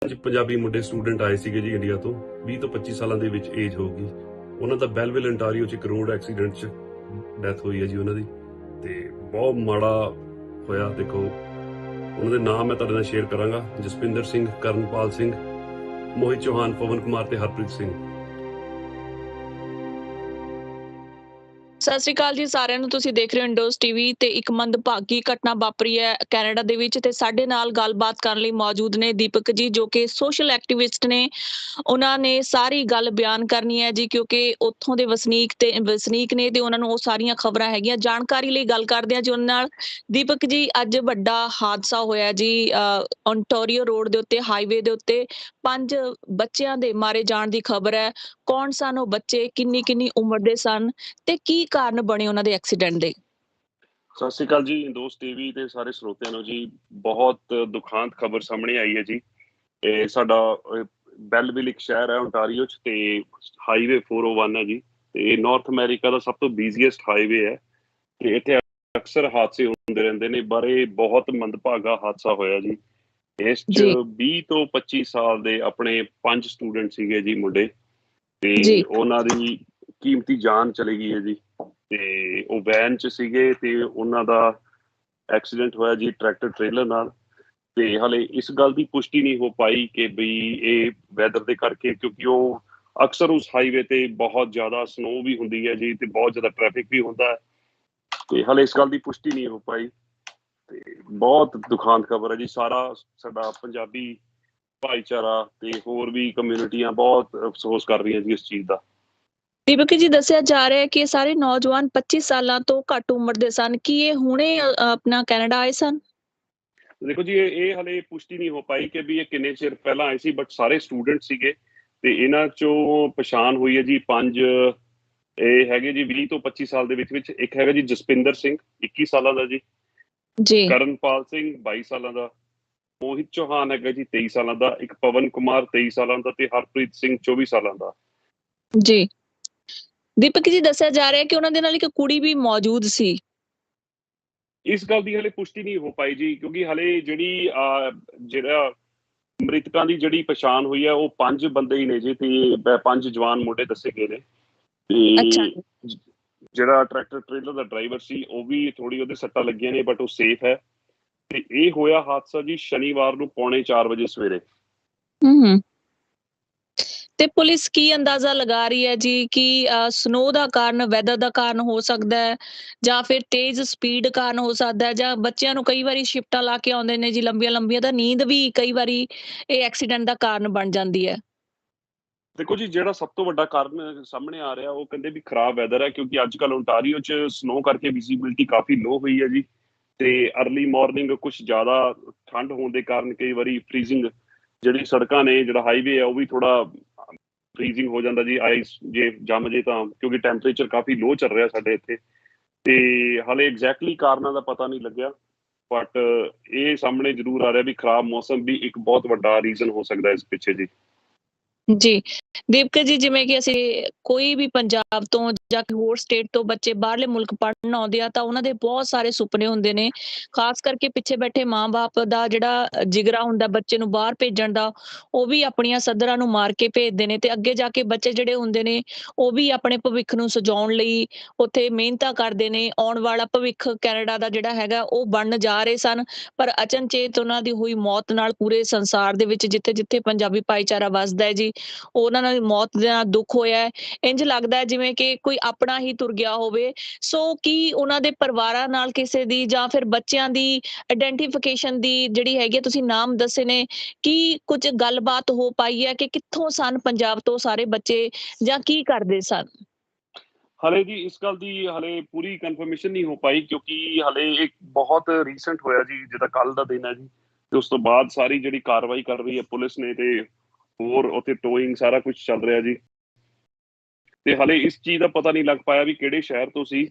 ਪੰਜਾਬੀ ਮੁੰਡੇ ਸਟੂਡੈਂਟ ਆਏ ਸੀਗੇ ਜੀ ਇੰਡੀਆ ਤੋਂ 20 ਤੋਂ 25 ਸਾਲਾਂ ਦੇ ਵਿੱਚ ਏਜ ਹੋਊਗੀ। ਉਹਨਾਂ ਦਾ ਬੈਲਵਿਲ ਅੰਟਾਰੀਓ 'ਚ ਇੱਕ ਰੋਡ ਐਕਸੀਡੈਂਟ 'ਚ ਡੈਥ ਹੋਈ ਹੈ ਜੀ ਉਹਨਾਂ ਦੀ, ਤੇ ਬਹੁਤ ਮਾੜਾ ਹੋਇਆ। ਦੇਖੋ ਉਹਨਾਂ ਦੇ ਨਾਮ ਮੈਂ ਤੁਹਾਡੇ ਨਾਲ ਸ਼ੇਅਰ ਕਰਾਂਗਾ: ਜਸਪਿੰਦਰ ਸਿੰਘ, ਕਰਨਪਾਲ ਸਿੰਘ, ਮੋਹਿਤ ਚੌਹਾਨ, ਪਵਨ ਕੁਮਾਰ ਤੇ ਹਰਪ੍ਰੀਤ ਸਿੰਘ। ਸਤਿ ਸ਼੍ਰੀ ਅਕਾਲ ਜੀ ਸਾਰਿਆਂ ਨੂੰ। ਤੁਸੀਂ ਦੇਖ ਰਹੇ ਹੋ ਇੰਡੋਜ਼ ਟੀਵੀ ਤੇ ਇੱਕ ਮੰਦਭਾਗੀ ਘਟਨਾ ਵਾਪਰੀ ਹੈ ਕੈਨੇਡਾ ਦੇ ਵਿੱਚ, ਤੇ ਸਾਡੇ ਨਾਲ ਗੱਲਬਾਤ ਕਰਨ ਲਈ ਮੌਜੂਦ ਨੇ ਦੀਪਕ ਜੀ, ਜੋ ਕਿ ਸੋਸ਼ਲ ਐਕਟਿਵਿਸਟ ਨੇ। ਉਹਨਾਂ ਨੇ ਸਾਰੀ ਗੱਲ ਬਿਆਨ ਕਰਨੀ ਹੈ ਜੀ, ਕਿਉਂਕਿ ਉੱਥੋਂ ਦੇ ਵਸਨੀਕ ਨੇ ਤੇ ਉਹਨਾਂ ਨੂੰ ਉਹ ਸਾਰੀਆਂ ਖਬਰਾਂ ਹੈਗੀਆਂ। ਜਾਣਕਾਰੀ ਲਈ ਗੱਲ ਕਰਦੇ ਹਾਂ ਜੀ ਉਹਨਾਂ ਨਾਲ। ਦੀਪਕ ਜੀ, ਅੱਜ ਵੱਡਾ ਹਾਦਸਾ ਹੋਇਆ ਜੀ ਓਨਟਾਰੀਓ ਰੋਡ ਦੇ ਉੱਤੇ, ਹਾਈਵੇ ਦੇ ਉੱਤੇ 5 ਬੱਚਿਆਂ ਦੇ ਮਾਰੇ ਜਾਣ ਦੀ ਖਬਰ ਹੈ। ਕੌਣ ਸਨ ਉਹ ਬੱਚੇ, ਕਿੰਨੀ ਉਮਰ ਦੇ ਸਨ, ਤੇ ਕੀ ਕਾਰਨ ਬਣੇ ਉਹਨਾਂ ਦੇ ਐਕਸੀਡੈਂਟ ਦੇ? ਸਤਿ ਸ਼੍ਰੀ ਅਕਾਲ ਜੀ ਇੰਡੋਜ਼ ਟੀਵੀ ਤੇ ਸਾਰੇ ਸਰੋਤਿਆਂ ਨੂੰ ਜੀ। ਬਹੁਤ ਦੁਖਾਂਤ ਖਬਰ ਸਾਹਮਣੇ ਆਈ ਹੈ ਜੀ। ਇਹ ਸਾਡਾ ਬੈਲਵਿਲ ਇੱਕ ਸ਼ਹਿਰ ਹੈ ਓਨਟਾਰੀਓ 'ਚ, ਤੇ ਹਾਈਵੇ 401 ਹੈ ਜੀ, ਤੇ ਨਾਰਥ ਅਮਰੀਕਾ ਦਾ ਸਭ ਤੋਂ ਬਿਜ਼ੀਐਸਟ ਹਾਈਵੇ ਹੈ, ਤੇ ਇੱਥੇ ਅਕਸਰ ਹਾਦਸੇ ਹੁੰਦੇ ਰਹਿੰਦੇ ਨੇ। ਪਰ ਇਹ ਬਹੁਤ ਮੰਦਭਾਗਾ ਹਾਦਸਾ ਹੋਇਆ ਜੀ। ਇਸ 'ਚ 20 ਤੋਂ 25 ਸਾਲ ਦੇ ਆਪਣੇ 5 ਸਟੂਡੈਂਟ ਸੀਗੇ ਜੀ ਮੁੰਡੇ, ਤੇ ਉਹਨਾਂ ਦੀ ਕੀਮਤੀ ਜਾਨ ਚਲੀ ਗਈ ਹੈ ਜੀ। ਤੇ ਉਹ ਵੈਨ 'ਚ ਸੀਗੇ ਤੇ ਉਹਨਾਂ ਦਾ ਐਕਸੀਡੈਂਟ ਹੋਇਆ ਜੀ ਟਰੈਕਟਰ ਟ੍ਰੇਲਰ ਨਾਲ। ਤੇ ਹਾਲੇ ਇਸ ਗੱਲ ਦੀ ਪੁਸ਼ਟੀ ਨਹੀਂ ਹੋ ਪਾਈ ਕਿ ਬਈ ਇਹ ਵੈਦਰ ਦੇ ਕਰਕੇ, ਕਿਉਂਕਿ ਉਹ ਅਕਸਰ ਉਸ ਹਾਈਵੇ ਤੇ ਬਹੁਤ ਜ਼ਿਆਦਾ ਸਨੋ ਵੀ ਹੁੰਦੀ ਹੈ ਜੀ, ਤੇ ਬਹੁਤ ਜ਼ਿਆਦਾ ਟ੍ਰੈਫਿਕ ਵੀ ਹੁੰਦਾ ਹੈ, ਤੇ ਹਾਲੇ ਇਸ ਗੱਲ ਦੀ ਪੁਸ਼ਟੀ ਨਹੀਂ ਹੋ ਪਾਈ। ਤੇ ਬਹੁਤ ਦੁਖਾਂਤ ਖਬਰ ਹੈ ਜੀ। ਸਾਡਾ ਪੰਜਾਬੀ ਭਾਈਚਾਰਾ ਤੇ ਹੋਰ ਵੀ ਕਮਿਊਨਿਟੀਆਂ ਬਹੁਤ ਅਫਸੋਸ ਕਰ ਰਹੀਆਂ ਜੀ ਇਸ ਚੀਜ਼ ਦਾ। ਦੀਪਕ ਜੀ, ਦੱਸਿਆ ਜਾ ਰਿਹਾ ਹੈ ਕਿ ਇਹ ਸਾਰੇ ਨੌਜਵਾਨ 25 ਸਾਲਾਂ ਤੋਂ ਘੱਟ ਉਮਰ ਦੇ ਸਨ। ਕੀ ਇਹ ਹੁਣੇ ਆਪਣਾ ਕੈਨੇਡਾ ਆਏ ਸਨ? ਦੇਖੋ ਜੀ, ਇਹ ਹਲੇ ਪੁਸ਼ਟੀ ਨਹੀਂ ਹੋ ਪਾਈ ਕਿ ਵੀ ਇਹ ਕਿੰਨੇ ਚਿਰ ਪਹਿਲਾਂ ਆਏ ਸੀ, ਬਟ ਸਾਰੇ ਸਟੂਡੈਂਟ ਸੀਗੇ। ਤੇ ਇਹਨਾਂ ਚੋਂ ਪਛਾਣ ਹੋਈ ਹੈ ਜੀ 5। ਇਹ ਹੈਗੇ ਜੀ 20 ਤੋਂ 25 ਸਾਲ ਦੇ ਵਿੱਚ। ਇੱਕ ਹੈਗਾ ਜੀ ਜਸਪਿੰਦਰ ਸਿੰਘ, 21 ਸਾਲਾਂ ਦਾ ਜੀ। ਕਰਨਪਾਲ ਸਿੰਘ 22 ਸਾਲਾਂ ਦਾ। ਮੋਹਿਤ ਚੌਹਾਨ ਹੈਗਾ ਜੀ 23 ਸਾਲਾਂ ਦਾ। ਇੱਕ ਪਵਨ ਕੁਮਾਰ 23 ਸਾਲਾਂ ਦਾ, ਤੇ ਹਰਪ੍ਰੀਤ ਸਿੰਘ 24 ਸਾਲਾਂ ਦਾ ਜੀ। ਦੀਪਕ ਜੀ, ਦੱਸਿਆ ਜਾ ਰਿਹਾ ਕਿ ਉਹਨਾਂ ਦੇ ਨਾਲ ਇੱਕ ਕੁੜੀ ਵੀ ਮੌਜੂਦ ਸੀ। ਇਸ ਗੱਲ ਦੀ ਹਲੇ ਪੁਸ਼ਟੀ ਨਹੀਂ ਹੋ ਪਾਈ ਜੀ, ਕਿਉਂਕਿ ਹਲੇ ਜਿਹੜਾ ਮ੍ਰਿਤਕਾਂ ਦੀ ਜਿਹੜੀ ਪਛਾਣ ਹੋਈ ਹੈ ਉਹ 5 ਬੰਦੇ ਹੀ ਨੇ ਜੀ, ਤੇ 5 ਜਵਾਨ ਮੁੰਡੇ ਦੱਸੇ ਗਏ ਨੇ। ਤੇ ਜਿਹੜਾ ਟਰੈਕਟਰ ਟ੍ਰੇਲਰ ਦਾ ਡਰਾਈਵਰ ਸੀ ਉਹ ਵੀ ਥੋੜੀ ਉਹਦੇ ਸੱਟਾਂ ਲੱਗੀਆਂ ਨੇ, ਬਟ ਉਹ ਸੇਫ ਹੈ। ਤੇ ਇਹ ਹੋਇਆ ਹਾਦਸਾ ਜੀ ਸ਼ਨੀਵਾਰ ਨੂੰ 3:45 ਵਜੇ ਸਵੇਰੇ। ਤੇ ਪੁਲਿਸ ਕੀ ਅੰਦਾਜ਼ਾ ਲਗਾ ਰਹੀ ਹੈ ਜੀ ਕਿ ਸਨੋ ਦਾ ਕਾਰਨ, ਵੈਦਰ ਦਾ ਕਾਰਨ ਹੋ ਸਕਦਾ ਹੈ, ਜਾਂ ਫਿਰ ਤੇਜ਼ ਸਪੀਡ ਕਾਰਨ ਹੋ ਸਕਦਾ ਹੈ, ਜਾਂ ਬੱਚਿਆਂ ਨੂੰ ਕਈ ਵਾਰੀ ਸ਼ਿਫਟਾਂ ਲਾ ਕੇ ਆਉਂਦੇ ਨੇ ਜੀ ਲੰਬੀਆਂ ਤਾਂ ਨੀਂਦ ਵੀ ਕਈ ਵਾਰੀ ਇਹ ਐਕਸੀਡੈਂਟ ਦਾ ਕਾਰਨ ਬਣ ਜਾਂਦੀ ਹੈ? ਦੇਖੋ ਜੀ, ਜਿਹੜਾ ਸਭ ਤੋਂ ਵੱਡਾ ਕਾਰਨ ਸਾਹਮਣੇ ਆ ਰਿਹਾ ਉਹ ਕਹਿੰਦੇ ਵੀ ਖਰਾਬ ਵੈਦਰ ਹੈ, ਕਿਉਂਕਿ ਅੱਜ ਕੱਲ੍ਹ ਓਨਟਾਰੀਓ 'ਚ ਸਨੋ ਕਰਕੇ ਵਿਜ਼ੀਬਿਲਿਟੀ ਕਾਫੀ ਲੋ ਹੋਈ ਹੈ ਜੀ। ਤੇ ਅਰਲੀ ਮਾਰਨਿੰਗ ਕੁਛ ਜ਼ਿਆਦਾ ਠੰਡ ਹੋਣ ਦੇ ਕਾਰਨ ਕਈ ਵਾਰੀ ਫਰੀਜ਼ਿੰਗ, ਜਿਹੜੀ ਸੜਕਾਂ ਨੇ, ਜਿਹੜਾ ਹਾਈਵੇ ਹੈ ਉਹ ਵੀ ਥੋੜਾ ਫਰੀਜ਼ਿੰਗ ਹੋ ਜਾਂਦਾ ਜੀ। ਆਈਸ ਜੇ ਜੰਮ ਜੇ ਤਾਂ, ਕਿਉਂਕਿ ਟੈਂਪਰੇਚਰ ਕਾਫੀ ਲੋ ਚੱਲ ਰਿਹਾ ਸਾਡੇ ਇੱਥੇ। ਤੇ ਹਾਲੇ ਐਗਜ਼ੈਕਟਲੀ ਕਾਰਨਾਂ ਦਾ ਪਤਾ ਨਹੀਂ ਲੱਗਿਆ, ਬਟ ਇਹ ਸਾਹਮਣੇ ਜ਼ਰੂਰ ਆ ਰਿਹਾ ਵੀ ਖਰਾਬ ਮੌਸਮ ਵੀ ਇੱਕ ਬਹੁਤ ਵੱਡਾ ਰੀਜ਼ਨ ਹੋ ਸਕਦਾ ਇਸ ਪਿੱਛੇ ਜੀ। ਜੀ ਦੀਪਕ ਜੀ, ਜਿਵੇਂ ਕਿ ਅਸੀਂ ਕੋਈ ਵੀ ਪੰਜਾਬ ਤੋਂ ਜਾਂ ਹੋਰ ਸਟੇਟ ਤੋਂ ਬੱਚੇ ਬਾਹਰਲੇ ਮੁਲਕ ਪੜ੍ਹਨ ਆਉਂਦੇ ਆ, ਤਾਂ ਉਹਨਾਂ ਦੇ ਬਹੁਤ ਸਾਰੇ ਸੁਪਨੇ ਹੁੰਦੇ ਨੇ। ਖਾਸ ਕਰਕੇ ਪਿੱਛੇ ਬੈਠੇ ਮਾਂ-ਬਾਪ ਦਾ ਜਿਹੜਾ ਜਿਗਰਾ ਹੁੰਦਾ ਬੱਚੇ ਨੂੰ ਬਾਹਰ ਭੇਜਣ ਦਾ, ਉਹ ਵੀ ਆਪਣੀਆਂ ਸੱਧਰਾਂ ਨੂੰ ਮਾਰ ਕੇ ਭੇਜਦੇ ਨੇ। ਤੇ ਅੱਗੇ ਜਾ ਕੇ ਬੱਚੇ ਜਿਹੜੇ ਹੁੰਦੇ ਨੇ ਉਹ ਵੀ ਆਪਣੇ ਭਵਿੱਖ ਨੂੰ ਸਜਾਉਣ ਲਈ ਉੱਥੇ ਮਿਹਨਤਾਂ ਕਰਦੇ ਨੇ। ਆਉਣ ਵਾਲਾ ਭਵਿੱਖ ਕੈਨੇਡਾ ਦਾ ਜਿਹੜਾ ਹੈਗਾ ਉਹ ਬਣਨ ਜਾ ਰਹੇ ਸਨ, ਪਰ ਅਚਨਚੇਤ ਉਹਨਾਂ ਦੀ ਹੋਈ ਮੌਤ ਨਾਲ ਪੂਰੇ ਸੰਸਾਰ ਦੇ ਵਿੱਚ ਜਿੱਥੇ ਪੰਜਾਬੀ ਭਾਈਚਾਰਾ ਵੱਸਦਾ ਹੈ ਜੀ, ਉਹਨਾਂ ਨਾਲ ਮੌਤ ਦੇ ਨਾਲ ਦੁੱਖ ਹੋਇਆ ਹੈ। ਇੰਝ ਲੱਗਦਾ ਹੈ ਜਿਵੇਂ ਕਿ ਕੋਈ ਆਪਣਾ ਹੀ ਤੁਰ ਗਿਆ ਹੋਵੇ। ਸੋ ਕੀ ਉਹਨਾਂ ਦੇ ਪਰਿਵਾਰਾਂ ਨਾਲ ਕਿਸੇ ਦੀ, ਜਾਂ ਫਿਰ ਬੱਚਿਆਂ ਦੀ ਆਇਡੈਂਟੀਫਿਕੇਸ਼ਨ ਦੀ ਜਿਹੜੀ ਹੈਗੀ, ਤੁਸੀਂ ਨਾਮ ਦੱਸੇ ਨੇ, ਕੀ ਕੁਝ ਗੱਲਬਾਤ ਹੋ ਪਾਈ ਹੈ ਕਿ ਕਿੱਥੋਂ ਸਨ ਪੰਜਾਬ ਤੋਂ ਸਾਰੇ ਬੱਚੇ, ਜਾਂ ਕੀ ਕਰਦੇ ਸਨ? ਹਲੇ ਜੀ ਇਸ ਗੱਲ ਦੀ ਹਲੇ ਪੂਰੀ ਕਨਫਰਮੇਸ਼ਨ ਨਹੀਂ ਹੋ ਪਾਈ, ਕਿਉਂਕਿ ਹਲੇ ਇੱਕ ਬਹੁਤ ਰੀਸੈਂਟ ਹੋਇਆ ਜੀ, ਜਿੱਦਾਂ ਕੱਲ ਦਾ ਦਿਨ ਹੈ ਜੀ। ਤੇ ਉਸ ਤੋਂ ਬਾਅਦ ਸਾਰੀ ਜਿਹੜੀ ਕਾਰਵਾਈ ਕਰ ਰਹੀ ਹੈ ਪੁਲਿਸ ਨੇ, ਤੇ ਹੋਰ ਉੱਥੇ ਟੋਇੰਗ ਸਾਰਾ ਕੁਝ ਚੱਲ ਰਿਹਾ ਜੀ। ਤੇ ਹਲੇ ਇਸ ਚੀਜ਼ ਦਾ ਪਤਾ ਨਹੀਂ ਲੱਗ ਪਾਇਆ ਵੀ ਕਿਹੜੇ ਸ਼ਹਿਰ ਤੋਂ ਸੀ।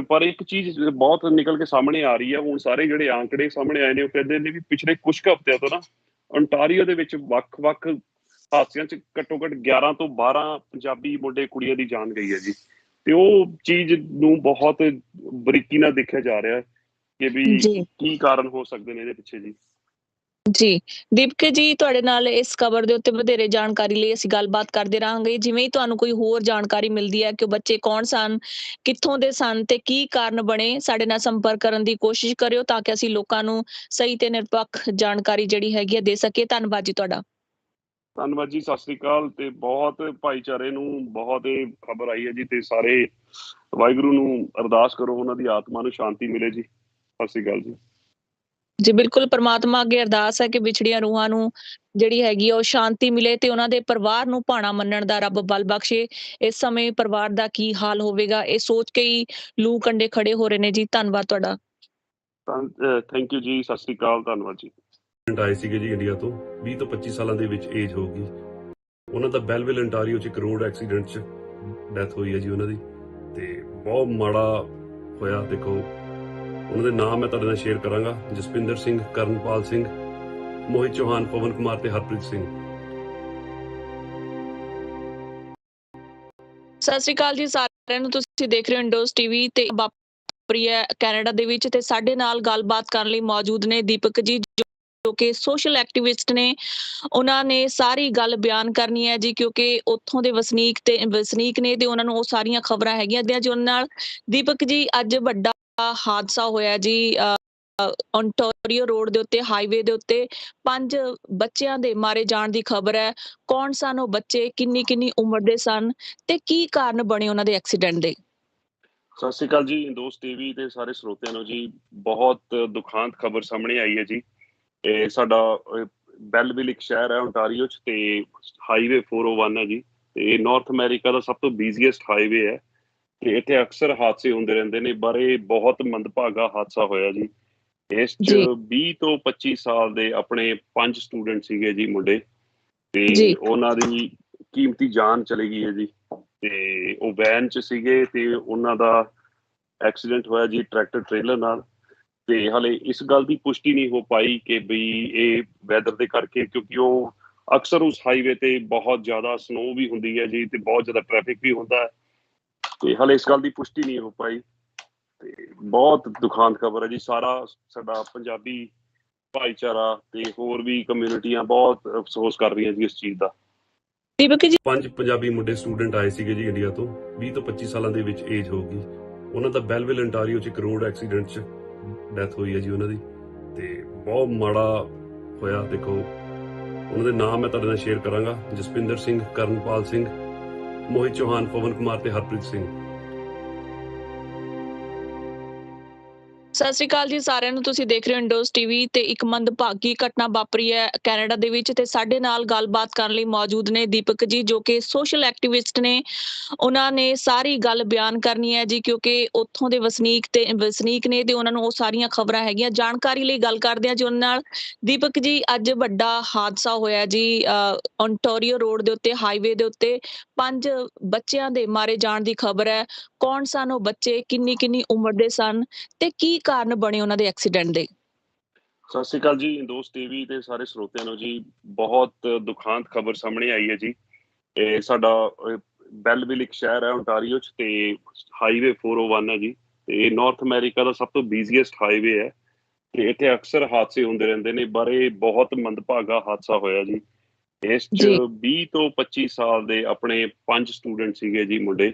ਪਰ ਇੱਕ ਚੀਜ਼ ਬਹੁਤ ਨਿਕਲ ਕੇ ਸਾਹਮਣੇ ਆ ਰਹੀ ਹੈ ਹੁਣ, ਸਾਰੇ ਜਿਹੜੇ ਆંકੜੇ ਸਾਹਮਣੇ ਆਏ ਨੇ ਉਹ ਕਹਿੰਦੇ ਨੇ ਵੀ ਪਿਛਲੇ ਕੁਝ ਹਫ਼ਤਿਆਂ ਤੋਂ ਨਾ ਓਨਟਾਰੀਓ ਦੇ ਵਿੱਚ ਵੱਖ-ਵੱਖ ਹਾਦਸਿਆਂ 'ਚ ਘੱਟੋ ਘੱਟ 11 ਤੋਂ 12 ਪੰਜਾਬੀ ਮੁੰਡੇ ਕੁੜੀਆਂ ਦੀ ਜਾਨ ਗਈ ਹੈ ਜੀ। ਤੇ ਉਹ ਚੀਜ਼ ਨੂੰ ਬਹੁਤ ਬਰੀਕੀ ਨਾਲ ਦੇਖਿਆ ਜਾ ਰਿਹਾ ਕਿ ਵੀ ਕੀ ਕਾਰਨ ਹੋ ਸਕਦੇ ਨੇ ਇਹਦੇ ਪਿੱਛੇ ਜੀ। ਜੀ, ਦੀਪਕ ਜੀ ਤੁਹਾਡੇ ਨਾਲ ਇਸ ਖਬਰ ਦੇ ਉੱਤੇ ਵਧੇਰੇ ਜਾਣਕਾਰੀ ਲਈ ਅਸੀਂ ਗੱਲਬਾਤ ਕਰਦੇ ਰਹਾਂਗੇ। ਜਿਵੇਂ ਹੀ ਤੁਹਾਨੂੰ ਕੋਈ ਹੋਰ ਜਾਣਕਾਰੀ ਮਿਲਦੀ ਹੈ ਕਿ ਉਹ ਬੱਚੇ ਕੌਣ ਸਨ, ਕਿੱਥੋਂ ਦੇ ਸਨ ਤੇ ਕੀ ਕਾਰਨ ਬਣੇ, ਸਾਡੇ ਨਾਲ ਸੰਪਰਕ ਕਰਨ ਦੀ ਕੋਸ਼ਿਸ਼ ਕਰਿਓ ਤਾਂ ਕਿ ਅਸੀਂ ਲੋਕਾਂ ਨੂੰ ਸਹੀ ਤੇ ਨਿਰਪੱਖ ਜਾਣਕਾਰੀ ਜਿਹੜੀ ਹੈਗੀ ਹੈ ਦੇ ਸਕੀਏ। ਧੰਨਵਾਦ ਜੀ ਤੁਹਾਡਾ। ਧੰਨਵਾਦ ਜੀ, ਸਤਿ ਸ੍ਰੀ ਅਕਾਲ। ਤੇ ਬਹੁਤ ਭਾਈਚਾਰੇ ਨੂੰ ਬਹੁਤ ਇਹ ਖਬਰ ਆਈ ਹੈ ਜੀ, ਤੇ ਸਾਰੇ ਵਾਹਿਗੁਰੂ ਨੂੰ ਅਰਦਾਸ ਕਰੋ ਉਹਨਾਂ ਦੀ ਆਤਮਾ ਨੂੰ ਸ਼ਾਂਤੀ ਮਿਲੇ ਜੀ। ਸਤਿ ਸ੍ਰੀ ਅਕਾਲ ਜੀ। ਜੀ ਬਿਲਕੁਲ, ਪ੍ਰਮਾਤਮਾ ਅੱਗੇ ਅਰਦਾਸ ਹੈ ਕਿ ਵਿਛੜੀਆਂ ਰੂਹਾਂ ਨੂੰ ਜਿਹੜੀ ਹੈਗੀ ਆ ਉਹ ਸ਼ਾਂਤੀ ਮਿਲੇ ਤੇ ਉਹਨਾਂ ਦੇ ਪਰਿਵਾਰ ਨੂੰ ਭਾਣਾ ਮੰਨਣ ਦਾ ਰੱਬ ਬਲ ਬਖਸ਼ੇ। ਇਸ ਸਮੇਂ ਪਰਿਵਾਰ ਦਾ ਕੀ ਹਾਲ ਹੋਵੇਗਾ ਇਹ ਸੋਚ ਕੇ ਹੀ ਲੂ ਕੰਡੇ ਖੜੇ ਹੋ ਰਹੇ ਨੇ ਜੀ। ਧੰਨਵਾਦ ਤੁਹਾਡਾ। ਥੈਂਕ ਯੂ ਜੀ, ਸਤਿ ਸ੍ਰੀ ਅਕਾਲ, ਧੰਨਵਾਦ ਜੀ। ਆਏ ਸੀਗੇ ਜੀ ਇੰਡੀਆ ਤੋਂ 20 ਤੋਂ 25 ਸਾਲਾਂ ਦੇ ਵਿੱਚ ਏਜ ਹੋਊਗੀ। ਉਹਨਾਂ ਦਾ ਬੈਲਵਿਲ ਅੰਟਾਰੀਓ 'ਚ ਇੱਕ ਰੋਡ ਐਕਸੀਡੈਂਟ 'ਚ ਡੈਥ ਹੋਈ ਹੈ ਜੀ ਉਹਨਾਂ ਦੀ, ਤੇ ਬਹੁਤ ਮਾੜਾ ਹੋਇਆ। ਦੇਖੋ ਉਹਨਾਂ ਦੇ ਨਾਮ ਮੈਂ ਤੁਹਾਡੇ ਨਾਲ ਸ਼ੇਅਰ ਕਰਾਂਗਾ: ਜਸਪਿੰਦਰ ਸਿੰਘ, ਕਰਨਪਾਲ ਸਿੰਘ, ਮੋਹਿਤ ਚੌਹਾਨ, ਪਵਨ ਕੁਮਾਰ ਤੇ ਹਰਪ੍ਰੀਤ ਸਿੰਘ। ਸਤਿ ਸ਼੍ਰੀ ਅਕਾਲ ਜੀ ਸਾਰਿਆਂ ਨੂੰ। ਤੁਸੀਂ ਦੇਖ ਰਹੇ ਹੋ ਇੰਡੋਜ਼ ਟੀਵੀ ਤੇ ਵਾਪਰੀ ਹੈ ਕੈਨੇਡਾ ਦੇ ਵਿੱਚ, ਤੇ ਸਾਡੇ ਨਾਲ ਗੱਲਬਾਤ ਕਰਨ ਲਈ ਮੌਜੂਦ ਨੇ ਦੀਪਕ ਜੀ ਜੋ ਕਿ ਸੋਸ਼ਲ ਐਕਟਿਵਿਸਟ ਨੇ। ਉਹਨਾਂ ਨੇ ਸਾਰੀ ਗੱਲ ਬਿਆਨ ਕਰਨੀ ਹੈ ਜੀ ਕਿਉਂਕਿ ਉੱਥੋਂ ਦੇ ਵਸਨੀਕ ਨੇ ਤੇ ਉਹਨਾਂ ਨੂੰ ਉਹ ਸਾਰੀਆਂ ਖਬਰਾਂ ਹੈਗੀਆਂ ਜੀ ਉਹਨਾਂ ਨਾਲ। ਦੀਪਕ ਜੀ, ਅੱਜ ਵੱਡਾ ਹਾਦਸਾ ਹੋਇਆ ਜੀ ਓਨਟਾਰੀਓ ਰੋਡ ਦੇ ਉੱਤੇ, ਹਾਈਵੇ ਦੇ ਉੱਤੇ 5 ਬੱਚਿਆਂ ਦੇ ਮਾਰੇ ਜਾਣ ਦੀ ਖਬਰ ਹੈ। ਕੌਣ ਸਨ ਉਹ ਬੱਚੇ, ਕਿੰਨੀ ਕਿੰਨੀ ਉਮਰ ਦੇ ਸਨ ਤੇ ਕੀ ਕਾਰਨ ਬਣੇ ਉਹਨਾਂ ਦੇ ਐਕਸੀਡੈਂਟ ਦੇ? ਸਤਿ ਸ੍ਰੀ ਅਕਾਲ ਜੀ, ਇੰਡੋਜ਼ ਟੀਵੀ ਤੇ ਸਾਰੇ ਸਰੋਤਿਆਂ ਨੂੰ ਜੀ। ਬਹੁਤ ਦੁਖਾਂਤ ਖਬਰ ਸਾਹਮਣੇ ਆਈ ਹੈ ਜੀ। ਇਹ ਸਾਡਾ ਬੈਲਵਿਲ ਇੱਕ ਸ਼ਹਿਰ ਹੈ ਓਨਟਾਰੀਓ 'ਚ, ਤੇ ਹਾਈਵੇ 401 ਹੈ ਜੀ, ਤੇ ਨਾਰਥ ਅਮਰੀਕਾ ਦਾ ਸਭ ਤੋਂ ਬਿਜ਼ੀਐਸਟ ਹਾਈਵੇ ਹੈ, ਤੇ ਇੱਥੇ ਅਕਸਰ ਹਾਦਸੇ ਹੁੰਦੇ ਰਹਿੰਦੇ ਨੇ। ਬਾਰੇ ਬਹੁਤ ਮੰਦਭਾਗਾ ਹਾਦਸਾ ਹੋਇਆ ਜੀ। ਇਸ 'ਚ ਜੀ 20 ਤੋਂ 25 ਸਾਲ ਦੇ ਆਪਣੇ 5 ਸਟੂਡੈਂਟ ਸੀਗੇ ਜੀ, ਮੁੰਡੇ, ਤੇ ਜੀ ਉਹਨਾਂ ਦੀ ਕੀਮਤੀ ਜਾਨ ਚਲੀ ਗਈ ਹੈ ਜੀ। ਤੇ ਉਹ ਵੈਨ 'ਚ ਸੀਗੇ ਤੇ ਉਹਨਾਂ ਦਾ ਐਕਸੀਡੈਂਟ ਹੋਇਆ ਜੀ ਟਰੈਕਟਰ ਟ੍ਰੇਲਰ ਨਾਲ। ਤੇ ਹਾਲੇ ਇਸ ਗੱਲ ਦੀ ਪੁਸ਼ਟੀ ਨਹੀਂ ਹੋ ਪਾਈ ਕਿ ਬਈ ਇਹ ਵੈਦਰ ਦੇ ਕਰਕੇ, ਕਿਉਂਕਿ ਉਹ ਅਕਸਰ ਉਸ ਹਾਈਵੇ ਤੇ ਬਹੁਤ ਜ਼ਿਆਦਾ ਸਨੋ ਵੀ ਹੁੰਦੀ ਹੈ ਜੀ, ਤੇ ਬਹੁਤ ਜ਼ਿਆਦਾ ਟ੍ਰੈਫਿਕ ਵੀ ਹੁੰਦਾ ਹੈ। ਤੇ ਹਾਲੇ ਇਸ ਗੱਲ ਦੀ ਪੁਸ਼ਟੀ ਨਹੀਂ ਹੋ ਪਾਈ, ਤੇ ਬਹੁਤ ਦੁਖਾਂਤ ਖਬਰ ਹੈ ਜੀ। ਸਾਡਾ ਪੰਜਾਬੀ ਭਾਈਚਾਰਾ ਤੇ ਹੋਰ ਵੀ ਕਮਿਊਨਿਟੀਆਂ ਬਹੁਤ ਅਫਸੋਸ ਕਰ ਰਹੀਆਂ ਜੀ ਇਸ ਚੀਜ਼ ਦਾ। ਦੀਪਕ ਜੀ 5 ਪੰਜਾਬੀ ਮੁੰਡੇ ਸਟੂਡੈਂਟ ਆਏ ਸੀਗੇ ਜੀ ਇੰਡੀਆ ਤੋਂ, 20 ਤੋਂ 25 ਸਾਲਾਂ ਦੇ ਵਿੱਚ ਏਜ ਹੋਊਗੀ। ਉਹਨਾਂ ਦਾ ਬੈਲਵਿਲ ਅੰਟਾਰੀਓ 'ਚ ਇੱਕ ਰੋਡ ਐਕਸੀਡੈਂਟ 'ਚ ਡੈਥ ਹੋਈ ਹੈ ਜੀ ਉਹਨਾਂ ਦੀ, ਤੇ ਬਹੁਤ ਮਾੜਾ ਹੋਇਆ। ਦੇਖੋ ਉਹਨਾਂ ਦੇ ਨਾਮ ਮੈਂ ਤੁਹਾਡੇ ਨਾਲ ਸ਼ੇਅਰ ਕਰਾਂਗਾ: ਜਸਪਿੰਦਰ ਸਿੰਘ, ਕਰਨਪਾਲ ਸਿੰਘ, ਮੋਹਿਤ ਚੌਹਾਨ, ਪਵਨ ਕੁਮਾਰ ਤੇ ਹਰਪ੍ਰੀਤ ਸਿੰਘ। ਸਤਿ ਸ਼੍ਰੀ ਅਕਾਲ ਜੀ ਸਾਰਿਆਂ ਨੂੰ। ਤੁਸੀਂ ਦੇਖ ਰਹੇ ਹੋ ਇੰਡੋਜ਼ ਟੀਵੀ ਤੇ ਇੱਕ ਮੰਦਭਾਗੀ ਘਟਨਾ ਵਾਪਰੀ ਹੈ ਕੈਨੇਡਾ ਦੇ ਵਿੱਚ, ਤੇ ਸਾਡੇ ਨਾਲ ਗੱਲਬਾਤ ਕਰਨ ਲਈ ਮੌਜੂਦ ਨੇ ਦੀਪਕ ਜੀ ਜੋ ਕਿ ਸੋਸ਼ਲ ਐਕਟਿਵਿਸਟ ਨੇ। ਉਹਨਾਂ ਨੇ ਸਾਰੀ ਗੱਲ ਬਿਆਨ ਕਰਨੀ ਹੈ ਜੀ ਕਿਉਂਕਿ ਉੱਥੋਂ ਦੇ ਵਸਨੀਕ ਨੇ ਤੇ ਉਹਨਾਂ ਨੂੰ ਉਹ ਸਾਰੀਆਂ ਖਬਰਾਂ ਹੈਗੀਆਂ। ਜਾਣਕਾਰੀ ਲਈ ਗੱਲ ਕਰਦੇ ਹਾਂ ਜੀ ਉਹਨਾਂ ਨਾਲ। ਦੀਪਕ ਜੀ, ਅੱਜ ਵੱਡਾ ਹਾਦਸਾ ਹੋਇਆ ਜੀ ਓਨਟਾਰੀਓ ਰੋਡ ਦੇ ਉੱਤੇ, ਹਾਈਵੇ ਦੇ ਉੱਤੇ 5 ਬੱਚਿਆਂ ਦੇ ਮਾਰੇ ਜਾਣ ਦੀ ਖਬਰ ਹੈ। ਕੌਣ ਸਨ ਉਹ ਬੱਚੇ, ਕਿੰਨੀ ਕਿੰਨੀ ਉਮਰ ਦੇ ਸਨ ਤੇ ਕੀ ਕਾਰਨ ਬਣੇ ਉਹਨਾਂ ਦੇ ਐਕਸੀਡੈਂਟ ਦੇ? ਸਤਿ ਸ੍ਰੀ ਅਕਾਲ ਜੀ, ਇੰਡੋਜ਼ ਟੀਵੀ ਤੇ ਸਾਰੇ ਸਰੋਤਿਆਂ ਨੂੰ ਜੀ। ਬਹੁਤ ਦੁਖਾਂਤ ਖਬਰ ਸਾਹਮਣੇ ਆਈ ਹੈ ਜੀ। ਇਹ ਸਾਡਾ ਬੈਲਵਿਲ ਇੱਕ ਸ਼ਹਿਰ ਹੈ ਓਨਟਾਰੀਓ 'ਚ, ਤੇ ਹਾਈਵੇ 401 ਹੈ ਜੀ, ਤੇ ਨਾਰਥ ਅਮਰੀਕਾ ਦਾ ਸਭ ਤੋਂ ਬਿਜ਼ੀਐਸਟ ਹਾਈਵੇ ਹੈ, ਤੇ ਇੱਥੇ ਅਕਸਰ ਹਾਦਸੇ ਹੁੰਦੇ ਰਹਿੰਦੇ ਨੇ। ਬਾਰੇ ਬਹੁਤ ਮੰਦਭਾਗਾ ਹਾਦਸਾ ਹੋਇਆ ਜੀ। ਇਸ 'ਚ ਜੀ 20 ਤੋਂ 25 ਸਾਲ ਦੇ ਆਪਣੇ 5 ਸਟੂਡੈਂਟ ਸੀਗੇ ਜੀ, ਮੁੰਡੇ,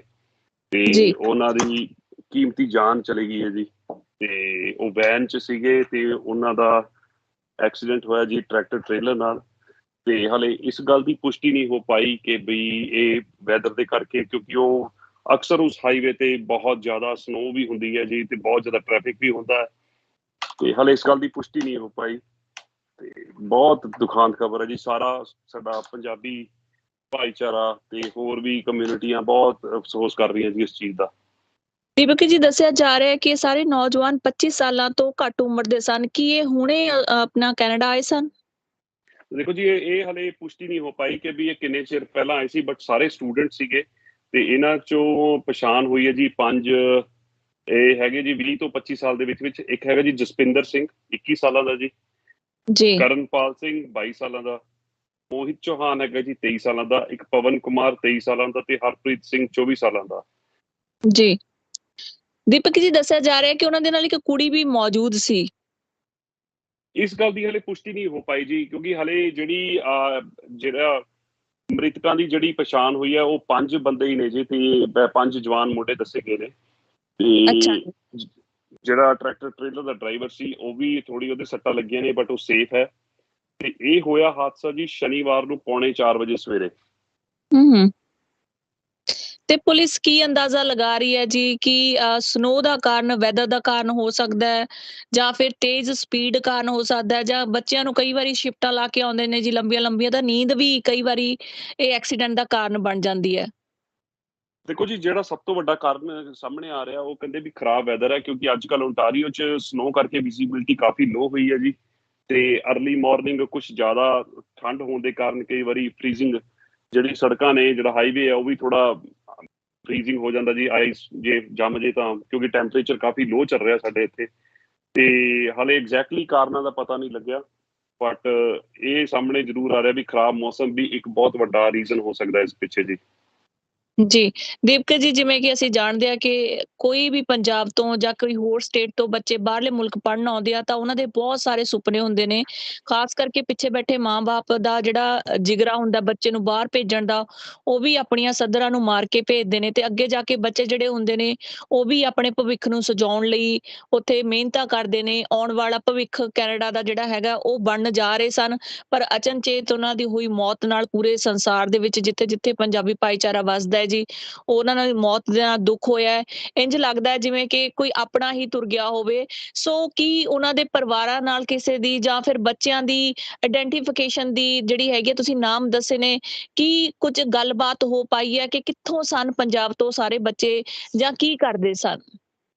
ਤੇ ਜੀ ਉਹਨਾਂ ਦੀ ਕੀਮਤੀ ਜਾਨ ਚਲੀ ਗਈ ਹੈ ਜੀ। ਤੇ ਉਹ ਵੈਨ 'ਚ ਸੀਗੇ ਤੇ ਉਹਨਾਂ ਦਾ ਐਕਸੀਡੈਂਟ ਹੋਇਆ ਜੀ ਟਰੈਕਟਰ ਟ੍ਰੇਲਰ ਨਾਲ। ਤੇ ਹਾਲੇ ਇਸ ਗੱਲ ਦੀ ਪੁਸ਼ਟੀ ਨਹੀਂ ਹੋ ਪਾਈ ਕਿ ਬਈ ਇਹ ਵੈਦਰ ਦੇ ਕਰਕੇ, ਕਿਉਂਕਿ ਉਹ ਅਕਸਰ ਉਸ ਹਾਈਵੇ ਤੇ ਬਹੁਤ ਜ਼ਿਆਦਾ ਸਨੋ ਵੀ ਹੁੰਦੀ ਹੈ ਜੀ, ਤੇ ਬਹੁਤ ਜ਼ਿਆਦਾ ਟ੍ਰੈਫਿਕ ਵੀ ਹੁੰਦਾ ਹੈ। ਤੇ ਹਾਲੇ ਇਸ ਗੱਲ ਦੀ ਪੁਸ਼ਟੀ ਨਹੀਂ ਹੋ ਪਾਈ, ਤੇ ਬਹੁਤ ਦੁਖਾਂਤ ਖਬਰ ਹੈ ਜੀ। ਸਾਡਾ ਪੰਜਾਬੀ ਭਾਈਚਾਰਾ ਤੇ ਹੋਰ ਵੀ ਕਮਿਊਨਿਟੀਆਂ ਬਹੁਤ ਅਫਸੋਸ ਕਰ ਰਹੀਆਂ ਜੀ ਇਸ ਚੀਜ਼ ਦਾ। ਦੀਪਕ ਜੀ, ਦੱਸਿਆ ਜਾ ਰਿਹਾ ਹੈ ਕਿ ਇਹ ਸਾਰੇ ਨੌਜਵਾਨ 25 ਸਾਲਾਂ ਤੋਂ ਘੱਟ ਉਮਰ ਦੇ ਸਨ। ਕੀ ਇਹ ਹੁਣੇ ਆਪਣਾ ਕੈਨੇਡਾ ਆਏ ਸਨ? ਦੇਖੋ ਜੀ, ਇਹ ਹਾਲੇ ਪੁਸ਼ਟੀ ਨਹੀਂ ਹੋ ਪਾਈ ਕਿ ਵੀ ਇਹ ਕਿੰਨੇ ਚਿਰ ਪਹਿਲਾਂ ਆਏ ਸੀ, ਬਟ ਸਾਰੇ ਸਟੂਡੈਂਟ ਸੀਗੇ। ਤੇ ਇਹਨਾਂ ਚੋਂ ਪਛਾਣ ਹੋਈ ਹੈ ਜੀ 5। ਇਹ ਹੈਗੇ ਜੀ 20 ਤੋਂ 25 ਸਾਲ ਦੇ ਵਿੱਚ। ਇੱਕ ਹੈਗਾ ਜੀ ਜਸਪਿੰਦਰ ਸਿੰਘ, 21 ਸਾਲਾਂ ਦਾ ਜੀ। ਜੀ ਕਰਨਪਾਲ ਸਿੰਘ 22 ਸਾਲਾਂ ਦਾ। ਮੋਹਿਤ ਚੌਹਾਨ ਹੈਗਾ ਜੀ 23 ਸਾਲਾਂ ਦਾ। ਇੱਕ ਪਵਨ ਕੁਮਾਰ 23 ਸਾਲਾਂ ਦਾ, ਤੇ ਹਰਪ੍ਰੀਤ ਸਿੰਘ 24 ਸਾਲਾਂ ਦਾ। ਜੀ ਦੀਪਕ ਜੀ, ਦੱਸਿਆ ਜਾ ਰਿਹਾ ਹੈ ਕਿ ਉਹਨਾਂ ਦੇ ਨਾਲ ਇੱਕ ਕੁੜੀ ਵੀ ਮੌਜੂਦ ਸੀ। ਇਸ ਗੱਲ ਦੀ ਹਲੇ ਪੁਸ਼ਟੀ ਨਹੀਂ ਹੋ ਪਾਈ ਜੀ, ਕਿਉਂਕਿ ਹਲੇ ਜਿਹੜਾ ਮ੍ਰਿਤਕਾਂ ਦੀ ਜਿਹੜੀ ਪਛਾਣ ਹੋਈ ਹੈ ਉਹ 5 ਬੰਦੇ ਹੀ ਨੇ ਜੀ, ਤੇ 5 ਜਵਾਨ ਮੁੰਡੇ ਦੱਸੇ ਗਏ ਨੇ। ਅੱਛਾ ਤੇ ਜੀ। ਜਿਹੜਾ ਟਰੈਕਟਰ ਟ੍ਰੇਲਰ ਦਾ ਡਰਾਈਵਰ ਸੀ ਉਹ ਵੀ ਥੋੜੀ ਉਹਦੇ ਸੱਟਾਂ ਲੱਗੀਆਂ ਨੇ, ਬਟ ਉਹ ਸੇਫ ਹੈ। ਤੇ ਇਹ ਹੋਇਆ ਹਾਦਸਾ ਜੀ ਸ਼ਨੀਵਾਰ ਨੂੰ 3:45 ਵਜੇ ਸਵੇਰੇ। ਹੂੰ। ਤੇ ਪੁਲਿਸ ਕੀ ਅੰਦਾਜ਼ਾ ਲਗਾ ਰਹੀ ਹੈ ਜੀ ਕਿ ਸਨੋ ਦਾ ਕਾਰਨ, ਵੈਦਰ ਦਾ ਕਾਰਨ ਹੋ ਸਕਦਾ ਹੈ, ਜਾਂ ਫਿਰ ਤੇਜ਼ ਸਪੀਡ ਕਾਰਨ ਹੋ ਸਕਦਾ ਹੈ, ਜਾਂ ਬੱਚਿਆਂ ਨੂੰ ਕਈ ਵਾਰੀ ਸ਼ਿਫਟਾਂ ਲਾ ਕੇ ਆਉਂਦੇ ਨੇ ਜੀ ਲੰਬੀਆਂ ਲੰਬੀਆਂ, ਤਾਂ ਨੀਂਦ ਵੀ ਕਈ ਵਾਰੀ ਇਹ ਐਕਸੀਡੈਂਟ ਦਾ ਕਾਰਨ ਬਣ ਜਾਂਦੀ ਹੈ। ਦੇਖੋ ਜੀ, ਜਿਹੜਾ ਸਭ ਤੋਂ ਵੱਡਾ ਕਾਰਨ ਸਾਹਮਣੇ ਆ ਰਿਹਾ ਉਹ ਕਹਿੰਦੇ ਵੀ ਖਰਾਬ ਵੈਦਰ ਹੈ, ਕਿਉਂਕਿ ਅੱਜ ਕੱਲ੍ਹ ਓਨਟਾਰੀਓ 'ਚ ਸਨੋ ਕਰਕੇ ਵਿਜ਼ੀਬਿਲਟੀ ਕਾਫੀ ਲੋ ਹੋਈ ਹੈ ਜੀ। ਤੇ ਅਰਲੀ ਮਾਰਨਿੰਗ ਕੁਛ ਜ਼ਿਆਦਾ ਠੰਡ ਹੋਣ ਦੇ ਕਾਰਨ ਕਈ ਵਾਰੀ ਫ੍ਰੀਜ਼ਿੰਗ ਜਿਹੜੀ ਸੜਕਾਂ ਨੇ, ਜਿਹੜਾ ਹਾਈਵੇ ਹੈ ਉਹ ਵੀ ਥੋੜਾ ਫ੍ਰੀਜ਼ਿੰਗ ਹੋ ਜਾਂਦਾ ਜੀ, ਆਈਸ ਜੇ ਜੰਮ ਜੇ ਤਾਂ, ਕਿਉਂਕਿ ਟੈਂਪਰੇਚਰ ਕਾਫੀ ਲੋ ਚੱਲ ਰਿਹਾ ਸਾਡੇ ਇੱਥੇ। ਤੇ ਹਾਲੇ ਐਗਜ਼ੈਕਟਲੀ ਕਾਰਨਾਂ ਦਾ ਪਤਾ ਨਹੀਂ ਲੱਗਿਆ, ਬਟ ਇਹ ਸਾਹਮਣੇ ਜ਼ਰੂਰ ਆ ਰਿਹਾ ਵੀ ਖਰਾਬ ਮੌਸਮ ਵੀ ਇੱਕ ਬਹੁਤ ਵੱਡਾ ਰੀਜ਼ਨ ਹੋ ਸਕਦਾ ਇਸ ਪਿੱਛੇ ਜੀ। ਜੀ, ਦੀਪਕ ਜੀ, ਜਿਵੇਂ ਕਿ ਅਸੀਂ ਜਾਣਦੇ ਹਾਂ ਕਿ ਕੋਈ ਵੀ ਪੰਜਾਬ ਤੋਂ ਜਾਂ ਕੋਈ ਹੋਰ ਸਟੇਟ ਤੋਂ ਬੱਚੇ ਬਾਹਰਲੇ ਮੁਲਕ ਪੜ੍ਹਨ ਆਉਂਦੇ ਆ, ਤਾਂ ਉਹਨਾਂ ਦੇ ਬਹੁਤ ਸਾਰੇ ਸੁਪਨੇ ਹੁੰਦੇ ਨੇ। ਖਾਸ ਕਰਕੇ ਪਿੱਛੇ ਬੈਠੇ ਮਾਂ-ਬਾਪ ਦਾ ਜਿਹੜਾ ਜਿਗਰਾ ਹੁੰਦਾ ਬੱਚੇ ਨੂੰ ਬਾਹਰ ਭੇਜਣ ਦਾ, ਉਹ ਵੀ ਆਪਣੀਆਂ ਸੱਧਰਾਂ ਨੂੰ ਮਾਰ ਕੇ ਭੇਜਦੇ ਨੇ, ਤੇ ਅੱਗੇ ਜਾ ਕੇ ਬੱਚੇ ਜਿਹੜੇ ਹੁੰਦੇ ਨੇ ਉਹ ਵੀ ਆਪਣੇ ਭਵਿੱਖ ਨੂੰ ਸਜਾਉਣ ਲਈ ਉੱਥੇ ਮਿਹਨਤਾਂ ਕਰਦੇ ਨੇ। ਆਉਣ ਵਾਲਾ ਭਵਿੱਖ ਕੈਨੇਡਾ ਦਾ ਜਿਹੜਾ ਹੈਗਾ ਉਹ ਬਣਨ ਜਾ ਰਹੇ ਸਨ, ਪਰ ਅਚਨਚੇਤ ਉਹਨਾਂ ਦੀ ਹੋਈ ਮੌਤ ਨਾਲ ਪੂਰੇ ਸੰਸਾਰ ਦੇ ਵਿੱਚ ਜਿੱਥੇ-ਜਿੱਥੇ ਪੰਜਾਬੀ ਭਾਈਚਾਰਾ ਵੱਸਦਾ ਹੈ ਜੀ, ਉਹਨਾਂ ਨਾਲ ਮੌਤ ਦਾ ਦੁੱਖ ਹੋਇਆ ਹੈ। ਇੰਝ ਲੱਗਦਾ ਹੈ ਜਿਵੇਂ ਕਿ ਕੋਈ ਆਪਣਾ ਹੀ ਤੁਰ ਗਿਆ ਹੋਵੇ। ਸੋ ਕੀ ਉਹਨਾਂ ਦੇ ਪਰਿਵਾਰਾਂ ਨਾਲ ਕਿਸੇ ਦੀ, ਜਾਂ ਫਿਰ ਬੱਚਿਆਂ ਦੀ ਆਇਡੈਂਟੀਫਿਕੇਸ਼ਨ ਦੀ ਜਿਹੜੀ ਹੈਗੀ, ਤੁਸੀਂ ਨਾਮ ਦੱਸੇ ਨੇ, ਕੀ ਕੁਝ ਗੱਲਬਾਤ ਹੋ ਪਾਈ ਹੈ ਕਿ ਕਿੱਥੋਂ ਸਨ ਪੰਜਾਬ ਤੋਂ ਸਾਰੇ ਬੱਚੇ, ਜਾਂ ਕੀ ਕਰਦੇ ਸਨ?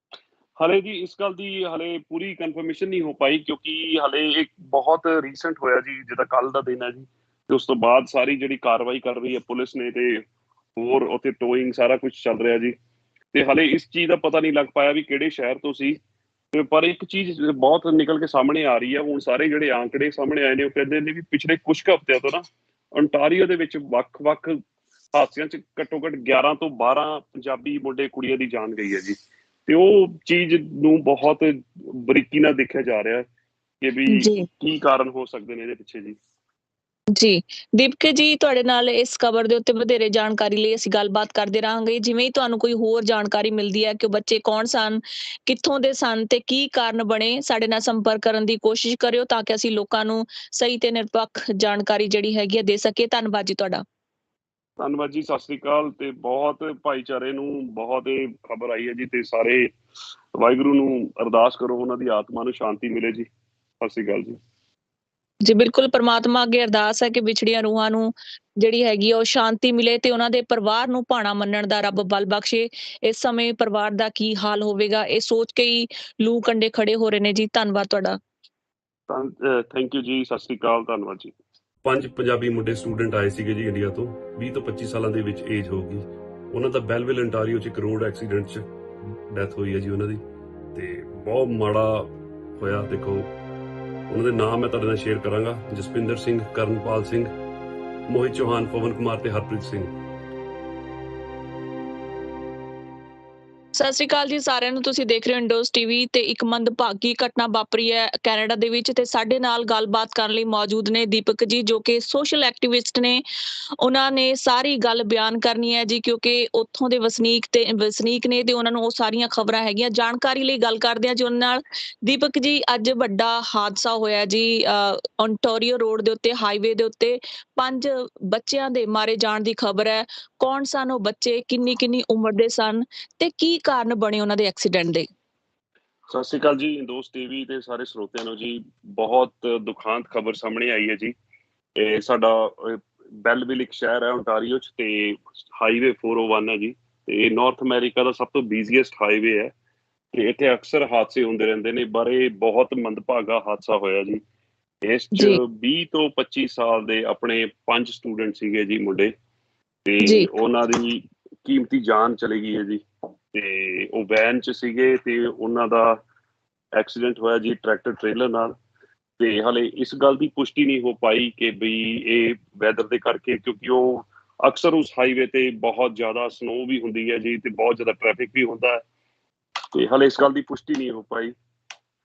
ਹਲੇ ਜੀ ਇਸ ਗੱਲ ਦੀ ਹਲੇ ਪੂਰੀ ਕਨਫਰਮੇਸ਼ਨ ਨਹੀਂ ਹੋ ਪਾਈ, ਕਿਉਂਕਿ ਹਲੇ ਇੱਕ ਬਹੁਤ ਰੀਸੈਂਟ ਹੋਇਆ ਜੀ, ਜਿੱਦਾਂ ਕੱਲ ਦਾ ਦਿਨ ਹੈ ਜੀ। ਤੇ ਉਸ ਤੋਂ ਬਾਅਦ ਸਾਰੀ ਜਿਹੜੀ ਕਾਰਵਾਈ ਕਰ ਰਹੀ ਹੈ ਪੁਲਿਸ ਨੇ, ਤੇ ਹੋਰ ਉੱਥੇ ਟੋਇੰਗ ਸਾਰਾ ਕੁਝ ਚੱਲ ਰਿਹਾ ਜੀ। ਤੇ ਹਲੇ ਇਸ ਚੀਜ਼ ਦਾ ਪਤਾ ਨਹੀਂ ਲੱਗ ਪਾਇਆ ਵੀ ਕਿਹੜੇ ਸ਼ਹਿਰ ਤੋਂ ਸੀ। ਤੇ ਪਰ ਇੱਕ ਚੀਜ਼ ਬਹੁਤ ਨਿਕਲ ਕੇ ਸਾਹਮਣੇ ਆ ਰਹੀ ਹੈ ਹੁਣ, ਸਾਰੇ ਜਿਹੜੇ ਆંકੜੇ ਸਾਹਮਣੇ ਆਏ ਨੇ ਉਹ ਕਹਿੰਦੇ ਨੇ ਵੀ ਪਿਛਲੇ ਕੁਝ ਹਫ਼ਤਿਆਂ ਤੋਂ ਨਾ ਓਨਟਾਰੀਓ ਦੇ ਵਿੱਚ ਵੱਖ-ਵੱਖ ਹਾਦਸਿਆਂ 'ਚ ਘੱਟੋ-ਘੱਟ 11 ਤੋਂ 12 ਪੰਜਾਬੀ ਮੁੰਡੇ ਕੁੜੀਆਂ ਦੀ ਜਾਨ ਗਈ ਹੈ ਜੀ। ਤੇ ਉਹ ਚੀਜ਼ ਨੂੰ ਬਹੁਤ ਬਰੀਕੀ ਨਾਲ ਦੇਖਿਆ ਜਾ ਰਿਹਾ ਕਿ ਵੀ ਜੀ ਕੀ ਕਾਰਨ ਹੋ ਸਕਦੇ ਨੇ ਇਹਦੇ ਪਿੱਛੇ ਜੀ। ਜੀ, ਦੀਪਕ ਜੀ, ਤੁਹਾਡੇ ਨਾਲ ਇਸ ਖਬਰ ਦੇ ਉੱਤੇ ਵਧੇਰੇ ਜਾਣਕਾਰੀ ਲਈ ਅਸੀਂ ਗੱਲਬਾਤ ਕਰਦੇ ਰਹਾਂਗੇ। ਜਿਵੇਂ ਹੀ ਤੁਹਾਨੂੰ ਕੋਈ ਹੋਰ ਜਾਣਕਾਰੀ ਮਿਲਦੀ ਹੈ ਕਿ ਉਹ ਬੱਚੇ ਕੌਣ ਸਨ, ਕਿੱਥੋਂ ਦੇ ਸਨ, ਤੇ ਕੀ ਕਾਰਨ ਬਣੇ, ਸਾਡੇ ਨਾਲ ਸੰਪਰਕ ਕਰਨ ਦੀ ਕੋਸ਼ਿਸ਼ ਕਰਿਓ, ਤਾਂ ਕਿ ਅਸੀਂ ਲੋਕਾਂ ਨੂੰ ਸਹੀ ਤੇ ਨਿਰਪੱਖ ਜਾਣਕਾਰੀ ਜਿਹੜੀ ਹੈਗੀ ਆ ਦੇ ਸਕੀਏ। ਧੰਨਵਾਦ ਜੀ ਤੁਹਾਡਾ। ਧੰਨਵਾਦ ਜੀ, ਸਤਿ ਸ੍ਰੀ ਅਕਾਲ। ਤੇ ਬਹੁਤ ਭਾਈਚਾਰੇ ਨੂੰ ਬਹੁਤ ਇਹ ਖਬਰ ਆਈ ਹੈ ਜੀ, ਤੇ ਸਾਰੇ ਵਾਹਿਗੁਰੂ ਨੂੰ ਅਰਦਾਸ ਕਰੋ ਉਹਨਾਂ ਦੀ ਆਤਮਾ ਨੂੰ ਸ਼ਾਂਤੀ ਮਿਲੇ ਜੀ। ਸਤਿ ਸ੍ਰੀ ਅਕਾਲ ਜੀ। ਜੀ ਬਿਲਕੁਲ, ਪ੍ਰਮਾਤਮਾ ਅੱਗੇ ਅਰਦਾਸ ਹੈ ਕਿ ਵਿਛੜੀਆਂ ਰੂਹਾਂ ਨੂੰ ਜਿਹੜੀ ਹੈਗੀ ਆ ਉਹ ਸ਼ਾਂਤੀ ਮਿਲੇ, ਤੇ ਉਹਨਾਂ ਦੇ ਪਰਿਵਾਰ ਨੂੰ ਭਾਣਾ ਮੰਨਣ ਦਾ ਰੱਬ ਬਲ ਬਖਸ਼ੇ। ਇਸ ਸਮੇਂ ਪਰਿਵਾਰ ਦਾ ਕੀ ਹਾਲ ਹੋਵੇਗਾ, ਇਹ ਸੋਚ ਕੇ ਹੀ ਲੂ ਕੰਡੇ ਖੜੇ ਹੋ ਰਹੇ ਨੇ ਜੀ। ਧੰਨਵਾਦ ਤੁਹਾਡਾ। ਥੈਂਕ ਯੂ ਜੀ, ਸਤਿ ਸ੍ਰੀ ਅਕਾਲ, ਧੰਨਵਾਦ ਜੀ। 5 ਪੰਜਾਬੀ ਮੁੰਡੇ ਸਟੂਡੈਂਟ ਆਏ ਸੀਗੇ ਜੀ ਇੰਡੀਆ ਤੋਂ, 20 ਤੋਂ 25 ਸਾਲਾਂ ਦੇ ਵਿੱਚ ਏਜ ਹੋਊਗੀ। ਉਹਨਾਂ ਦਾ ਬੈਲਵਿਲ ontario 'ਚ ਇੱਕ ਰੋਡ ਐਕਸੀਡੈਂਟ 'ਚ ਡੈਥ ਹੋਈ ਹੈ ਜੀ ਉਹਨਾਂ ਦੀ। ਤੇ ਬਹੁਤ ਮਾੜਾ ਹੋਇਆ। ਦੇਖੋ, ਉਹਨਾਂ ਦੇ ਨਾਮ ਮੈਂ ਤੁਹਾਡੇ ਨਾਲ ਸ਼ੇਅਰ ਕਰਾਂਗਾ: ਜਸਪਿੰਦਰ ਸਿੰਘ, ਕਰਨਪਾਲ ਸਿੰਘ, ਮੋਹਿਤ ਚੌਹਾਨ, ਪਵਨ ਕੁਮਾਰ ਤੇ ਹਰਪ੍ਰੀਤ ਸਿੰਘ। ਸਤਿ ਸ਼੍ਰੀ ਅਕਾਲ ਜੀ ਸਾਰਿਆਂ ਨੂੰ। ਤੁਸੀਂ ਦੇਖ ਰਹੇ ਹੋ ਇੰਡੋਜ਼ ਟੀਵੀ। ਤੇ ਇੱਕ ਮੰਦਭਾਗੀ ਘਟਨਾ ਵਾਪਰੀ ਹੈ ਕੈਨੇਡਾ ਦੇ ਵਿੱਚ, ਤੇ ਸਾਡੇ ਨਾਲ ਗੱਲਬਾਤ ਕਰਨ ਲਈ ਮੌਜੂਦ ਨੇ ਦੀਪਕ ਜੀ, ਜੋ ਕਿ ਸੋਸ਼ਲ ਐਕਟਿਵਿਸਟ ਨੇ। ਉਹਨਾਂ ਨੇ ਸਾਰੀ ਗੱਲ ਬਿਆਨ ਕਰਨੀ ਹੈ ਜੀ, ਕਿਉਂਕਿ ਉੱਥੋਂ ਦੇ ਵਸਨੀਕ ਨੇ, ਤੇ ਉਹਨਾਂ ਨੂੰ ਉਹ ਸਾਰੀਆਂ ਖਬਰਾਂ ਹੈਗੀਆਂ। ਜਾਣਕਾਰੀ ਲਈ ਗੱਲ ਕਰਦੇ ਹਾਂ ਜੀ ਉਹਨਾਂ ਨਾਲ। ਦੀਪਕ ਜੀ, ਅੱਜ ਵੱਡਾ ਹਾਦਸਾ ਹੋਇਆ ਜੀ ਓਨਟਾਰੀਓ ਰੋਡ ਦੇ ਉੱਤੇ, ਹਾਈਵੇ ਦੇ ਉੱਤੇ 5 ਬੱਚਿਆਂ ਦੇ ਮਾਰੇ ਜਾਣ ਦੀ ਖਬਰ ਹੈ। ਕੌਣ ਸਨ ਉਹ ਬੱਚੇ, ਕਿੰਨੀ ਉਮਰ ਦੇ ਸਨ, ਤੇ ਕੀ ਕਾਰਨ ਬਣੇ ਉਹਨਾਂ ਦੇ ਐਕਸੀਡੈਂਟ ਦੇ? ਸਤਿ ਸ੍ਰੀ ਅਕਾਲ ਜੀ, ਇੰਦੋਜ਼ ਟੀਵੀ ਤੇ ਸਾਰੇ ਸਰੋਤਿਆਂ ਨੂੰ ਜੀ। ਬਹੁਤ ਦੁਖਾਂਤ ਖਬਰ ਸਾਹਮਣੇ ਆਈ ਹੈ ਜੀ। ਇਹ ਸਾਡਾ ਬੈਲਵਿਲ ਇੱਕ ਸ਼ਹਿਰ ਹੈ ਓਨਟਾਰੀਓ 'ਚ, ਤੇ ਹਾਈਵੇ 401 ਹੈ ਜੀ। ਤੇ ਨਾਰਥ ਅਮਰੀਕਾ ਦਾ ਸਭ ਤੋਂ ਬਿਜ਼ੀਐਸਟ ਹਾਈਵੇ ਹੈ, ਤੇ ਇੱਥੇ ਅਕਸਰ ਹਾਦਸੇ ਹੁੰਦੇ ਰਹਿੰਦੇ ਨੇ। ਪਰ ਇਹ ਬਹੁਤ ਮੰਦਭਾਗਾ ਹਾਦਸਾ ਹੋਇਆ ਜੀ। ਇਸ 'ਚ ਜੀ 20 ਤੋਂ 25 ਸਾਲ ਦੇ ਆਪਣੇ 5 ਸਟੂਡੈਂਟ ਸੀਗੇ ਜੀ ਮੁੰਡੇ, ਤੇ ਜੀ ਉਹਨਾਂ ਦੀ ਕੀਮਤੀ ਜਾਨ ਚਲੀ ਗਈ ਹੈ ਜੀ। ਤੇ ਉਹ ਵੈਨ 'ਚ ਸੀਗੇ, ਤੇ ਉਹਨਾਂ ਦਾ ਐਕਸੀਡੈਂਟ ਹੋਇਆ ਜੀ ਟਰੈਕਟਰ ਟ੍ਰੇਲਰ ਨਾਲ। ਤੇ ਹਾਲੇ ਇਸ ਗੱਲ ਦੀ ਪੁਸ਼ਟੀ ਨਹੀਂ ਹੋ ਪਾਈ ਕਿ ਬਈ ਇਹ ਵੈਦਰ ਦੇ ਕਰਕੇ, ਕਿਉਂਕਿ ਉਹ ਅਕਸਰ ਉਸ ਹਾਈਵੇ ਤੇ ਬਹੁਤ ਜ਼ਿਆਦਾ ਸਨੋ ਵੀ ਹੁੰਦੀ ਹੈ ਜੀ, ਤੇ ਬਹੁਤ ਜ਼ਿਆਦਾ ਟ੍ਰੈਫਿਕ ਵੀ ਹੁੰਦਾ ਹੈ। ਤੇ ਹਾਲੇ ਇਸ ਗੱਲ ਦੀ ਪੁਸ਼ਟੀ ਨਹੀਂ ਹੋ ਪਾਈ।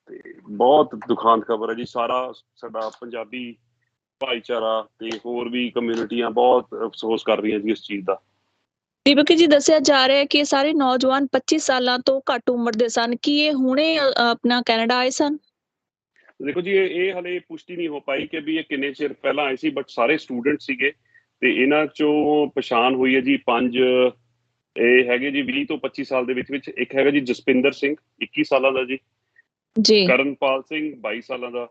ਤੇ ਬਹੁਤ ਦੁਖਾਂਤ ਖਬਰ ਹੈ ਜੀ। ਸਾਰਾ ਸਾਡਾ ਪੰਜਾਬੀ ਭਾਈਚਾਰਾ ਤੇ ਹੋਰ ਵੀ ਕਮਿਊਨਿਟੀਆਂ ਬਹੁਤ ਅਫਸੋਸ ਕਰ ਰਹੀਆਂ ਜੀ ਇਸ ਚੀਜ਼ ਦਾ। ਦੀਪਕ ਜੀ, ਦੱਸਿਆ ਜਾ ਰਿਹਾ ਹੈ ਕਿ ਇਹ ਸਾਰੇ ਨੌਜਵਾਨ 25 ਸਾਲਾਂ ਤੋਂ ਘੱਟ ਉਮਰ ਦੇ ਸਨ। ਕੀ ਇਹ ਹੁਣੇ ਆਪਣਾ ਕੈਨੇਡਾ ਆਏ ਸਨ? ਦੇਖੋ ਜੀ, ਇਹ ਹਲੇ ਪੁਸ਼ਟੀ ਨਹੀਂ ਹੋ ਪਾਈ ਕਿ ਵੀ ਇਹ ਕਿੰਨੇ ਚਿਰ ਪਹਿਲਾਂ ਆਏ ਸੀ, ਬਟ ਸਾਰੇ ਸਟੂਡੈਂਟ ਸੀਗੇ ਤੇ ਇਹਨਾਂ ਚੋਂ ਪਛਾਣ ਹੋਈ ਹੈ ਜੀ 5। ਇਹ ਹੈਗੇ ਜੀ 20 ਤੋਂ 25 ਸਾਲ ਦੇ ਵਿੱਚ। ਇੱਕ ਹੈਗਾ ਜੀ ਜਸਪਿੰਦਰ ਸਿੰਘ 21 ਸਾਲਾਂ ਦਾ ਜੀ, ਜੀ ਕਰਨਪਾਲ ਸਿੰਘ 22 ਸਾਲਾਂ ਦਾ,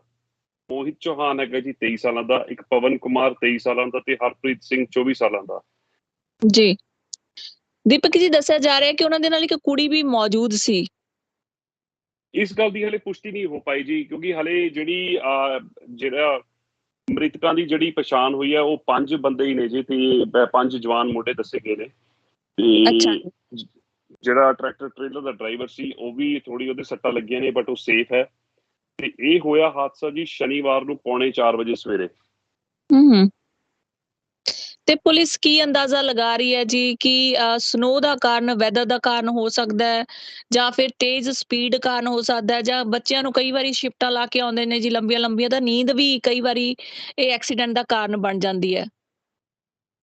ਮੋਹਿਤ ਚੌਹਾਨ ਹੈਗਾ ਜੀ 23 ਸਾਲਾਂ ਦਾ, ਇੱਕ ਪਵਨ ਕੁਮਾਰ 23 ਸਾਲਾਂ ਦਾ ਤੇ ਹਰਪ੍ਰੀਤ ਸਿੰਘ 24 ਸਾਲਾਂ ਦਾ। ਜੀ ਦੀਪਕ ਜੀ, ਦੱਸਿਆ ਜਾ ਰਿਹਾ ਹੈ ਕਿ ਉਹਨਾਂ ਦੇ ਨਾਲ ਇੱਕ ਕੁੜੀ ਵੀ ਮੌਜੂਦ ਸੀ। ਇਸ ਗੱਲ ਦੀ ਹਲੇ ਪੁਸ਼ਟੀ ਨਹੀਂ ਹੋ ਪਾਈ ਜੀ, ਕਿਉਂਕਿ ਹਲੇ ਜਿਹੜਾ ਮ੍ਰਿਤਕਾਂ ਦੀ ਜਿਹੜੀ ਪਛਾਣ ਹੋਈ ਹੈ ਉਹ 5 ਬੰਦੇ ਹੀ ਨੇ ਜੀ ਤੇ 5 ਜਵਾਨ ਮੁੰਡੇ ਦੱਸੇ ਗਏ ਨੇ। ਅੱਛਾ ਤੇ ਜਿਹੜਾ ਟਰੈਕਟਰ ਟ੍ਰੇਲਰ ਦਾ ਡਰਾਈਵਰ ਸੀ ਉਹ ਵੀ ਥੋੜੀ ਉਹਦੇ ਸੱਟਾਂ ਲੱਗੀਆਂ ਨੇ, ਬਟ ਉਹ ਸੇਫ ਹੈ। ਤੇ ਇਹ ਹੋਇਆ ਹਾਦਸਾ ਜੀ ਸ਼ਨੀਵਾਰ ਨੂੰ 3:45 ਵਜੇ ਸਵੇਰੇ। ਹੂੰ। ਤੇ ਪੁਲਿਸ ਕੀ ਅੰਦਾਜ਼ਾ ਲਗਾ ਰਹੀ ਹੈ ਜੀ ਕਿ ਸਨੋ ਦਾ ਕਾਰਨ, ਵੈਦਰ ਦਾ ਕਾਰਨ ਹੋ ਸਕਦਾ ਹੈ, ਜਾਂ ਫਿਰ ਤੇਜ਼ ਸਪੀਡ ਕਾਰਨ ਹੋ ਸਕਦਾ ਹੈ, ਜਾਂ ਬੱਚਿਆਂ ਨੂੰ ਕਈ ਵਾਰੀ ਸ਼ਿਫਟਾਂ ਲਾ ਕੇ ਆਉਂਦੇ ਨੇ ਜੀ ਲੰਬੀਆਂ ਤਾਂ ਨੀਂਦ ਵੀ ਕਈ ਵਾਰੀ ਇਹ ਐਕਸੀਡੈਂਟ ਦਾ ਕਾਰਨ ਬਣ ਜਾਂਦੀ ਹੈ।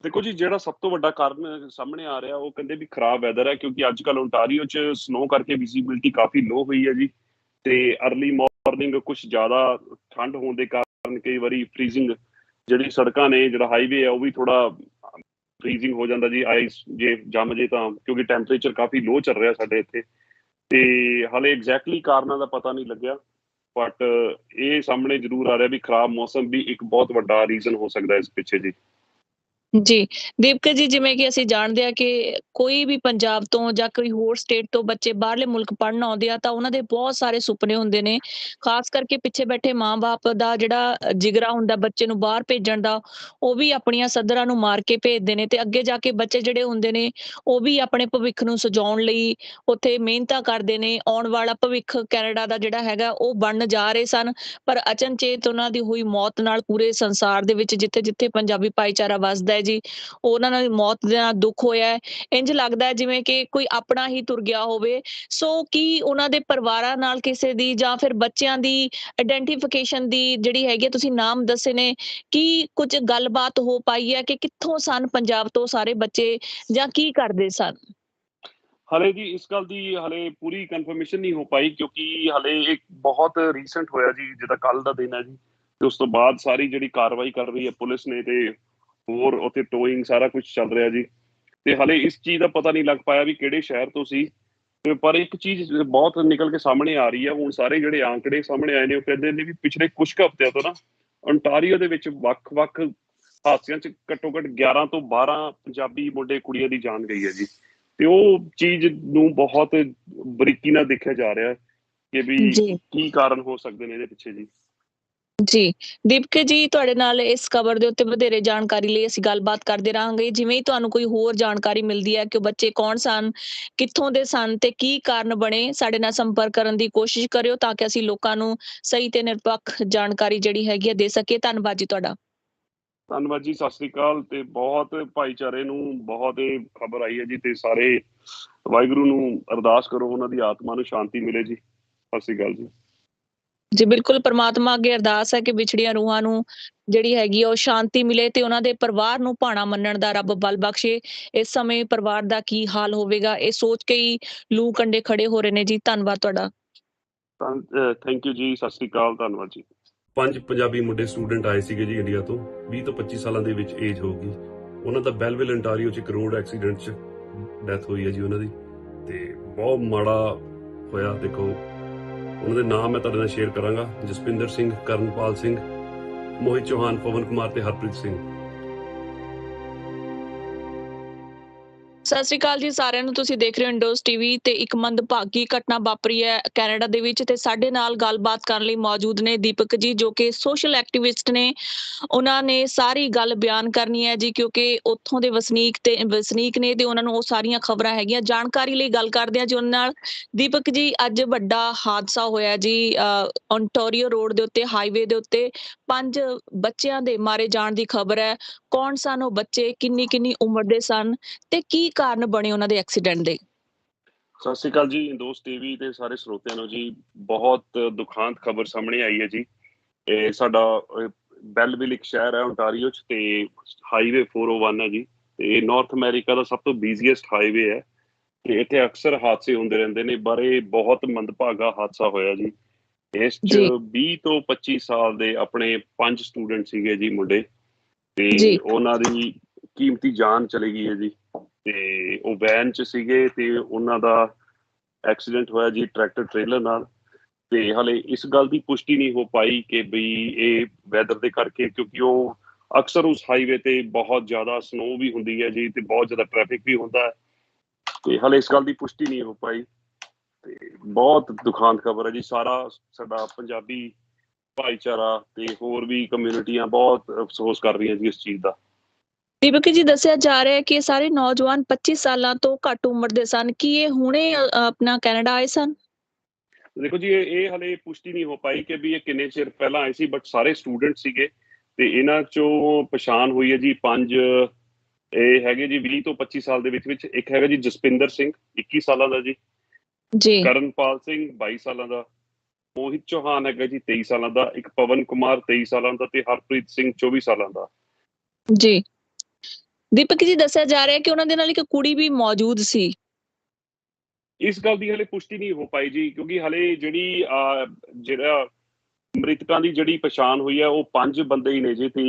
ਦੇਖੋ ਜੀ, ਜਿਹੜਾ ਸਭ ਤੋਂ ਵੱਡਾ ਕਾਰਨ ਸਾਹਮਣੇ ਆ ਰਿਹਾ ਉਹ ਕਹਿੰਦੇ ਵੀ ਖਰਾਬ ਵੈਦਰ ਹੈ, ਕਿਉਂਕਿ ਅੱਜ ਕੱਲ੍ਹ ਓਨਟਾਰੀਓ 'ਚ ਸਨੋ ਕਰਕੇ ਵਿਜ਼ੀਬਿਲਿਟੀ ਕਾਫੀ ਲੋ ਹੋਈ ਹੈ ਜੀ। ਤੇ ਅਰਲੀ ਮਾਰਨਿੰਗ ਕੁਛ ਜ਼ਿਆਦਾ ਠੰਡ ਹੋਣ ਦੇ ਕਾਰਨ ਕਈ ਵਾਰੀ ਫ੍ਰੀਜ਼ਿੰਗ ਜਿਹੜੀ ਸੜਕਾਂ ਨੇ, ਜਿਹੜਾ ਹਾਈਵੇ ਹੈ ਉਹ ਵੀ ਥੋੜਾ ਫ੍ਰੀਜ਼ਿੰਗ ਹੋ ਜਾਂਦਾ ਜੀ। ਆਈਸ ਜੇ ਜੰਮ ਜੇ ਤਾਂ, ਕਿਉਂਕਿ ਟੈਂਪਰੇਚਰ ਕਾਫੀ ਲੋ ਚੱਲ ਰਿਹਾ ਸਾਡੇ ਇੱਥੇ। ਤੇ ਹਾਲੇ ਐਗਜ਼ੈਕਟਲੀ ਕਾਰਨਾਂ ਦਾ ਪਤਾ ਨਹੀਂ ਲੱਗਿਆ, ਬਟ ਇਹ ਸਾਹਮਣੇ ਜ਼ਰੂਰ ਆ ਰਿਹਾ ਵੀ ਖਰਾਬ ਮੌਸਮ ਵੀ ਇੱਕ ਬਹੁਤ ਵੱਡਾ ਰੀਜ਼ਨ ਹੋ ਸਕਦਾ ਇਸ ਪਿੱਛੇ ਜੀ। ਜੀ ਦੀਪਕ ਜੀ, ਜਿਵੇਂ ਕਿ ਅਸੀਂ ਜਾਣਦੇ ਹਾਂ ਕਿ ਕੋਈ ਵੀ ਪੰਜਾਬ ਤੋਂ ਜਾਂ ਕੋਈ ਹੋਰ ਸਟੇਟ ਤੋਂ ਬੱਚੇ ਬਾਹਰਲੇ ਮੁਲਕ ਪੜ੍ਹਨ ਆਉਂਦੇ ਆ ਤਾਂ ਉਹਨਾਂ ਦੇ ਬਹੁਤ ਸਾਰੇ ਸੁਪਨੇ ਹੁੰਦੇ ਨੇ। ਖਾਸ ਕਰਕੇ ਪਿੱਛੇ ਬੈਠੇ ਮਾਂ-ਬਾਪ ਦਾ ਜਿਹੜਾ ਜਿਗਰਾ ਹੁੰਦਾ ਬੱਚੇ ਨੂੰ ਬਾਹਰ ਭੇਜਣ ਦਾ, ਉਹ ਵੀ ਆਪਣੀਆਂ ਸੱਧਰਾਂ ਨੂੰ ਮਾਰ ਕੇ ਭੇਜਦੇ ਨੇ ਤੇ ਅੱਗੇ ਜਾ ਕੇ ਬੱਚੇ ਜਿਹੜੇ ਹੁੰਦੇ ਨੇ ਉਹ ਵੀ ਆਪਣੇ ਭਵਿੱਖ ਨੂੰ ਸਜਾਉਣ ਲਈ ਉੱਥੇ ਮਿਹਨਤਾਂ ਕਰਦੇ ਨੇ। ਆਉਣ ਵਾਲਾ ਭਵਿੱਖ ਕੈਨੇਡਾ ਦਾ ਜਿਹੜਾ ਹੈਗਾ ਉਹ ਬਣਨ ਜਾ ਰਹੇ ਸਨ, ਪਰ ਅਚਨਚੇਤ ਉਹਨਾਂ ਦੀ ਹੋਈ ਮੌਤ ਨਾਲ ਪੂਰੇ ਸੰਸਾਰ ਦੇ ਵਿੱਚ ਜਿੱਥੇ-ਜਿੱਥੇ ਪੰਜਾਬੀ ਭਾਈਚਾਰਾ ਵੱਸਦਾ ਹੈ ਜੀ, ਉਹਨਾਂ ਨਾਲ ਮੌਤ ਦੇ ਨਾਲ ਦੁੱਖ ਹੋਇਆ ਹੈ। ਇੰਝ ਲੱਗਦਾ ਹੈ ਜਿਵੇਂ ਕਿ ਕੋਈ ਆਪਣਾ ਹੀ ਤੁਰ ਗਿਆ ਹੋਵੇ। ਸੋ ਕੀ ਉਹਨਾਂ ਦੇ ਪਰਿਵਾਰਾਂ ਨਾਲ ਕਿਸੇ ਦੀ ਜਾਂ ਫਿਰ ਬੱਚਿਆਂ ਦੀ ਆਇਡੈਂਟੀਫਿਕੇਸ਼ਨ ਦੀ ਜਿਹੜੀ ਹੈਗੀ ਤੁਸੀਂ ਨਾਮ ਦੱਸੇ ਨੇ, ਕੀ ਕੁਝ ਗੱਲਬਾਤ ਹੋ ਪਾਈ ਹੈ ਕਿ ਕਿੱਥੋਂ ਸਨ ਪੰਜਾਬ ਤੋਂ ਸਾਰੇ ਬੱਚੇ ਜਾਂ ਕੀ ਕਰਦੇ ਸਨ? ਹਲੇ ਜੀ ਇਸ ਗੱਲ ਦੀ ਹਲੇ ਪੂਰੀ ਕਨਫਰਮੇਸ਼ਨ ਨਹੀਂ ਹੋ ਪਾਈ, ਕਿਉਂਕਿ ਹਲੇ ਇੱਕ ਬਹੁਤ ਰੀਸੈਂਟ ਹੋਇਆ ਜੀ, ਜਿੱਦਾਂ ਕੱਲ ਦਾ ਦਿਨ ਹੈ ਜੀ। ਤੇ ਉਸ ਤੋਂ ਬਾਅਦ ਸਾਰੀ ਜਿਹੜੀ ਕਾਰਵਾਈ ਕਰ ਰਹੀ ਹੈ ਪੁਲਿਸ ਨੇ ਤੇ ਹੋਰ ਉੱਥੇ ਟੋਇੰਗ ਸਾਰਾ ਕੁਝ ਚੱਲ ਰਿਹਾ ਜੀ। ਤੇ ਹਲੇ ਇਸ ਚੀਜ਼ ਦਾ ਪਤਾ ਨਹੀਂ ਲੱਗ ਪਾਇਆ ਵੀ ਕਿਹੜੇ ਸ਼ਹਿਰ ਤੋਂ ਸੀ। ਤੇ ਪਰ ਇੱਕ ਚੀਜ਼ ਬਹੁਤ ਨਿਕਲ ਕੇ ਸਾਹਮਣੇ ਆ ਰਹੀ ਹੈ ਹੁਣ, ਸਾਰੇ ਜਿਹੜੇ ਆંકੜੇ ਸਾਹਮਣੇ ਆਏ ਨੇ ਉਹ ਕਹਿੰਦੇ ਨੇ ਵੀ ਪਿਛਲੇ ਕੁਝ ਹਫ਼ਤਿਆਂ ਤੋਂ ਨਾ ਓਨਟਾਰੀਓ ਦੇ ਵਿੱਚ ਵੱਖ-ਵੱਖ ਹਾਦਸਿਆਂ 'ਚ ਘੱਟੋ-ਘੱਟ 11 ਤੋਂ 12 ਪੰਜਾਬੀ ਮੁੰਡੇ ਕੁੜੀਆਂ ਦੀ ਜਾਨ ਗਈ ਹੈ ਜੀ। ਤੇ ਉਹ ਚੀਜ਼ ਨੂੰ ਬਹੁਤ ਬਰੀਕੀ ਨਾਲ ਦੇਖਿਆ ਜਾ ਰਿਹਾ ਕਿ ਵੀ ਕੀ ਕਾਰਨ ਹੋ ਸਕਦੇ ਨੇ ਇਹਦੇ ਪਿੱਛੇ ਜੀ। ਜੀ ਦੀਪਕ ਜੀ, ਤੁਹਾਡੇ ਨਾਲ ਇਸ ਖਬਰ ਦੇ ਉੱਤੇ ਵਧੇਰੇ ਜਾਣਕਾਰੀ ਲਈ ਅਸੀਂ ਗੱਲਬਾਤ ਕਰਦੇ ਰਹਾਂਗੇ। ਜਿਵੇਂ ਹੀ ਤੁਹਾਨੂੰ ਕੋਈ ਹੋਰ ਜਾਣਕਾਰੀ ਮਿਲਦੀ ਹੈ ਕਿ ਉਹ ਬੱਚੇ ਕੌਣ ਸਨ, ਕਿੱਥੋਂ ਦੇ ਸਨ ਤੇ ਕੀ ਕਾਰਨ ਬਣੇ, ਸਾਡੇ ਨਾਲ ਸੰਪਰਕ ਕਰਨ ਦੀ ਕੋਸ਼ਿਸ਼ ਕਰਿਓ ਤਾਂ ਕਿ ਅਸੀਂ ਲੋਕਾਂ ਨੂੰ ਸਹੀ ਤੇ ਨਿਰਪੱਖ ਜਾਣਕਾਰੀ ਜਿਹੜੀ ਹੈਗੀ ਆ ਦੇ ਸਕੀਏ। ਧੰਨਵਾਦ ਜੀ ਤੁਹਾਡਾ। ਧੰਨਵਾਦ ਜੀ, ਸਤਿ ਸ੍ਰੀ ਅਕਾਲ। ਤੇ ਬਹੁਤ ਭਾਈਚਾਰੇ ਨੂੰ ਬਹੁਤ ਇਹ ਖਬਰ ਆਈ ਹੈ ਜੀ, ਤੇ ਸਾਰੇ ਵਾਹਿਗੁਰੂ ਨੂੰ ਅਰਦਾਸ ਕਰੋ ਉਹਨਾਂ ਦੀ ਆਤਮਾ ਨੂੰ ਸ਼ਾਂਤੀ ਮਿਲੇ ਜੀ। ਸਤਿ ਸ੍ਰੀ ਅਕਾਲ ਜੀ। ਜੀ ਬਿਲਕੁਲ, ਪਰਮਾਤਮਾ ਅੱਗੇ ਅਰਦਾਸ ਹੈ ਕਿ ਵਿਛੜੀਆਂ ਰੂਹਾਂ ਨੂੰ ਜਿਹੜੀ ਹੈਗੀ ਉਹ ਸ਼ਾਂਤੀ ਮਿਲੇ ਤੇ ਉਹਨਾਂ ਦੇ ਪਰਿਵਾਰ ਨੂੰ ਭਾਣਾ ਮੰਨਣ ਦਾ ਰੱਬ ਬਲ ਬਖਸ਼ੇ। ਇਸ ਸਮੇਂ ਪਰਿਵਾਰ ਦਾ ਕੀ ਹਾਲ ਹੋਵੇਗਾ ਇਹ ਸੋਚ ਕੇ ਹੀ ਲੂ ਕੰਡੇ ਖੜੇ ਹੋ ਰਹੇ ਨੇ ਜੀ। ਧੰਨਵਾਦ ਤੁਹਾਡਾ। ਥੈਂਕ ਯੂ ਜੀ, ਸਤਿ ਸ੍ਰੀ ਅਕਾਲ, ਧੰਨਵਾਦ ਜੀ। 5 ਪੰਜਾਬੀ ਮੁੰਡੇ ਸਟੂਡੈਂਟ ਆਏ ਸੀਗੇ ਜੀ ਇੰਡੀਆ ਤੋਂ, 20 ਤੋਂ 25 ਸਾਲਾਂ ਦੇ ਵਿੱਚ ਏਜ ਹੋਊਗੀ। ਉਹਨਾਂ ਦਾ ਬੈਲਵਿਲ ontario 'ਚ ਇੱਕ ਰੋਡ ਐਕਸੀਡੈਂਟ 'ਚ ਡੈਥ ਹੋਈ ਹੈ ਜੀ ਉਹਨਾਂ ਦੀ। ਤੇ ਬਹੁਤ ਮਾੜਾ ਹੋਇਆ। ਦੇਖੋ ਉਹਨਾਂ ਦੇ ਨਾਮ ਮੈਂ ਤੁਹਾਡੇ ਨਾਲ ਸ਼ੇਅਰ ਕਰਾਂਗਾ: ਜਸਪਿੰਦਰ ਸਿੰਘ, ਕਰਨਪਾਲ ਸਿੰਘ, ਮੋਹਿਤ ਚੌਹਾਨ, ਪਵਨ ਕੁਮਾਰ ਤੇ ਹਰਪ੍ਰੀਤ ਸਿੰਘ। ਸਤਿ ਸ਼੍ਰੀ ਅਕਾਲ ਜੀ ਸਾਰਿਆਂ ਨੂੰ। ਤੁਸੀਂ ਦੇਖ ਰਹੇ ਹੋ ਇੰਡੋਜ਼ ਟੀਵੀ ਤੇ ਇੱਕ ਮੰਦਭਾਗੀ ਘਟਨਾ ਵਾਪਰੀ ਹੈ ਕੈਨੇਡਾ ਦੇ ਵਿੱਚ ਤੇ ਸਾਡੇ ਨਾਲ ਗੱਲਬਾਤ ਕਰਨ ਲਈ ਮੌਜੂਦ ਨੇ ਦੀਪਕ ਜੀ, ਜੋ ਕਿ ਸੋਸ਼ਲ ਐਕਟਿਵਿਸਟ ਨੇ। ਉਹਨਾਂ ਨੇ ਸਾਰੀ ਗੱਲ ਬਿਆਨ ਕਰਨੀ ਹੈ ਜੀ, ਕਿਉਂਕਿ ਉੱਥੋਂ ਦੇ ਵਸਨੀਕ ਨੇ ਤੇ ਉਹਨਾਂ ਨੂੰ ਉਹ ਸਾਰੀਆਂ ਖਬਰਾਂ ਹੈਗੀਆਂ। ਜਾਣਕਾਰੀ ਲਈ ਗੱਲ ਕਰਦੇ ਹਾਂ ਜੀ ਉਹਨਾਂ ਨਾਲ। ਦੀਪਕ ਜੀ, ਅੱਜ ਵੱਡਾ ਹਾਦਸਾ ਹੋਇਆ ਜੀ ਓਨਟਾਰੀਓ ਰੋਡ ਦੇ ਉੱਤੇ, ਹਾਈਵੇ ਦੇ ਉੱਤੇ 5 ਬੱਚਿਆਂ ਦੇ ਮਾਰੇ ਜਾਣ ਦੀ ਖਬਰ ਹੈ। ਕੌਣ ਸਨ ਉਹ ਬੱਚੇ, ਕਿੰਨੀ ਉਮਰ ਦੇ ਸਨ ਤੇ ਕੀ ਕਾਰਨ ਬਣੇ ਉਹਨਾਂ ਦੇ ਐਕਸੀਡੈਂਟ ਦੇ? ਸਤਿ ਸ਼੍ਰੀ ਅਕਾਲ ਜੀ ਦੋਸਤ ਟੀਵੀ ਤੇ ਸਾਰੇ ਸਰੋਤਿਆਂ ਨੂੰ ਜੀ। ਬਹੁਤ ਦੁਖਾਂਤ ਖਬਰ ਸਾਹਮਣੇ ਆਈ ਹੈ ਜੀ। ਇਹ ਸਾਡਾ ਬੈਲਵਿਲ ਇੱਕ ਸ਼ਹਿਰ ਹੈ ਓਨਟਾਰੀਓ ਚ ਤੇ ਹਾਈਵੇ 401 ਹੈ ਜੀ। ਤੇ ਨਾਰਥ ਅਮਰੀਕਾ ਦਾ ਸਭ ਤੋਂ ਬਿਜ਼ੀਐਸਟ ਹਾਈਵੇ ਹੈ ਤੇ ਇੱਥੇ ਅਕਸਰ ਹਾਦਸੇ ਹੁੰਦੇ ਰਹਿੰਦੇ ਨੇ। ਪਰ ਇਹ ਬਹੁਤ ਮੰਦਭਾਗਾ ਹਾਦਸਾ ਹੋਇਆ ਜੀ। ਇਸ ਚ ਜੀ 20 ਤੋਂ 25 ਸਾਲ ਦੇ ਆਪਣੇ 5 ਸਟੂਡੈਂਟ ਸੀਗੇ ਜੀ ਮੁੰਡੇ, ਤੇ ਜੀ ਉਹਨਾਂ ਦੀ ਕੀਮਤੀ ਜਾਨ ਚਲੀ ਗਈ ਹੈ ਜੀ। ਤੇ ਉਹ ਵੈਨ ਚ ਸੀਗੇ ਤੇ ਉਹਨਾਂ ਦਾ ਐਕਸੀਡੈਂਟ ਹੋਇਆ ਜੀ ਟਰੈਕਟਰ ਟ੍ਰੇਲਰ ਨਾਲ। ਤੇ ਹਲੇ ਇਸ ਗੱਲ ਦੀ ਪੁਸ਼ਟੀ ਨਹੀਂ ਹੋ ਪਾਈ ਕਿ ਬਈ ਇਹ ਵੈਦਰ ਦੇ ਕਰਕੇ, ਕਿਉਂਕਿ ਉਹ ਅਕਸਰ ਉਸ ਹਾਈਵੇ ਤੇ ਬਹੁਤ ਜ਼ਿਆਦਾ ਸਨੋ ਵੀ ਹੁੰਦੀ ਹੈ ਜੀ ਤੇ ਬਹੁਤ ਜ਼ਿਆਦਾ ਟ੍ਰੈਫਿਕ ਵੀ ਹੁੰਦਾ ਹੈ। ਤੇ ਹਲੇ ਇਸ ਗੱਲ ਦੀ ਪੁਸ਼ਟੀ ਨਹੀਂ ਹੋ ਪਾਈ ਤੇ ਬਹੁਤ ਦੁਖਾਂਤ ਖਬਰ ਹੈ ਜੀ। ਸਾਡਾ ਪੰਜਾਬੀ ਭਾਈਚਾਰਾ ਤੇ ਹੋਰ ਵੀ ਕਮਿਊਨਿਟੀਆਂ ਬਹੁਤ ਅਫਸੋਸ ਕਰ ਰਹੀਆਂ ਜੀ ਇਸ ਚੀਜ਼ ਦਾ। ਦੀਪਕ ਜੀ, ਦੱਸਿਆ ਜਾ ਰਿਹਾ ਹੈ ਕਿ ਇਹ ਸਾਰੇ ਨੌਜਵਾਨ 25 ਸਾਲਾਂ ਤੋਂ ਘੱਟ ਉਮਰ ਦੇ ਸਨ। ਕੀ ਇਹ ਹੁਣੇ ਆਪਣਾ ਕੈਨੇਡਾ ਆਏ ਸਨ? ਦੇਖੋ ਜੀ, ਇਹ ਹਲੇ ਪੁਸ਼ਟੀ ਨਹੀਂ ਹੋ ਪਾਈ ਕਿ ਵੀ ਇਹ ਕਿੰਨੇ ਚਿਰ ਪਹਿਲਾਂ ਆਏ ਸੀ, ਬਟ ਸਾਰੇ ਸਟੂਡੈਂਟ ਸੀਗੇ ਤੇ ਇਹਨਾਂ ਚੋਂ ਪਛਾਣ ਹੋਈ ਹੈ ਜੀ 5। ਇਹ ਹੈਗੇ ਜੀ 20 ਤੋਂ 25 ਸਾਲ ਦੇ ਵਿੱਚ। ਇੱਕ ਹੈਗਾ ਜੀ ਜਸਪਿੰਦਰ ਸਿੰਘ 21 ਸਾਲਾਂ ਦਾ ਜੀ, ਜੀ ਕਰਨਪਾਲ ਸਿੰਘ 22 ਸਾਲਾਂ ਦਾ, ਮੋਹਿਤ ਚੌਹਾਨ ਹੈਗਾ ਜੀ 23 ਸਾਲਾਂ ਦਾ, ਇੱਕ ਪਵਨ ਕੁਮਾਰ 23 ਸਾਲਾਂ ਦਾ ਤੇ ਹਰਪ੍ਰੀਤ ਸਿੰਘ 24 ਸਾਲਾਂ ਦਾ। ਜੀ ਦੀਪਕ ਜੀ, ਦੱਸਿਆ ਜਾ ਰਿਹਾ ਹੈ ਕਿ ਉਹਨਾਂ ਦੇ ਨਾਲ ਇੱਕ ਕੁੜੀ ਵੀ ਮੌਜੂਦ ਸੀ। ਇਸ ਗੱਲ ਦੀ ਹਲੇ ਪੁਸ਼ਟੀ ਨਹੀਂ ਹੋ ਪਾਈ ਜੀ, ਕਿਉਂਕਿ ਹਲੇ ਜਿਹੜਾ ਮ੍ਰਿਤਕਾਂ ਦੀ ਜਿਹੜੀ ਪਛਾਣ ਹੋਈ ਹੈ ਉਹ 5 ਬੰਦੇ ਹੀ ਨੇ ਜੀ ਤੇ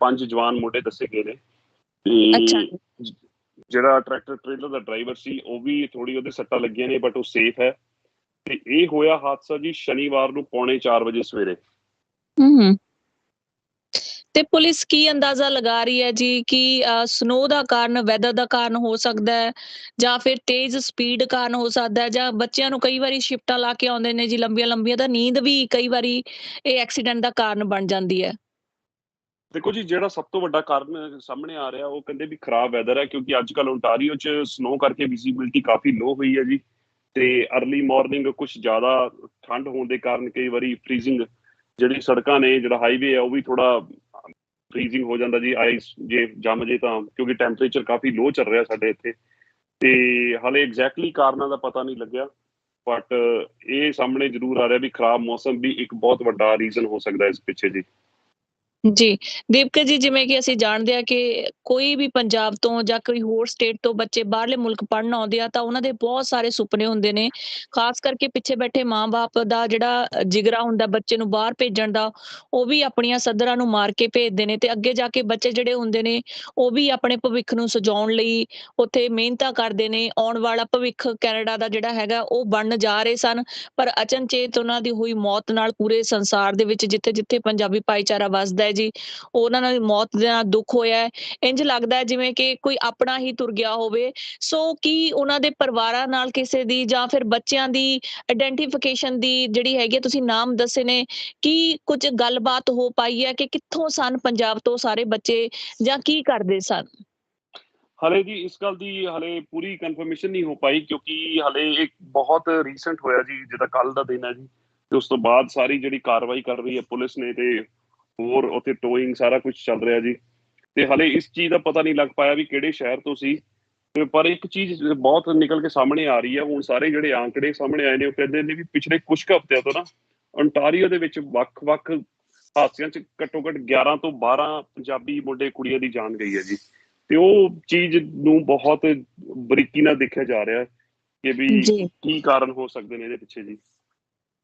5 ਜਵਾਨ ਮੁੰਡੇ ਦੱਸੇ ਗਏ ਨੇ। ਅੱਛਾ ਤੇ ਜਿਹੜਾ ਟਰੈਕਟਰ ਟ੍ਰੇਲਰ ਦਾ ਡਰਾਈਵਰ ਸੀ ਉਹ ਵੀ ਥੋੜੀ ਉਹਦੇ ਸੱਟਾਂ ਲੱਗੀਆਂ ਨੇ, ਬਟ ਉਹ ਸੇਫ ਹੈ। ਤੇ ਇਹ ਹੋਇਆ ਹਾਦਸਾ ਜੀ ਸ਼ਨੀਵਾਰ ਨੂੰ 3:45 ਵਜੇ ਸਵੇਰੇ। ਹੂੰ ਤੇ ਪੁਲਿਸ ਕੀ ਅੰਦਾਜ਼ਾ ਲਗਾ ਰਹੀ ਹੈ ਜੀ ਕਿ ਸਨੋ ਦਾ ਕਾਰਨ, ਵੈਦਰ ਦਾ ਕਾਰਨ ਹੋ ਸਕਦਾ ਹੈ, ਜਾਂ ਫਿਰ ਤੇਜ਼ ਸਪੀਡ ਕਾਰਨ ਹੋ ਸਕਦਾ ਹੈ, ਜਾਂ ਬੱਚਿਆਂ ਨੂੰ ਕਈ ਵਾਰੀ ਸ਼ਿਫਟਾਂ ਲਾ ਕੇ ਆਉਂਦੇ ਨੇ ਜੀ ਲੰਬੀਆਂ ਲੰਬੀਆਂ, ਤਾਂ ਨੀਂਦ ਵੀ ਕਈ ਵਾਰੀ ਇਹ ਐਕਸੀਡੈਂਟ ਦਾ ਕਾਰਨ ਬਣ ਜਾਂਦੀ ਹੈ। ਦੇਖੋ ਜੀ, ਜਿਹੜਾ ਸਭ ਤੋਂ ਵੱਡਾ ਕਾਰਨ ਸਾਹਮਣੇ ਆ ਰਿਹਾ ਉਹ ਕਹਿੰਦੇ ਵੀ ਖਰਾਬ ਵੈਦਰ ਹੈ, ਕਿਉਂਕਿ ਅੱਜ ਕੱਲ੍ਹ ਓਨਟਾਰੀਓ 'ਚ ਸਨੋ ਕਰਕੇ ਵਿਜ਼ੀਬਿਲਿਟੀ ਕਾਫੀ ਲੋ ਹੋਈ ਹੈ ਜੀ। ਤੇ ਅਰਲੀ ਮਾਰਨਿੰਗ ਕੁਛ ਜ਼ਿਆਦਾ ਠੰਡ ਹੋਣ ਦੇ ਕਾਰਨ ਕਈ ਵਾਰੀ ਫ੍ਰੀਜ਼ਿੰਗ ਜਿਹੜੀ ਸੜਕਾਂ ਨੇ, ਜਿਹੜਾ ਹਾਈਵੇ ਹੈ ਉਹ ਵੀ ਥੋੜਾ ਫ੍ਰੀਜ਼ਿੰਗ ਹੋ ਜਾਂਦਾ ਜੀ। ਆਈਸ ਜੇ ਜੰਮ ਜੇ ਤਾਂ, ਕਿਉਂਕਿ ਟੈਂਪਰੇਚਰ ਕਾਫੀ ਲੋ ਚੱਲ ਰਿਹਾ ਸਾਡੇ ਇੱਥੇ। ਤੇ ਹਾਲੇ ਐਗਜ਼ੈਕਟਲੀ ਕਾਰਨਾਂ ਦਾ ਪਤਾ ਨਹੀਂ ਲੱਗਿਆ, ਬਟ ਇਹ ਸਾਹਮਣੇ ਜ਼ਰੂਰ ਆ ਰਿਹਾ ਵੀ ਖਰਾਬ ਮੌਸਮ ਵੀ ਇੱਕ ਬਹੁਤ ਵੱਡਾ ਰੀਜ਼ਨ ਹੋ ਸਕਦਾ ਇਸ ਪਿੱਛੇ ਜੀ। ਜੀ ਦੀਪਕ ਜੀ, ਜਿਵੇਂ ਕਿ ਅਸੀਂ ਜਾਣਦੇ ਹਾਂ ਕਿ ਕੋਈ ਵੀ ਪੰਜਾਬ ਤੋਂ ਜਾਂ ਕੋਈ ਹੋਰ ਸਟੇਟ ਤੋਂ ਬੱਚੇ ਬਾਹਰਲੇ ਮੁਲਕ ਪੜ੍ਹਨ ਆਉਂਦੇ ਆ ਤਾਂ ਉਹਨਾਂ ਦੇ ਬਹੁਤ ਸਾਰੇ ਸੁਪਨੇ ਹੁੰਦੇ ਨੇ। ਖਾਸ ਕਰਕੇ ਪਿੱਛੇ ਬੈਠੇ ਮਾਂ-ਬਾਪ ਦਾ ਜਿਹੜਾ ਜਿਗਰਾ ਹੁੰਦਾ ਬੱਚੇ ਨੂੰ ਬਾਹਰ ਭੇਜਣ ਦਾ, ਉਹ ਵੀ ਆਪਣੀਆਂ ਸੱਧਰਾਂ ਨੂੰ ਮਾਰ ਕੇ ਭੇਜਦੇ ਨੇ। ਤੇ ਅੱਗੇ ਜਾ ਕੇ ਬੱਚੇ ਜਿਹੜੇ ਹੁੰਦੇ ਨੇ ਉਹ ਵੀ ਆਪਣੇ ਭਵਿੱਖ ਨੂੰ ਸਜਾਉਣ ਲਈ ਉੱਥੇ ਮਿਹਨਤਾਂ ਕਰਦੇ ਨੇ। ਆਉਣ ਵਾਲਾ ਭਵਿੱਖ ਕੈਨੇਡਾ ਦਾ ਜਿਹੜਾ ਹੈਗਾ ਉਹ ਬਣਨ ਜਾ ਰਹੇ ਸਨ, ਪਰ ਅਚਨਚੇਤ ਉਹਨਾਂ ਦੀ ਹੋਈ ਮੌਤ ਨਾਲ ਪੂਰੇ ਸੰਸਾਰ ਦੇ ਵਿੱਚ ਜਿੱਥੇ ਜਿੱਥੇ ਪੰਜਾਬੀ ਭਾਈਚਾਰਾ ਵੱਸਦਾ ਹੈ ਜੀ, ਉਹਨਾਂ ਨਾਲ ਮੌਤ ਦਾ ਦੁੱਖ ਹੋਇਆ ਹੈ। ਇੰਝ ਲੱਗਦਾ ਹੈ ਜਿਵੇਂ ਕਿ ਕੋਈ ਆਪਣਾ ਹੀ ਤੁਰ ਗਿਆ ਹੋਵੇ। ਸੋ ਕੀ ਉਹਨਾਂ ਦੇ ਪਰਿਵਾਰਾਂ ਨਾਲ ਕਿਸੇ ਦੀ ਜਾਂ ਫਿਰ ਬੱਚਿਆਂ ਦੀ ਆਇਡੈਂਟੀਫਿਕੇਸ਼ਨ ਦੀ ਜਿਹੜੀ ਹੈਗੀ, ਤੁਸੀਂ ਨਾਮ ਦੱਸੇ ਨੇ, ਕੀ ਕੁਝ ਗੱਲਬਾਤ ਹੋ ਪਾਈ ਹੈ ਕਿ ਕਿੱਥੋਂ ਸਨ ਪੰਜਾਬ ਤੋਂ ਸਾਰੇ ਬੱਚੇ, ਜਾਂ ਕੀ ਕਰਦੇ ਸਨ? ਹਲੇ ਜੀ ਇਸ ਗੱਲ ਦੀ ਹਲੇ ਪੂਰੀ ਕਨਫਰਮੇਸ਼ਨ ਨਹੀਂ ਹੋ ਪਾਈ, ਕਿਉਂਕਿ ਹਲੇ ਇੱਕ ਬਹੁਤ ਰੀਸੈਂਟ ਹੋਇਆ ਜੀ, ਜਿੱਦਾਂ ਕੱਲ ਦਾ ਦਿਨ ਹੈ ਜੀ। ਤੇ ਉਸ ਤੋਂ ਬਾਅਦ ਸਾਰੀ ਜਿਹੜੀ ਕਾਰਵਾਈ ਕਰ ਰਹੀ ਹੈ ਪੁਲਿਸ ਨੇ ਤੇ ਹੋਰ ਉੱਥੇ ਟੋਇੰਗ ਸਾਰਾ ਕੁਝ ਚੱਲ ਰਿਹਾ ਜੀ। ਤੇ ਹਲੇ ਇਸ ਚੀਜ਼ ਦਾ ਪਤਾ ਨਹੀਂ ਲੱਗ ਪਾਇਆ ਵੀ ਕਿਹੜੇ ਸ਼ਹਿਰ ਤੋਂ ਸੀ। ਤੇ ਪਰ ਇੱਕ ਚੀਜ਼ ਬਹੁਤ ਨਿਕਲ ਕੇ ਸਾਹਮਣੇ ਆ ਰਹੀ ਹੈ ਹੁਣ, ਸਾਰੇ ਜਿਹੜੇ ਆંકੜੇ ਸਾਹਮਣੇ ਆਏ ਨੇ ਉਹ ਕਹਿੰਦੇ ਨੇ ਵੀ ਪਿਛਲੇ ਕੁਝ ਹਫ਼ਤਿਆਂ ਤੋਂ ਨਾ ਓਨਟਾਰੀਓ ਦੇ ਵਿੱਚ ਵੱਖ-ਵੱਖ ਹਾਦਸਿਆਂ 'ਚ ਘੱਟੋ-ਘੱਟ 11 ਤੋਂ 12 ਪੰਜਾਬੀ ਮੁੰਡੇ ਕੁੜੀਆਂ ਦੀ ਜਾਨ ਗਈ ਹੈ ਜੀ। ਤੇ ਉਹ ਚੀਜ਼ ਨੂੰ ਬਹੁਤ ਬਰੀਕੀ ਨਾਲ ਦੇਖਿਆ ਜਾ ਰਿਹਾ ਕਿ ਵੀ ਜੀ ਕੀ ਕਾਰਨ ਹੋ ਸਕਦੇ ਨੇ ਇਹਦੇ ਪਿੱਛੇ ਜੀ।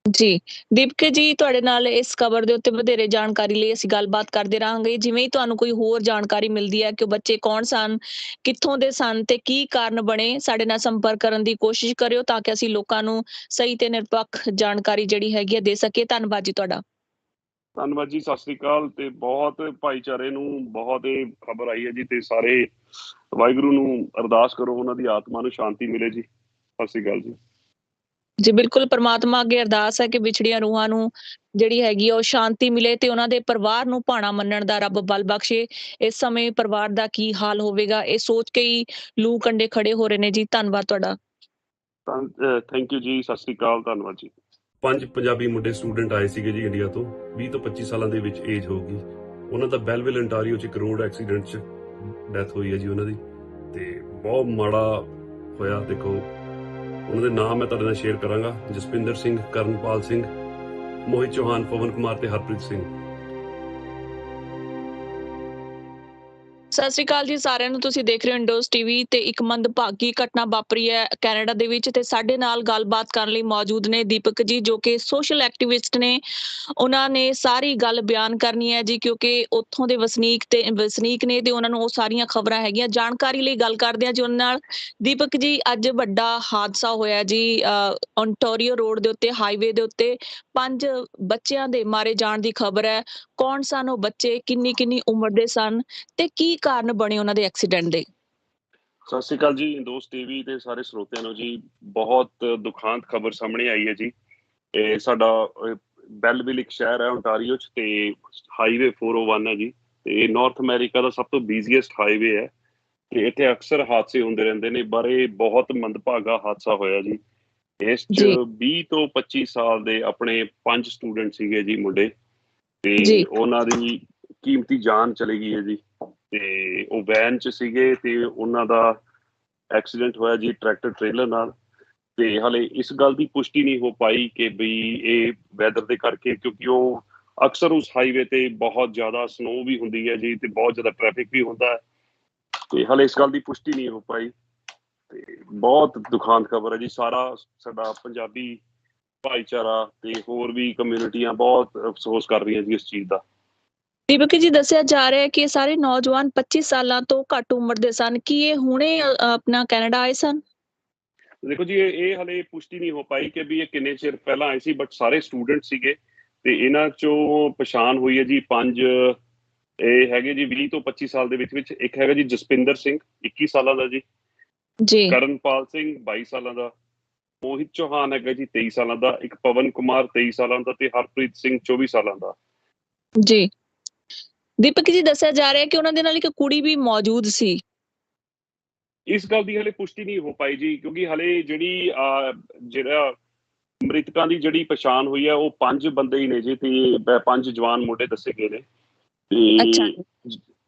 ਜੀ ਦੀਪਕ ਜੀ, ਤੁਹਾਡੇ ਨਾਲ ਇਸ ਖਬਰ ਦੇ ਉੱਤੇ ਵਧੇਰੇ ਜਾਣਕਾਰੀ ਲਈ ਅਸੀਂ ਗੱਲਬਾਤ ਕਰਦੇ ਰਹਾਂਗੇ। ਜਿਵੇਂ ਹੀ ਤੁਹਾਨੂੰ ਕੋਈ ਹੋਰ ਜਾਣਕਾਰੀ ਮਿਲਦੀ ਹੈ ਕਿ ਉਹ ਬੱਚੇ ਕੌਣ ਸਨ, ਕਿੱਥੋਂ ਦੇ ਸਨ ਤੇ ਕੀ ਕਾਰਨ ਬਣੇ, ਸਾਡੇ ਨਾਲ ਸੰਪਰਕ ਕਰਨ ਦੀ ਕੋਸ਼ਿਸ਼ ਕਰਿਓ ਤਾਂ ਕਿ ਅਸੀਂ ਲੋਕਾਂ ਨੂੰ ਸਹੀ ਤੇ ਨਿਰਪੱਖ ਜਾਣਕਾਰੀ ਜਿਹੜੀ ਹੈਗੀ ਆ ਦੇ ਸਕੀਏ। ਧੰਨਵਾਦ ਜੀ ਤੁਹਾਡਾ। ਧੰਨਵਾਦ ਜੀ, ਸਤਿ ਸ੍ਰੀ ਅਕਾਲ। ਤੇ ਬਹੁਤ ਭਾਈਚਾਰੇ ਨੂੰ ਬਹੁਤ ਇਹ ਖਬਰ ਆਈ ਹੈ ਜੀ, ਤੇ ਸਾਰੇ ਵਾਹਿਗੁਰੂ ਨੂੰ ਅਰਦਾਸ ਕਰੋ ਉਹਨਾਂ ਦੀ ਆਤਮਾ ਨੂੰ ਸ਼ਾਂਤੀ ਮਿਲੇ ਜੀ। ਸਤਿ ਸ੍ਰੀ ਅਕਾਲ ਜੀ। ਜੀ ਬਿਲਕੁਲ, ਪਰਮਾਤਮਾ ਅੱਗੇ ਅਰਦਾਸ ਹੈ ਕਿ ਵਿਛੜੀਆਂ ਰੂਹਾਂ ਨੂੰ ਜਿਹੜੀ ਹੈਗੀ ਆ ਉਹ ਸ਼ਾਂਤੀ ਮਿਲੇ ਤੇ ਉਹਨਾਂ ਦੇ ਪਰਿਵਾਰ ਨੂੰ ਭਾਣਾ ਮੰਨਣ ਦਾ ਰੱਬ ਬਲ ਬਖਸ਼ੇ। ਇਸ ਸਮੇਂ ਪਰਿਵਾਰ ਦਾ ਕੀ ਹਾਲ ਹੋਵੇਗਾ ਇਹ ਸੋਚ ਕੇ ਹੀ ਲੂ ਕੰਡੇ ਖੜੇ ਹੋ ਰਹੇ ਨੇ ਜੀ। ਧੰਨਵਾਦ ਤੁਹਾਡਾ। ਥੈਂਕ ਯੂ ਜੀ, ਸਤਿ ਸ੍ਰੀ ਅਕਾਲ, ਧੰਨਵਾਦ ਜੀ। 5 ਪੰਜਾਬੀ ਮੁੰਡੇ ਸਟੂਡੈਂਟ ਆਏ ਸੀਗੇ ਜੀ ਇੰਡੀਆ ਤੋਂ, 20 ਤੋਂ 25 ਸਾਲਾਂ ਦੇ ਵਿੱਚ ਏਜ ਹੋਊਗੀ। ਉਹਨਾਂ ਦਾ ਬੈਲਵਿਲ ਓਨਟਾਰੀਓ 'ਚ ਇੱਕ ਰੋਡ ਐਕਸੀਡੈਂਟ 'ਚ ਡੈਥ ਹੋਈ ਹੈ ਜੀ ਉਹਨਾਂ ਦੀ। ਤੇ ਬਹੁਤ ਮਾੜਾ ਹੋਇਆ। ਦੇਖੋ, ਉਹਨਾਂ ਦੇ ਨਾਮ ਮੈਂ ਤੁਹਾਡੇ ਨਾਲ ਸ਼ੇਅਰ ਕਰਾਂਗਾ। ਜਸਪਿੰਦਰ ਸਿੰਘ, ਕਰਨਪਾਲ ਸਿੰਘ, ਮੋਹਿਤ ਚੌਹਾਨ, ਪਵਨ ਕੁਮਾਰ ਤੇ ਹਰਪ੍ਰੀਤ ਸਿੰਘ। ਸਤਿ ਸ਼੍ਰੀ ਅਕਾਲ ਜੀ ਸਾਰਿਆਂ ਨੂੰ। ਤੁਸੀਂ ਦੇਖ ਰਹੇ ਹੋ ਇੰਡੋਜ਼ ਟੀਵੀ ਤੇ ਇੱਕ ਮੰਦਭਾਗੀ ਘਟਨਾ ਵਾਪਰੀ ਹੈ ਕੈਨੇਡਾ ਦੇ ਵਿੱਚ ਤੇ ਸਾਡੇ ਨਾਲ ਗੱਲਬਾਤ ਕਰਨ ਲਈ ਮੌਜੂਦ ਨੇ ਦੀਪਕ ਜੀ, ਜੋ ਕਿ ਸੋਸ਼ਲ ਐਕਟਿਵਿਸਟ ਨੇ। ਉਹਨਾਂ ਨੇ ਸਾਰੀ ਗੱਲ ਬਿਆਨ ਕਰਨੀ ਹੈ ਜੀ, ਕਿਉਂਕਿ ਉੱਥੋਂ ਦੇ ਵਸਨੀਕ ਨੇ ਤੇ ਉਹਨਾਂ ਨੂੰ ਉਹ ਸਾਰੀਆਂ ਖਬਰਾਂ ਹੈਗੀਆਂ। ਜਾਣਕਾਰੀ ਲਈ ਗੱਲ ਕਰਦੇ ਹਾਂ ਜੀ ਉਹਨਾਂ ਨਾਲ। ਦੀਪਕ ਜੀ, ਅੱਜ ਵੱਡਾ ਹਾਦਸਾ ਹੋਇਆ ਜੀ ਓਨਟਾਰੀਓ ਰੋਡ ਦੇ ਉੱਤੇ, ਹਾਈਵੇ ਦੇ ਉੱਤੇ 5 ਬੱਚਿਆਂ ਦੇ ਮਾਰੇ ਜਾਣ ਦੀ ਖਬਰ ਹੈ। ਕੌਣ ਸਨ ਉਹ ਬੱਚੇ, ਕਿੰਨੀ ਉਮਰ ਦੇ ਸਨ ਤੇ ਕੀ ਕਾਰਨ ਬਣੇ ਉਹਨਾਂ ਦੇ ਐਕਸੀਡੈਂਟ ਦੇ? ਸਤਿ ਸ਼੍ਰੀ ਅਕਾਲ ਜੀ ਇੰਡੋਜ਼ ਟੀਵੀ ਤੇ ਸਾਰੇ ਸਰੋਤਿਆਂ ਨੂੰ ਜੀ। ਬਹੁਤ ਦੁਖਾਂਤ ਖਬਰ ਸਾਹਮਣੇ ਆਈ ਹੈ ਜੀ। ਇਹ ਸਾਡਾ ਬੈਲਵਿਲ ਇੱਕ ਸ਼ਹਿਰ ਹੈ ਓਨਟਾਰੀਓ ਚ, ਤੇ ਹਾਈਵੇ 401 ਹੈ ਜੀ, ਤੇ ਨਾਰਥ ਅਮਰੀਕਾ ਦਾ ਸਭ ਤੋਂ ਬਿਜ਼ੀਐਸਟ ਹਾਈਵੇ ਹੈ ਤੇ ਇੱਥੇ ਅਕਸਰ ਹਾਦਸੇ ਹੁੰਦੇ ਰਹਿੰਦੇ ਨੇ। ਪਰ ਇਹ ਬਹੁਤ ਮੰਦਭਾਗਾ ਹਾਦਸਾ ਹੋਇਆ ਜੀ। ਇਸ ਚ ਜੀ 20 ਤੋਂ 25 ਸਾਲ ਦੇ ਆਪਣੇ 5 ਸਟੂਡੈਂਟ ਸੀਗੇ ਜੀ, ਮੁੰਡੇ, ਤੇ ਜੀ ਉਹਨਾਂ ਦੀ ਕੀਮਤੀ ਜਾਨ ਚਲੀ ਗਈ ਹੈ ਜੀ। ਤੇ ਉਹ ਵੈਨ ਚ ਸੀਗੇ ਤੇ ਉਹਨਾਂ ਦਾ ਐਕਸੀਡੈਂਟ ਹੋਇਆ ਜੀ ਟਰੈਕਟਰ ਟ੍ਰੇਲਰ ਨਾਲ। ਤੇ ਹਾਲੇ ਇਸ ਗੱਲ ਦੀ ਪੁਸ਼ਟੀ ਨਹੀਂ ਹੋ ਪਾਈ ਕਿ ਬਈ ਇਹ ਵੈਦਰ ਦੇ ਕਰਕੇ, ਕਿਉਂਕਿ ਉਹ ਅਕਸਰ ਉਸ ਹਾਈਵੇ ਤੇ ਬਹੁਤ ਜ਼ਿਆਦਾ ਸਨੋ ਵੀ ਹੁੰਦੀ ਹੈ ਜੀ ਤੇ ਬਹੁਤ ਜ਼ਿਆਦਾ ਟ੍ਰੈਫਿਕ ਵੀ ਹੁੰਦਾ ਹੈ। ਤੇ ਹਾਲੇ ਇਸ ਗੱਲ ਦੀ ਪੁਸ਼ਟੀ ਨਹੀਂ ਹੋ ਪਾਈ ਤੇ ਬਹੁਤ ਦੁਖਾਂਤ ਖਬਰ ਹੈ ਜੀ। ਸਾਡਾ ਪੰਜਾਬੀ ਭਾਈਚਾਰਾ ਤੇ ਹੋਰ ਵੀ ਕਮਿਊਨਿਟੀਆਂ ਬਹੁਤ ਅਫਸੋਸ ਕਰ ਰਹੀਆਂ ਜੀ ਇਸ ਚੀਜ਼ ਦਾ। ਦੀਪਕ ਜੀ, ਦੱਸਿਆ ਜਾ ਰਿਹਾ ਹੈ ਕਿ ਇਹ ਸਾਰੇ ਨੌਜਵਾਨ 25 ਸਾਲਾਂ ਤੋਂ ਘੱਟ ਉਮਰ ਦੇ ਸਨ। ਕੀ ਇਹ ਹੁਣੇ ਆਪਣਾ ਕੈਨੇਡਾ ਆਏ ਸਨ? ਦੇਖੋ ਜੀ, ਇਹ ਹਲੇ ਪੁਸ਼ਟੀ ਨਹੀਂ ਹੋ ਪਾਈ ਕਿ ਵੀ ਇਹ ਕਿੰਨੇ ਚਿਰ ਪਹਿਲਾਂ ਆਏ ਸੀ, ਬਟ ਸਾਰੇ ਸਟੂਡੈਂਟ ਸੀਗੇ ਤੇ ਇਹਨਾਂ ਚੋਂ ਪਛਾਣ ਹੋਈ ਹੈ ਜੀ 5। ਇਹ ਹੈਗੇ ਜੀ 20 ਤੋਂ 25 ਸਾਲ ਦੇ ਵਿੱਚ। ਇੱਕ ਹੈਗਾ ਜੀ ਜਸਪਿੰਦਰ ਸਿੰਘ, 21 ਸਾਲਾਂ ਦਾ ਜੀ। ਜੀ ਕਰਨਪਾਲ ਸਿੰਘ, 22 ਸਾਲਾਂ ਦਾ। ਮੋਹਿਤ ਚੌਹਾਨ ਹੈਗਾ ਜੀ 23 ਸਾਲਾਂ ਦਾ। ਇੱਕ ਪਵਨ ਕੁਮਾਰ 23 ਸਾਲਾਂ ਦਾ ਤੇ ਹਰਪ੍ਰੀਤ ਸਿੰਘ 24 ਸਾਲਾਂ ਦਾ। ਜੀ ਦੀਪਕ ਜੀ, ਦੱਸਿਆ ਜਾ ਰਿਹਾ ਹੈ ਕਿ ਉਹਨਾਂ ਦੇ ਨਾਲ ਇੱਕ ਕੁੜੀ ਵੀ ਮੌਜੂਦ ਸੀ। ਇਸ ਗੱਲ ਦੀ ਹਲੇ ਪੁਸ਼ਟੀ ਨਹੀਂ ਹੋ ਪਾਈ ਜੀ, ਕਿਉਂਕਿ ਹਲੇ ਜਿਹੜਾ ਮ੍ਰਿਤਕਾਂ ਦੀ ਜਿਹੜੀ ਪਛਾਣ ਹੋਈ ਹੈ ਉਹ 5 ਬੰਦੇ ਹੀ ਨੇ ਜੀ, ਤੇ 5 ਜਵਾਨ ਮੁੰਡੇ ਦੱਸੇ ਗਏ ਨੇ। ਅੱਛਾ ਤੇ ਜੀ।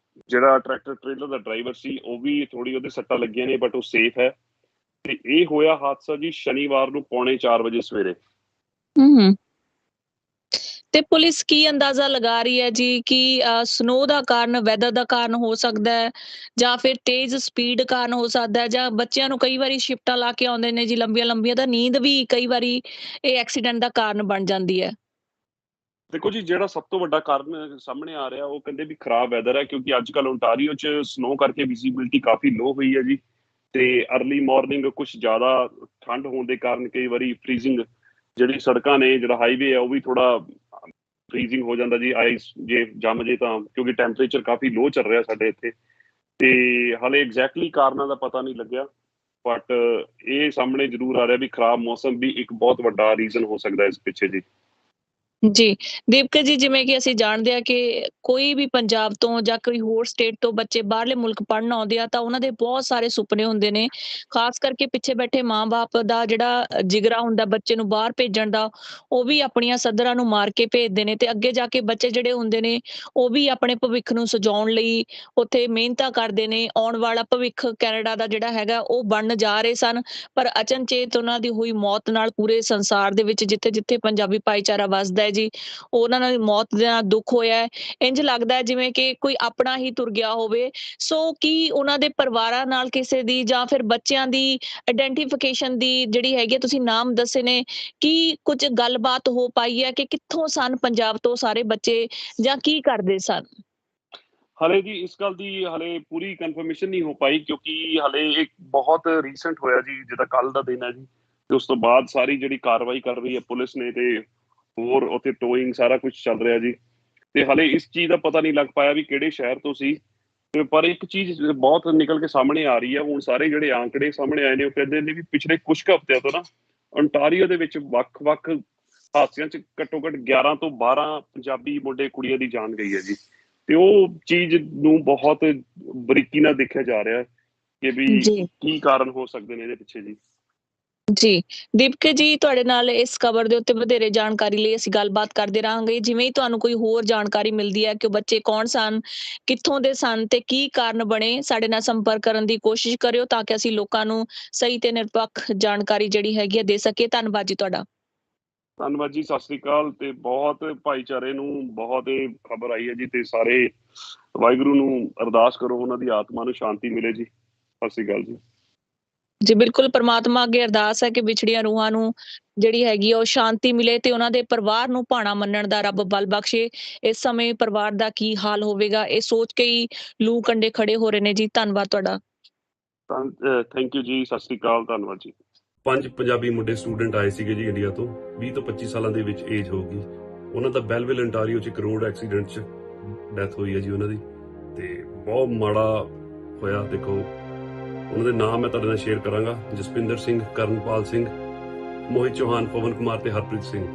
ਜਿਹੜਾ ਟਰੈਕਟਰ ਟ੍ਰੇਲਰ ਦਾ ਡਰਾਈਵਰ ਸੀ ਉਹ ਵੀ ਥੋੜੀ ਉਹਦੇ ਸੱਟਾਂ ਲੱਗੀਆਂ ਨੇ, ਬਟ ਉਹ ਸੇਫ ਹੈ। ਤੇ ਇਹ ਹੋਇਆ ਹਾਦਸਾ ਜੀ ਸ਼ਨੀਵਾਰ ਨੂੰ ਪੌਣੇ 4 ਵਜੇ ਸਵੇਰੇ। ਹੂੰ। ਤੇ ਪੁਲਿਸ ਕੀ ਅੰਦਾਜ਼ਾ ਲਗਾ ਰਹੀ ਹੈ ਜੀ ਕਿ ਸਨੋ ਦਾ ਕਾਰਨ, ਵੈਦਰ ਦਾ ਕਾਰਨ ਹੋ ਸਕਦਾ ਹੈ, ਜਾਂ ਫਿਰ ਤੇਜ਼ ਸਪੀਡ ਕਾਰਨ ਹੋ ਸਕਦਾ ਹੈ, ਜਾਂ ਬੱਚਿਆਂ ਨੂੰ ਕਈ ਵਾਰੀ ਸ਼ਿਫਟਾਂ ਲਾ ਕੇ ਆਉਂਦੇ ਨੇ ਜੀ ਲੰਬੀਆਂ ਤਾਂ ਨੀਂਦ ਵੀ ਕਈ ਵਾਰੀ ਇਹ ਐਕਸੀਡੈਂਟ ਦਾ ਕਾਰਨ ਬਣ ਜਾਂਦੀ ਹੈ? ਦੇਖੋ ਜੀ, ਜਿਹੜਾ ਸਭ ਤੋਂ ਵੱਡਾ ਕਾਰਨ ਸਾਹਮਣੇ ਆ ਰਿਹਾ ਉਹ ਕਹਿੰਦੇ ਵੀ ਖਰਾਬ ਵੈਦਰ ਹੈ, ਕਿਉਂਕਿ ਅੱਜ ਕੱਲ੍ਹ ਓਨਟਾਰੀਓ 'ਚ ਸਨੋ ਕਰਕੇ ਵਿਜ਼ੀਬਿਲਿਟੀ ਕਾਫੀ ਲੋ ਹੋਈ ਹੈ ਜੀ। ਤੇ ਅਰਲੀ ਮਾਰਨਿੰਗ ਕੁਛ ਜ਼ਿਆਦਾ ਠੰਡ ਹੋਣ ਦੇ ਕਾਰਨ ਕਈ ਵਾਰੀ ਫ੍ਰੀਜ਼ਿੰਗ, ਜਿਹੜੀ ਸੜਕਾਂ ਨੇ, ਜਿਹੜਾ ਹਾਈਵੇ ਹੈ ਉਹ ਵੀ ਥੋੜਾ ਫ੍ਰੀਜ਼ਿੰਗ ਹੋ ਜਾਂਦਾ ਜੀ। ਆਈਸ ਜੇ ਜੰਮ ਜੇ ਤਾਂ, ਕਿਉਂਕਿ ਟੈਂਪਰੇਚਰ ਕਾਫੀ ਲੋ ਚੱਲ ਰਿਹਾ ਸਾਡੇ ਇੱਥੇ। ਤੇ ਹਾਲੇ ਐਗਜ਼ੈਕਟਲੀ ਕਾਰਨਾਂ ਦਾ ਪਤਾ ਨਹੀਂ ਲੱਗਿਆ, ਬਟ ਇਹ ਸਾਹਮਣੇ ਜ਼ਰੂਰ ਆ ਰਿਹਾ ਵੀ ਖਰਾਬ ਮੌਸਮ ਵੀ ਇੱਕ ਬਹੁਤ ਵੱਡਾ ਰੀਜ਼ਨ ਹੋ ਸਕਦਾ ਇਸ ਪਿੱਛੇ ਜੀ। ਜੀ ਦੀਪਕ ਜੀ, ਜਿਵੇਂ ਕਿ ਅਸੀਂ ਜਾਣਦੇ ਹਾਂ ਕਿ ਕੋਈ ਵੀ ਪੰਜਾਬ ਤੋਂ ਜਾਂ ਕੋਈ ਹੋਰ ਸਟੇਟ ਤੋਂ ਬੱਚੇ ਬਾਹਰਲੇ ਮੁਲਕ ਪੜ੍ਹਨ ਆਉਂਦੇ ਆ ਤਾਂ ਉਹਨਾਂ ਦੇ ਬਹੁਤ ਸਾਰੇ ਸੁਪਨੇ ਹੁੰਦੇ ਨੇ। ਖਾਸ ਕਰਕੇ ਪਿੱਛੇ ਬੈਠੇ ਮਾਂ-ਬਾਪ ਦਾ ਜਿਹੜਾ ਜਿਗਰਾ ਹੁੰਦਾ ਬੱਚੇ ਨੂੰ ਬਾਹਰ ਭੇਜਣ ਦਾ, ਉਹ ਵੀ ਆਪਣੀਆਂ ਸੱਧਰਾਂ ਨੂੰ ਮਾਰ ਕੇ ਭੇਜਦੇ ਨੇ। ਤੇ ਅੱਗੇ ਜਾ ਕੇ ਬੱਚੇ ਜਿਹੜੇ ਹੁੰਦੇ ਨੇ ਉਹ ਵੀ ਆਪਣੇ ਭਵਿੱਖ ਨੂੰ ਸਜਾਉਣ ਲਈ ਉੱਥੇ ਮਿਹਨਤਾਂ ਕਰਦੇ ਨੇ। ਆਉਣ ਵਾਲਾ ਭਵਿੱਖ ਕੈਨੇਡਾ ਦਾ ਜਿਹੜਾ ਹੈਗਾ ਉਹ ਬਣਨ ਜਾ ਰਹੇ ਸਨ, ਪਰ ਅਚਨਚੇਤ ਉਹਨਾਂ ਦੀ ਹੋਈ ਮੌਤ ਨਾਲ ਪੂਰੇ ਸੰਸਾਰ ਦੇ ਵਿੱਚ ਜਿੱਥੇ-ਜਿੱਥੇ ਪੰਜਾਬੀ ਭਾਈਚਾਰਾ ਵੱਸਦਾ ਹੈ ਜੀ, ਉਹਨਾਂ ਨਾਲ ਮੌਤ ਦਾ ਦੁੱਖ ਹੋਇਆ ਹੈ। ਇੰਝ ਲੱਗਦਾ ਹੈ ਜਿਵੇਂ ਕਿ ਕੋਈ ਆਪਣਾ ਹੀ ਤੁਰ ਗਿਆ ਹੋਵੇ। ਸੋ ਕੀ ਉਹਨਾਂ ਦੇ ਪਰਿਵਾਰਾਂ ਨਾਲ ਕਿਸੇ ਦੀ ਜਾਂ ਫਿਰ ਬੱਚਿਆਂ ਦੀ ਆਇਡੈਂਟੀਫਿਕੇਸ਼ਨ ਦੀ ਜਿਹੜੀ ਹੈਗੀ, ਤੁਸੀਂ ਨਾਮ ਦੱਸੇ ਨੇ, ਕੀ ਕੁਝ ਗੱਲਬਾਤ ਹੋ ਪਾਈ ਹੈ ਕਿ ਕਿੱਥੋਂ ਸਨ ਪੰਜਾਬ ਤੋਂ ਸਾਰੇ ਬੱਚੇ ਜਾਂ ਕੀ ਕਰਦੇ ਸਨ? ਹਲੇ ਜੀ ਇਸ ਗੱਲ ਦੀ ਹਲੇ ਪੂਰੀ ਕਨਫਰਮੇਸ਼ਨ ਨਹੀਂ ਹੋ ਪਾਈ, ਕਿਉਂਕਿ ਹਲੇ ਇੱਕ ਬਹੁਤ ਰੀਸੈਂਟ ਹੋਇਆ ਜੀ, ਜਿੱਦਾਂ ਕੱਲ ਦਾ ਦਿਨ ਹੈ ਜੀ। ਤੇ ਉਸ ਤੋਂ ਬਾਅਦ ਸਾਰੀ ਜਿਹੜੀ ਕਾਰਵਾਈ ਕਰ ਰਹੀ ਹੈ ਪੁਲਿਸ ਨੇ, ਤੇ ਹੋਰ ਉੱਥੇ ਟੋਇੰਗ ਸਾਰਾ ਕੁਝ ਚੱਲ ਰਿਹਾ ਜੀ। ਤੇ ਹਲੇ ਇਸ ਚੀਜ਼ ਦਾ ਪਤਾ ਨਹੀਂ ਲੱਗ ਪਾਇਆ ਵੀ ਕਿਹੜੇ ਸ਼ਹਿਰ ਤੋਂ ਸੀ। ਤੇ ਪਰ ਇੱਕ ਚੀਜ਼ ਬਹੁਤ ਨਿਕਲ ਕੇ ਸਾਹਮਣੇ ਆ ਰਹੀ ਹੈ ਹੁਣ, ਸਾਰੇ ਜਿਹੜੇ ਆંકੜੇ ਸਾਹਮਣੇ ਆਏ ਨੇ ਉਹ ਕਹਿੰਦੇ ਨੇ ਵੀ ਪਿਛਲੇ ਕੁਝ ਹਫ਼ਤਿਆਂ ਤੋਂ ਨਾ ਓਨਟਾਰੀਓ ਦੇ ਵਿੱਚ ਵੱਖ-ਵੱਖ ਹਾਦਸਿਆਂ 'ਚ ਘੱਟੋ-ਘੱਟ 11 ਤੋਂ 12 ਪੰਜਾਬੀ ਮੁੰਡੇ ਕੁੜੀਆਂ ਦੀ ਜਾਨ ਗਈ ਹੈ ਜੀ। ਤੇ ਉਹ ਚੀਜ਼ ਨੂੰ ਬਹੁਤ ਬਰੀਕੀ ਨਾਲ ਦੇਖਿਆ ਜਾ ਰਿਹਾ ਕਿ ਵੀ ਜੀ ਕੀ ਕਾਰਨ ਹੋ ਸਕਦੇ ਨੇ ਇਹਦੇ ਪਿੱਛੇ ਜੀ। ਜੀ, ਦੀਪਕ ਜੀ ਤੁਹਾਡੇ ਨਾਲ ਇਸ ਖਬਰ ਦੇ ਉੱਤੇ ਵਧੇਰੇ ਜਾਣਕਾਰੀ ਲਈ ਅਸੀਂ ਗੱਲਬਾਤ ਕਰਦੇ ਰਹਾਂਗੇ। ਜਿਵੇਂ ਹੀ ਤੁਹਾਨੂੰ ਕੋਈ ਹੋਰ ਜਾਣਕਾਰੀ ਮਿਲਦੀ ਹੈ ਕਿ ਉਹ ਬੱਚੇ ਕੌਣ ਸਨ, ਕਿੱਥੋਂ ਦੇ ਸਨ ਤੇ ਕੀ ਕਾਰਨ ਬਣੇ, ਸਾਡੇ ਨਾਲ ਸੰਪਰਕ ਕਰਨ ਦੀ ਕੋਸ਼ਿਸ਼ ਕਰਿਓ ਤਾਂ ਕਿ ਅਸੀਂ ਲੋਕਾਂ ਨੂੰ ਸਹੀ ਤੇ ਨਿਰਪੱਖ ਜਾਣਕਾਰੀ ਜਿਹੜੀ ਹੈਗੀ ਆ ਦੇ ਸਕੀਏ। ਧੰਨਵਾਦ ਜੀ ਤੁਹਾਡਾ। ਧੰਨਵਾਦ ਜੀ, ਸਤਿ ਸ੍ਰੀ ਅਕਾਲ। ਤੇ ਬਹੁਤ ਭਾਈਚਾਰੇ ਨੂੰ ਬਹੁਤ ਇਹ ਖਬਰ ਆਈ ਹੈ ਜੀ, ਤੇ ਸਾਰੇ ਵਾਹਿਗੁਰੂ ਨੂੰ ਅਰਦਾਸ ਕਰੋ ਉਹਨਾਂ ਦੀ ਆਤਮਾ ਨੂੰ ਸ਼ਾਂਤੀ ਮਿਲੇ ਜੀ। ਸਤਿ ਸ੍ਰੀ ਅਕਾਲ ਜੀ। ਜੀ ਬਿਲਕੁਲ, ਪ੍ਰਮਾਤਮਾ ਅੱਗੇ ਅਰਦਾਸ ਹੈ ਕਿ ਵਿਛੜੀਆਂ ਰੂਹਾਂ ਨੂੰ ਜਿਹੜੀ ਹੈਗੀ ਆ ਉਹ ਸ਼ਾਂਤੀ ਮਿਲੇ ਤੇ ਉਹਨਾਂ ਦੇ ਪਰਿਵਾਰ ਨੂੰ ਭਾਣਾ ਮੰਨਣ ਦਾ ਰੱਬ ਬਲ ਬਖਸ਼ੇ। ਇਸ ਸਮੇਂ ਪਰਿਵਾਰ ਦਾ ਕੀ ਹਾਲ ਹੋਵੇਗਾ ਇਹ ਸੋਚ ਕੇ ਹੀ ਲੂ ਕੰਡੇ ਖੜੇ ਹੋ ਰਹੇ ਨੇ ਜੀ। ਧੰਨਵਾਦ ਤੁਹਾਡਾ। ਥੈਂਕ ਯੂ ਜੀ, ਸਤਿ ਸ੍ਰੀ ਅਕਾਲ, ਧੰਨਵਾਦ ਜੀ। 5 ਪੰਜਾਬੀ ਮੁੰਡੇ ਸਟੂਡੈਂਟ ਆਏ ਸੀਗੇ ਜੀ ਇੰਡੀਆ ਤੋਂ, 20 ਤੋਂ 25 ਸਾਲਾਂ ਦੇ ਵਿੱਚ ਏਜ ਹੋਊਗੀ। ਉਹਨਾਂ ਦਾ ਬੈਲਵਿਲ ਅੰਟਾਰੀਓ 'ਚ ਇੱਕ ਰੋਡ ਐਕਸੀਡੈਂਟ 'ਚ ਡੈਥ ਹੋਈ ਹੈ ਜੀ ਉਹਨਾਂ ਦੀ, ਤੇ ਬਹੁਤ ਮਾੜਾ ਹੋਇਆ। ਦੇਖੋ ਉਹਨਾਂ ਦੇ ਨਾਮ ਮੈਂ ਤੁਹਾਡੇ ਨਾਲ ਸ਼ੇਅਰ ਕਰਾਂਗਾ: ਜਸਪਿੰਦਰ ਸਿੰਘ, ਕਰਨਪਾਲ ਸਿੰਘ, ਮੋਹਿਤ ਚੌਹਾਨ, ਪਵਨ ਕੁਮਾਰ ਤੇ ਹਰਪ੍ਰੀਤ ਸਿੰਘ।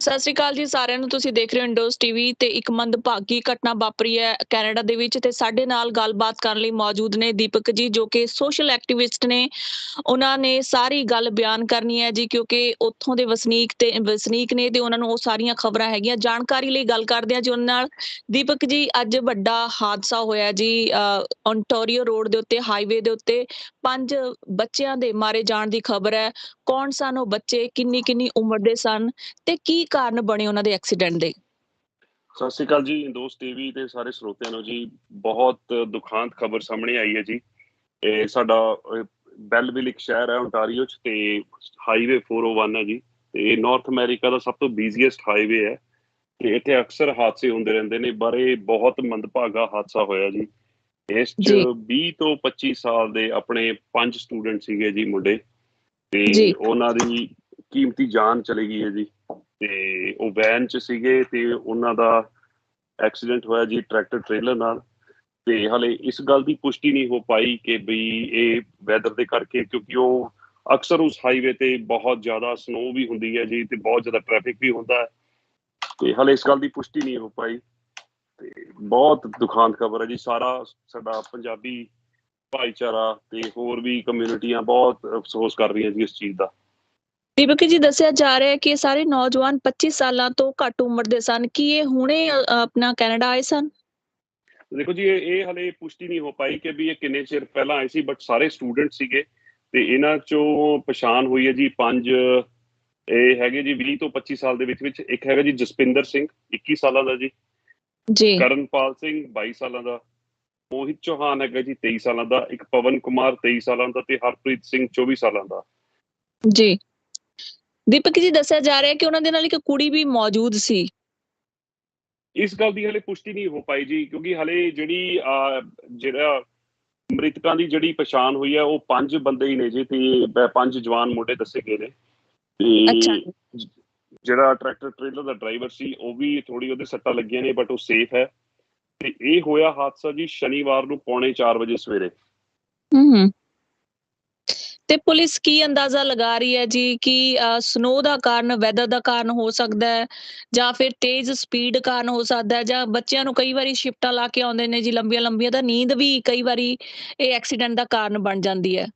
ਸਤਿ ਸ਼੍ਰੀ ਅਕਾਲ ਜੀ ਸਾਰਿਆਂ ਨੂੰ। ਤੁਸੀਂ ਦੇਖ ਰਹੇ ਹੋ ਇੰਡੋਜ਼ ਟੀਵੀ ਤੇ ਇੱਕ ਮੰਦਭਾਗੀ ਘਟਨਾ ਵਾਪਰੀ ਹੈ ਕੈਨੇਡਾ ਦੇ ਵਿੱਚ ਤੇ ਸਾਡੇ ਨਾਲ ਗੱਲਬਾਤ ਕਰਨ ਲਈ ਮੌਜੂਦ ਨੇ ਦੀਪਕ ਜੀ ਜੋ ਕਿ ਸੋਸ਼ਲ ਐਕਟਿਵਿਸਟ ਨੇ। ਉਹਨਾਂ ਨੇ ਸਾਰੀ ਗੱਲ ਬਿਆਨ ਕਰਨੀ ਹੈ ਜੀ ਕਿਉਂਕਿ ਉੱਥੋਂ ਦੇ ਵਸਨੀਕ ਨੇ ਤੇ ਉਹਨਾਂ ਨੂੰ ਉਹ ਸਾਰੀਆਂ ਖਬਰਾਂ ਹੈਗੀਆਂ। ਜਾਣਕਾਰੀ ਲਈ ਗੱਲ ਕਰਦੇ ਆ ਜੀ ਉਹਨਾਂ ਨਾਲ। ਦੀਪਕ ਜੀ, ਅੱਜ ਵੱਡਾ ਹਾਦਸਾ ਹੋਇਆ ਜੀ ਓਨਟਾਰੀਓ ਰੋਡ ਦੇ ਉੱਤੇ, ਹਾਈਵੇ ਦੇ ਉੱਤੇ 5 ਬੱਚਿਆਂ ਦੇ ਮਾਰੇ ਜਾਣ ਦੀ ਖਬਰ ਹੈ। ਕੌਣ ਸਨ ਉਹ ਬੱਚੇ, ਕਿੰਨੀ ਕਿੰਨੀ ਉਮਰ ਦੇ ਸਨ ਤੇ ਕੀ ਕਾਰਨ ਬਣੇ ਉਹਨਾਂ ਦੇ ਐਕਸੀਡੈਂਟ ਦੇ? ਸਤਿ ਸ਼੍ਰੀ ਅਕਾਲ ਜੀ, ਇੰਡੋਜ਼ ਟੀਵੀ ਤੇ ਸਾਰੇ ਸਰੋਤਿਆਂ ਨੂੰ ਜੀ। ਬਹੁਤ ਦੁਖਾਂਤ ਖਬਰ ਸਾਹਮਣੇ ਆਈ ਹੈ ਜੀ। ਇਹ ਸਾਡਾ ਬੈਲਵਿਲ ਇੱਕ ਸ਼ਹਿਰ ਹੈ ਓਨਟਾਰੀਓ 'ਚ, ਤੇ ਹਾਈਵੇ 401 ਹੈ ਜੀ, ਤੇ ਨਾਰਥ ਅਮਰੀਕਾ ਦਾ ਸਭ ਤੋਂ ਬਿਜ਼ੀਐਸਟ ਹਾਈਵੇ ਹੈ, ਤੇ ਇੱਥੇ ਅਕਸਰ ਹਾਦਸੇ ਹੁੰਦੇ ਰਹਿੰਦੇ ਨੇ। ਪਰ ਇਹ ਬਹੁਤ ਮੰਦਭਾਗਾ ਹਾਦਸਾ ਹੋਇਆ ਜੀ। ਇਸ 'ਚ ਜੀ 20 ਤੋਂ 25 ਸਾਲ ਦੇ ਆਪਣੇ 5 ਸਟੂਡੈਂਟ ਸੀਗੇ ਜੀ ਮੁੰਡੇ, ਤੇ ਜੀ ਉਹਨਾਂ ਦੀ ਕੀਮਤੀ ਜਾਨ ਚਲੀ ਗਈ ਹੈ ਜੀ। ਤੇ ਉਹ ਵੈਨ 'ਚ ਸੀਗੇ ਤੇ ਉਹਨਾਂ ਦਾ ਐਕਸੀਡੈਂਟ ਹੋਇਆ ਜੀ ਟਰੈਕਟਰ ਟ੍ਰੇਲਰ ਨਾਲ। ਤੇ ਹਾਲੇ ਇਸ ਗੱਲ ਦੀ ਪੁਸ਼ਟੀ ਨਹੀਂ ਹੋ ਪਾਈ ਕਿ ਬਈ ਇਹ ਵੈਦਰ ਦੇ ਕਰਕੇ, ਕਿਉਂਕਿ ਉਹ ਅਕਸਰ ਉਸ ਹਾਈਵੇ ਤੇ ਬਹੁਤ ਜ਼ਿਆਦਾ ਸਨੋ ਵੀ ਹੁੰਦੀ ਹੈ ਜੀ, ਤੇ ਬਹੁਤ ਜ਼ਿਆਦਾ ਟ੍ਰੈਫਿਕ ਵੀ ਹੁੰਦਾ ਹੈ, ਤੇ ਹਾਲੇ ਇਸ ਗੱਲ ਦੀ ਪੁਸ਼ਟੀ ਨਹੀਂ ਹੋ ਪਾਈ। ਤੇ ਬਹੁਤ ਦੁਖਾਂਤ ਖਬਰ ਹੈ ਜੀ। ਸਾਡਾ ਪੰਜਾਬੀ ਭਾਈਚਾਰਾ ਤੇ ਹੋਰ ਵੀ ਕਮਿਊਨਿਟੀਆਂ ਬਹੁਤ ਅਫਸੋਸ ਕਰ ਰਹੀਆਂ ਜੀ ਇਸ ਚੀਜ਼ ਦਾ। ਦੀਪਕ ਜੀ, ਦੱਸਿਆ ਜਾ ਰਿਹਾ ਹੈ ਕਿ ਇਹ ਸਾਰੇ ਨੌਜਵਾਨ 25 ਸਾਲਾਂ ਤੋਂ ਘੱਟ ਉਮਰ ਦੇ ਸਨ। ਕੀ ਇਹ ਹੁਣੇ ਆਪਣਾ ਕੈਨੇਡਾ ਆਏ ਸਨ? ਦੇਖੋ ਜੀ, ਇਹ ਹਾਲੇ ਪੁਸ਼ਟੀ ਨਹੀਂ ਹੋ ਪਾਈ ਕਿ ਵੀ ਇਹ ਕਿੰਨੇ ਚਿਰ ਪਹਿਲਾਂ ਆਏ ਸੀ, ਬਟ ਸਾਰੇ ਸਟੂਡੈਂਟ ਸੀਗੇ। ਤੇ ਇਹਨਾਂ ਚੋਂ ਪਛਾਣ ਹੋਈ ਹੈ ਜੀ 5। ਇਹ ਹੈਗੇ ਜੀ 20 ਤੋਂ 25 ਸਾਲ ਦੇ ਵਿੱਚ। ਇੱਕ ਹੈਗਾ ਜੀ ਜਸਪਿੰਦਰ ਸਿੰਘ, 21 ਸਾਲਾਂ ਦਾ ਜੀ। ਜੀ ਕਰਨਪਾਲ ਸਿੰਘ, 22 ਸਾਲਾਂ ਦਾ। ਮੋਹਿਤ ਚੌਹਾਨ ਹੈਗਾ ਜੀ 23 ਸਾਲਾਂ ਦਾ। ਇੱਕ ਪਵਨ ਕੁਮਾਰ 23 ਸਾਲਾਂ ਦਾ, ਤੇ ਹਰਪ੍ਰੀਤ ਸਿੰਘ 24 ਸਾਲਾਂ ਦਾ। ਜੀ ਦੀਪਕ ਜੀ, ਦੱਸਿਆ ਜਾ ਰਿਹਾ ਹੈ ਕਿ ਉਹਨਾਂ ਦੇ ਨਾਲ ਇੱਕ ਕੁੜੀ ਵੀ ਮੌਜੂਦ ਸੀ। ਇਸ ਗੱਲ ਦੀ ਹਲੇ ਪੁਸ਼ਟੀ ਨਹੀਂ ਹੋ ਪਾਈ ਜੀ, ਕਿਉਂਕਿ ਹਲੇ ਜਿਹੜਾ ਮ੍ਰਿਤਕਾਂ ਦੀ ਜਿਹੜੀ ਪਛਾਣ ਹੋਈ ਹੈ ਉਹ 5 ਬੰਦੇ ਹੀ ਨੇ ਜੀ, ਤੇ 5 ਜਵਾਨ ਮੁੰਡੇ ਦੱਸੇ ਗਏ ਨੇ। ਅੱਛਾ ਤੇ ਜਿਹੜਾ ਟਰੈਕਟਰ ਟ੍ਰੇਲਰ ਦਾ ਡਰਾਈਵਰ ਸੀ ਉਹ ਵੀ ਥੋੜੀ ਉਹਦੇ ਸੱਟਾਂ ਲੱਗੀਆਂ ਨੇ, ਬਟ ਉਹ ਸੇਫ ਹੈ। ਤੇ ਇਹ ਹੋਇਆ ਹਾਦਸਾ ਜੀ ਸ਼ਨੀਵਾਰ ਨੂੰ 3:45 ਵਜੇ ਸਵੇਰੇ। ਹੂੰ ਤੇ ਪੁਲਿਸ ਕੀ ਅੰਦਾਜ਼ਾ ਲਗਾ ਰਹੀ ਹੈ ਜੀ ਕਿ ਸਨੋ ਦਾ ਕਾਰਨ, ਵੈਦਰ ਦਾ ਕਾਰਨ ਹੋ ਸਕਦਾ ਹੈ ਜਾਂ ਫਿਰ ਤੇਜ਼ ਸਪੀਡ ਕਾਰਨ ਹੋ ਸਕਦਾ ਹੈ, ਜਾਂ ਬੱਚਿਆਂ ਨੂੰ ਕਈ ਵਾਰੀ ਸ਼ਿਫਟਾਂ ਲਾ ਕੇ ਆਉਂਦੇ ਨੇ ਜੀ ਲੰਬੀਆਂ ਲੰਬੀਆਂ, ਤਾਂ ਨੀਂਦ ਵੀ ਕਈ ਵਾਰੀ ਇਹ ਐਕਸੀਡੈਂਟ ਦਾ ਕਾਰਨ ਬਣ ਜਾਂਦੀ ਹੈ।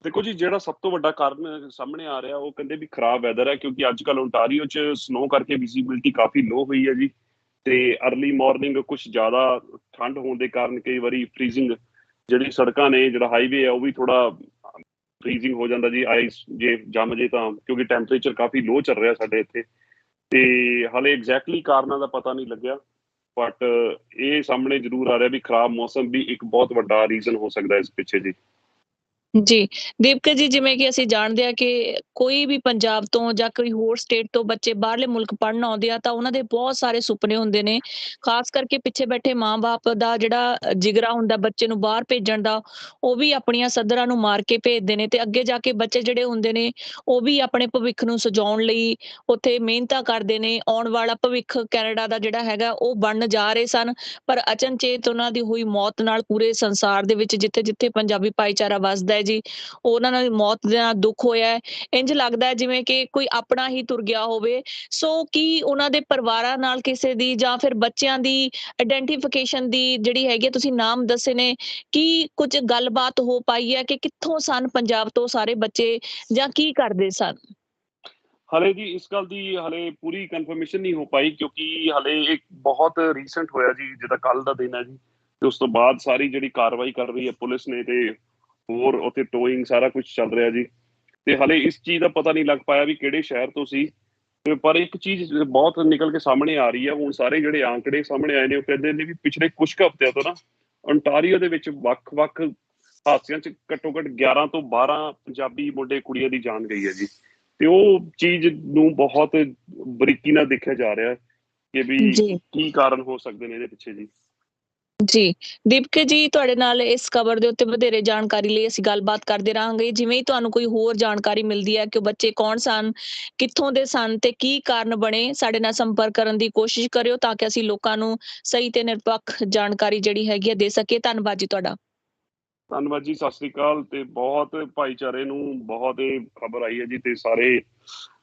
ਦੇਖੋ ਜੀ, ਜਿਹੜਾ ਸਭ ਤੋਂ ਵੱਡਾ ਕਾਰਨ ਸਾਹਮਣੇ ਆ ਰਿਹਾ ਉਹ ਕਹਿੰਦੇ ਵੀ ਖਰਾਬ ਵੈਦਰ ਹੈ, ਕਿਉਂਕਿ ਅੱਜ ਕੱਲ੍ਹ ਓਨਟਾਰੀਓ 'ਚ ਸਨੋ ਕਰਕੇ ਵਿਜ਼ੀਬਿਲਿਟੀ ਕਾਫੀ ਲੋ ਹੋਈ ਹੈ ਜੀ। ਤੇ ਅਰਲੀ ਮਾਰਨਿੰਗ ਕੁਛ ਜ਼ਿਆਦਾ ਠੰਡ ਹੋਣ ਦੇ ਕਾਰਨ ਕਈ ਵਾਰੀ ਫ੍ਰੀਜ਼ਿੰਗ, ਜਿਹੜੀ ਸੜਕਾਂ ਨੇ, ਜਿਹੜਾ ਹਾਈਵੇ ਹੈ ਉਹ ਵੀ ਥੋੜਾ ਫ੍ਰੀਜ਼ਿੰਗ ਹੋ ਜਾਂਦਾ ਜੀ। ਆਈਸ ਜੇ ਜੰਮ ਜੇ ਤਾਂ, ਕਿਉਂਕਿ ਟੈਂਪਰੇਚਰ ਕਾਫੀ ਲੋ ਚੱਲ ਰਿਹਾ ਸਾਡੇ ਇੱਥੇ। ਤੇ ਹਾਲੇ ਐਗਜ਼ੈਕਟਲੀ ਕਾਰਨਾਂ ਦਾ ਪਤਾ ਨਹੀਂ ਲੱਗਿਆ, ਬਟ ਇਹ ਸਾਹਮਣੇ ਜ਼ਰੂਰ ਆ ਰਿਹਾ ਵੀ ਖਰਾਬ ਮੌਸਮ ਵੀ ਇੱਕ ਬਹੁਤ ਵੱਡਾ ਰੀਜ਼ਨ ਹੋ ਸਕਦਾ ਇਸ ਪਿੱਛੇ ਜੀ। ਜੀ ਦੀਪਕ ਜੀ, ਜਿਵੇਂ ਕਿ ਅਸੀਂ ਜਾਣਦੇ ਹਾਂ ਕਿ ਕੋਈ ਵੀ ਪੰਜਾਬ ਤੋਂ ਜਾਂ ਕੋਈ ਹੋਰ ਸਟੇਟ ਤੋਂ ਬੱਚੇ ਬਾਹਰਲੇ ਮੁਲਕ ਪੜ੍ਹਨ ਆਉਂਦੇ ਆ ਤਾਂ ਉਹਨਾਂ ਦੇ ਬਹੁਤ ਸਾਰੇ ਸੁਪਨੇ ਹੁੰਦੇ ਨੇ। ਖਾਸ ਕਰਕੇ ਪਿੱਛੇ ਬੈਠੇ ਮਾਂ-ਬਾਪ ਦਾ ਜਿਹੜਾ ਜਿਗਰਾ ਹੁੰਦਾ ਬੱਚੇ ਨੂੰ ਬਾਹਰ ਭੇਜਣ ਦਾ, ਉਹ ਵੀ ਆਪਣੀਆਂ ਸੱਧਰਾਂ ਨੂੰ ਮਾਰ ਕੇ ਭੇਜਦੇ ਨੇ ਤੇ ਅੱਗੇ ਜਾ ਕੇ ਬੱਚੇ ਜਿਹੜੇ ਹੁੰਦੇ ਨੇ ਉਹ ਵੀ ਆਪਣੇ ਭਵਿੱਖ ਨੂੰ ਸਜਾਉਣ ਲਈ ਉੱਥੇ ਮਿਹਨਤਾਂ ਕਰਦੇ ਨੇ। ਆਉਣ ਵਾਲਾ ਭਵਿੱਖ ਕੈਨੇਡਾ ਦਾ ਜਿਹੜਾ ਹੈਗਾ ਉਹ ਬਣਨ ਜਾ ਰਹੇ ਸਨ, ਪਰ ਅਚਨਚੇਤ ਉਹਨਾਂ ਦੀ ਹੋਈ ਮੌਤ ਨਾਲ ਪੂਰੇ ਸੰਸਾਰ ਦੇ ਵਿੱਚ ਜਿੱਥੇ ਜਿੱਥੇ ਪੰਜਾਬੀ ਭਾਈਚਾਰਾ ਵੱਸਦਾ ਹੈ ਜੀ, ਉਹਨਾਂ ਨਾਲ ਮੌਤ ਦਾ ਦੁੱਖ ਹੋਇਆ ਹੈ। ਇੰਝ ਲੱਗਦਾ ਹੈ ਜਿਵੇਂ ਕਿ ਕੋਈ ਆਪਣਾ ਹੀ ਤੁਰ ਗਿਆ ਹੋਵੇ। ਸੋ ਕੀ ਉਹਨਾਂ ਦੇ ਪਰਿਵਾਰਾਂ ਨਾਲ ਕਿਸੇ ਦੀ ਜਾਂ ਫਿਰ ਬੱਚਿਆਂ ਦੀ ਆਇਡੈਂਟੀਫਿਕੇਸ਼ਨ ਦੀ ਜਿਹੜੀ ਹੈਗੀ ਤੁਸੀਂ ਨਾਮ ਦੱਸੇ ਨੇ, ਕੀ ਕੁਝ ਗੱਲਬਾਤ ਹੋ ਪਾਈ ਹੈ ਕਿ ਕਿੱਥੋਂ ਸਨ ਪੰਜਾਬ ਤੋਂ ਸਾਰੇ ਬੱਚੇ ਜਾਂ ਕੀ ਕਰਦੇ ਸਨ? ਹਲੇ ਜੀ ਇਸ ਗੱਲ ਦੀ ਹਲੇ ਪੂਰੀ ਕਨਫਰਮੇਸ਼ਨ ਨਹੀਂ ਹੋ ਪਾਈ, ਕਿਉਂਕਿ ਹਲੇ ਇੱਕ ਬਹੁਤ ਰੀਸੈਂਟ ਹੋਇਆ ਜੀ, ਜਿੱਦਾਂ ਕੱਲ ਦਾ ਦਿਨ ਹੈ ਜੀ, ਤੇ ਉਸ ਤੋਂ ਬਾਅਦ ਸਾਰੀ ਜਿਹੜੀ ਕਾਰਵਾਈ ਕਰ ਰਹੀ ਹੈ ਪੁਲਿਸ ਨੇ, ਤੇ ਹੋਰ ਉੱਥੇ ਟੋਇੰਗ ਸਾਰਾ ਕੁਝ ਚੱਲ ਰਿਹਾ ਜੀ। ਤੇ ਹਲੇ ਇਸ ਚੀਜ਼ ਦਾ ਪਤਾ ਨਹੀਂ ਲੱਗ ਪਾਇਆ ਵੀ ਕਿਹੜੇ ਸ਼ਹਿਰ ਤੋਂ ਸੀ। ਤੇ ਪਰ ਇੱਕ ਚੀਜ਼ ਬਹੁਤ ਨਿਕਲ ਕੇ ਸਾਹਮਣੇ ਆ ਰਹੀ ਹੈ ਹੁਣ, ਸਾਰੇ ਜਿਹੜੇ ਆંકੜੇ ਸਾਹਮਣੇ ਆਏ ਨੇ ਉਹ ਕਹਿੰਦੇ ਨੇ ਵੀ ਪਿਛਲੇ ਕੁਝ ਕੁ ਹਫ਼ਤਿਆਂ ਤੋਂ ਨਾ ਓਨਟਾਰੀਓ ਦੇ ਵਿੱਚ ਵੱਖ-ਵੱਖ ਹਾਦਸਿਆਂ 'ਚ ਘੱਟੋ ਘੱਟ 11 ਤੋਂ 12 ਪੰਜਾਬੀ ਮੁੰਡੇ ਕੁੜੀਆਂ ਦੀ ਜਾਨ ਗਈ ਹੈ ਜੀ। ਤੇ ਉਹ ਚੀਜ਼ ਨੂੰ ਬਹੁਤ ਬਰੀਕੀ ਨਾਲ ਦੇਖਿਆ ਜਾ ਰਿਹਾ ਕਿ ਵੀ ਜੀ ਕੀ ਕਾਰਨ ਹੋ ਸਕਦੇ ਨੇ ਇਹਦੇ ਪਿੱਛੇ ਜੀ। ਜੀ, ਦੀਪਕ ਜੀ, ਤੁਹਾਡੇ ਨਾਲ ਇਸ ਖਬਰ ਦੇ ਉੱਤੇ ਵਧੇਰੇ ਜਾਣਕਾਰੀ ਲਈ ਅਸੀਂ ਗੱਲਬਾਤ ਕਰਦੇ ਰਹਾਂਗੇ। ਜਿਵੇਂ ਹੀ ਤੁਹਾਨੂੰ ਕੋਈ ਹੋਰ ਜਾਣਕਾਰੀ ਮਿਲਦੀ ਹੈ ਕਿ ਉਹ ਬੱਚੇ ਕੌਣ ਸਨ, ਕਿੱਥੋਂ ਦੇ ਸਨ ਤੇ ਕੀ ਕਾਰਨ ਬਣੇ, ਸਾਡੇ ਨਾਲ ਸੰਪਰਕ ਕਰਨ ਦੀ ਕੋਸ਼ਿਸ਼ ਕਰਿਓ ਤਾਂ ਕਿ ਅਸੀਂ ਲੋਕਾਂ ਨੂੰ ਸਹੀ ਤੇ ਨਿਰਪੱਖ ਜਾਣਕਾਰੀ ਜਿਹੜੀ ਹੈਗੀ ਹੈ ਦੇ ਸਕੀਏ। ਧੰਨਵਾਦ ਜੀ ਤੁਹਾਡਾ। ਧੰਨਵਾਦ ਜੀ, ਸਤਿ ਸ੍ਰੀ ਅਕਾਲ। ਤੇ ਬਹੁਤ ਭਾਈਚਾਰੇ ਨੂੰ ਬਹੁਤ ਇਹ ਖਬਰ ਆਈ ਹੈ ਜੀ, ਤੇ ਸਾਰੇ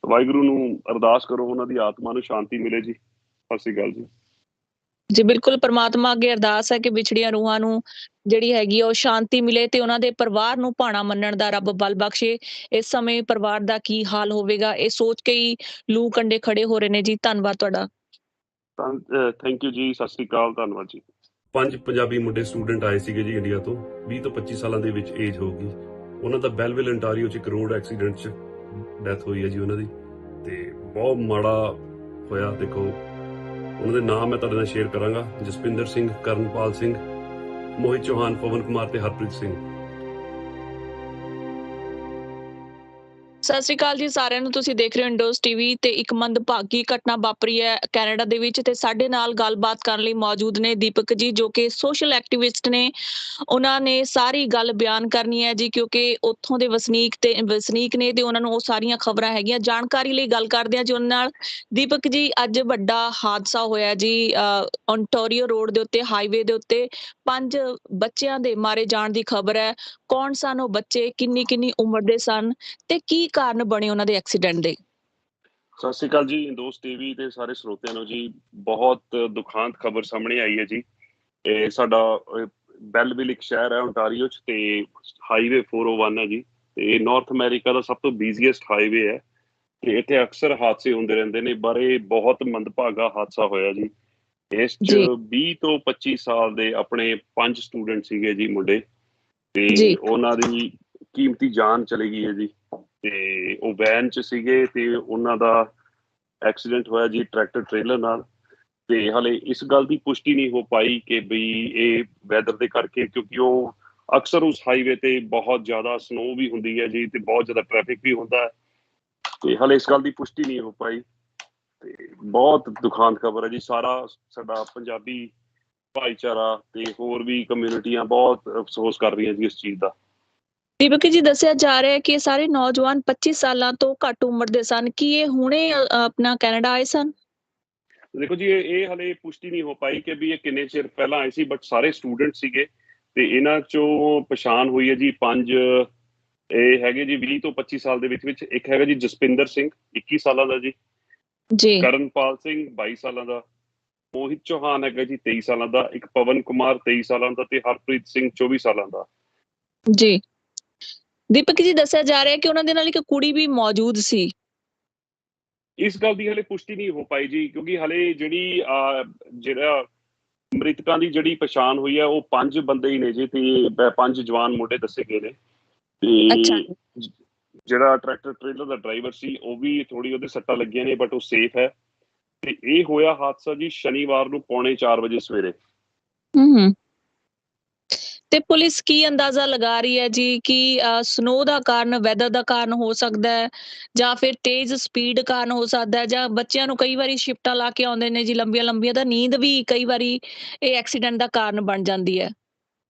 ਵਾਹਿਗੁਰੂ ਨੂੰ ਅਰਦਾਸ ਕਰੋ ਉਹਨਾਂ ਦੀ ਆਤਮਾ ਨੂੰ ਸ਼ਾਂਤੀ ਮਿਲੇ ਜੀ। ਸਤਿ ਸ੍ਰੀ ਅਕਾਲ ਜੀ। ਜੀ ਬਿਲਕੁਲ, ਪ੍ਰਮਾਤਮਾ ਅੱਗੇ ਅਰਦਾਸ ਹੈ ਕਿ ਵਿਛੜੀਆਂ ਰੂਹਾਂ ਨੂੰ ਜਿਹੜੀ ਹੈਗੀ ਆ ਉਹ ਸ਼ਾਂਤੀ ਮਿਲੇ ਤੇ ਉਹਨਾਂ ਦੇ ਪਰਿਵਾਰ ਨੂੰ ਭਾਣਾ ਮੰਨਣ ਦਾ ਰੱਬ ਬਲ ਬਖਸ਼ੇ। ਇਸ ਸਮੇਂ ਪਰਿਵਾਰ ਦਾ ਕੀ ਹਾਲ ਹੋਵੇਗਾ ਇਹ ਸੋਚ ਕੇ ਹੀ ਲੂ ਕੰਡੇ ਖੜੇ ਹੋ ਰਹੇ ਨੇ ਜੀ। ਧੰਨਵਾਦ ਤੁਹਾਡਾ। ਥੈਂਕ ਯੂ ਜੀ, ਸਤਿ ਸ੍ਰੀ ਅਕਾਲ, ਧੰਨਵਾਦ ਜੀ। 5 ਪੰਜਾਬੀ ਮੁੰਡੇ ਸਟੂਡੈਂਟ ਆਏ ਸੀਗੇ ਜੀ ਇੰਡੀਆ ਤੋਂ, 20 ਤੋਂ 25 ਸਾਲਾਂ ਦੇ ਵਿੱਚ ਏਜ ਹੋਊਗੀ। ਉਹਨਾਂ ਦਾ ਬੈਲਵਿਲ ਅੰਟਾਰੀਓ 'ਚ ਇੱਕ ਰੋਡ ਐਕਸੀਡੈਂਟ 'ਚ ਡੈਥ ਹੋਈ ਹੈ ਜੀ ਉਹਨਾਂ ਦੀ, ਤੇ ਬਹੁਤ ਮਾੜਾ ਹੋਇਆ। ਦੇਖੋ ਉਹਨਾਂ ਦੇ ਨਾਮ ਮੈਂ ਤੁਹਾਡੇ ਨਾਲ ਸ਼ੇਅਰ ਕਰਾਂਗਾ: ਜਸਪਿੰਦਰ ਸਿੰਘ, ਕਰਨਪਾਲ ਸਿੰਘ, ਮੋਹਿਤ ਚੌਹਾਨ, ਪਵਨ ਕੁਮਾਰ ਤੇ ਹਰਪ੍ਰੀਤ ਸਿੰਘ। ਸਤਿ ਸ਼੍ਰੀ ਅਕਾਲ ਜੀ ਸਾਰਿਆਂ ਨੂੰ। ਤੁਸੀਂ ਦੇਖ ਰਹੇ ਹੋ ਇੰਡੋਜ਼ ਟੀਵੀ ਤੇ ਇੱਕ ਮੰਦਭਾਗੀ ਘਟਨਾ ਵਾਪਰੀ ਹੈ ਕੈਨੇਡਾ ਦੇ ਵਿੱਚ, ਤੇ ਸਾਡੇ ਨਾਲ ਗੱਲਬਾਤ ਕਰਨ ਲਈ ਮੌਜੂਦ ਨੇ ਦੀਪਕ ਜੀ, ਜੋ ਕਿ ਸੋਸ਼ਲ ਐਕਟਿਵਿਸਟ ਨੇ। ਉਹਨਾਂ ਨੇ ਸਾਰੀ ਗੱਲ ਬਿਆਨ ਕਰਨੀ ਹੈ ਜੀ, ਕਿਉਂਕਿ ਉੱਥੋਂ ਦੇ ਵਸਨੀਕ ਨੇ ਤੇ ਉਹਨਾਂ ਨੂੰ ਉਹ ਸਾਰੀਆਂ ਖਬਰਾਂ ਹੈਗੀਆਂ। ਜਾਣਕਾਰੀ ਲਈ ਗੱਲ ਕਰਦੇ ਹਾਂ ਜੀ ਉਹਨਾਂ ਨਾਲ। ਦੀਪਕ ਜੀ, ਅੱਜ ਵੱਡਾ ਹਾਦਸਾ ਹੋਇਆ ਜੀ ਓਨਟਾਰੀਓ ਰੋਡ ਦੇ ਉੱਤੇ, ਹਾਈਵੇ ਦੇ ਉੱਤੇ 5 ਬੱਚਿਆਂ ਦੇ ਮਾਰੇ ਜਾਣ ਦੀ ਖਬਰ ਹੈ। ਕੌਣ ਸਨ ਉਹ ਬੱਚੇ, ਕਿੰਨੀ ਉਮਰ ਦੇ ਸਨ ਤੇ ਕੀ ਕਾਰਨ ਬਣੇ ਉਹਨਾਂ ਦੇ ਐਕਸੀਡੈਂਟ ਦੇ? ਸਤਿ ਸ੍ਰੀ ਅਕਾਲ ਜੀ, ਇੰਦੋਜ਼ ਟੀਵੀ ਤੇ ਸਾਰੇ ਸਰੋਤਿਆਂ ਨੂੰ ਜੀ। ਬਹੁਤ ਦੁਖਾਂਤ ਖਬਰ ਸਾਹਮਣੇ ਆਈ ਹੈ ਜੀ। ਇਹ ਸਾਡਾ ਬੈਲਵਿਲ ਇੱਕ ਸ਼ਹਿਰ ਹੈ ਓਨਟਾਰੀਓ 'ਚ, ਤੇ ਹਾਈਵੇ 401 ਹੈ ਜੀ, ਤੇ ਨਾਰਥ ਅਮਰੀਕਾ ਦਾ ਸਭ ਤੋਂ ਬਿਜ਼ੀਐਸਟ ਹਾਈਵੇ ਹੈ, ਤੇ ਇੱਥੇ ਅਕਸਰ ਹਾਦਸੇ ਹੁੰਦੇ ਰਹਿੰਦੇ ਨੇ। ਪਰ ਇਹ ਬਹੁਤ ਮੰਦਭਾਗਾ ਹਾਦਸਾ ਹੋਇਆ ਜੀ। ਇਸ 'ਚ ਜੀ 20 ਤੋਂ 25 ਸਾਲ ਦੇ ਆਪਣੇ 5 ਸਟੂਡੈਂਟ ਸੀਗੇ ਜੀ ਮੁੰਡੇ, ਤੇ ਜੀ ਉਹਨਾਂ ਦੀ ਕੀਮਤੀ ਜਾਨ ਚਲੀ ਗਈ ਹੈ ਜੀ। ਤੇ ਉਹ ਵੈਨ 'ਚ ਸੀਗੇ ਤੇ ਉਹਨਾਂ ਦਾ ਐਕਸੀਡੈਂਟ ਹੋਇਆ ਜੀ ਟਰੈਕਟਰ ਟ੍ਰੇਲਰ ਨਾਲ। ਤੇ ਹਲੇ ਇਸ ਗੱਲ ਦੀ ਪੁਸ਼ਟੀ ਨਹੀਂ ਹੋ ਪਾਈ ਕਿ ਬਈ ਇਹ ਵੈਦਰ ਦੇ ਕਰਕੇ, ਕਿਉਂਕਿ ਉਹ ਅਕਸਰ ਉਸ ਹਾਈਵੇ ਤੇ ਬਹੁਤ ਜ਼ਿਆਦਾ ਸਨੋ ਵੀ ਹੁੰਦੀ ਹੈ ਜੀ, ਤੇ ਬਹੁਤ ਜ਼ਿਆਦਾ ਟ੍ਰੈਫਿਕ ਵੀ ਹੁੰਦਾ ਹੈ। ਤੇ ਹਲੇ ਇਸ ਗੱਲ ਦੀ ਪੁਸ਼ਟੀ ਨਹੀਂ ਹੋ ਪਾਈ। ਤੇ ਬਹੁਤ ਦੁਖਾਂਤ ਖਬਰ ਹੈ ਜੀ। ਸਾਡਾ ਪੰਜਾਬੀ ਭਾਈਚਾਰਾ ਤੇ ਹੋਰ ਵੀ ਕਮਿਊਨਿਟੀਆਂ ਬਹੁਤ ਅਫਸੋਸ ਕਰ ਰਹੀਆਂ ਜੀ ਇਸ ਚੀਜ਼ ਦਾ। ਦੀਪਕ ਜੀ, ਦੱਸਿਆ ਜਾ ਰਿਹਾ ਹੈ ਕਿ ਇਹ ਸਾਰੇ ਨੌਜਵਾਨ 25 ਸਾਲਾਂ ਤੋਂ ਘੱਟ ਉਮਰ ਦੇ ਸਨ। ਕੀ ਇਹ ਹੁਣੇ ਆਪਣਾ ਕੈਨੇਡਾ ਆਏ ਸਨ? ਦੇਖੋ ਜੀ, ਇਹ ਹਲੇ ਪੁਸ਼ਟੀ ਨਹੀਂ ਹੋ ਪਾਈ ਕਿ ਵੀ ਇਹ ਕਿੰਨੇ ਚਿਰ ਪਹਿਲਾਂ ਆਏ ਸੀ, ਬਟ ਸਾਰੇ ਸਟੂਡੈਂਟ ਸੀਗੇ। ਤੇ ਇਹਨਾਂ ਚੋਂ ਪਛਾਣ ਹੋਈ ਹੈ ਜੀ 5 ਇਹ ਹੈਗੇ ਜੀ 20 ਤੋਂ 25 ਸਾਲ ਦੇ ਵਿੱਚ। ਇੱਕ ਹੈਗਾ ਜੀ ਜਸਪਿੰਦਰ ਸਿੰਘ, 21 ਸਾਲਾਂ ਦਾ ਜੀ। ਜੀ ਕਰਨਪਾਲ ਸਿੰਘ, 22 ਸਾਲਾਂ ਦਾ। ਮੋਹਿਤ ਚੌਹਾਨ ਹੈਗਾ ਜੀ 23 ਸਾਲਾਂ ਦਾ। ਇੱਕ ਪਵਨ ਕੁਮਾਰ 23 ਸਾਲਾਂ ਦਾ, ਤੇ ਹਰਪ੍ਰੀਤ ਸਿੰਘ 24 ਸਾਲਾਂ ਦਾ। ਜੀ ਦੀਪਕ ਜੀ, ਦੱਸਿਆ ਜਾ ਰਿਹਾ ਹੈ ਕਿ ਉਹਨਾਂ ਦੇ ਨਾਲ ਇੱਕ ਕੁੜੀ ਵੀ ਮੌਜੂਦ ਸੀ। ਇਸ ਗੱਲ ਦੀ ਹਲੇ ਪੁਸ਼ਟੀ ਨਹੀਂ ਹੋ ਪਾਈ ਜੀ, ਕਿਉਂਕਿ ਹਲੇ ਜਿਹੜਾ ਮ੍ਰਿਤਕਾਂ ਦੀ ਜਿਹੜੀ ਪਛਾਣ ਹੋਈ ਹੈ ਉਹ 5 ਬੰਦੇ ਹੀ ਨੇ ਜੀ, ਤੇ 5 ਜਵਾਨ ਮੁੰਡੇ ਦੱਸੇ ਗਏ ਨੇ। ਅੱਛਾ ਤੇ ਜਿਹੜਾ ਟਰੈਕਟਰ ਟ੍ਰੇਲਰ ਦਾ ਡਰਾਈਵਰ ਸੀ ਉਹ ਵੀ ਥੋੜੀ ਉਹਦੇ ਸੱਟਾਂ ਲੱਗੀਆਂ ਨੇ, ਬਟ ਉਹ ਸੇਫ ਹੈ। ਤੇ ਇਹ ਹੋਇਆ ਹਾਦਸਾ ਜੀ ਸ਼ਨੀਵਾਰ ਨੂੰ 3:45 ਵਜੇ ਸਵੇਰੇ। ਹੂੰ ਤੇ ਪੁਲਿਸ ਕੀ ਅੰਦਾਜ਼ਾ ਲਗਾ ਰਹੀ ਹੈ ਜੀ ਕਿ ਸਨੋ ਦਾ ਕਾਰਨ, ਵੈਦਰ ਦਾ ਕਾਰਨ ਹੋ ਸਕਦਾ ਹੈ, ਜਾਂ ਫਿਰ ਤੇਜ਼ ਸਪੀਡ ਕਾਰਨ ਹੋ ਸਕਦਾ ਹੈ, ਜਾਂ ਬੱਚਿਆਂ ਨੂੰ ਕਈ ਵਾਰੀ ਸ਼ਿਫਟਾਂ ਲਾ ਕੇ ਆਉਂਦੇ ਨੇ ਜੀ ਲੰਬੀਆਂ ਤਾਂ ਨੀਂਦ ਵੀ ਕਈ ਵਾਰੀ ਇਹ ਐਕਸੀਡੈਂਟ ਦਾ ਕਾਰਨ ਬਣ ਜਾਂਦੀ ਹੈ?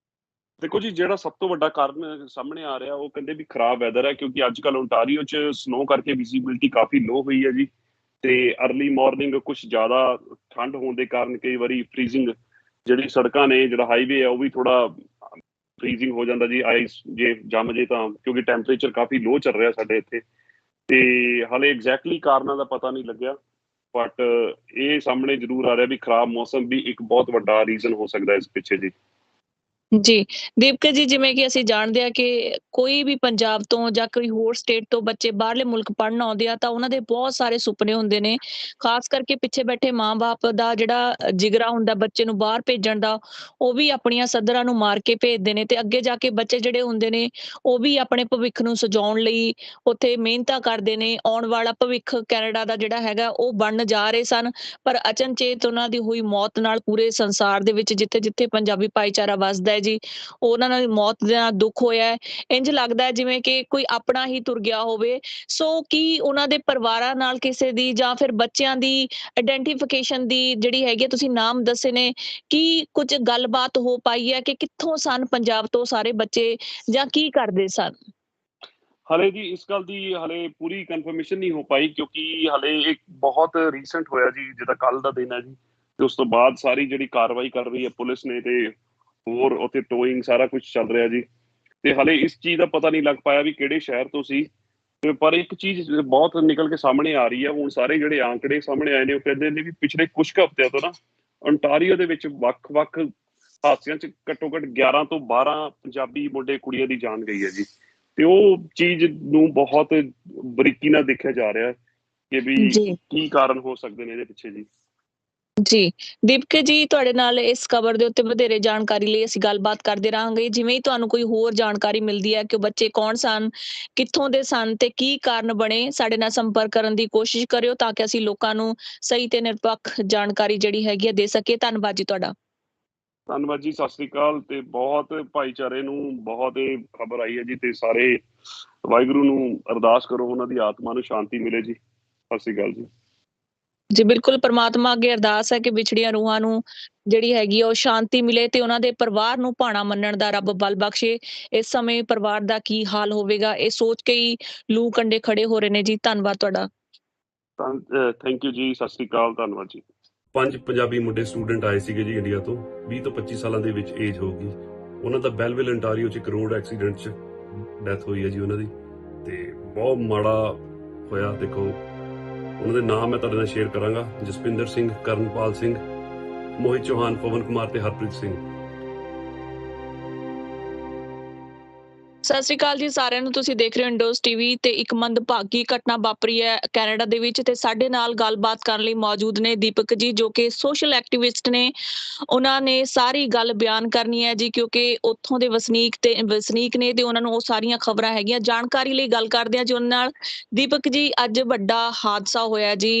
ਦੇਖੋ ਜੀ, ਜਿਹੜਾ ਸਭ ਤੋਂ ਵੱਡਾ ਕਾਰਨ ਸਾਹਮਣੇ ਆ ਰਿਹਾ ਉਹ ਕਹਿੰਦੇ ਵੀ ਖਰਾਬ ਵੈਦਰ ਹੈ, ਕਿਉਂਕਿ ਅੱਜ ਕੱਲ੍ਹ ਓਨਟਾਰੀਓ 'ਚ ਸਨੋ ਕਰਕੇ ਵਿਜ਼ੀਬਿਲਿਟੀ ਕਾਫੀ ਲੋ ਹੋਈ ਹੈ ਜੀ। ਤੇ ਅਰਲੀ ਮਾਰਨਿੰਗ ਕੁਛ ਜ਼ਿਆਦਾ ਠੰਡ ਹੋਣ ਦੇ ਕਾਰਨ ਕਈ ਵਾਰੀ ਫ੍ਰੀਜ਼ਿੰਗ ਜਿਹੜੀ ਸੜਕਾਂ ਨੇ, ਜਿਹੜਾ ਹਾਈਵੇ ਹੈ ਉਹ ਵੀ ਥੋੜਾ ਫ੍ਰੀਜ਼ਿੰਗ ਹੋ ਜਾਂਦਾ ਜੀ, ਆਈਸ ਜੇ ਜੰਮ ਜੇ ਤਾਂ, ਕਿਉਂਕਿ ਟੈਂਪਰੇਚਰ ਕਾਫੀ ਲੋ ਚੱਲ ਰਿਹਾ ਸਾਡੇ ਇੱਥੇ, ਤੇ ਹਾਲੇ ਐਗਜ਼ੈਕਟਲੀ ਕਾਰਨਾਂ ਦਾ ਪਤਾ ਨਹੀਂ ਲੱਗਿਆ, ਬਟ ਇਹ ਸਾਹਮਣੇ ਜ਼ਰੂਰ ਆ ਰਿਹਾ ਵੀ ਖਰਾਬ ਮੌਸਮ ਵੀ ਇੱਕ ਬਹੁਤ ਵੱਡਾ ਰੀਜ਼ਨ ਹੋ ਸਕਦਾ ਇਸ ਪਿੱਛੇ ਜੀ। ਜੀ, ਦੀਪਕ ਜੀ, ਜਿਵੇਂ ਕਿ ਅਸੀਂ ਜਾਣਦੇ ਹਾਂ ਕਿ ਕੋਈ ਵੀ ਪੰਜਾਬ ਤੋਂ ਜਾਂ ਕੋਈ ਹੋਰ ਸਟੇਟ ਤੋਂ ਬੱਚੇ ਬਾਹਰਲੇ ਮੁਲਕ ਪੜ੍ਹਨ ਆਉਂਦੇ ਆ ਤਾਂ ਉਹਨਾਂ ਦੇ ਬਹੁਤ ਸਾਰੇ ਸੁਪਨੇ ਹੁੰਦੇ ਨੇ। ਖਾਸ ਕਰਕੇ ਪਿੱਛੇ ਬੈਠੇ ਮਾਂ-ਬਾਪ ਦਾ ਜਿਹੜਾ ਜਿਗਰਾ ਹੁੰਦਾ ਬੱਚੇ ਨੂੰ ਬਾਹਰ ਭੇਜਣ ਦਾ, ਉਹ ਵੀ ਆਪਣੀਆਂ ਸੱਧਰਾਂ ਨੂੰ ਮਾਰ ਕੇ ਭੇਜਦੇ ਨੇ ਤੇ ਅੱਗੇ ਜਾ ਕੇ ਬੱਚੇ ਜਿਹੜੇ ਹੁੰਦੇ ਨੇ, ਉਹ ਵੀ ਆਪਣੇ ਭਵਿੱਖ ਨੂੰ ਸਜਾਉਣ ਲਈ ਉੱਥੇ ਮਿਹਨਤਾਂ ਕਰਦੇ ਨੇ। ਆਉਣ ਵਾਲਾ ਭਵਿੱਖ ਕੈਨੇਡਾ ਦਾ ਜਿਹੜਾ ਹੈਗਾ ਉਹ ਬਣਨ ਜਾ ਰਹੇ ਸਨ, ਪਰ ਅਚਨਚੇਤ ਉਹਨਾਂ ਦੀ ਹੋਈ ਮੌਤ ਨਾਲ ਪੂਰੇ ਸੰਸਾਰ ਦੇ ਵਿੱਚ ਜਿੱਥੇ-ਜਿੱਥੇ ਪੰਜਾਬੀ ਭਾਈਚਾਰਾ ਵੱਸਦਾ ਹੈ ਜੀ, ਉਹਨਾਂ ਨਾਲ ਮੌਤ ਦਾ ਦੁੱਖ ਹੋਇਆ ਹੈ। ਇੰਝ ਲੱਗਦਾ ਹੈ ਜਿਵੇਂ ਕਿ ਕੋਈ ਆਪਣਾ ਹੀ ਤੁਰ ਗਿਆ ਹੋਵੇ। ਸੋ ਕੀ ਉਹਨਾਂ ਦੇ ਪਰਿਵਾਰਾਂ ਨਾਲ ਕਿਸੇ ਦੀ ਜਾਂ ਫਿਰ ਬੱਚਿਆਂ ਦੀ ਆਇਡੈਂਟੀਫਿਕੇਸ਼ਨ ਦੀ ਜਿਹੜੀ ਹੈਗੀ ਤੁਸੀਂ ਨਾਮ ਦੱਸੇ ਨੇ, ਕੀ ਕੁਝ ਗੱਲਬਾਤ ਹੋ ਪਾਈ ਹੈ ਕਿ ਕਿੱਥੋਂ ਸਨ ਪੰਜਾਬ ਤੋਂ ਸਾਰੇ ਬੱਚੇ ਜਾਂ ਕੀ ਕਰਦੇ ਸਨ? ਹਲੇ ਜੀ ਇਸ ਗੱਲ ਦੀ ਹਲੇ ਪੂਰੀ ਕਨਫਰਮੇਸ਼ਨ ਨਹੀਂ ਹੋ ਪਾਈ, ਕਿਉਂਕਿ ਹਲੇ ਇੱਕ ਬਹੁਤ ਰੀਸੈਂਟ ਹੋਇਆ ਜੀ, ਜਿੱਦਾਂ ਕੱਲ ਦਾ ਦਿਨ ਹੈ ਜੀ, ਤੇ ਉਸ ਤੋਂ ਬਾਅਦ ਸਾਰੀ ਜਿਹੜੀ ਕਾਰਵਾਈ ਕਰ ਰਹੀ ਹੈ ਪੁਲਿਸ ਨੇ ਤੇ ਹੋਰ ਉੱਥੇ ਟੋਇੰਗ ਸਾਰਾ ਕੁਝ ਚੱਲ ਰਿਹਾ ਜੀ, ਤੇ ਹਲੇ ਇਸ ਚੀਜ਼ ਦਾ ਪਤਾ ਨਹੀਂ ਲੱਗ ਪਾਇਆ ਵੀ ਕਿਹੜੇ ਸ਼ਹਿਰ ਤੋਂ ਸੀ। ਤੇ ਪਰ ਇੱਕ ਚੀਜ਼ ਬਹੁਤ ਨਿਕਲ ਕੇ ਸਾਹਮਣੇ ਆ ਰਹੀ ਹੈ, ਹੁਣ ਸਾਰੇ ਜਿਹੜੇ ਆંકੜੇ ਸਾਹਮਣੇ ਆਏ ਨੇ ਉਹ ਕਹਿੰਦੇ ਨੇ ਵੀ ਪਿਛਲੇ ਕੁਝ ਕੁ ਹਫ਼ਤਿਆਂ ਤੋਂ ਨਾ ontario ਦੇ ਵਿੱਚ ਵੱਖ-ਵੱਖ ਹਾਦਸਿਆਂ 'ਚ ਘੱਟੋ-ਘੱਟ 11 ਤੋਂ 12 ਪੰਜਾਬੀ ਮੁੰਡੇ ਕੁੜੀਆਂ ਦੀ ਜਾਨ ਗਈ ਹੈ ਜੀ, ਤੇ ਉਹ ਚੀਜ਼ ਨੂੰ ਬਹੁਤ ਬਰੀਕੀ ਨਾਲ ਦੇਖਿਆ ਜਾ ਰਿਹਾ ਕਿ ਵੀ ਜੀ ਕੀ ਕਾਰਨ ਹੋ ਸਕਦੇ ਨੇ ਇਹਦੇ ਪਿੱਛੇ ਜੀ। ਜੀ, ਦੀਪਕ ਜੀ, ਤੁਹਾਡੇ ਨਾਲ ਇਸ ਖਬਰ ਦੇ ਉੱਤੇ ਵਧੇਰੇ ਜਾਣਕਾਰੀ ਲਈ ਅਸੀਂ ਗੱਲਬਾਤ ਕਰਦੇ ਰਹਾਂਗੇ। ਜਿਵੇਂ ਹੀ ਤੁਹਾਨੂੰ ਕੋਈ ਹੋਰ ਜਾਣਕਾਰੀ ਮਿਲਦੀ ਹੈ ਕਿ ਉਹ ਬੱਚੇ ਕੌਣ ਸਨ, ਕਿੱਥੋਂ ਦੇ ਸਨ ਤੇ ਕੀ ਕਾਰਨ ਬਣੇ, ਸਾਡੇ ਨਾਲ ਸੰਪਰਕ ਕਰਨ ਦੀ ਕੋਸ਼ਿਸ਼ ਕਰਿਓ ਤਾਂ ਕਿ ਅਸੀਂ ਲੋਕਾਂ ਨੂੰ ਸਹੀ ਤੇ ਨਿਰਪੱਖ ਜਾਣਕਾਰੀ ਜਿਹੜੀ ਹੈਗੀ ਹੈ ਦੇ ਸਕੀਏ। ਧੰਨਵਾਦ ਜੀ ਤੁਹਾਡਾ। ਧੰਨਵਾਦ ਜੀ, ਸਤਿ ਸ੍ਰੀ ਅਕਾਲ। ਤੇ ਬਹੁਤ ਭਾਈਚਾਰੇ ਨੂੰ ਬਹੁਤ ਇਹ ਖਬਰ ਆਈ ਹੈ ਜੀ, ਤੇ ਸਾਰੇ ਵਾਹਿਗੁਰੂ ਨੂੰ ਅਰਦਾਸ ਕਰੋ ਉਹਨਾਂ ਦੀ ਆਤਮਾ ਨੂੰ ਸ਼ਾਂਤੀ ਮਿਲੇ ਜੀ। ਸਤਿ ਸ੍ਰੀ ਅਕਾਲ ਜੀ। ਜੀ ਬਿਲਕੁਲ, ਪ੍ਰਮਾਤਮਾ ਅੱਗੇ ਅਰਦਾਸ ਹੈ ਕਿ ਵਿਛੜੀਆਂ ਰੂਹਾਂ ਨੂੰ ਜਿਹੜੀ ਹੈਗੀ ਆ ਉਹ ਸ਼ਾਂਤੀ ਮਿਲੇ ਤੇ ਉਹਨਾਂ ਦੇ ਪਰਿਵਾਰ ਨੂੰ ਭਾਣਾ ਮੰਨਣ ਦਾ ਰੱਬ ਬਲ ਬਖਸ਼ੇ। ਇਸ ਸਮੇਂ ਪਰਿਵਾਰ ਦਾ ਕੀ ਹਾਲ ਹੋਵੇਗਾ ਇਹ ਸੋਚ ਕੇ ਹੀ ਲੂ ਕੰਡੇ ਖੜੇ ਹੋ ਰਹੇ ਨੇ ਜੀ। ਧੰਨਵਾਦ ਤੁਹਾਡਾ। ਥੈਂਕ ਯੂ ਜੀ, ਸਤਿ ਸ੍ਰੀ ਅਕਾਲ, ਧੰਨਵਾਦ ਜੀ। 5 ਪੰਜਾਬੀ ਮੁੰਡੇ ਸਟੂਡੈਂਟ ਆਏ ਸੀਗੇ ਜੀ ਇੰਡੀਆ ਤੋਂ, 20 ਤੋਂ 25 ਸਾਲਾਂ ਦੇ ਵਿੱਚ ਏਜ ਹੋਊਗੀ। ਉਹਨਾਂ ਦਾ ਬੈਲਵਿਲ ontario 'ਚ ਇੱਕ ਰੋਡ ਐਕਸੀਡੈਂਟ 'ਚ ਡੈਥ ਹੋਈ ਹੈ ਜੀ ਉਹਨਾਂ ਦੀ, ਤੇ ਬਹੁਤ ਮਾੜਾ ਹੋਇਆ। ਦੇਖੋ ਉਹਨਾਂ ਦੇ ਨਾਮ ਮੈਂ ਤੁਹਾਡੇ ਨਾਲ ਸ਼ੇਅਰ ਕਰਾਂਗਾ: ਜਸਪਿੰਦਰ ਸਿੰਘ, ਕਰਨਪਾਲ ਸਿੰਘ, ਮੋਹਿਤ ਚੌਹਾਨ, ਪਵਨ ਕੁਮਾਰ ਤੇ ਹਰਪ੍ਰੀਤ ਸਿੰਘ। ਸਤਿ ਸ਼੍ਰੀ ਅਕਾਲ ਜੀ ਸਾਰਿਆਂ ਨੂੰ। ਤੁਸੀਂ ਦੇਖ ਰਹੇ ਹੋ ਇੰਡੋਜ਼ ਟੀਵੀ ਤੇ ਇੱਕ ਮੰਦਭਾਗੀ ਘਟਨਾ ਵਾਪਰੀ ਹੈ ਕੈਨੇਡਾ ਦੇ ਵਿੱਚ ਤੇ ਸਾਡੇ ਨਾਲ ਗੱਲਬਾਤ ਕਰਨ ਲਈ ਮੌਜੂਦ ਨੇ ਦੀਪਕ ਜੀ, ਜੋ ਕਿ ਸੋਸ਼ਲ ਐਕਟਿਵਿਸਟ ਨੇ। ਉਹਨਾਂ ਨੇ ਸਾਰੀ ਗੱਲ ਬਿਆਨ ਕਰਨੀ ਹੈ ਜੀ, ਕਿਉਂਕਿ ਉੱਥੋਂ ਦੇ ਵਸਨੀਕ ਨੇ ਤੇ ਉਹਨਾਂ ਨੂੰ ਉਹ ਸਾਰੀਆਂ ਖਬਰਾਂ ਹੈਗੀਆਂ। ਜਾਣਕਾਰੀ ਲਈ ਗੱਲ ਕਰਦੇ ਹਾਂ ਜੀ ਉਹਨਾਂ ਨਾਲ। ਦੀਪਕ ਜੀ, ਅੱਜ ਵੱਡਾ ਹਾਦਸਾ ਹੋਇਆ ਜੀ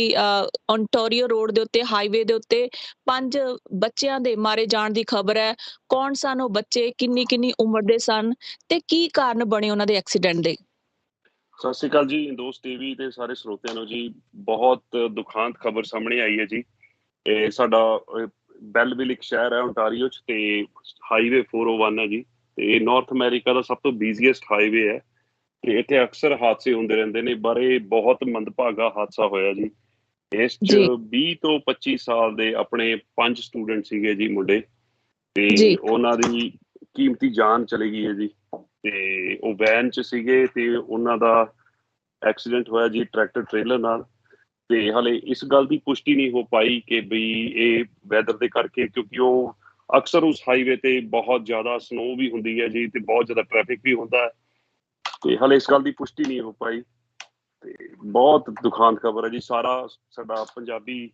ontario ਰੋਡ ਦੇ ਉੱਤੇ, ਹਾਈਵੇ ਦੇ ਉੱਤੇ 5 ਬੱਚਿਆਂ ਦੇ ਮਾਰੇ ਜਾਣ ਦੀ ਖਬਰ ਹੈ। ਕੌਣ ਸਨ ਉਹ ਬੱਚੇ, ਕਿੰਨੀ ਉਮਰ ਦੇ ਸਨ ਤੇ ਕੀ ਕਾਰਨ ਬਣੇ ਉਹਨਾਂ ਦੇ ਐਕਸੀਡੈਂਟ ਦੇ? ਸਤਿ ਸ੍ਰੀ ਅਕਾਲ ਜੀ ਇੰਦੋਜ਼ ਟੀਵੀ ਤੇ ਸਾਰੇ ਸਰੋਤਿਆਂ ਨੂੰ ਜੀ। ਬਹੁਤ ਦੁਖਾਂਤ ਖਬਰ ਸਾਹਮਣੇ ਆਈ ਹੈ ਜੀ। ਇਹ ਸਾਡਾ ਬੈਲਵਿਲ ਇੱਕ ਸ਼ਹਿਰ ਹੈ ontario 'ਚ, ਤੇ ਹਾਈਵੇ 401 ਹੈ ਜੀ, ਤੇ ਨਾਰਥ ਅਮਰੀਕਾ ਦਾ ਸਭ ਤੋਂ ਬਿਜ਼ੀਐਸਟ ਹਾਈਵੇ ਹੈ, ਤੇ ਇੱਥੇ ਅਕਸਰ ਹਾਦਸੇ ਹੁੰਦੇ ਰਹਿੰਦੇ ਨੇ। ਬਾਰੇ ਬਹੁਤ ਮੰਦਭਾਗਾ ਹਾਦਸਾ ਹੋਇਆ ਜੀ। ਇਸ 'ਚ 20 ਤੋਂ 25 ਸਾਲ ਦੇ ਆਪਣੇ 5 ਸਟੂਡੈਂਟ ਸੀਗੇ ਜੀ ਮੁੰਡੇ, ਤੇ ਉਹਨਾਂ ਦੀ ਕੀਮਤੀ ਜਾਨ ਚਲੀ ਗਈ ਹੈ ਜੀ। ਤੇ ਉਹ ਵੈਨ 'ਚ ਸੀਗੇ ਤੇ ਉਹਨਾਂ ਦਾ ਐਕਸੀਡੈਂਟ ਹੋਇਆ ਜੀ ਟਰੈਕਟਰ ਟ੍ਰੇਲਰ ਨਾਲ। ਤੇ ਹਾਲੇ ਇਸ ਗੱਲ ਦੀ ਪੁਸ਼ਟੀ ਨਹੀਂ ਹੋ ਪਾਈ ਕਿ ਬਈ ਇਹ ਵੈਦਰ ਦੇ ਕਰਕੇ, ਕਿਉਂਕਿ ਉਹ ਅਕਸਰ ਉਸ ਹਾਈਵੇ ਤੇ ਬਹੁਤ ਜ਼ਿਆਦਾ ਸਨੋ ਵੀ ਹੁੰਦੀ ਹੈ ਜੀ, ਤੇ ਬਹੁਤ ਜ਼ਿਆਦਾ ਟ੍ਰੈਫਿਕ ਵੀ ਹੁੰਦਾ ਹੈ, ਤੇ ਹਾਲੇ ਇਸ ਗੱਲ ਦੀ ਪੁਸ਼ਟੀ ਨਹੀਂ ਹੋ ਪਾਈ। ਤੇ ਬਹੁਤ ਦੁਖਾਂਤ ਖਬਰ ਹੈ ਜੀ। ਸਾਡਾ ਪੰਜਾਬੀ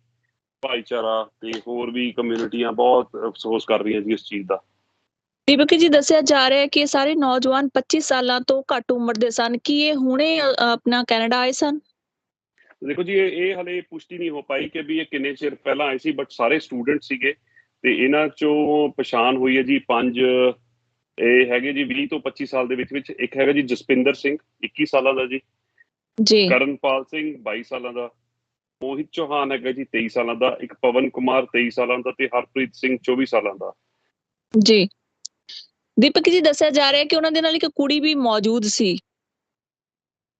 ਭਾਈਚਾਰਾ ਤੇ ਹੋਰ ਵੀ ਕਮਿਊਨਿਟੀਆਂ ਬਹੁਤ ਅਫਸੋਸ ਕਰ ਰਹੀਆਂ ਜੀ ਇਸ ਚੀਜ਼ ਦਾ। ਦੀਪਕ ਜੀ, ਦੱਸਿਆ ਜਾ ਰਿਹਾ ਹੈ ਕਿ ਇਹ ਸਾਰੇ ਨੌਜਵਾਨ 25 ਸਾਲਾਂ ਤੋਂ ਘੱਟ ਉਮਰ ਦੇ ਸਨ। ਕੀ ਇਹ ਹੁਣੇ ਆਪਣਾ ਕੈਨੇਡਾ ਆਏ ਸਨ? ਦੇਖੋ ਜੀ, ਇਹ ਹਲੇ ਪੁਸ਼ਟੀ ਨਹੀਂ ਹੋ ਪਾਈ ਕਿ ਵੀ ਇਹ ਕਿੰਨੇ ਚਿਰ ਪਹਿਲਾਂ ਆਏ ਸੀ, ਬਟ ਸਾਰੇ ਸਟੂਡੈਂਟ ਸੀਗੇ, ਤੇ ਇਹਨਾਂ ਚੋਂ ਪਛਾਣ ਹੋਈ ਹੈ ਜੀ 5। ਇਹ ਹੈਗੇ ਜੀ 20 ਤੋਂ 25 ਸਾਲ ਦੇ ਵਿੱਚ। ਇੱਕ ਹੈਗਾ ਜੀ ਜਸਪਿੰਦਰ ਸਿੰਘ, 21 ਸਾਲਾਂ ਦਾ ਜੀ। ਕਰਨਪਾਲ ਸਿੰਘ 22 ਸਾਲਾਂ ਦਾ। ਮੋਹਿਤ ਚੌਹਾਨ ਹੈਗਾ ਜੀ 23 ਸਾਲਾਂ ਦਾ। ਇੱਕ ਪਵਨ ਕੁਮਾਰ 23 ਸਾਲਾਂ ਦਾ ਤੇ ਹਰਪ੍ਰੀਤ ਸਿੰਘ 24 ਸਾਲਾਂ ਦਾ ਜੀ। ਦੀਪਕ ਜੀ, ਦੱਸਿਆ ਜਾ ਰਿਹਾ ਹੈ ਕਿ ਉਹਨਾਂ ਦੇ ਨਾਲ ਇੱਕ ਕੁੜੀ ਵੀ ਮੌਜੂਦ ਸੀ।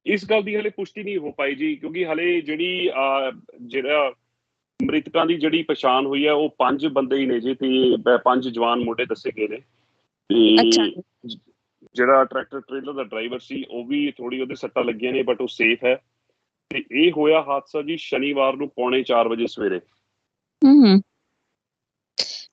ਇਸ ਗੱਲ ਦੀ ਹਲੇ ਪੁਸ਼ਟੀ ਨਹੀਂ ਹੋ ਪਾਈ ਜੀ, ਕਿਉਂਕਿ ਹਲੇ ਜਿਹੜਾ ਮ੍ਰਿਤਕਾਂ ਦੀ ਜਿਹੜੀ ਪਛਾਣ ਹੋਈ ਹੈ ਉਹ 5 ਬੰਦੇ ਹੀ ਨੇ ਜੀ, ਤੇ 5 ਜਵਾਨ ਮੁੰਡੇ ਦੱਸੇ ਗਏ ਨੇ। ਤੇ ਜਿਹੜਾ ਟਰੈਕਟਰ ਟ੍ਰੇਲਰ ਦਾ ਡਰਾਈਵਰ ਸੀ ਉਹ ਵੀ ਥੋੜੀ ਉਹਦੇ ਸੱਟਾਂ ਲੱਗੀਆਂ ਨੇ, ਬਟ ਉਹ ਸੇਫ ਹੈ। ਤੇ ਇਹ ਹੋਇਆ ਹਾਦਸਾ ਜੀ ਸ਼ਨੀਵਾਰ ਨੂੰ 3:45 ਵਜੇ ਸਵੇਰੇ। ਹੂੰ।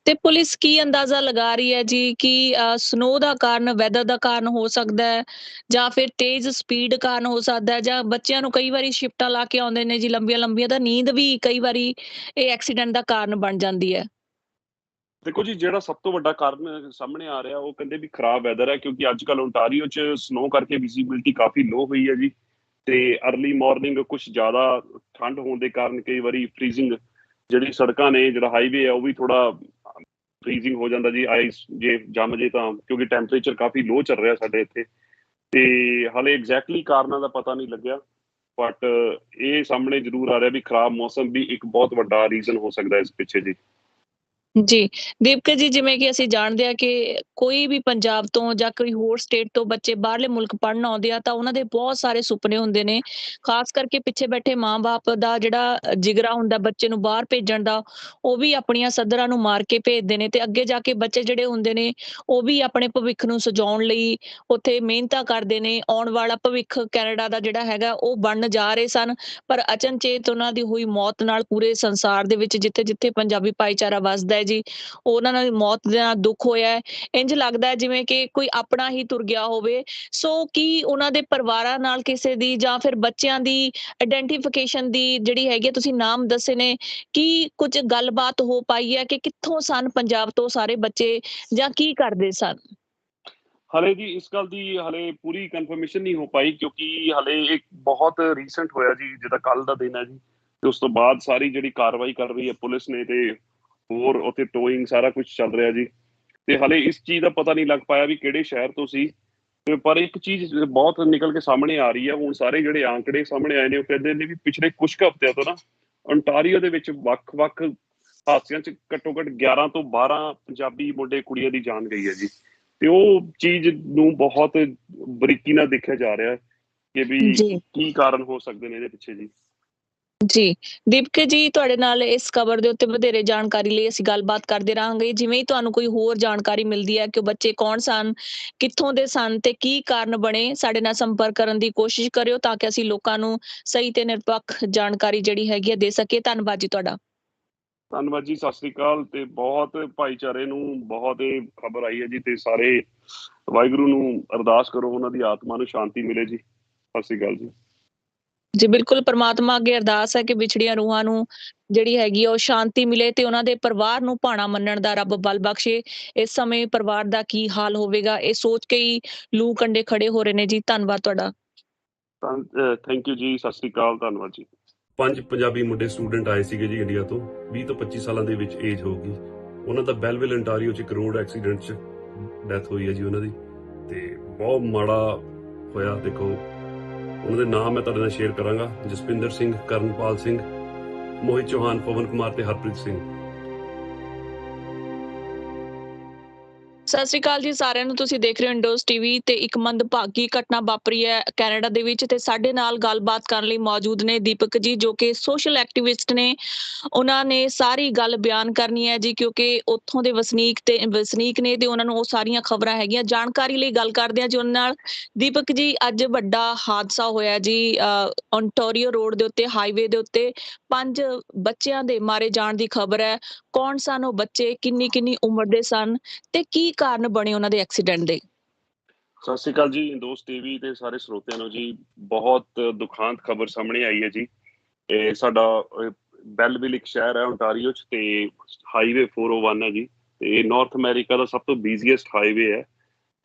ਤੇ ਪੁਲਿਸ ਕੀ ਅੰਦਾਜ਼ਾ ਲਗਾ ਰਹੀ ਹੈ ਜੀ ਕਿ ਸਨੋ ਦਾ ਕਾਰਨ, ਵੈਦਰ ਦਾ ਕਾਰਨ ਹੋ ਸਕਦਾ ਹੈ, ਜਾਂ ਫਿਰ ਤੇਜ਼ ਸਪੀਡ ਕਾਰਨ ਹੋ ਸਕਦਾ ਹੈ, ਜਾਂ ਬੱਚਿਆਂ ਨੂੰ ਕਈ ਵਾਰੀ ਸ਼ਿਫਟਾਂ ਲਾ ਕੇ ਆਉਂਦੇ ਨੇ ਜੀ ਲੰਬੀਆਂ ਲੰਬੀਆਂ, ਤਾਂ ਨੀਂਦ ਵੀ ਕਈ ਵਾਰੀ ਇਹ ਐਕਸੀਡੈਂਟ ਦਾ ਕਾਰਨ ਬਣ ਜਾਂਦੀ ਹੈ। ਦੇਖੋ ਜੀ, ਜਿਹੜਾ ਸਭ ਤੋਂ ਵੱਡਾ ਕਾਰਨ ਸਾਹਮਣੇ ਆ ਰਿਹਾ ਉਹ ਕਹਿੰਦੇ ਵੀ ਖਰਾਬ ਵੈਦਰ ਹੈ, ਕਿਉਂਕਿ ਅੱਜ ਕੱਲ੍ਹ ਓਨਟਾਰੀਓ 'ਚ ਸਨੋ ਕਰਕੇ ਵਿਜ਼ੀਬਿਲਟੀ ਕਾਫੀ ਲੋ ਹੋਈ ਹੈ ਜੀ। ਤੇ ਅਰਲੀ ਮਾਰਨਿੰਗ ਕੁਝ ਜ਼ਿਆਦਾ ਠੰਡ ਹੋਣ ਦੇ ਕਾਰਨ ਕਈ ਵਾਰੀ ਫ੍ਰੀਜ਼ਿੰਗ, ਜਿਹੜੀ ਸੜਕਾਂ ਨੇ, ਜਿਹੜਾ ਹਾਈਵੇ ਹੈ ਉਹ ਵੀ ਥੋੜਾ ਫ੍ਰੀਜ਼ਿੰਗ ਹੋ ਜਾਂਦਾ ਜੀ। ਆਈਸ ਜੇ ਜੰਮ ਜੇ ਤਾਂ, ਕਿਉਂਕਿ ਟੈਂਪਰੇਚਰ ਕਾਫੀ ਲੋ ਚੱਲ ਰਿਹਾ ਸਾਡੇ ਇੱਥੇ। ਤੇ ਹਾਲੇ ਐਗਜ਼ੈਕਟਲੀ ਕਾਰਨਾਂ ਦਾ ਪਤਾ ਨਹੀਂ ਲੱਗਿਆ, ਬਟ ਇਹ ਸਾਹਮਣੇ ਜ਼ਰੂਰ ਆ ਰਿਹਾ ਵੀ ਖਰਾਬ ਮੌਸਮ ਵੀ ਇੱਕ ਬਹੁਤ ਵੱਡਾ ਰੀਜ਼ਨ ਹੋ ਸਕਦਾ ਇਸ ਪਿੱਛੇ ਜੀ। ਜੀ, ਦੀਪਕ ਜੀ, ਜਿਵੇਂ ਕਿ ਅਸੀਂ ਜਾਣਦੇ ਹਾਂ ਕਿ ਕੋਈ ਵੀ ਪੰਜਾਬ ਤੋਂ ਜਾਂ ਕੋਈ ਹੋਰ ਸਟੇਟ ਤੋਂ ਬੱਚੇ ਬਾਹਰਲੇ ਮੁਲਕ ਪੜ੍ਹਨ ਆਉਂਦੇ ਆ ਤਾਂ ਉਹਨਾਂ ਦੇ ਬਹੁਤ ਸਾਰੇ ਸੁਪਨੇ ਹੁੰਦੇ ਨੇ। ਖਾਸ ਕਰਕੇ ਪਿੱਛੇ ਬੈਠੇ ਮਾਂ-ਬਾਪ ਦਾ ਜਿਹੜਾ ਜਿਗਰਾ ਹੁੰਦਾ ਬੱਚੇ ਨੂੰ ਬਾਹਰ ਭੇਜਣ ਦਾ, ਉਹ ਵੀ ਆਪਣੀਆਂ ਸੱਧਰਾਂ ਨੂੰ ਮਾਰ ਕੇ ਭੇਜਦੇ ਨੇ, ਤੇ ਅੱਗੇ ਜਾ ਕੇ ਬੱਚੇ ਜਿਹੜੇ ਹੁੰਦੇ ਨੇ ਉਹ ਵੀ ਆਪਣੇ ਭਵਿੱਖ ਨੂੰ ਸਜਾਉਣ ਲਈ ਉੱਥੇ ਮਿਹਨਤਾਂ ਕਰਦੇ ਨੇ। ਆਉਣ ਵਾਲਾ ਭਵਿੱਖ ਕੈਨੇਡਾ ਦਾ ਜਿਹੜਾ ਹੈਗਾ ਉਹ ਬਣਨ ਜਾ ਰਹੇ ਸਨ, ਪਰ ਅਚਨਚੇਤ ਉਹਨਾਂ ਦੀ ਹੋਈ ਮੌਤ ਨਾਲ ਪੂਰੇ ਸੰਸਾਰ ਦੇ ਵਿੱਚ ਜਿੱਥੇ-ਜਿੱਥੇ ਪੰਜਾਬੀ ਭਾਈਚਾਰਾ ਵੱਸਦਾ ਹੈ ਜੀ, ਉਹਨਾਂ ਨਾਲ ਮੌਤ ਦੇ ਨਾਲ ਦੁੱਖ ਹੋਇਆ ਹੈ। ਇੰਝ ਲੱਗਦਾ ਹੈ ਜਿਵੇਂ ਕਿ ਕੋਈ ਆਪਣਾ ਹੀ ਤੁਰ ਗਿਆ ਹੋਵੇ। ਸੋ ਕੀ ਉਹਨਾਂ ਦੇ ਪਰਿਵਾਰਾਂ ਨਾਲ ਕਿਸੇ ਦੀ, ਜਾਂ ਫਿਰ ਬੱਚਿਆਂ ਦੀ ਆਇਡੈਂਟੀਫਿਕੇਸ਼ਨ ਦੀ ਜਿਹੜੀ ਹੈਗੀ, ਤੁਸੀਂ ਨਾਮ ਦੱਸੇ ਨੇ, ਕੀ ਕੁਝ ਗੱਲਬਾਤ ਹੋ ਪਾਈ ਹੈ ਕਿ ਕਿੱਥੋਂ ਸਨ ਪੰਜਾਬ ਤੋਂ ਸਾਰੇ ਬੱਚੇ, ਜਾਂ ਕੀ ਕਰਦੇ ਸਨ? ਹਲੇ ਜੀ ਇਸ ਗੱਲ ਦੀ ਹਲੇ ਪੂਰੀ ਕਨਫਰਮੇਸ਼ਨ ਨਹੀਂ ਹੋ ਪਾਈ, ਕਿਉਂਕਿ ਹਲੇ ਇੱਕ ਬਹੁਤ ਰੀਸੈਂਟ ਹੋਇਆ ਜੀ, ਜਿੱਦਾਂ ਕੱਲ ਦਾ ਦਿਨ ਹੈ ਜੀ। ਤੇ ਉਸ ਤੋਂ ਬਾਅਦ ਸਾਰੀ ਜਿਹੜੀ ਕਾਰਵਾਈ ਕਰ ਰਹੀ ਹੈ ਪੁਲਿਸ ਨੇ, ਤੇ ਹੋਰ ਉੱਥੇ ਟੋਇੰਗ ਸਾਰਾ ਕੁਝ ਚੱਲ ਰਿਹਾ ਜੀ। ਤੇ ਹਲੇ ਇਸ ਚੀਜ਼ ਦਾ ਪਤਾ ਨਹੀਂ ਲੱਗ ਪਾਇਆ ਵੀ ਕਿਹੜੇ ਸ਼ਹਿਰ ਤੋਂ ਸੀ। ਤੇ ਪਰ ਇੱਕ ਚੀਜ਼ ਬਹੁਤ ਨਿਕਲ ਕੇ ਸਾਹਮਣੇ ਆ ਰਹੀ ਹੈ, ਹੁਣ ਸਾਰੇ ਜਿਹੜੇ ਆંકੜੇ ਸਾਹਮਣੇ ਆਏ ਨੇ ਉਹ ਕਹਿੰਦੇ ਨੇ ਵੀ ਪਿਛਲੇ ਕੁਝ ਹਫ਼ਤਿਆਂ ਤੋਂ ਨਾ ਓਨਟਾਰੀਓ ਦੇ ਵਿੱਚ ਵੱਖ-ਵੱਖ ਹਾਦਸਿਆਂ 'ਚ ਘੱਟੋ ਘੱਟ 11 ਤੋਂ 12 ਪੰਜਾਬੀ ਮੁੰਡੇ ਕੁੜੀਆਂ ਦੀ ਜਾਨ ਗਈ ਹੈ ਜੀ। ਤੇ ਉਹ ਚੀਜ਼ ਨੂੰ ਬਹੁਤ ਬਰੀਕੀ ਨਾਲ ਦੇਖਿਆ ਜਾ ਰਿਹਾ ਕਿ ਵੀ ਜੀ ਕੀ ਕਾਰਨ ਹੋ ਸਕਦੇ ਨੇ ਇਹਦੇ ਪਿੱਛੇ ਜੀ। ਜੀ, ਦੀਪਕ ਜੀ, ਤੁਹਾਡੇ ਨਾਲ ਇਸ ਖਬਰ ਦੇ ਉੱਤੇ ਵਧੇਰੇ ਜਾਣਕਾਰੀ ਲਈ ਅਸੀਂ ਗੱਲਬਾਤ ਕਰਦੇ ਰਹਾਂਗੇ। ਜਿਵੇਂ ਹੀ ਤੁਹਾਨੂੰ ਕੋਈ ਹੋਰ ਜਾਣਕਾਰੀ ਮਿਲਦੀ ਹੈ ਕਿ ਉਹ ਬੱਚੇ ਕੌਣ ਸਨ, ਕਿੱਥੋਂ ਦੇ ਸਨ ਤੇ ਕੀ ਕਾਰਨ ਬਣੇ, ਸਾਡੇ ਨਾਲ ਸੰਪਰਕ ਕਰਨ ਦੀ ਕੋਸ਼ਿਸ਼ ਕਰਿਓ ਤਾਂ ਕਿ ਅਸੀਂ ਲੋਕਾਂ ਨੂੰ ਸਹੀ ਤੇ ਨਿਰਪੱਖ ਜਾਣਕਾਰੀ ਜਿਹੜੀ ਹੈਗੀ ਹੈ ਦੇ ਸਕੀਏ। ਧੰਨਵਾਦ ਜੀ ਤੁਹਾਡਾ। ਧੰਨਵਾਦ ਜੀ, ਸਤਿ ਸ੍ਰੀ ਅਕਾਲ। ਤੇ ਬਹੁਤ ਭਾਈਚਾਰੇ ਨੂੰ ਬਹੁਤ ਇਹ ਖਬਰ ਆਈ ਹੈ ਜੀ, ਤੇ ਸਾਰੇ ਵਾਹਿਗੁਰੂ ਨੂੰ ਅਰਦਾਸ ਕਰੋ ਉਹਨਾਂ ਦੀ ਆਤਮਾ ਨੂੰ ਸ਼ਾਂਤੀ ਮਿਲੇ ਜੀ। ਸਤਿ ਸ੍ਰੀ ਅਕਾਲ ਜੀ। ਜੀ ਬਿਲਕੁਲ, ਪਰਮਾਤਮਾ ਅੱਗੇ ਅਰਦਾਸ ਹੈ ਕਿ ਵਿਛੜੀਆਂ ਰੂਹਾਂ ਨੂੰ ਜਿਹੜੀ ਹੈਗੀ ਆ ਉਹ ਸ਼ਾਂਤੀ ਮਿਲੇ, ਤੇ ਉਹਨਾਂ ਦੇ ਪਰਿਵਾਰ ਨੂੰ ਭਾਣਾ ਮੰਨਣ ਦਾ ਰੱਬ ਬਲ ਬਖਸ਼ੇ। ਇਸ ਸਮੇਂ ਪਰਿਵਾਰ ਦਾ ਕੀ ਹਾਲ ਹੋਵੇਗਾ, ਇਹ ਸੋਚ ਕੇ ਹੀ ਲੂ ਕੰਡੇ ਖੜੇ ਹੋ ਰਹੇ ਨੇ ਜੀ। ਧੰਨਵਾਦ ਤੁਹਾਡਾ। ਥੈਂਕ ਯੂ ਜੀ, ਸਤਿ ਸ੍ਰੀ ਅਕਾਲ, ਧੰਨਵਾਦ ਜੀ। 5 ਪੰਜਾਬੀ ਮੁੰਡੇ ਸਟੂਡੈਂਟ ਆਏ ਸੀਗੇ ਜੀ ਇੰਡੀਆ ਤੋਂ, 20 ਤੋਂ 25 ਸਾਲਾਂ ਦੇ ਵਿੱਚ ਏਜ ਹੋਊਗੀ। ਉਹਨਾਂ ਦਾ ਬੈਲਵਿਲ ontario 'ਚ ਇੱਕ ਰੋਡ ਐਕਸੀਡੈਂਟ 'ਚ ਡੈਥ ਹੋਈ ਹੈ ਜੀ ਉਹਨਾਂ ਦੀ। ਤੇ ਬਹੁਤ ਮਾੜਾ ਹੋਇਆ। ਦੇਖੋ, ਉਹਨਾਂ ਦੇ ਨਾਮ ਮੈਂ ਤੁਹਾਡੇ ਨਾਲ ਸ਼ੇਅਰ ਕਰਾਂਗਾ: ਜਸਪਿੰਦਰ ਸਿੰਘ, ਕਰਨਪਾਲ ਸਿੰਘ, ਮੋਹਿਤ ਚੌਹਾਨ, ਪਵਨ ਕੁਮਾਰ ਤੇ ਹਰਪ੍ਰੀਤ ਸਿੰਘ। ਸਤਿ ਸ਼੍ਰੀ ਅਕਾਲ ਜੀ ਸਾਰਿਆਂ ਨੂੰ। ਤੁਸੀਂ ਦੇਖ ਰਹੇ ਹੋ ਇੰਡੋਜ਼ ਟੀਵੀ ਤੇ ਇੱਕ ਮੰਦਭਾਗੀ ਘਟਨਾ ਵਾਪਰੀ ਹੈ ਕੈਨੇਡਾ ਦੇ ਵਿੱਚ, ਤੇ ਸਾਡੇ ਨਾਲ ਗੱਲਬਾਤ ਕਰਨ ਲਈ ਮੌਜੂਦ ਨੇ ਦੀਪਕ ਜੀ, ਜੋ ਕਿ ਸੋਸ਼ਲ ਐਕਟਿਵਿਸਟ ਨੇ। ਉਹਨਾਂ ਨੇ ਸਾਰੀ ਗੱਲ ਬਿਆਨ ਕਰਨੀ ਹੈ ਜੀ, ਕਿਉਂਕਿ ਉੱਥੋਂ ਦੇ ਵਸਨੀਕ ਨੇ ਤੇ ਉਹਨਾਂ ਨੂੰ ਉਹ ਸਾਰੀਆਂ ਖਬਰਾਂ ਹੈਗੀਆਂ। ਜਾਣਕਾਰੀ ਲਈ ਗੱਲ ਕਰਦੇ ਹਾਂ ਜੀ ਉਹਨਾਂ ਨਾਲ। ਦੀਪਕ ਜੀ, ਅੱਜ ਵੱਡਾ ਹਾਦਸਾ ਹੋਇਆ ਜੀ ਓਨਟਾਰੀਓ ਰੋਡ ਦੇ ਉੱਤੇ, ਹਾਈਵੇ ਦੇ ਉੱਤੇ 5 ਬੱਚਿਆਂ ਦੇ ਮਾਰੇ ਜਾਣ ਦੀ ਖਬਰ ਹੈ। ਕੌਣ ਸਨ ਉਹ ਬੱਚੇ, ਕਿੰਨੀ ਕਿੰਨੀ ਉਮਰ ਦੇ ਸਨ, ਤੇ ਕੀ ਕਾਰਨ ਬਣੇ ਉਹਨਾਂ ਦੇ ਐਕਸੀਡੈਂਟ ਦੇ? ਸਤਿ ਸ਼੍ਰੀ ਅਕਾਲ ਜੀ ਇੰਦੋਸ ਟੀਵੀ ਤੇ ਸਾਰੇ ਸਰੋਤਿਆਂ ਨੂੰ ਜੀ। ਬਹੁਤ ਦੁਖਾਂਤ ਖਬਰ ਸਾਹਮਣੇ ਆਈ ਹੈ ਜੀ। ਇਹ ਸਾਡਾ ਬੈਲਵਿਲ ਇੱਕ ਸ਼ਹਿਰ ਹੈ ਓਨਟਾਰੀਓ 'ਚ, ਤੇ ਹਾਈਵੇ 401 ਹੈ ਜੀ। ਤੇ ਨਾਰਥ ਅਮਰੀਕਾ ਦਾ ਸਭ ਤੋਂ ਬਿਜ਼ੀਐਸਟ ਹਾਈਵੇ ਹੈ,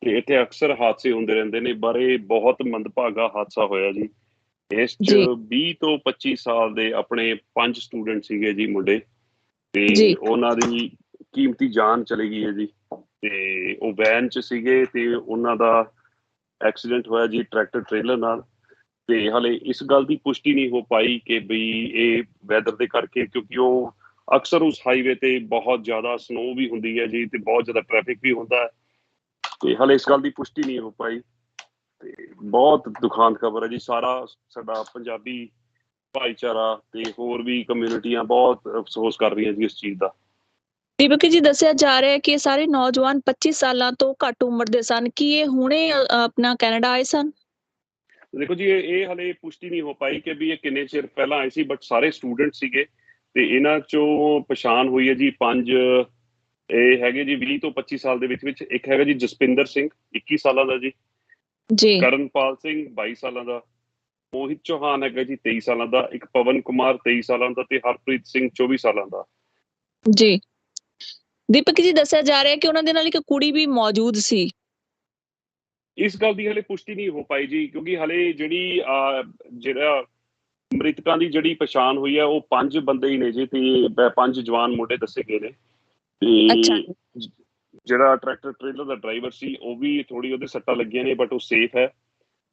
ਤੇ ਇੱਥੇ ਅਕਸਰ ਹਾਦਸੇ ਹੁੰਦੇ ਰਹਿੰਦੇ ਨੇ। ਪਰ ਇਹ ਬਹੁਤ ਮੰਦਭਾਗਾ ਹਾਦਸਾ ਹੋਇਆ ਜੀ। ਇਸ 'ਚ ਜੀ 20 ਤੋਂ 25 ਸਾਲ ਦੇ ਆਪਣੇ 5 ਸਟੂਡੈਂਟ ਸੀਗੇ ਜੀ ਮੁੰਡੇ, ਤੇ ਜੀ ਉਹਨਾਂ ਦੀ ਕੀਮਤੀ ਜਾਨ ਚਲੀ ਗਈ ਹੈ ਜੀ। ਤੇ ਉਹ ਵੈਨ 'ਚ ਸੀਗੇ, ਤੇ ਉਹਨਾਂ ਦਾ ਐਕਸੀਡੈਂਟ ਹੋਇਆ ਜੀ ਟਰੈਕਟਰ ਟ੍ਰੇਲਰ ਨਾਲ। ਤੇ ਹਲੇ ਇਸ ਗੱਲ ਦੀ ਪੁਸ਼ਟੀ ਨਹੀਂ ਹੋ ਪਾਈ ਕਿ ਬਈ ਇਹ ਵੈਦਰ ਦੇ ਕਰਕੇ, ਕਿਉਂਕਿ ਉਹ ਅਕਸਰ ਉਸ ਹਾਈਵੇ ਤੇ ਬਹੁਤ ਜ਼ਿਆਦਾ ਸਨੋ ਵੀ ਹੁੰਦੀ ਹੈ ਜੀ, ਤੇ ਬਹੁਤ ਜ਼ਿਆਦਾ ਟ੍ਰੈਫਿਕ ਵੀ ਹੁੰਦਾ ਹੈ। ਤੇ ਹਲੇ ਇਸ ਗੱਲ ਦੀ ਪੁਸ਼ਟੀ ਨਹੀਂ ਹੋ ਪਾਈ। ਤੇ ਬਹੁਤ ਦੁਖਾਂਤ ਖਬਰ ਹੈ ਜੀ। ਸਾਰਾ ਸਾਡਾ ਪੰਜਾਬੀ ਭਾਈਚਾਰਾ ਤੇ ਹੋਰ ਵੀ ਕਮਿਊਨਿਟੀਆਂ ਬਹੁਤ ਅਫਸੋਸ ਕਰ ਰਹੀਆਂ ਜੀ ਇਸ ਚੀਜ਼ ਦਾ। ਦੀਪਕ ਜੀ ਦੱਸਿਆ ਜਾ ਰਿਹਾ ਹੈ ਕਿ ਇਹ ਸਾਰੇ ਨੌਜਵਾਨ 25 ਸਾਲਾਂ ਤੋਂ ਘੱਟ ਉਮਰ ਦੇ ਸਨ। ਕੀ ਇਹ ਹੁਣੇ ਆਪਣਾ ਕੈਨੇਡਾ ਆਏ ਸਨ? ਦੇਖੋ ਜੀ, ਇਹ ਹਲੇ ਪੁਸ਼ਟੀ ਨਹੀਂ ਹੋ ਪਾਈ ਕਿ ਵੀ ਇਹ ਕਿੰਨੇ ਚਿਰ ਪਹਿਲਾਂ ਆਏ ਸੀ, ਬਟ ਸਾਰੇ ਸਟੂਡੈਂਟ ਸੀਗੇ ਤੇ ਇਹਨਾਂ ਚੋਂ ਪਛਾਣ ਹੋਈ ਹੈ ਜੀ 5। ਇਹ ਹੈਗੇ ਜੀ 20 ਤੋਂ 25 ਸਾਲ ਦੇ ਵਿੱਚ। ਇੱਕ ਹੈਗਾ ਜੀ ਜਸਪਿੰਦਰ ਸਿੰਘ 21 ਸਾਲਾਂ ਦਾ ਜੀ, ਜੀ ਕਰਨਪਾਲ ਸਿੰਘ 22 ਸਾਲਾਂ ਦਾ, ਮੋਹਿਤ ਚੌਹਾਨ ਹੈਗਾ ਜੀ 23 ਸਾਲਾਂ ਦਾ, ਇੱਕ ਪਵਨ ਕੁਮਾਰ 23 ਸਾਲਾਂ ਦਾ ਤੇ ਹਰਪ੍ਰੀਤ ਸਿੰਘ 24 ਸਾਲਾਂ ਦਾ। ਜੀ ਦੀਪਕ ਜੀ ਦੱਸਿਆ ਜਾ ਰਿਹਾ ਹੈ ਕਿ ਉਹਨਾਂ ਦੇ ਨਾਲ ਇੱਕ ਕੁੜੀ ਵੀ ਮੌਜੂਦ ਸੀ। ਇਸ ਗੱਲ ਦੀ ਹਲੇ ਪੁਸ਼ਟੀ ਨਹੀਂ ਹੋ ਪਾਈ ਜੀ, ਕਿਉਂਕਿ ਹਲੇ ਜਿਹੜਾ ਮ੍ਰਿਤਕਾਂ ਦੀ ਜਿਹੜੀ ਪਛਾਣ ਹੋਈ ਹੈ ਉਹ 5 ਬੰਦੇ ਹੀ ਨੇ ਜੀ, ਤੇ 5 ਜਵਾਨ ਮੁੰਡੇ ਦੱਸੇ ਗਏ ਨੇ। ਅੱਛਾ। ਤੇ ਜਿਹੜਾ ਟਰੈਕਟਰ ਟ੍ਰੇਲਰ ਦਾ ਡਰਾਈਵਰ ਸੀ ਉਹ ਵੀ ਥੋੜੀ ਉਹਦੇ ਸੱਟਾਂ ਲੱਗੀਆਂ ਨੇ, ਬਟ ਉਹ ਸੇਫ ਹੈ।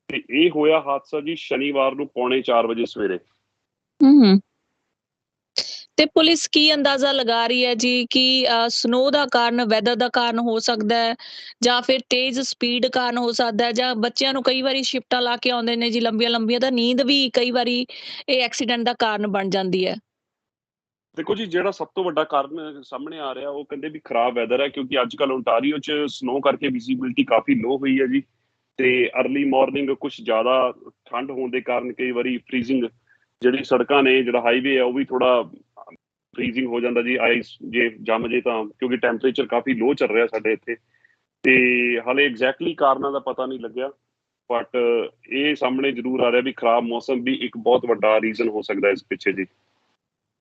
ਤੇ ਇਹ ਹੋਇਆ ਹਾਦਸਾ ਜੀ ਸ਼ਨੀਵਾਰ ਨੂੰ 3:45 ਵਜੇ ਸਵੇਰੇ। ਹੂੰ। ਤੇ ਪੁਲਿਸ ਕੀ ਅੰਦਾਜ਼ਾ ਲਗਾ ਰਹੀ ਹੈ ਜੀ ਕਿ ਸਨੋ ਦਾ ਕਾਰਨ, ਵੈਦਰ ਦਾ ਕਾਰਨ ਹੋ ਸਕਦਾ ਹੈ, ਜਾਂ ਫਿਰ ਤੇਜ਼ ਸਪੀਡ ਕਾਰਨ ਹੋ ਸਕਦਾ ਹੈ, ਜਾਂ ਬੱਚਿਆਂ ਨੂੰ ਕਈ ਵਾਰੀ ਸ਼ਿਫਟਾਂ ਲਾ ਕੇ ਆਉਂਦੇ ਨੇ ਜੀ ਲੰਬੀਆਂ ਤਾਂ ਨੀਂਦ ਵੀ ਕਈ ਵਾਰੀ ਇਹ ਐਕਸੀਡੈਂਟ ਦਾ ਕਾਰਨ ਬਣ ਜਾਂਦੀ ਹੈ। ਦੇਖੋ ਜੀ, ਜਿਹੜਾ ਸਭ ਤੋਂ ਵੱਡਾ ਕਾਰਨ ਸਾਹਮਣੇ ਆ ਰਿਹਾ ਉਹ ਕਹਿੰਦੇ ਵੀ ਖਰਾਬ ਵੈਦਰ ਹੈ, ਕਿਉਂਕਿ ਅੱਜ ਕੱਲ੍ਹ ਓਨਟਾਰੀਓ 'ਚ ਸਨੋ ਕਰਕੇ ਵਿਜ਼ੀਬਿਲਿਟੀ ਕਾਫੀ ਲੋ ਹੋਈ ਹੈ ਜੀ। ਤੇ ਅਰਲੀ ਮਾਰਨਿੰਗ ਕੁਛ ਜ਼ਿਆਦਾ ਠੰਡ ਹੋਣ ਦੇ ਕਾਰਨ ਕਈ ਵਾਰੀ ਫ੍ਰੀਜ਼ਿੰਗ, ਜਿਹੜੀ ਸੜਕਾਂ ਨੇ, ਜਿਹੜਾ ਹਾਈਵੇ ਹੈ ਉਹ ਵੀ ਥੋੜਾ ਫ੍ਰੀਜ਼ਿੰਗ ਹੋ ਜਾਂਦਾ ਜੀ, ਆਈਸ ਜੇ ਜੰਮ ਜੇ ਤਾਂ, ਕਿਉਂਕਿ ਟੈਂਪਰੇਚਰ ਕਾਫੀ ਲੋ ਚੱਲ ਰਿਹਾ ਸਾਡੇ ਇੱਥੇ। ਤੇ ਹਾਲੇ ਐਗਜ਼ੈਕਟਲੀ ਕਾਰਨਾਂ ਦਾ ਪਤਾ ਨਹੀਂ ਲੱਗਿਆ, ਬਟ ਇਹ ਸਾਹਮਣੇ ਜ਼ਰੂਰ ਆ ਰਿਹਾ ਵੀ ਖਰਾਬ ਮੌਸਮ ਵੀ ਇੱਕ ਬਹੁਤ ਵੱਡਾ ਰੀਜ਼ਨ ਹੋ ਸਕਦਾ ਇਸ ਪਿੱਛੇ ਜੀ।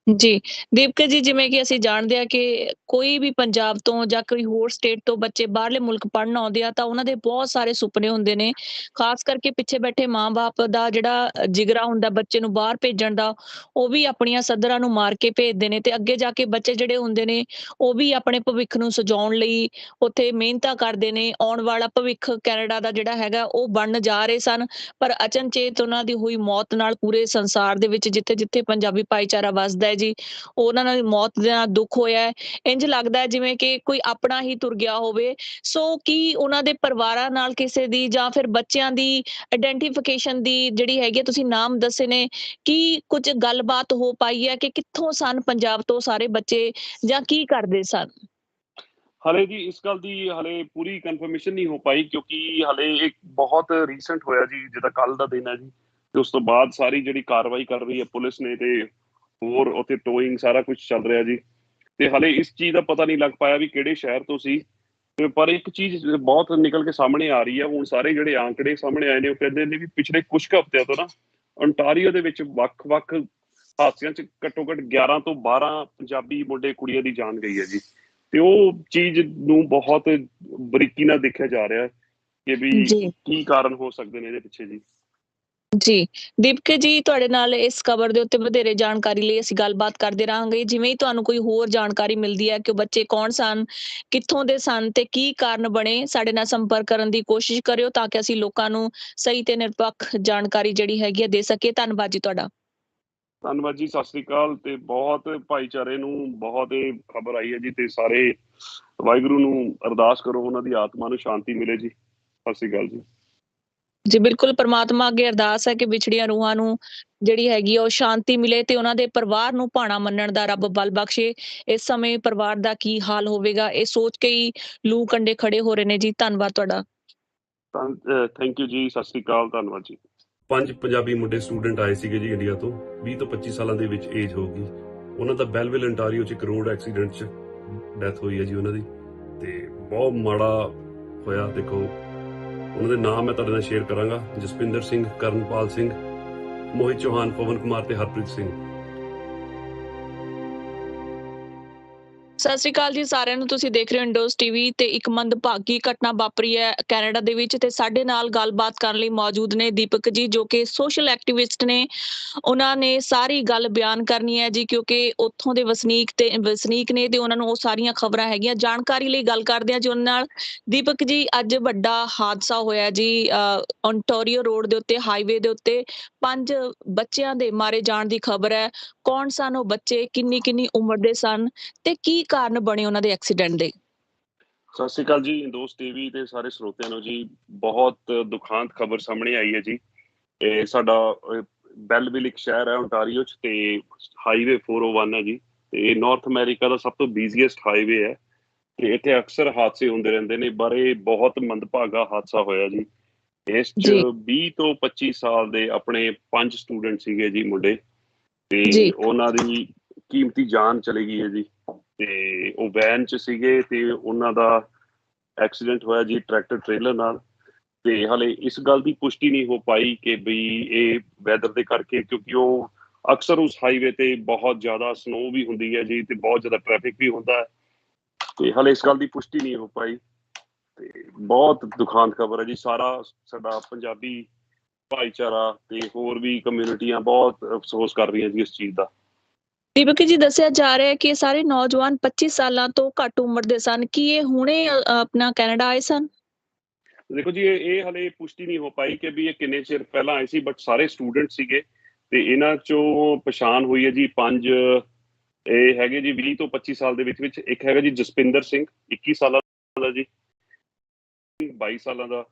ਜੀ ਦੀਪਕ ਜੀ, ਜਿਵੇਂ ਕਿ ਅਸੀਂ ਜਾਣਦੇ ਹਾਂ ਕਿ ਕੋਈ ਵੀ ਪੰਜਾਬ ਤੋਂ ਜਾਂ ਕੋਈ ਹੋਰ ਸਟੇਟ ਤੋਂ ਬੱਚੇ ਬਾਹਰਲੇ ਮੁਲਕ ਪੜ੍ਹਨ ਆਉਂਦੇ ਆ ਤਾਂ ਉਹਨਾਂ ਦੇ ਬਹੁਤ ਸਾਰੇ ਸੁਪਨੇ ਹੁੰਦੇ ਨੇ। ਖਾਸ ਕਰਕੇ ਪਿੱਛੇ ਬੈਠੇ ਮਾਂ-ਬਾਪ ਦਾ ਜਿਹੜਾ ਜਿਗਰਾ ਹੁੰਦਾ ਬੱਚੇ ਨੂੰ ਬਾਹਰ ਭੇਜਣ ਦਾ, ਉਹ ਵੀ ਆਪਣੀਆਂ ਸੱਧਰਾਂ ਨੂੰ ਮਾਰ ਕੇ ਭੇਜਦੇ ਨੇ ਤੇ ਅੱਗੇ ਜਾ ਕੇ ਬੱਚੇ ਜਿਹੜੇ ਹੁੰਦੇ ਨੇ ਉਹ ਵੀ ਆਪਣੇ ਭਵਿੱਖ ਨੂੰ ਸਜਾਉਣ ਲਈ ਉੱਥੇ ਮਿਹਨਤਾਂ ਕਰਦੇ ਨੇ। ਆਉਣ ਵਾਲਾ ਭਵਿੱਖ ਕੈਨੇਡਾ ਦਾ ਜਿਹੜਾ ਹੈਗਾ ਉਹ ਬਣਨ ਜਾ ਰਹੇ ਸਨ, ਪਰ ਅਚਨਚੇਤ ਉਹਨਾਂ ਦੀ ਹੋਈ ਮੌਤ ਨਾਲ ਪੂਰੇ ਸੰਸਾਰ ਦੇ ਵਿੱਚ ਜਿੱਥੇ-ਜਿੱਥੇ ਪੰਜਾਬੀ ਭਾਈਚਾਰਾ ਵੱਸਦਾ ਹੈ ਜੀ, ਉਹਨਾਂ ਨਾਲ ਮੌਤ ਦੇ ਨਾਲ ਦੁੱਖ ਹੋਇਆ ਹੈ। ਇੰਝ ਲੱਗਦਾ ਹੈ ਜਿਵੇਂ ਕਿ ਕੋਈ ਆਪਣਾ ਹੀ ਤੁਰ ਗਿਆ ਹੋਵੇ। ਸੋ ਕੀ ਉਹਨਾਂ ਦੇ ਪਰਿਵਾਰਾਂ ਨਾਲ ਕਿਸੇ ਦੀ ਜਾਂ ਫਿਰ ਬੱਚਿਆਂ ਦੀ ਆਇਡੈਂਟੀਫਿਕੇਸ਼ਨ ਦੀ ਜਿਹੜੀ ਹੈਗੀ, ਤੁਸੀਂ ਨਾਮ ਦੱਸੇ ਨੇ, ਕੀ ਕੁਝ ਗੱਲਬਾਤ ਹੋ ਪਾਈ ਹੈ ਕਿ ਕਿੱਥੋਂ ਸਨ ਪੰਜਾਬ ਤੋਂ ਸਾਰੇ ਬੱਚੇ ਜਾਂ ਕੀ ਕਰਦੇ ਸਨ? ਹਲੇ ਜੀ ਇਸ ਗੱਲ ਦੀ ਹਲੇ ਪੂਰੀ ਕਨਫਰਮੇਸ਼ਨ ਨਹੀਂ ਹੋ ਪਾਈ, ਕਿਉਂਕਿ ਹਲੇ ਇੱਕ ਬਹੁਤ ਰੀਸੈਂਟ ਹੋਇਆ ਜੀ, ਜਿੱਦਾਂ ਕੱਲ ਦਾ ਦਿਨ ਹੈ ਜੀ, ਤੇ ਉਸ ਤੋਂ ਬਾਅਦ ਸਾਰੀ ਜਿਹੜੀ ਕਾਰਵਾਈ ਕਰ ਰਹੀ ਹੈ ਪੁਲਿਸ ਨੇ, ਤੇ ਹੋਰ ਉੱਥੇ ਟੋਇੰਗ ਸਾਰਾ ਕੁਝ ਚੱਲ ਰਿਹਾ ਜੀ। ਤੇ ਹਲੇ ਇਸ ਚੀਜ਼ ਦਾ ਪਤਾ ਨਹੀਂ ਲੱਗ ਪਾਇਆ ਵੀ ਕਿਹੜੇ ਸ਼ਹਿਰ ਤੋਂ ਸੀ। ਤੇ ਪਰ ਇੱਕ ਚੀਜ਼ ਬਹੁਤ ਨਿਕਲ ਕੇ ਸਾਹਮਣੇ ਆ ਰਹੀ ਹੈ, ਹੁਣ ਸਾਰੇ ਜਿਹੜੇ ਆંકੜੇ ਸਾਹਮਣੇ ਆਏ ਨੇ ਉਹ ਕਹਿੰਦੇ ਨੇ ਵੀ ਪਿਛਲੇ ਕੁਝ ਹਫ਼ਤਿਆਂ ਤੋਂ ਨਾ ਓਨਟਾਰੀਓ ਦੇ ਵਿੱਚ ਵੱਖ-ਵੱਖ ਹਾਦਸਿਆਂ 'ਚ ਘੱਟੋ ਘੱਟ 11 ਤੋਂ 12 ਪੰਜਾਬੀ ਮੁੰਡੇ ਕੁੜੀਆਂ ਦੀ ਜਾਨ ਗਈ ਹੈ ਜੀ। ਤੇ ਉਹ ਚੀਜ਼ ਨੂੰ ਬਹੁਤ ਬਰੀਕੀ ਨਾਲ ਦੇਖਿਆ ਜਾ ਰਿਹਾ ਕਿ ਵੀ ਜੀ ਕੀ ਕਾਰਨ ਹੋ ਸਕਦੇ ਨੇ ਇਹਦੇ ਪਿੱਛੇ ਜੀ। ਜੀ ਦੀਪਕ ਜੀ, ਤੁਹਾਡੇ ਨਾਲ ਇਸ ਖਬਰ ਦੇ ਉੱਤੇ ਵਧੇਰੇ ਜਾਣਕਾਰੀ ਲਈ ਅਸੀਂ ਗੱਲਬਾਤ ਕਰਦੇ ਰਹਾਂਗੇ। ਜਿਵੇਂ ਹੀ ਤੁਹਾਨੂੰ ਕੋਈ ਹੋਰ ਜਾਣਕਾਰੀ ਮਿਲਦੀ ਹੈ ਕਿ ਉਹ ਬੱਚੇ ਕੌਣ ਸਨ, ਕਿੱਥੋਂ ਦੇ ਸਨ ਤੇ ਕੀ ਕਾਰਨ ਬਣੇ, ਸਾਡੇ ਨਾਲ ਸੰਪਰਕ ਕਰਨ ਦੀ ਕੋਸ਼ਿਸ਼ ਕਰਿਓ ਤਾਂ ਕਿ ਅਸੀਂ ਲੋਕਾਂ ਨੂੰ ਸਹੀ ਤੇ ਨਿਰਪੱਖ ਜਾਣਕਾਰੀ ਜਿਹੜੀ ਹੈਗੀ ਹੈ ਦੇ ਸਕੀਏ। ਧੰਨਵਾਦ ਜੀ ਤੁਹਾਡਾ। ਧੰਨਵਾਦ ਜੀ, ਸਤਿ ਸ੍ਰੀ ਅਕਾਲ। ਤੇ ਬਹੁਤ ਭਾਈਚਾਰੇ ਨੂੰ ਬਹੁਤ ਇਹ ਖਬਰ ਆਈ ਹੈ ਜੀ, ਤੇ ਸਾਰੇ ਵਾਹਿਗੁਰੂ ਨੂੰ ਅਰਦਾਸ ਕਰੋ ਉਹਨਾਂ ਦੀ ਆਤਮਾ ਨੂੰ ਸ਼ਾਂਤੀ ਮਿਲੇ ਜੀ। ਸਤਿ ਸ੍ਰੀ ਅਕਾਲ ਜੀ। ਜੀ ਬਿਲਕੁਲ, ਪਰਮਾਤਮਾ ਅੱਗੇ ਅਰਦਾਸ ਹੈ ਕਿ ਵਿਛੜੀਆਂ ਰੂਹਾਂ ਨੂੰ ਜਿਹੜੀ ਹੈਗੀ ਆ ਉਹ ਸ਼ਾਂਤੀ ਮਿਲੇ ਤੇ ਉਹਨਾਂ ਦੇ ਪਰਿਵਾਰ ਨੂੰ ਭਾਣਾ ਮੰਨਣ ਦਾ ਰੱਬ ਬਲ ਬਖਸ਼ੇ। ਇਸ ਸਮੇਂ ਪਰਿਵਾਰ ਦਾ ਕੀ ਹਾਲ ਹੋਵੇਗਾ ਇਹ ਸੋਚ ਕੇ ਹੀ ਲੂ ਕੰਡੇ ਖੜੇ ਹੋ ਰਹੇ ਨੇ ਜੀ। ਧੰਨਵਾਦ ਤੁਹਾਡਾ। ਥੈਂਕ ਯੂ ਜੀ, ਸਤਿ ਸ੍ਰੀ ਅਕਾਲ, ਧੰਨਵਾਦ ਜੀ। 5 ਪੰਜਾਬੀ ਮੁੰਡੇ ਸਟੂਡੈਂਟ ਆਏ ਸੀਗੇ ਜੀ ਇੰਡੀਆ ਤੋਂ, 20 ਤੋਂ 25 ਸਾਲਾਂ ਦੇ ਵਿੱਚ ਏਜ ਹੋਊਗੀ। ਉਹਨਾਂ ਦਾ ਬੈਲਵਿਲ ontario 'ਚ ਇੱਕ ਰੋਡ ਐਕਸੀਡੈਂਟ 'ਚ ਡੈਥ ਹੋਈ ਹੈ ਜੀ ਉਹਨਾਂ ਦੀ, ਤੇ ਬਹੁਤ ਮਾੜਾ ਹੋਇਆ। ਦੇਖੋ ਉਹਨਾਂ ਦੇ ਨਾਮ ਮੈਂ ਤੁਹਾਡੇ ਨਾਲ ਸ਼ੇਅਰ ਕਰਾਂਗਾ: ਜਸਪਿੰਦਰ ਸਿੰਘ, ਕਰਨਪਾਲ ਸਿੰਘ, ਮੋਹਿਤ ਚੌਹਾਨ, ਪਵਨ ਕੁਮਾਰ ਤੇ ਹਰਪ੍ਰੀਤ ਸਿੰਘ। ਸਤਿ ਸ਼੍ਰੀ ਅਕਾਲ ਜੀ ਸਾਰਿਆਂ ਨੂੰ। ਤੁਸੀਂ ਦੇਖ ਰਹੇ ਹੋ ਇੰਡੋਜ਼ ਟੀਵੀ ਤੇ ਇੱਕ ਮੰਦਭਾਗੀ ਘਟਨਾ ਵਾਪਰੀ ਹੈ ਕੈਨੇਡਾ ਦੇ ਵਿੱਚ, ਤੇ ਸਾਡੇ ਨਾਲ ਗੱਲਬਾਤ ਕਰਨ ਲਈ ਮੌਜੂਦ ਨੇ ਦੀਪਕ ਜੀ, ਜੋ ਕਿ ਸੋਸ਼ਲ ਐਕਟਿਵਿਸਟ ਨੇ। ਉਹਨਾਂ ਨੇ ਸਾਰੀ ਗੱਲ ਬਿਆਨ ਕਰਨੀ ਹੈ ਜੀ, ਕਿਉਂਕਿ ਉੱਥੋਂ ਦੇ ਵਸਨੀਕ ਨੇ ਤੇ ਉਹਨਾਂ ਨੂੰ ਉਹ ਸਾਰੀਆਂ ਖਬਰਾਂ ਹੈਗੀਆਂ। ਜਾਣਕਾਰੀ ਲਈ ਗੱਲ ਕਰਦੇ ਹਾਂ ਜੀ ਉਹਨਾਂ ਨਾਲ। ਦੀਪਕ ਜੀ, ਅੱਜ ਵੱਡਾ ਹਾਦਸਾ ਹੋਇਆ ਜੀ ਓਨਟਾਰੀਓ ਰੋਡ ਦੇ ਉੱਤੇ, ਹਾਈਵੇ ਦੇ ਉੱਤੇ 5 ਬੱਚਿਆਂ ਦੇ ਮਾਰੇ ਜਾਣ ਦੀ ਖਬਰ ਹੈ। ਕੌਣ ਸਨ ਉਹ ਬੱਚੇ, ਕਿੰਨੀ ਉਮਰ ਦੇ ਸਨ ਤੇ ਕੀ ਕਾਰਨ ਬਣੇ ਉਹਨਾਂ ਦੇ ਐਕਸੀਡੈਂਟ ਦੇ? ਸਤਿ ਸ੍ਰੀ ਅਕਾਲ ਜੀ ਇੰਡੋਜ਼ ਟੀਵੀ ਤੇ ਸਾਰੇ ਸਰੋਤਿਆਂ ਨੂੰ ਜੀ। ਬਹੁਤ ਦੁਖਾਂਤ ਖਬਰ ਸਾਹਮਣੇ ਆਈ ਹੈ ਜੀ। ਇਹ ਸਾਡਾ ਬੈਲਵਿਲ ਇੱਕ ਸ਼ਹਿਰ ਹੈ ਓਨਟਾਰੀਓ 'ਚ, ਤੇ ਹਾਈਵੇ 401 ਹੈ ਜੀ, ਤੇ ਨਾਰਥ ਅਮਰੀਕਾ ਦਾ ਸਭ ਤੋਂ ਬਿਜ਼ੀਐਸਟ ਹਾਈਵੇ ਹੈ ਤੇ ਇੱਥੇ ਅਕਸਰ ਹਾਦਸੇ ਹੁੰਦੇ ਰਹਿੰਦੇ ਨੇ। ਪਰ ਇਹ ਬਹੁਤ ਮੰਦਭਾਗਾ ਹਾਦਸਾ ਹੋਇਆ ਜੀ। ਇਸ 'ਚ ਜੀ 20 ਤੋਂ 25 ਸਾਲ ਦੇ ਆਪਣੇ 5 ਸਟੂਡੈਂਟ ਸੀਗੇ ਜੀ ਮੁੰਡੇ, ਤੇ ਜੀ ਉਹਨਾਂ ਦੀ ਕੀਮਤੀ ਜਾਨ ਚਲੀ ਗਈ ਹੈ ਜੀ। ਤੇ ਉਹ ਵੈਨ 'ਚ ਸੀਗੇ ਤੇ ਉਹਨਾਂ ਦਾ ਐਕਸੀਡੈਂਟ ਹੋਇਆ ਜੀ ਟਰੈਕਟਰ ਟ੍ਰੇਲਰ ਨਾਲ। ਤੇ ਹਾਲੇ ਇਸ ਗੱਲ ਦੀ ਪੁਸ਼ਟੀ ਨਹੀਂ ਹੋ ਪਾਈ ਕਿ ਬਈ ਇਹ ਵੈਦਰ ਦੇ ਕਰਕੇ, ਕਿਉਂਕਿ ਉਹ ਅਕਸਰ ਉਸ ਹਾਈਵੇ ਤੇ ਬਹੁਤ ਜ਼ਿਆਦਾ ਸਨੋ ਵੀ ਹੁੰਦੀ ਹੈ ਜੀ ਤੇ ਬਹੁਤ ਜ਼ਿਆਦਾ ਟ੍ਰੈਫਿਕ ਵੀ ਹੁੰਦਾ ਹੈ। ਤੇ ਹਾਲੇ ਇਸ ਗੱਲ ਦੀ ਪੁਸ਼ਟੀ ਨਹੀਂ ਹੋ ਪਾਈ ਤੇ ਬਹੁਤ ਦੁਖਾਂਤ ਖਬਰ ਹੈ ਜੀ। ਸਾਡਾ ਪੰਜਾਬੀ ਭਾਈਚਾਰਾ ਤੇ ਹੋਰ ਵੀ ਕਮਿਊਨਿਟੀਆਂ ਬਹੁਤ ਅਫਸੋਸ ਕਰ ਰਹੀਆਂ ਜੀ ਇਸ ਚੀਜ਼ ਦਾ। ਦੀਪਕ ਜੀ, ਦੱਸਿਆ ਜਾ ਰਿਹਾ ਹੈ ਕਿ ਇਹ ਸਾਰੇ ਨੌਜਵਾਨ 25 ਸਾਲਾਂ ਤੋਂ ਘੱਟ ਉਮਰ ਦੇ ਸਨ। ਕੀ ਇਹ ਹੁਣੇ ਆਪਣਾ ਕੈਨੇਡਾ ਆਏ ਸਨ? ਦੇਖੋ ਜੀ, ਇਹ ਹਾਲੇ ਪੁਸ਼ਟੀ ਨਹੀਂ ਹੋ ਪਾਈ ਕਿ ਵੀ ਇਹ ਕਿੰਨੇ ਚਿਰ ਪਹਿਲਾਂ ਆਏ ਸੀ, ਬਟ ਸਾਰੇ ਸਟੂਡੈਂਟ ਸੀਗੇ ਤੇ ਇਹਨਾਂ ਚੋਂ ਪਛਾਣ ਹੋਈ ਹੈ ਜੀ 5। ਇਹ ਹੈਗੇ ਜੀ 20 ਤੋਂ 25 ਸਾਲ ਦੇ ਵਿੱਚ। ਇੱਕ ਹੈਗਾ ਜੀ ਜਸਪਿੰਦਰ ਸਿੰਘ 21 ਸਾਲਾਂ ਦਾ ਜੀ, 22 ਸਾਲਾਂ ਦਾ।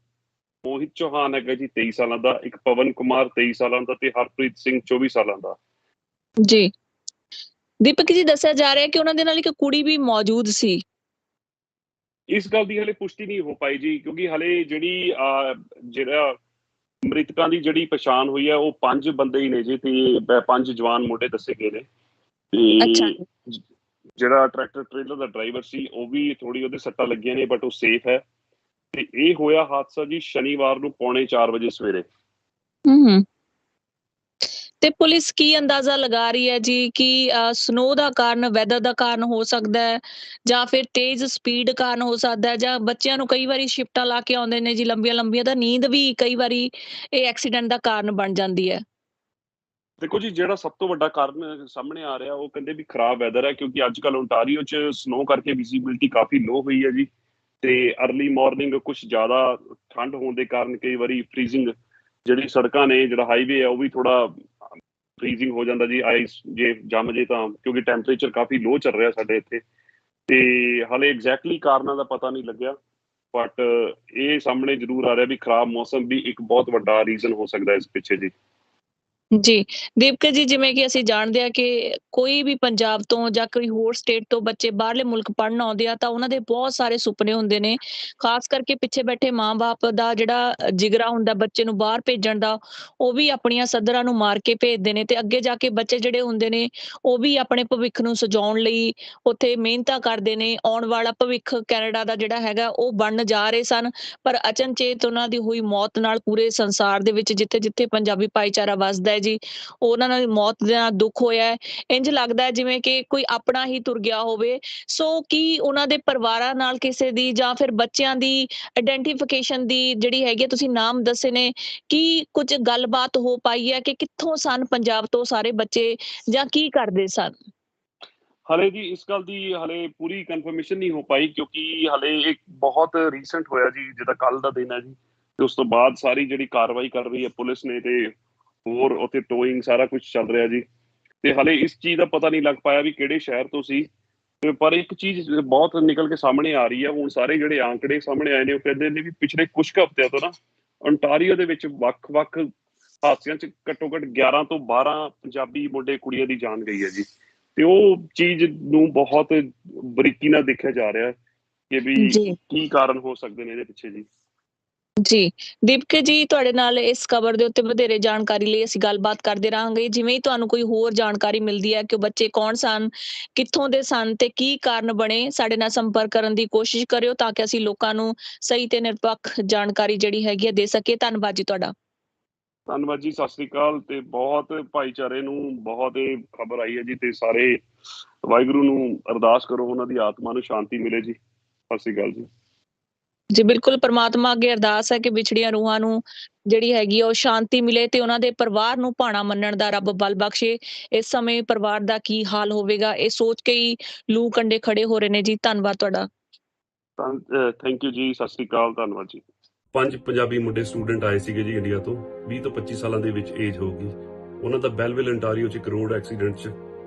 ਮੋਹਿਤ ਚੌਹਾਨ ਹੈਗਾ ਜੀ 23 ਸਾਲਾਂ ਦਾ। ਇੱਕ ਪਵਨ ਕੁਮਾਰ 23 ਸਾਲਾਂ ਦਾ ਤੇ ਹਰਪ੍ਰੀਤ ਸਿੰਘ 24 ਸਾਲਾਂ ਦਾ। ਜੀ ਦੀਪਕ ਜੀ, ਦੱਸਿਆ ਜਾ ਰਿਹਾ ਹੈ ਕਿ ਉਹਨਾਂ ਦੇ ਨਾਲ ਇੱਕ ਕੁੜੀ ਵੀ ਮੌਜੂਦ ਸੀ। ਇਸ ਗੱਲ ਦੀ ਹਲੇ ਪੁਸ਼ਟੀ ਨਹੀਂ ਹੋ ਪਾਈ ਜੀ, ਕਿਉਂਕਿ ਹਲੇ ਜਿਹੜਾ ਮ੍ਰਿਤਕਾਂ ਦੀ ਜਿਹੜੀ ਪਛਾਣ ਹੋਈ ਹੈ ਉਹ 5 ਬੰਦੇ ਹੀ ਨੇ ਜੀ ਤੇ 5 ਜਵਾਨ ਮੁੰਡੇ ਦੱਸੇ ਗਏ ਨੇ। ਅੱਛਾ ਤੇ ਜਿਹੜਾ ਟਰੈਕਟਰ ਟ੍ਰੇਲਰ ਦਾ ਡਰਾਈਵਰ ਸੀ ਉਹ ਵੀ ਥੋੜੀ ਉਹਦੇ ਸੱਟਾਂ ਲੱਗੀਆਂ ਨੇ, ਬਟ ਉਹ ਸੇਫ ਹੈ। ਤੇ ਇਹ ਹੋਇਆ ਹਾਦਸਾ ਜੀ ਸ਼ਨੀਵਾਰ ਨੂੰ 3:45 ਵਜੇ ਸਵੇਰੇ। ਹੂੰ ਤੇ ਪੁਲਿਸ ਕੀ ਅੰਦਾਜ਼ਾ ਲਗਾ ਰਹੀ ਹੈ ਜੀ ਕਿ ਸਨੋ ਦਾ ਕਾਰਨ, ਵੈਦਰ ਦਾ ਕਾਰਨ ਹੋ ਸਕਦਾ ਹੈ, ਜਾਂ ਫਿਰ ਤੇਜ਼ ਸਪੀਡ ਕਾਰਨ ਹੋ ਸਕਦਾ ਹੈ, ਜਾਂ ਬੱਚਿਆਂ ਨੂੰ ਕਈ ਵਾਰੀ ਸ਼ਿਫਟਾਂ ਲਾ ਕੇ ਆਉਂਦੇ ਨੇ ਜੀ ਲੰਬੀਆਂ ਲੰਬੀਆਂ, ਤਾਂ ਨੀਂਦ ਵੀ ਕਈ ਵਾਰੀ ਇਹ ਐਕਸੀਡੈਂਟ ਦਾ ਕਾਰਨ ਬਣ ਜਾਂਦੀ ਹੈ। ਦੇਖੋ ਜੀ, ਜਿਹੜਾ ਸਭ ਤੋਂ ਵੱਡਾ ਕਾਰਨ ਸਾਹਮਣੇ ਆ ਰਿਹਾ ਉਹ ਕਹਿੰਦੇ ਵੀ ਖਰਾਬ ਵੈਦਰ ਹੈ, ਕਿਉਂਕਿ ਅੱਜ ਕੱਲ੍ਹ ਓਨਟਾਰੀਓ 'ਚ ਸਨੋ ਕਰਕੇ ਵਿਜ਼ੀਬਿਲਿਟੀ ਕਾਫੀ ਲੋ ਹੋਈ ਹੈ ਜੀ। ਤੇ ਅਰਲੀ ਮਾਰਨਿੰਗ ਕੁਝ ਜ਼ਿਆਦਾ ਠੰਡ ਹੋਣ ਦੇ ਕਾਰਨ ਕਈ ਵਾਰੀ ਫ੍ਰੀਜ਼ਿੰਗ ਜਿਹੜੀ ਸੜਕਾਂ ਨੇ, ਜਿਹੜਾ ਹਾਈਵੇ ਹੈ ਉਹ ਵੀ ਥੋੜਾ ਫ੍ਰੀਜ਼ਿੰਗ ਹੋ ਜਾਂਦਾ ਜੀ। ਆਈਸ ਜੇ ਜੰਮ ਜੇ ਤਾਂ, ਕਿਉਂਕਿ ਟੈਂਪਰੇਚਰ ਕਾਫੀ ਲੋ ਚੱਲ ਰਿਹਾ ਸਾਡੇ ਇੱਥੇ। ਤੇ ਹਾਲੇ ਐਗਜ਼ੈਕਟਲੀ ਕਾਰਨਾਂ ਦਾ ਪਤਾ ਨਹੀਂ ਲੱਗਿਆ, ਬਟ ਇਹ ਸਾਹਮਣੇ ਜ਼ਰੂਰ ਆ ਰਿਹਾ ਵੀ ਖਰਾਬ ਮੌਸਮ ਵੀ ਇੱਕ ਬਹੁਤ ਵੱਡਾ ਰੀਜ਼ਨ ਹੋ ਸਕਦਾ ਇਸ ਪਿੱਛੇ ਜੀ। ਜੀ ਦੀਪਕ ਜੀ, ਜਿਵੇਂ ਕਿ ਅਸੀਂ ਜਾਣਦੇ ਹਾਂ ਕਿ ਕੋਈ ਵੀ ਪੰਜਾਬ ਤੋਂ ਜਾਂ ਕੋਈ ਹੋਰ ਸਟੇਟ ਤੋਂ ਬੱਚੇ ਬਾਹਰਲੇ ਮੁਲਕ ਪੜ੍ਹਨ ਆਉਂਦੇ ਆ ਤਾਂ ਉਹਨਾਂ ਦੇ ਬਹੁਤ ਸਾਰੇ ਸੁਪਨੇ ਹੁੰਦੇ ਨੇ। ਖਾਸ ਕਰਕੇ ਪਿੱਛੇ ਬੈਠੇ ਮਾਂ-ਬਾਪ ਦਾ ਜਿਹੜਾ ਜਿਗਰਾ ਹੁੰਦਾ ਬੱਚੇ ਨੂੰ ਬਾਹਰ ਭੇਜਣ ਦਾ, ਉਹ ਵੀ ਆਪਣੀਆਂ ਸੱਧਰਾਂ ਨੂੰ ਮਾਰ ਕੇ ਭੇਜਦੇ ਨੇ ਤੇ ਅੱਗੇ ਜਾ ਕੇ ਬੱਚੇ ਜਿਹੜੇ ਹੁੰਦੇ ਨੇ ਉਹ ਵੀ ਆਪਣੇ ਭਵਿੱਖ ਨੂੰ ਸਜਾਉਣ ਲਈ ਉੱਥੇ ਮਿਹਨਤਾਂ ਕਰਦੇ ਨੇ। ਆਉਣ ਵਾਲਾ ਭਵਿੱਖ ਕੈਨੇਡਾ ਦਾ ਜਿਹੜਾ ਹੈਗਾ ਉਹ ਬਣਨ ਜਾ ਰਹੇ ਸਨ, ਪਰ ਅਚਨਚੇਤ ਉਹਨਾਂ ਦੀ ਹੋਈ ਮੌਤ ਨਾਲ ਪੂਰੇ ਸੰਸਾਰ ਦੇ ਵਿੱਚ ਜਿੱਥੇ-ਜਿੱਥੇ ਪੰਜਾਬੀ ਭਾਈਚਾਰਾ ਵੱਸਦਾ ਹੈ ਜੀ, ਉਹਨਾਂ ਨਾਲ ਮੌਤ ਦੇ ਨਾਲ ਦੁੱਖ ਹੋਇਆ ਹੈ। ਇੰਝ ਲੱਗਦਾ ਹੈ ਜਿਵੇਂ ਕਿ ਕੋਈ ਆਪਣਾ ਹੀ ਤੁਰ ਗਿਆ ਹੋਵੇ। ਸੋ ਕੀ ਉਹਨਾਂ ਦੇ ਪਰਿਵਾਰਾਂ ਨਾਲ ਕਿਸੇ ਦੀ ਜਾਂ ਫਿਰ ਬੱਚਿਆਂ ਦੀ ਆਇਡੈਂਟੀਫਿਕੇਸ਼ਨ ਦੀ ਜਿਹੜੀ ਹੈਗੀ ਹੈ, ਤੁਸੀਂ ਨਾਮ ਦੱਸੇ ਨੇ, ਕੀ ਕੁਝ ਗੱਲਬਾਤ ਹੋ ਪਾਈ ਹੈ ਕਿ ਕਿੱਥੋਂ ਸਨ ਪੰਜਾਬ ਤੋਂ ਸਾਰੇ ਬੱਚੇ ਜਾਂ ਕੀ ਕਰਦੇ ਸਨ? ਹਲੇ ਜੀ ਇਸ ਗੱਲ ਦੀ ਹਲੇ ਪੂਰੀ ਕਨਫਰਮੇਸ਼ਨ ਨਹੀਂ ਹੋ ਪਾਈ, ਕਿਉਂਕਿ ਹਲੇ ਇੱਕ ਬਹੁਤ ਰੀਸੈਂਟ ਹੋਇਆ ਜੀ, ਜਿੱਦਾਂ ਕੱਲ ਦਾ ਦਿਨ ਹੈ ਜੀ। ਤੇ ਉਸ ਤੋਂ ਬਾਅਦ ਸਾਰੀ ਜਿਹੜੀ ਕਾਰਵਾਈ ਕਰ ਰਹੀ ਹੈ ਪੁਲਿਸ ਨੇ ਤੇ ਹੋਰ ਉੱਥੇ ਟੋਇੰਗ ਸਾਰਾ ਕੁਝ ਚੱਲ ਰਿਹਾ ਜੀ। ਤੇ ਹਲੇ ਇਸ ਚੀਜ਼ ਦਾ ਪਤਾ ਨਹੀਂ ਲੱਗ ਪਾਇਆ ਵੀ ਕਿਹੜੇ ਸ਼ਹਿਰ ਤੋਂ ਸੀ। ਤੇ ਪਰ ਇੱਕ ਚੀਜ਼ ਬਹੁਤ ਨਿਕਲ ਕੇ ਸਾਹਮਣੇ ਆ ਰਹੀ ਹੈ ਹੁਣ, ਸਾਰੇ ਜਿਹੜੇ ਆંકੜੇ ਸਾਹਮਣੇ ਆਏ ਨੇ ਉਹ ਕਹਿੰਦੇ ਨੇ ਵੀ ਪਿਛਲੇ ਕੁਝ ਹਫ਼ਤਿਆਂ ਤੋਂ ਨਾ ਓਨਟਾਰੀਓ ਦੇ ਵਿੱਚ ਵੱਖ-ਵੱਖ ਹਾਦਸਿਆਂ 'ਚ ਘੱਟੋ ਘੱਟ 11 ਤੋਂ 12 ਪੰਜਾਬੀ ਮੁੰਡੇ ਕੁੜੀਆਂ ਦੀ ਜਾਨ ਗਈ ਹੈ ਜੀ। ਤੇ ਉਹ ਚੀਜ਼ ਨੂੰ ਬਹੁਤ ਬਰੀਕੀ ਨਾਲ ਦੇਖਿਆ ਜਾ ਰਿਹਾ ਕਿ ਵੀ ਜੀ ਕੀ ਕਾਰਨ ਹੋ ਸਕਦੇ ਨੇ ਇਹਦੇ ਪਿੱਛੇ ਜੀ। ਜੀ ਦੀਪਕ ਜੀ, ਤੁਹਾਡੇ ਨਾਲ ਇਸ ਖਬਰ ਦੇ ਉੱਤੇ ਵਧੇਰੇ ਜਾਣਕਾਰੀ ਲਈ ਅਸੀਂ ਗੱਲਬਾਤ ਕਰਦੇ ਰਹਾਂਗੇ। ਜਿਵੇਂ ਹੀ ਤੁਹਾਨੂੰ ਕੋਈ ਹੋਰ ਜਾਣਕਾਰੀ ਮਿਲਦੀ ਹੈ ਕਿ ਉਹ ਬੱਚੇ ਕੌਣ ਸਨ, ਕਿੱਥੋਂ ਦੇ ਸਨ ਤੇ ਕੀ ਕਾਰਨ ਬਣੇ, ਸਾਡੇ ਨਾਲ ਸੰਪਰਕ ਕਰਨ ਦੀ ਕੋਸ਼ਿਸ਼ ਕਰਿਓ ਤਾਂ ਕਿ ਅਸੀਂ ਲੋਕਾਂ ਨੂੰ ਸਹੀ ਤੇ ਨਿਰਪੱਖ ਜਾਣਕਾਰੀ ਜਿਹੜੀ ਹੈਗੀ ਹੈ ਦੇ ਸਕੀਏ। ਧੰਨਵਾਦ ਜੀ ਤੁਹਾਡਾ। ਧੰਨਵਾਦ ਜੀ, ਸਤਿ ਸ੍ਰੀ ਅਕਾਲ। ਤੇ ਬਹੁਤ ਭਾਈਚਾਰੇ ਨੂੰ ਬਹੁਤ ਇਹ ਖਬਰ ਆਈ ਹੈ ਜੀ, ਤੇ ਸਾਰੇ ਵਾਹਿਗੁਰੂ ਨੂੰ ਅਰਦਾਸ ਕਰੋ ਉਹਨਾਂ ਦੀ ਆਤਮਾ ਨੂੰ ਸ਼ਾਂਤੀ ਮਿਲੇ ਜੀ। ਸਤਿ ਸ੍ਰੀ ਅਕਾਲ ਜੀ। ਜੀ ਬਿਲਕੁਲ, ਪਰਮਾਤਮਾ ਅੱਗੇ ਅਰਦਾਸ ਹੈ ਕਿ ਵਿਛੜੀਆਂ ਰੂਹਾਂ ਨੂੰ ਜਿਹੜੀ ਹੈਗੀ ਆ ਉਹ ਸ਼ਾਂਤੀ ਮਿਲੇ ਤੇ ਉਹਨਾਂ ਦੇ ਪਰਿਵਾਰ ਨੂੰ ਭਾਣਾ ਮੰਨਣ ਦਾ ਰੱਬ ਬਲ ਬਖਸ਼ੇ। ਇਸ ਸਮੇਂ ਪਰਿਵਾਰ ਦਾ ਕੀ ਹਾਲ ਹੋਵੇਗਾ ਇਹ ਸੋਚ ਕੇ ਹੀ ਲੂ ਕੰਡੇ ਖੜੇ ਹੋ ਰਹੇ ਨੇ ਜੀ। ਧੰਨਵਾਦ ਤੁਹਾਡਾ। ਥੈਂਕ ਯੂ ਜੀ, ਸਤਿ ਸ੍ਰੀ ਅਕਾਲ, ਧੰਨਵਾਦ ਜੀ। 5 ਪੰਜਾਬੀ ਮੁੰਡੇ ਸਟੂਡੈਂਟ ਆਏ ਸੀਗੇ ਜੀ ਇੰਡੀਆ ਤੋਂ, 20 ਤੋਂ 25 ਸਾਲਾਂ ਦੇ ਵਿੱਚ ਏਜ ਹੋਊਗੀ। ਉਹਨਾਂ ਦਾ ਬੈਲਵਿਲ ontario 'ਚ ਇੱਕ ਰੋਡ ਐਕਸੀਡੈਂਟ 'ਚ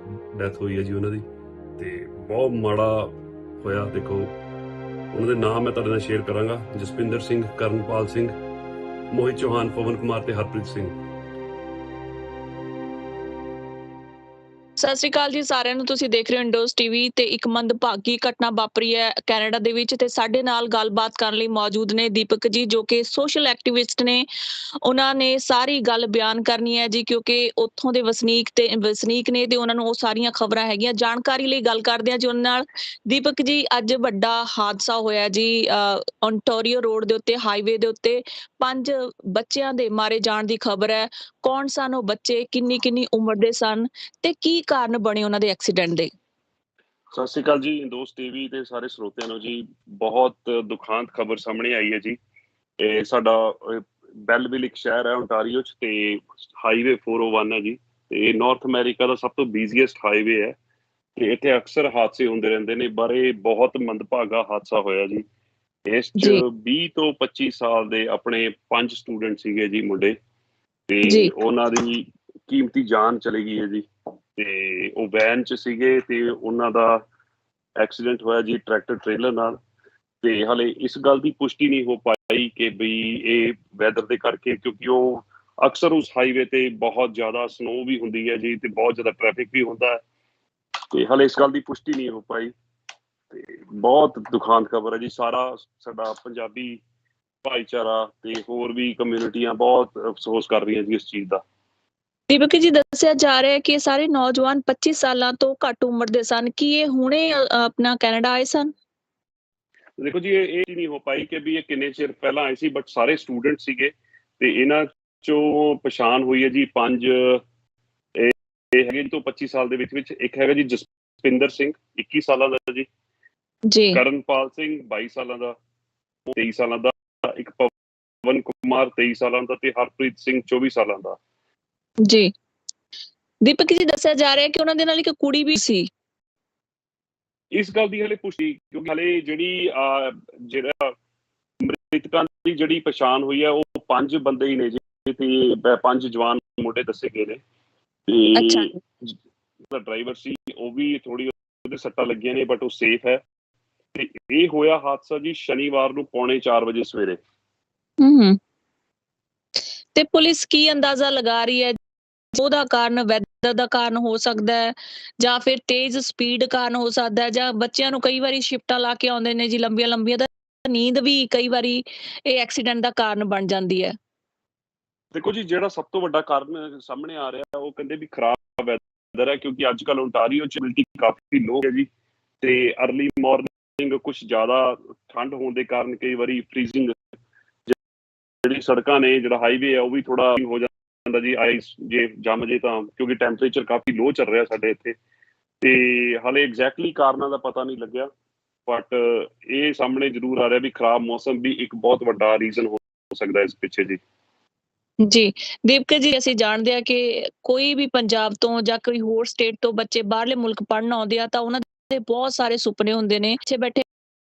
ਡੈਥ ਹੋਈ ਹੈ ਜੀ ਉਹਨਾਂ ਦੀ। ਤੇ ਬਹੁਤ ਮਾੜਾ ਹੋਇਆ। ਦੇਖੋ ਉਹਨਾਂ ਦੇ ਨਾਮ ਮੈਂ ਤੁਹਾਡੇ ਨਾਲ ਸ਼ੇਅਰ ਕਰਾਂਗਾ, ਜਸਪਿੰਦਰ ਸਿੰਘ, ਕਰਨਪਾਲ ਸਿੰਘ, ਮੋਹਿਤ ਚੌਹਾਨ, ਪਵਨ ਕੁਮਾਰ ਤੇ ਹਰਪ੍ਰੀਤ ਸਿੰਘ। ਸਤਿ ਸ਼੍ਰੀ ਅਕਾਲ ਜੀ ਸਾਰਿਆਂ ਨੂੰ। ਤੁਸੀਂ ਦੇਖ ਰਹੇ ਹੋ ਇੰਡੋਜ਼ ਟੀਵੀ ਤੇ ਇੱਕ ਮੰਦਭਾਗੀ ਘਟਨਾ ਵਾਪਰੀ ਹੈ ਕੈਨੇਡਾ ਦੇ ਵਿੱਚ ਤੇ ਸਾਡੇ ਨਾਲ ਗੱਲਬਾਤ ਕਰਨ ਲਈ ਮੌਜੂਦ ਨੇ ਦੀਪਕ ਜੀ, ਜੋ ਕਿ ਸੋਸ਼ਲ ਐਕਟਿਵਿਸਟ ਨੇ। ਉਹਨਾਂ ਨੇ ਸਾਰੀ ਗੱਲ ਬਿਆਨ ਕਰਨੀ ਹੈ ਜੀ, ਕਿਉਂਕਿ ਉੱਥੋਂ ਦੇ ਵਸਨੀਕ ਨੇ ਤੇ ਉਹਨਾਂ ਨੂੰ ਉਹ ਸਾਰੀਆਂ ਖਬਰਾਂ ਹੈਗੀਆਂ। ਜਾਣਕਾਰੀ ਲਈ ਗੱਲ ਕਰਦੇ ਹਾਂ ਜੀ ਉਹਨਾਂ ਨਾਲ। ਦੀਪਕ ਜੀ, ਅੱਜ ਵੱਡਾ ਹਾਦਸਾ ਹੋਇਆ ਜੀ ਓਨਟਾਰੀਓ ਰੋਡ ਦੇ ਉੱਤੇ, ਹਾਈਵੇ ਦੇ ਉੱਤੇ 5 ਬੱਚਿਆਂ ਦੇ ਮਾਰੇ ਜਾਣ ਦੀ ਖਬਰ ਹੈ। ਕੌਣ ਸਨ ਉਹ ਬੱਚੇ, ਕਿੰਨੀ ਉਮਰ ਦੇ ਸਨ ਤੇ ਕੀ ਕਾਰਨ ਬਣੇ ਉਹਨਾਂ ਦੇ ਐਕਸੀਡੈਂਟ ਦੇ? ਸਤਿ ਸ਼੍ਰੀ ਅਕਾਲ ਜੀ ਦੋਸਤ ਟੀਵੀ ਤੇ ਸਾਰੇ ਸਰੋਤਿਆਂ ਨੂੰ ਜੀ। ਬਹੁਤ ਦੁਖਾਂਤ ਖਬਰ ਸਾਹਮਣੇ ਆਈ ਹੈ ਜੀ। ਇਹ ਸਾਡਾ ਬੈਲਵਿਲ ਇੱਕ ਸ਼ਹਿਰ ਹੈ ਓਨਟਾਰੀਓ ਚ, ਤੇ ਹਾਈਵੇ 401 ਹੈ ਜੀ। ਤੇ ਇਹ ਨਾਰਥ ਅਮਰੀਕਾ ਦਾ ਸਭ ਤੋਂ ਬਿਜ਼ੀਐਸਟ ਹਾਈਵੇ ਹੈ ਤੇ ਇੱਥੇ ਅਕਸਰ ਹਾਦਸੇ ਹੁੰਦੇ ਰਹਿੰਦੇ ਨੇ। ਪਰ ਇਹ ਬਹੁਤ ਮੰਦਭਾਗਾ ਹਾਦਸਾ ਹੋਇਆ ਜੀ। ਇਸ ਚ ਜੀ 20 ਤੋਂ 25 ਸਾਲ ਦੇ ਆਪਣੇ 5 ਸਟੂਡੈਂਟ ਸੀਗੇ ਜੀ, ਮੁੰਡੇ, ਤੇ ਜੀ ਉਹਨਾਂ ਦੀ ਕੀਮਤੀ ਜਾਨ ਚਲੀ ਗਈ ਹੈ ਜੀ। ਤੇ ਉਹ ਵੈਨ ਚ ਸੀਗੇ ਤੇ ਉਹਨਾਂ ਦਾ ਐਕਸੀਡੈਂਟ ਹੋਇਆ ਜੀ ਟਰੈਕਟਰ ਟ੍ਰੇਲਰ ਨਾਲ। ਤੇ ਹਾਲੇ ਇਸ ਗੱਲ ਦੀ ਪੁਸ਼ਟੀ ਨਹੀਂ ਹੋ ਪਾਈ ਕਿ ਬਈ ਇਹ ਵੈਦਰ ਦੇ ਕਰਕੇ, ਕਿਉਂਕਿ ਉਹ ਅਕਸਰ ਉਸ ਹਾਈਵੇ ਤੇ ਬਹੁਤ ਜ਼ਿਆਦਾ ਸਨੋ ਵੀ ਹੁੰਦੀ ਹੈ ਜੀ ਤੇ ਬਹੁਤ ਜ਼ਿਆਦਾ ਟ੍ਰੈਫਿਕ ਵੀ ਹੁੰਦਾ ਹੈ। ਤੇ ਹਾਲੇ ਇਸ ਗੱਲ ਦੀ ਪੁਸ਼ਟੀ ਨਹੀਂ ਹੋ ਪਾਈ ਤੇ ਬਹੁਤ ਦੁਖਾਂਤ ਖਬਰ ਹੈ ਜੀ। ਸਾਡਾ ਪੰਜਾਬੀ ਭਾਈਚਾਰਾ ਤੇ ਹੋਰ ਵੀ ਕਮਿਊਨਿਟੀਆਂ ਬਹੁਤ ਅਫਸੋਸ ਕਰ ਰਹੀਆਂ ਜੀ ਇਸ ਚੀਜ਼ ਦਾ। ਦੀਪਕ ਜੀ, ਦੱਸਿਆ ਜਾ ਰਿਹਾ ਹੈ ਕਿ ਇਹ ਸਾਰੇ ਨੌਜਵਾਨ 25 ਸਾਲਾਂ ਤੋਂ ਘੱਟ ਉਮਰ ਦੇ ਸਨ। ਕੀ ਇਹ ਹੁਣੇ ਆਪਣਾ ਕੈਨੇਡਾ ਆਏ ਸਨ? ਦੇਖੋ ਜੀ, ਇਹ ਨਹੀਂ ਹੋ ਪਾਈ ਕਿ ਵੀ ਇਹ ਕਿੰਨੇ ਚਿਰ ਪਹਿਲਾਂ ਆਏ ਸੀ, ਬਟ ਸਾਰੇ ਸਟੂਡੈਂਟ ਸੀਗੇ ਤੇ ਇਹਨਾਂ ਚੋਂ ਪਛਾਣ ਹੋਈ ਹੈ ਜੀ 5। ਇਹ ਹੈਗੇ ਜੀ ਤੋਂ 25 ਸਾਲ ਦੇ ਵਿੱਚ ਇੱਕ ਹੈਗਾ ਜੀ ਜਸਪਿੰਦਰ ਸਿੰਘ, 21 ਸਾਲਾਂ ਦਾ ਜੀ। ਜੀ ਕਰਨਪਾਲ ਸਿੰਘ 22 ਸਾਲਾਂ ਦਾ, 23 ਸਾਲਾਂ ਦਾ। ਇੱਕ ਪਵਨ ਕੁਮਾਰ 23 ਸਾਲਾਂ ਦਾ ਤੇ ਹਰਪ੍ਰੀਤ ਸਿੰਘ 24 ਸਾਲਾਂ ਦਾ। ਜੀ ਦੀਪਕ ਜੀ, ਦੱਸਿਆ ਜਾ ਰਿਹਾ ਹੈ ਕਿ ਉਹਨਾਂ ਦੇ ਨਾਲ ਇੱਕ ਕੁੜੀ ਵੀ ਸੀ। ਇਸ ਗੱਲ ਦੀ ਹਲੇ ਪੁਸ਼ਟੀ, ਕਿਉਂਕਿ ਹਲੇ ਜਿਹੜਾ ਮ੍ਰਿਤਕਾਂ ਦੀ ਜਿਹੜੀ ਪਛਾਣ ਹੋਈ ਹੈ ਉਹ 5 ਬੰਦੇ ਹੀ ਨੇ ਜੀ, ਤੇ 5 ਜਵਾਨ ਮੁੰਡੇ ਦੱਸੇ ਗਏ ਨੇ। ਅੱਛਾ ਤੇ ਜਿਹੜਾ ਡਰਾਈਵਰ ਸੀ ਉਹ ਵੀ ਥੋੜੀ ਉਹਦੇ ਸੱਟਾਂ ਲੱਗੀਆਂ ਨੇ, ਬਟ ਉਹ ਸੇਫ ਹੈ। ਤੇ ਇਹ ਹੋਇਆ ਹਾਦਸਾ ਜੀ ਸ਼ਨੀਵਾਰ ਨੂੰ 3:45 ਵਜੇ ਸਵੇਰੇ। ਹੂੰ ਤੇ ਪੁਲਿਸ ਕੀ ਅੰਦਾਜ਼ਾ ਲਗਾ ਰਹੀ ਹੈ? ਉਹਦਾ ਕਾਰਨ ਵੈਦਰ ਦਾ ਕਾਰਨ ਹੋ ਸਕਦਾ ਹੈ, ਜਾਂ ਫਿਰ ਤੇਜ਼ ਸਪੀਡ ਕਾਰਨ ਹੋ ਸਕਦਾ ਹੈ, ਜਾਂ ਬੱਚਿਆਂ ਨੂੰ ਕਈ ਵਾਰੀ ਸ਼ਿਫਟਾਂ ਲਾ ਕੇ ਆਉਂਦੇ ਨੇ ਜੀ ਲੰਬੀਆਂ ਤਾਂ ਨੀਂਦ ਵੀ ਕਈ ਵਾਰੀ ਇਹ ਐਕਸੀਡੈਂਟ ਦਾ ਕਾਰਨ ਬਣ ਜਾਂਦੀ ਹੈ। ਦੇਖੋ ਜੀ, ਜਿਹੜਾ ਸਭ ਤੋਂ ਵੱਡਾ ਕਾਰਨ ਸਾਹਮਣੇ ਆ ਰਿਹਾ ਉਹ ਕਹਿੰਦੇ ਵੀ ਖਰਾਬ ਵੈਦਰ ਹੈ, ਕਿਉਂਕਿ ਅੱਜ ਕੱਲ੍ਹ ਓਨਟਾਰੀਓ ਚ ਹਿਊਮਿਡਿਟੀ ਕਾਫੀ ਲੋ ਹੈ ਜੀ। ਤੇ ਅਰਲੀ ਮਾਰਨਿੰਗ ਕੁਛ ਜ਼ਿਆਦਾ ਠੰਡ ਹੋਣ ਦੇ ਕਾਰਨ ਕਈ ਵਾਰੀ ਫ੍ਰੀਜ਼ਿੰਗ, ਜਿਹੜੀ ਸੜਕਾਂ ਨੇ, ਜਿਹੜਾ ਹਾਈਵੇ ਹੈ ਉਹ ਵੀ ਥੋੜਾ ਹੋ ਜਾਂਦਾ ਜੀ। ਆਈਸ ਜੇ ਜੰਮ ਜੇ ਤਾਂ, ਕਿਉਂਕਿ ਟੈਂਪਰੇਚਰ ਕਾਫੀ ਲੋ ਚੱਲ ਰਿਹਾ ਸਾਡੇ ਇੱਥੇ। ਤੇ ਹਾਲੇ ਐਗਜ਼ੈਕਟਲੀ ਕਾਰਨਾਂ ਦਾ ਪਤਾ ਨਹੀਂ ਲੱਗਿਆ, ਬਟ ਇਹ ਸਾਹਮਣੇ ਜ਼ਰੂਰ ਆ ਰਿਹਾ ਵੀ ਖਰਾਬ ਮੌਸਮ ਵੀ ਇੱਕ ਬਹੁਤ ਵੱਡਾ ਰੀਜ਼ਨ ਹੋ ਸਕਦਾ ਇਸ ਪਿੱਛੇ ਜੀ। ਜੀ ਦੀਪਕ ਜੀ, ਅਸੀਂ ਜਾਣਦੇ ਹਾਂ ਕਿ ਕੋਈ ਵੀ ਪੰਜਾਬ ਤੋਂ ਜਾਂ ਕੋਈ ਹੋਰ ਸਟੇਟ ਤੋਂ ਬੱਚੇ ਬਾਹਰਲੇ ਮੁਲਕ ਪੜ੍ਹਨ ਆਉਂਦੇ ਆ ਤਾਂ ਉਹਨਾਂ ਦੇ ਬਹੁਤ ਸਾਰੇ ਸੁਪਨੇ ਹੁੰਦੇ ਨੇ। ਪਿੱਛੇ ਬੈਠੇ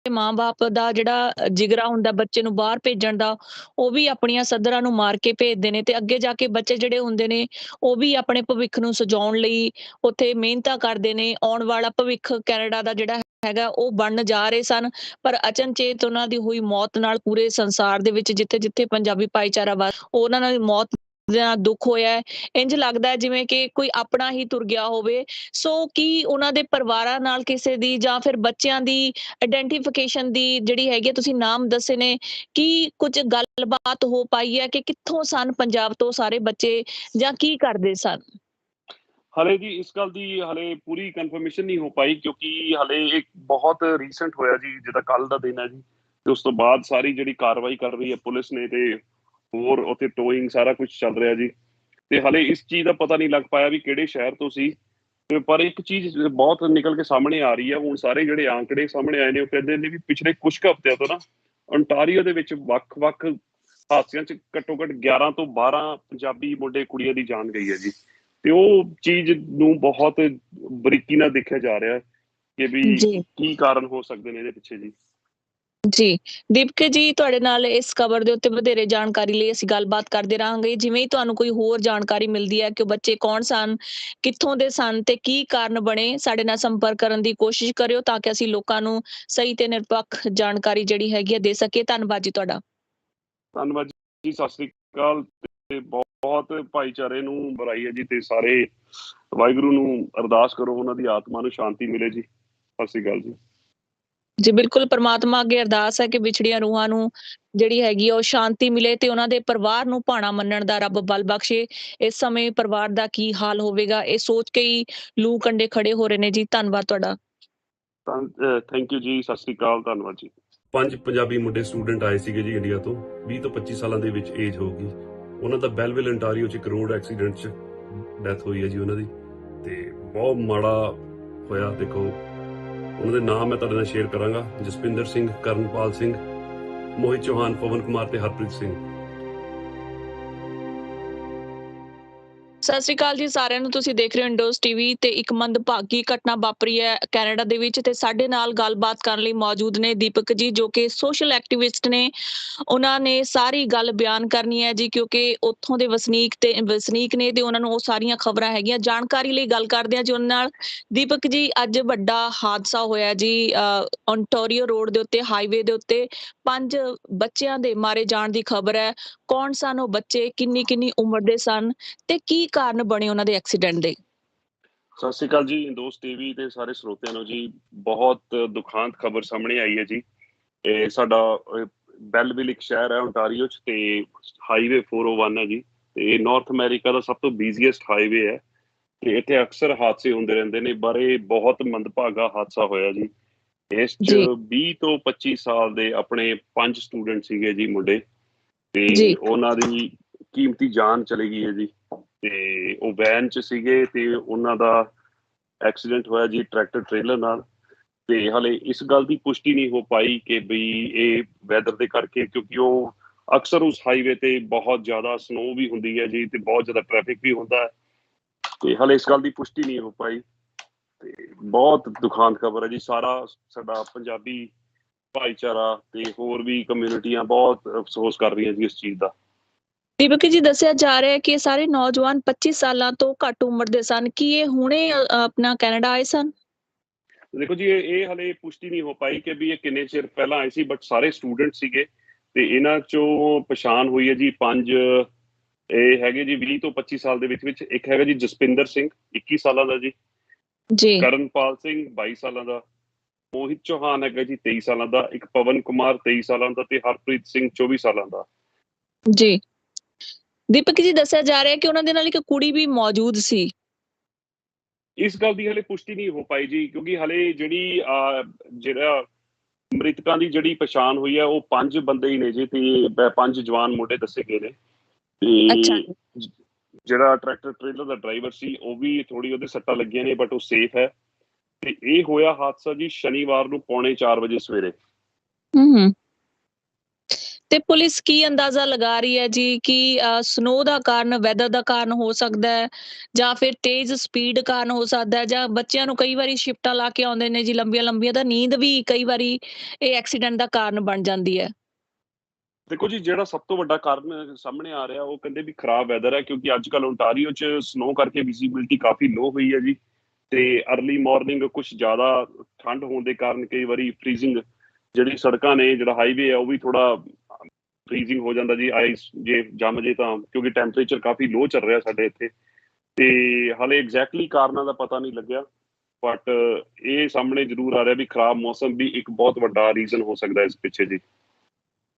ਮਾਂ-ਬਾਪ ਦਾ ਜਿਹੜਾ ਜਿਗਰਾ ਹੁੰਦਾ ਬੱਚੇ ਨੂੰ ਬਾਹਰ ਭੇਜਣ ਦਾ, ਉਹ ਵੀ ਆਪਣੀਆਂ ਸੱਧਰਾਂ ਨੂੰ ਮਾਰ ਕੇ ਭੇਜਦੇ ਨੇ ਤੇ ਅੱਗੇ ਜਾ ਕੇ ਬੱਚੇ ਜਿਹੜੇ ਹੁੰਦੇ ਨੇ ਉਹ ਵੀ ਆਪਣੇ ਭਵਿੱਖ ਨੂੰ ਸਜਾਉਣ ਲਈ ਉੱਥੇ ਮਿਹਨਤਾਂ ਕਰਦੇ ਨੇ। ਆਉਣ ਵਾਲਾ ਭਵਿੱਖ ਕੈਨੇਡਾ ਦਾ ਜਿਹੜਾ ਹੈਗਾ ਉਹ ਬਣਨ ਜਾ ਰਹੇ ਸਨ, ਪਰ ਅਚਨਚੇਤ ਉਹਨਾਂ ਦੀ ਹੋਈ ਮੌਤ ਨਾਲ ਪੂਰੇ ਸੰਸਾਰ ਦੇ ਵਿੱਚ ਜਿੱਥੇ ਪੰਜਾਬੀ ਭਾਈਚਾਰਾ ਉਹਨਾਂ ਨਾਲ ਮੌਤ ਦਾ ਦੁੱਖ ਹੋਇਆ ਹੈ। ਇੰਝ ਲੱਗਦਾ ਹੈ ਜਿਵੇਂ ਕਿ ਕੋਈ ਆਪਣਾ ਹੀ ਤੁਰ ਗਿਆ ਹੋਵੇ। ਸੋ ਕੀ ਉਹਨਾਂ ਦੇ ਪਰਿਵਾਰਾਂ ਨਾਲ ਕਿਸੇ ਦੀ ਜਾਂ ਫਿਰ ਬੱਚਿਆਂ ਦੀ ਆਇਡੈਂਟੀਫਿਕੇਸ਼ਨ ਦੀ ਜਿਹੜੀ ਹੈਗੀ, ਤੁਸੀਂ ਨਾਮ ਦੱਸੇ ਨੇ, ਕੀ ਕੁਝ ਗੱਲਬਾਤ ਹੋ ਪਾਈ ਹੈ ਕਿ ਕਿੱਥੋਂ ਸਨ ਪੰਜਾਬ ਤੋਂ ਸਾਰੇ ਬੱਚੇ ਜਾਂ ਕੀ ਕਰਦੇ ਸਨ? ਹਲੇ ਜੀ ਇਸ ਗੱਲ ਦੀ ਹਲੇ ਪੂਰੀ ਕਨਫਰਮੇਸ਼ਨ ਨਹੀਂ ਹੋ ਪਾਈ, ਕਿਉਂਕਿ ਹਲੇ ਇੱਕ ਬਹੁਤ ਰੀਸੈਂਟ ਹੋਇਆ ਜੀ, ਜਿਹਦਾ ਕੱਲ ਦਾ ਦਿਨ ਹੈ ਜੀ। ਤੇ ਉਸ ਤੋਂ ਬਾਅਦ ਸਾਰੀ ਜਿਹੜੀ ਕਾਰਵਾਈ ਕਰ ਰਹੀ ਹੈ ਪੁਲਿਸ ਨੇ, ਤੇ ਹੋਰ ਉੱਥੇ ਟੋਇੰਗ ਸਾਰਾ ਕੁਝ ਚੱਲ ਰਿਹਾ ਜੀ। ਤੇ ਹਲੇ ਇਸ ਚੀਜ਼ ਦਾ ਪਤਾ ਨਹੀਂ ਲੱਗ ਪਾਇਆ ਵੀ ਕਿਹੜੇ ਸ਼ਹਿਰ ਤੋਂ ਸੀ। ਤੇ ਪਰ ਇੱਕ ਚੀਜ਼ ਬਹੁਤ ਨਿਕਲ ਕੇ ਸਾਹਮਣੇ ਆ ਰਹੀ ਹੈ ਹੁਣ, ਸਾਰੇ ਜਿਹੜੇ ਆંકੜੇ ਸਾਹਮਣੇ ਆਏ ਨੇ ਉਹ ਕਹਿੰਦੇ ਨੇ ਵੀ ਪਿਛਲੇ ਕੁਝ ਹਫ਼ਤਿਆਂ ਤੋਂ ਨਾ ਓਨਟਾਰੀਓ ਦੇ ਵਿੱਚ ਵੱਖ-ਵੱਖ ਹਾਦਸਿਆਂ 'ਚ ਘੱਟੋ ਘੱਟ 11 ਤੋਂ 12 ਪੰਜਾਬੀ ਮੁੰਡੇ ਕੁੜੀਆਂ ਦੀ ਜਾਨ ਗਈ ਹੈ ਜੀ। ਤੇ ਉਹ ਚੀਜ਼ ਨੂੰ ਬਹੁਤ ਬਰੀਕੀ ਨਾਲ ਦੇਖਿਆ ਜਾ ਰਿਹਾ ਕਿ ਵੀ ਜੀ ਕੀ ਕਾਰਨ ਹੋ ਸਕਦੇ ਨੇ ਇਹਦੇ ਪਿੱਛੇ ਜੀ। ਜੀ ਦੀਪਕ ਜੀ, ਤੁਹਾਡੇ ਨਾਲ ਇਸ ਖਬਰ ਦੇ ਉੱਤੇ ਵਧੇਰੇ ਜਾਣਕਾਰੀ ਲਈ ਅਸੀਂ ਗੱਲਬਾਤ ਕਰਦੇ ਰਹਾਂਗੇ। ਜਿਵੇਂ ਹੀ ਤੁਹਾਨੂੰ ਕੋਈ ਹੋਰ ਜਾਣਕਾਰੀ ਮਿਲਦੀ ਹੈ ਕਿ ਉਹ ਬੱਚੇ ਕੌਣ ਸਨ, ਕਿੱਥੋਂ ਦੇ ਸਨ ਤੇ ਕੀ ਕਾਰਨ ਬਣੇ, ਸਾਡੇ ਨਾਲ ਸੰਪਰਕ ਕਰਨ ਦੀ ਕੋਸ਼ਿਸ਼ ਕਰਿਓ ਤਾਂ ਕਿ ਅਸੀਂ ਲੋਕਾਂ ਨੂੰ ਸਹੀ ਤੇ ਨਿਰਪੱਖ ਜਾਣਕਾਰੀ ਜਿਹੜੀ ਹੈਗੀ ਹੈ ਦੇ ਸਕੀਏ। ਧੰਨਵਾਦ ਜੀ ਤੁਹਾਡਾ। ਧੰਨਵਾਦ ਜੀ, ਸਤਿ ਸ੍ਰੀ ਅਕਾਲ ਤੇ ਬਹੁਤ ਬਹੁਤ ਭਾਈਚਾਰੇ ਨੂੰ ਬੁਰਾਈ ਹੈ ਜੀ, ਤੇ ਸਾਰੇ ਵਾਹਿਗੁਰੂ ਨੂੰ ਅਰਦਾਸ ਕਰੋ ਉਹਨਾਂ ਦੀ ਆਤਮਾ ਨੂੰ ਸ਼ਾਂਤੀ ਮਿਲੇ ਜੀ। ਸਤਿ ਸ਼੍ਰੀ ਅਕਾਲ ਜੀ। ਜੀ ਬਿਲਕੁਲ, ਪਰਮਾਤਮਾ ਅੱਗੇ ਅਰਦਾਸ ਹੈ ਕਿ ਵਿਛੜੀਆਂ ਰੂਹਾਂ ਨੂੰ ਜਿਹੜੀ ਹੈਗੀ ਆ ਉਹ ਸ਼ਾਂਤੀ ਮਿਲੇ ਤੇ ਉਹਨਾਂ ਦੇ ਪਰਿਵਾਰ ਨੂੰ ਭਾਣਾ ਮੰਨਣ ਦਾ ਰੱਬ ਬਲ ਬਖਸ਼ੇ। ਇਸ ਸਮੇਂ ਪਰਿਵਾਰ ਦਾ ਕੀ ਹਾਲ ਹੋਵੇਗਾ ਇਹ ਸੋਚ ਕੇ ਹੀ ਲੂ ਕੰਡੇ ਖੜੇ ਹੋ ਰਹੇ ਨੇ ਜੀ। ਧੰਨਵਾਦ ਤੁਹਾਡਾ। ਥੈਂਕ ਯੂ ਜੀ, ਸਤਿ ਸ਼੍ਰੀ ਅਕਾਲ, ਧੰਨਵਾਦ ਜੀ। 5 ਪੰਜਾਬੀ ਮੁੰਡੇ ਸਟੂਡੈਂਟ ਆਏ ਸੀਗੇ ਜੀ ਇੰਡੀਆ ਤੋਂ, 20 ਤੋਂ 25 ਸਾਲਾਂ ਦੇ ਵਿੱਚ ਏਜ ਹੋਊਗੀ। ਉਹਨਾਂ ਦਾ ਬੈਲਵਿਲ ਅੰਟਾਰੀਓ 'ਚ ਇੱਕ ਰੋਡ ਐਕਸੀਡੈਂਟ 'ਚ ਡੈਥ ਹੋਈ ਹੈ ਜੀ ਉਹਨਾਂ ਦੀ, ਤੇ ਬਹੁਤ ਮਾੜਾ ਹੋਇਆ। ਦੇਖੋ ਉਹਨਾਂ ਦੇ ਨਾਮ ਮੈਂ ਤੁਹਾਡੇ ਨਾਲ ਸ਼ੇਅਰ ਕਰਾਂਗਾ: ਜਸਪਿੰਦਰ ਸਿੰਘ, ਕਰਨਪਾਲ ਸਿੰਘ, ਮੋਹਿਤ ਚੌਹਾਨ, ਪਵਨ ਕੁਮਾਰ ਤੇ ਹਰਪ੍ਰੀਤ ਸਿੰਘ। ਸਤਿ ਸ਼੍ਰੀ ਅਕਾਲ ਜੀ ਸਾਰਿਆਂ ਨੂੰ। ਤੁਸੀਂ ਦੇਖ ਰਹੇ ਹੋ ਇੰਡੋਜ਼ ਟੀਵੀ ਤੇ ਇੱਕ ਮੰਦਭਾਗੀ ਘਟਨਾ ਵਾਪਰੀ ਹੈ ਕੈਨੇਡਾ ਦੇ ਵਿੱਚ, ਤੇ ਸਾਡੇ ਨਾਲ ਗੱਲਬਾਤ ਕਰਨ ਲਈ ਮੌਜੂਦ ਨੇ ਦੀਪਕ ਜੀ, ਜੋ ਕਿ ਸੋਸ਼ਲ ਐਕਟਿਵਿਸਟ ਨੇ। ਉਹਨਾਂ ਨੇ ਸਾਰੀ ਗੱਲ ਬਿਆਨ ਕਰਨੀ ਹੈ ਜੀ, ਕਿਉਂਕਿ ਉੱਥੋਂ ਦੇ ਵਸਨੀਕ ਨੇ ਤੇ ਉਹਨਾਂ ਨੂੰ ਉਹ ਸਾਰੀਆਂ ਖਬਰਾਂ ਹੈਗੀਆਂ। ਜਾਣਕਾਰੀ ਲਈ ਗੱਲ ਕਰਦੇ ਹਾਂ ਜੀ ਉਹਨਾਂ ਨਾਲ। ਦੀਪਕ ਜੀ, ਅੱਜ ਵੱਡਾ ਹਾਦਸਾ ਹੋਇਆ ਜੀ ਓਨਟਾਰੀਓ ਰੋਡ ਦੇ ਉੱਤੇ, ਹਾਈਵੇ ਦੇ ਉੱਤੇ 5 ਬੱਚਿਆਂ ਦੇ ਮਾਰੇ ਜਾਣ ਦੀ ਖਬਰ ਹੈ। ਕੌਣ ਸਨ ਉਹ ਬੱਚੇ, ਕਿੰਨੀ ਉਮਰ ਦੇ ਸਨ ਤੇ ਕੀ ਕਾਰਨ ਬਣੇ ਉਹਨਾਂ ਦੇ ਐਕਸੀਡੈਂਟ ਦੇ? ਸਤਿ ਸ਼੍ਰੀ ਅਕਾਲ ਜੀ ਇੰਦੋਸ ਟੀਵੀ ਤੇ ਸਾਰੇ ਸਰੋਤਿਆਂ ਨੂੰ ਜੀ। ਬਹੁਤ ਦੁਖਾਂਤ ਖਬਰ ਸਾਹਮਣੇ ਆਈ ਹੈ ਜੀ। ਇਹ ਸਾਡਾ ਬੈਲਵਿਲ ਇੱਕ ਸ਼ਹਿਰ ਹੈ ਓਨਟਾਰੀਓ 'ਚ, ਤੇ ਹਾਈਵੇ 401 ਹੈ ਜੀ, ਤੇ ਨਾਰਥ ਅਮਰੀਕਾ ਦਾ ਸਭ ਤੋਂ ਬਿਜ਼ੀਐਸਟ ਹਾਈਵੇ ਹੈ, ਤੇ ਇੱਥੇ ਅਕਸਰ ਹਾਦਸੇ ਹੁੰਦੇ ਰਹਿੰਦੇ ਨੇ। ਬਾਰੇ ਬਹੁਤ ਮੰਦਭਾਗਾ ਹਾਦਸਾ ਹੋਇਆ ਜੀ। ਇਸ 'ਚ 20 ਤੋਂ 25 ਸਾਲ ਦੇ ਆਪਣੇ 5 ਸਟੂਡੈਂਟ ਸੀਗੇ ਜੀ ਮੁੰਡੇ, ਤੇ ਉਹਨਾਂ ਦੀ ਕੀਮਤੀ ਜਾਨ ਚਲੀ ਗਈ ਹੈ ਜੀ। ਤੇ ਉਹ ਵੈਨ 'ਚ ਸੀਗੇ ਤੇ ਉਹਨਾਂ ਦਾ ਐਕਸੀਡੈਂਟ ਹੋਇਆ ਜੀ ਟਰੈਕਟਰ ਟ੍ਰੇਲਰ ਨਾਲ। ਤੇ ਹਾਲੇ ਇਸ ਗੱਲ ਦੀ ਪੁਸ਼ਟੀ ਨਹੀਂ ਹੋ ਪਾਈ ਕਿ ਬਈ ਇਹ ਵੈਦਰ ਦੇ ਕਰਕੇ, ਕਿਉਂਕਿ ਉਹ ਅਕਸਰ ਉਸ ਹਾਈਵੇ ਤੇ ਬਹੁਤ ਜ਼ਿਆਦਾ ਸਨੋ ਵੀ ਹੁੰਦੀ ਹੈ ਜੀ, ਤੇ ਬਹੁਤ ਜ਼ਿਆਦਾ ਟ੍ਰੈਫਿਕ ਵੀ ਹੁੰਦਾ ਹੈ, ਤੇ ਹਾਲੇ ਇਸ ਗੱਲ ਦੀ ਪੁਸ਼ਟੀ ਨਹੀਂ ਹੋ ਪਾਈ। ਤੇ ਬਹੁਤ ਦੁਖਾਂਤ ਖਬਰ ਹੈ ਜੀ। ਸਾਰਾ ਸਾਡਾ ਪੰਜਾਬੀ ਭਾਈਚਾਰਾ ਤੇ ਹੋਰ ਵੀ ਕਮਿਊਨਿਟੀਆਂ ਬਹੁਤ ਅਫਸੋਸ ਕਰ ਰਹੀਆਂ ਜੀ ਇਸ ਚੀਜ਼ ਦਾ। ਦੀਪਕ ਜੀ, ਦੱਸਿਆ ਜਾ ਰਿਹਾ ਹੈ ਕਿ ਇਹ ਸਾਰੇ ਨੌਜਵਾਨ 25 ਸਾਲਾਂ ਤੋਂ ਘੱਟ ਉਮਰ ਦੇ ਸਨ। ਕੀ ਇਹ ਹੁਣੇ ਆਪਣਾ ਕੈਨੇਡਾ ਆਏ ਸਨ? ਦੇਖੋ ਜੀ, ਇਹ ਹਲੇ ਪੁਸ਼ਟੀ ਨਹੀਂ ਹੋ ਪਾਈ ਕਿ ਵੀ ਇਹ ਕਿੰਨੇ ਚਿਰ ਪਹਿਲਾਂ ਆਏ ਸੀ, ਬਟ ਸਾਰੇ ਸਟੂਡੈਂਟ ਸੀਗੇ। ਤੇ ਇਹਨਾਂ ਚੋਂ ਪਛਾਣ ਹੋਈ ਹੈ ਜੀ 5 ਇਹ ਹੈਗੇ ਜੀ 20 ਤੋਂ 25 ਸਾਲ ਦੇ ਵਿੱਚ। ਇੱਕ ਹੈਗਾ ਜੀ ਜਸਪਿੰਦਰ ਸਿੰਘ, 21 ਸਾਲਾਂ ਦਾ ਜੀ। ਕਰਨਪਾਲ ਸਿੰਘ 22 ਸਾਲਾਂ ਦਾ। ਮੋਹਿਤ ਚੌਹਾਨ ਹੈਗਾ ਜੀ 23 ਸਾਲਾਂ ਦਾ। ਇੱਕ ਪਵਨ ਕੁਮਾਰ 23 ਸਾਲਾਂ ਦਾ, ਤੇ ਹਰਪ੍ਰੀਤ ਸਿੰਘ 24 ਸਾਲਾਂ ਦਾ ਜੀ। ਦੀਪਕ ਜੀ, ਦੱਸਿਆ ਜਾ ਰਿਹਾ ਹੈ ਕਿ ਉਹਨਾਂ ਦੇ ਨਾਲ ਇੱਕ ਕੁੜੀ ਵੀ ਮੌਜੂਦ ਸੀ। ਇਸ ਗੱਲ ਦੀ ਹਲੇ ਪੁਸ਼ਟੀ ਨਹੀਂ ਹੋ ਪਾਈ ਜੀ, ਕਿਉਂਕਿ ਹਲੇ ਜਿਹੜਾ ਮ੍ਰਿਤਕਾਂ ਦੀ ਜਿਹੜੀ ਪਛਾਣ ਹੋਈ ਹੈ ਉਹ 5 ਬੰਦੇ ਹੀ ਨੇ ਜੀ, ਤੇ 5 ਜਵਾਨ ਮੁੰਡੇ ਦੱਸੇ ਗਏ ਨੇ। ਤੇ ਜਿਹੜਾ ਟਰੈਕਟਰ ਟ੍ਰੇਲਰ ਦਾ ਡਰਾਈਵਰ ਸੀ ਉਹ ਵੀ ਥੋੜੀ ਉਹਦੇ ਸੱਟਾਂ ਲੱਗੀਆਂ ਨੇ, ਬਟ ਉਹ ਸੇਫ ਹੈ। ਤੇ ਇਹ ਹੋਇਆ ਹਾਦਸਾ ਜੀ ਸ਼ਨੀਵਾਰ ਨੂੰ 3:45 ਵਜੇ ਸਵੇਰੇ। ਤੇ ਪੁਲਿਸ ਕੀ ਅੰਦਾਜ਼ਾ ਲਗਾ ਰਹੀ ਹੈ ਜੀ ਕਿ ਸਨੋ ਦਾ ਕਾਰਨ, ਵੈਦਰ ਦਾ ਕਾਰਨ ਹੋ ਸਕਦਾ ਹੈ, ਜਾਂ ਫਿਰ ਤੇਜ਼ ਸਪੀਡ ਕਾਰਨ ਹੋ ਸਕਦਾ ਹੈ, ਜਾਂ ਬੱਚਿਆਂ ਨੂੰ ਕਈ ਵਾਰੀ ਸ਼ਿਫਟਾਂ ਲਾ ਕੇ ਆਉਂਦੇ ਨੇ ਜੀ ਲੰਬੀਆਂ ਤਾਂ ਨੀਂਦ ਵੀ ਕਈ ਵਾਰੀ ਇਹ ਐਕਸੀਡੈਂਟ ਦਾ ਕਾਰਨ ਬਣ ਜਾਂਦੀ ਹੈ? ਦੇਖੋ ਜੀ, ਜਿਹੜਾ ਸਭ ਤੋਂ ਵੱਡਾ ਕਾਰਨ ਸਾਹਮਣੇ ਆ ਰਿਹਾ ਉਹ ਕਹਿੰਦੇ ਵੀ ਖਰਾਬ ਵੈਦਰ ਹੈ, ਕਿਉਂਕਿ ਅੱਜ ਕੱਲ੍ਹ ਓਨਟਾਰੀਓ 'ਚ ਸਨੋ ਕਰਕੇ ਵਿਜ਼ੀਬਿਲਿਟੀ ਕਾਫੀ ਲੋ ਹੋਈ ਹੈ ਜੀ। ਤੇ ਅਰਲੀ ਮਾਰਨਿੰਗ ਕੁਛ ਜ਼ਿਆਦਾ ਠੰਡ ਹੋਣ ਦੇ ਕਾਰਨ ਕਈ ਵਾਰੀ ਫਰੀਜ਼ਿੰਗ, ਜਿਹੜੀ ਸੜਕਾਂ ਨੇ, ਜਿਹੜਾ ਹਾਈਵੇ ਹੈ ਉਹ ਵੀ ਥੋੜਾ ਫਰੀਜ਼ਿੰਗ ਹੋ ਜਾਂਦਾ ਜੀ। ਆਈਸ ਜੇ ਜੰਮ ਜੇ ਤਾਂ, ਕਿਉਂਕਿ ਟੈਂਪਰੇਚਰ ਕਾਫੀ ਲੋ ਚੱਲ ਰਿਹਾ ਸਾਡੇ ਇੱਥੇ। ਤੇ ਹਾਲੇ ਐਗਜ਼ੈਕਟਲੀ ਕਾਰਨਾਂ ਦਾ ਪਤਾ ਨਹੀਂ ਲੱਗਿਆ, ਬਟ ਇਹ ਸਾਹਮਣੇ ਜ਼ਰੂਰ ਆ ਰਿਹਾ ਵੀ ਖਰਾਬ ਮੌਸਮ ਵੀ ਇੱਕ ਬਹੁਤ ਵੱਡਾ ਰੀਜ਼ਨ ਹੋ ਸਕਦਾ ਇਸ ਪਿੱਛੇ ਜੀ।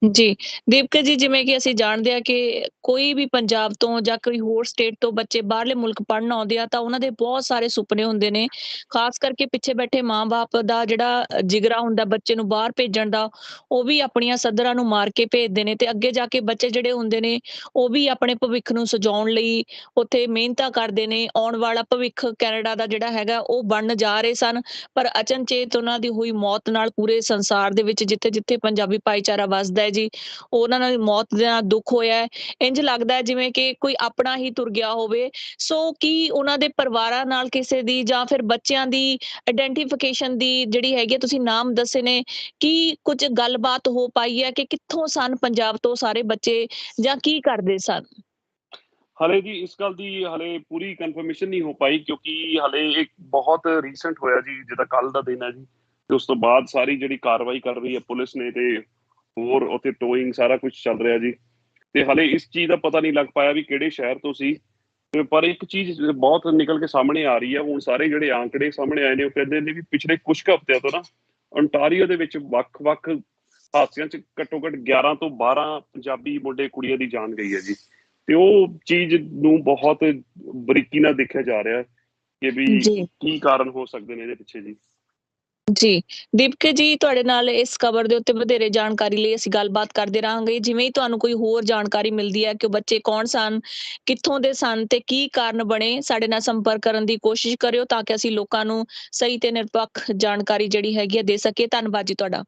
ਜੀ ਦੀਪਕ ਜੀ, ਜਿਵੇਂ ਕਿ ਅਸੀਂ ਜਾਣਦੇ ਹਾਂ ਕਿ ਕੋਈ ਵੀ ਪੰਜਾਬ ਤੋਂ ਜਾਂ ਕੋਈ ਹੋਰ ਸਟੇਟ ਤੋਂ ਬੱਚੇ ਬਾਹਰਲੇ ਮੁਲਕ ਪੜ੍ਹਨ ਆਉਂਦੇ ਆ ਤਾਂ ਉਹਨਾਂ ਦੇ ਬਹੁਤ ਸਾਰੇ ਸੁਪਨੇ ਹੁੰਦੇ ਨੇ। ਖਾਸ ਕਰਕੇ ਪਿੱਛੇ ਬੈਠੇ ਮਾਂ-ਬਾਪ ਦਾ ਜਿਹੜਾ ਜਿਗਰਾ ਹੁੰਦਾ ਬੱਚੇ ਨੂੰ ਬਾਹਰ ਭੇਜਣ ਦਾ, ਉਹ ਵੀ ਆਪਣੀਆਂ ਸੱਧਰਾਂ ਨੂੰ ਮਾਰ ਕੇ ਭੇਜਦੇ ਨੇ। ਤੇ ਅੱਗੇ ਜਾ ਕੇ ਬੱਚੇ ਜਿਹੜੇ ਹੁੰਦੇ ਨੇ ਉਹ ਵੀ ਆਪਣੇ ਭਵਿੱਖ ਨੂੰ ਸਜਾਉਣ ਲਈ ਉੱਥੇ ਮਿਹਨਤਾਂ ਕਰਦੇ ਨੇ। ਆਉਣ ਵਾਲਾ ਭਵਿੱਖ ਕੈਨੇਡਾ ਦਾ ਜਿਹੜਾ ਹੈਗਾ ਉਹ ਬਣਨ ਜਾ ਰਹੇ ਸਨ, ਪਰ ਅਚਨਚੇਤ ਉਹਨਾਂ ਦੀ ਹੋਈ ਮੌਤ ਨਾਲ ਪੂਰੇ ਸੰਸਾਰ ਦੇ ਵਿੱਚ ਜਿੱਥੇ ਪੰਜਾਬੀ ਭਾਈਚਾਰਾ ਵੱਸਦਾ ਹੈ ਜੀ, ਉਹਨਾਂ ਨਾਲ ਮੌਤ ਦਾ ਦੁੱਖ ਹੋਇਆ ਹੈ। ਇੰਝ ਲੱਗਦਾ ਹੈ ਜਿਵੇਂ ਕਿ ਕੋਈ ਆਪਣਾ ਹੀ ਤੁਰ ਗਿਆ ਹੋਵੇ। ਸੋ ਕੀ ਉਹਨਾਂ ਦੇ ਪਰਿਵਾਰਾਂ ਨਾਲ ਕਿਸੇ ਦੀ ਜਾਂ ਫਿਰ ਬੱਚਿਆਂ ਦੀ ਆਇਡੈਂਟੀਫਿਕੇਸ਼ਨ ਦੀ ਜਿਹੜੀ ਹੈਗੀ, ਤੁਸੀਂ ਨਾਮ ਦੱਸੇ ਨੇ, ਕੀ ਕੁਝ ਗੱਲਬਾਤ ਹੋ ਪਾਈ ਹੈ ਕਿ ਕਿੱਥੋਂ ਸਨ ਪੰਜਾਬ ਤੋਂ ਸਾਰੇ ਬੱਚੇ, ਜਾਂ ਕੀ ਕਰਦੇ ਸਨ? ਹਾਲੇ ਜੀ ਇਸ ਗੱਲ ਦੀ ਹਾਲੇ ਪੂਰੀ ਕਨਫਰਮੇਸ਼ਨ ਨਹੀਂ ਹੋ ਪਾਈ, ਕਿਉਂਕਿ ਹਾਲੇ ਇੱਕ ਬਹੁਤ ਰੀਸੈਂਟ ਹੋਇਆ ਜੀ, ਜਿੱਦਾਂ ਕੱਲ ਦਾ ਦਿਨ ਹੈ ਜੀ। ਤੇ ਉਸ ਤੋਂ ਬਾਅਦ ਸਾਰੀ ਜਿਹੜੀ ਕਾਰਵਾਈ ਕਰ ਰਹੀ ਹੈ ਪੁਲਿਸ ਨੇ, ਤੇ ਹੋਰ ਉੱਥੇ ਟੋਇੰਗ ਸਾਰਾ ਕੁਝ ਚੱਲ ਰਿਹਾ ਜੀ। ਤੇ ਹਲੇ ਇਸ ਚੀਜ਼ ਦਾ ਪਤਾ ਨਹੀਂ ਲੱਗ ਪਾਇਆ ਵੀ ਕਿਹੜੇ ਸ਼ਹਿਰ ਤੋਂ ਸੀ। ਤੇ ਪਰ ਇੱਕ ਚੀਜ਼ ਬਹੁਤ ਨਿਕਲ ਕੇ ਸਾਹਮਣੇ ਆ ਰਹੀ ਹੈ, ਹੁਣ ਸਾਰੇ ਜਿਹੜੇ ਆંકੜੇ ਸਾਹਮਣੇ ਆਏ ਨੇ ਉਹ ਕਹਿੰਦੇ ਨੇ ਵੀ ਪਿਛਲੇ ਕੁਝ ਕੁ ਹਫ਼ਤਿਆਂ ਤੋਂ ਨਾ ਓਨਟਾਰੀਓ ਦੇ ਵਿੱਚ ਵੱਖ-ਵੱਖ ਹਾਦਸਿਆਂ 'ਚ ਘੱਟੋ ਘੱਟ 11 ਤੋਂ 12 ਪੰਜਾਬੀ ਮੁੰਡੇ ਕੁੜੀਆਂ ਦੀ ਜਾਨ ਗਈ ਹੈ ਜੀ। ਤੇ ਉਹ ਚੀਜ਼ ਨੂੰ ਬਹੁਤ ਬਰੀਕੀ ਨਾਲ ਦੇਖਿਆ ਜਾ ਰਿਹਾ ਕਿ ਵੀ ਜੀ ਕੀ ਕਾਰਨ ਹੋ ਸਕਦੇ ਨੇ ਇਹਦੇ ਪਿੱਛੇ ਜੀ। ਜੀ ਦੀਪਕ ਜੀ, ਤੁਹਾਡੇ ਨਾਲ ਇਸ ਖਬਰ ਦੇ ਉੱਤੇ ਵਧੇਰੇ ਜਾਣਕਾਰੀ ਲਈ ਅਸੀਂ ਗੱਲਬਾਤ ਕਰਦੇ ਰਹਾਂਗੇ। ਜਿਵੇਂ ਹੀ ਤੁਹਾਨੂੰ ਕੋਈ ਹੋਰ ਜਾਣਕਾਰੀ ਮਿਲਦੀ ਹੈ ਕਿ ਉਹ ਬੱਚੇ ਕੌਣ ਸਨ, ਕਿੱਥੋਂ ਦੇ ਸਨ ਤੇ ਕੀ ਕਾਰਨ ਬਣੇ, ਸਾਡੇ ਨਾਲ ਸੰਪਰਕ ਕਰਨ ਦੀ ਕੋਸ਼ਿਸ਼ ਕਰਿਓ ਤਾਂ ਕਿ ਅਸੀਂ ਲੋਕਾਂ ਨੂੰ ਸਹੀ ਤੇ ਨਿਰਪੱਖ ਜਾਣਕਾਰੀ ਜਿਹੜੀ ਹੈਗੀ ਹੈ ਦੇ ਸਕੀਏ। ਧੰਨਵਾਦ ਜੀ ਤੁਹਾਡਾ।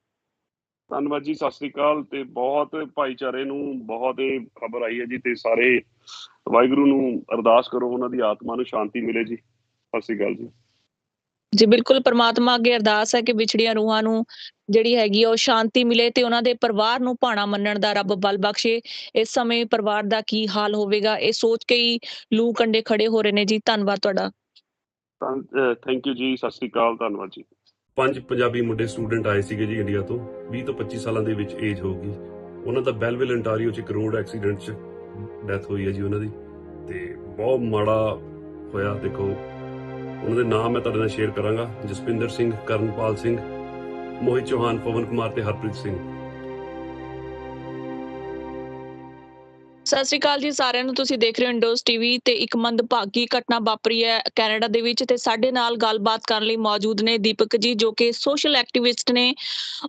ਧੰਨਵਾਦ ਜੀ, ਸਤਿ ਸ੍ਰੀ ਅਕਾਲ। ਤੇ ਬਹੁਤ ਭਾਈਚਾਰੇ ਨੂੰ ਬਹੁਤ ਇਹ ਖਬਰ ਆਈ ਹੈ ਜੀ, ਤੇ ਸਾਰੇ ਵਾਹਿਗੁਰੂ ਨੂੰ ਅਰਦਾਸ ਕਰੋ ਉਹਨਾਂ ਦੀ ਆਤਮਾ ਨੂੰ ਸ਼ਾਂਤੀ ਮਿਲੇ ਜੀ। ਸਤਿ ਸ੍ਰੀ ਅਕਾਲ ਜੀ। ਜੀ ਬਿਲਕੁਲ, ਪਰਮਾਤਮਾ ਅੱਗੇ ਅਰਦਾਸ ਹੈ ਕਿ ਵਿਛੜੀਆਂ ਰੂਹਾਂ ਨੂੰ ਜਿਹੜੀ ਹੈਗੀ ਆ ਉਹ ਸ਼ਾਂਤੀ ਮਿਲੇ ਤੇ ਉਹਨਾਂ ਦੇ ਪਰਿਵਾਰ ਨੂੰ ਭਾਣਾ ਮੰਨਣ ਦਾ ਰੱਬ ਬਲ ਬਖਸ਼ੇ। ਇਸ ਸਮੇਂ ਪਰਿਵਾਰ ਦਾ ਕੀ ਹਾਲ ਹੋਵੇਗਾ ਇਹ ਸੋਚ ਕੇ ਹੀ ਲੂ ਕੰਡੇ ਖੜੇ ਹੋ ਰਹੇ ਨੇ ਜੀ। ਧੰਨਵਾਦ ਤੁਹਾਡਾ। ਥੈਂਕ ਯੂ ਜੀ, ਸਤਿ ਸ੍ਰੀ ਅਕਾਲ, ਧੰਨਵਾਦ ਜੀ। 5 ਪੰਜਾਬੀ ਮੁੰਡੇ ਸਟੂਡੈਂਟ ਆਏ ਸੀਗੇ ਜੀ ਇੰਡੀਆ ਤੋਂ, 20 ਤੋਂ 25 ਸਾਲਾਂ ਦੇ ਵਿੱਚ ਏਜ ਹੋਊਗੀ। ਉਹਨਾਂ ਦਾ ਬੈਲਵਿਲ ਅੰਟਾਰੀਓ 'ਚ ਇੱਕ ਰੋਡ ਐਕਸੀਡੈਂਟ 'ਚ ਡੈਥ ਹੋਈ ਹੈ ਜੀ ਉਹਨਾਂ ਦੀ, ਤੇ ਬਹੁਤ ਮਾੜਾ ਹੋਇਆ। ਦੇਖੋ ਉਹਨਾਂ ਦੇ ਨਾਮ ਮੈਂ ਤੁਹਾਡੇ ਨਾਲ ਸ਼ੇਅਰ ਕਰਾਂਗਾ: ਜਸਪਿੰਦਰ ਸਿੰਘ, ਕਰਨਪਾਲ ਸਿੰਘ, ਮੋਹਿਤ ਚੌਹਾਨ, ਪਵਨ ਕੁਮਾਰ ਤੇ ਹਰਪ੍ਰੀਤ ਸਿੰਘ। ਸਤਿ ਸ਼੍ਰੀ ਅਕਾਲ ਜੀ ਸਾਰਿਆਂ ਨੂੰ। ਤੁਸੀਂ ਦੇਖ ਰਹੇ ਹੋ ਇੰਡੋਜ਼ ਟੀਵੀ ਤੇ ਇੱਕ ਮੰਦਭਾਗੀ ਘਟਨਾ ਵਾਪਰੀ ਹੈ ਕੈਨੇਡਾ ਦੇ ਵਿੱਚ, ਤੇ ਸਾਡੇ ਨਾਲ ਗੱਲਬਾਤ ਕਰਨ ਲਈ ਮੌਜੂਦ ਨੇ ਦੀਪਕ ਜੀ ਜੋ ਕਿ ਸੋਸ਼ਲ ਐਕਟਿਵਿਸਟ ਨੇ।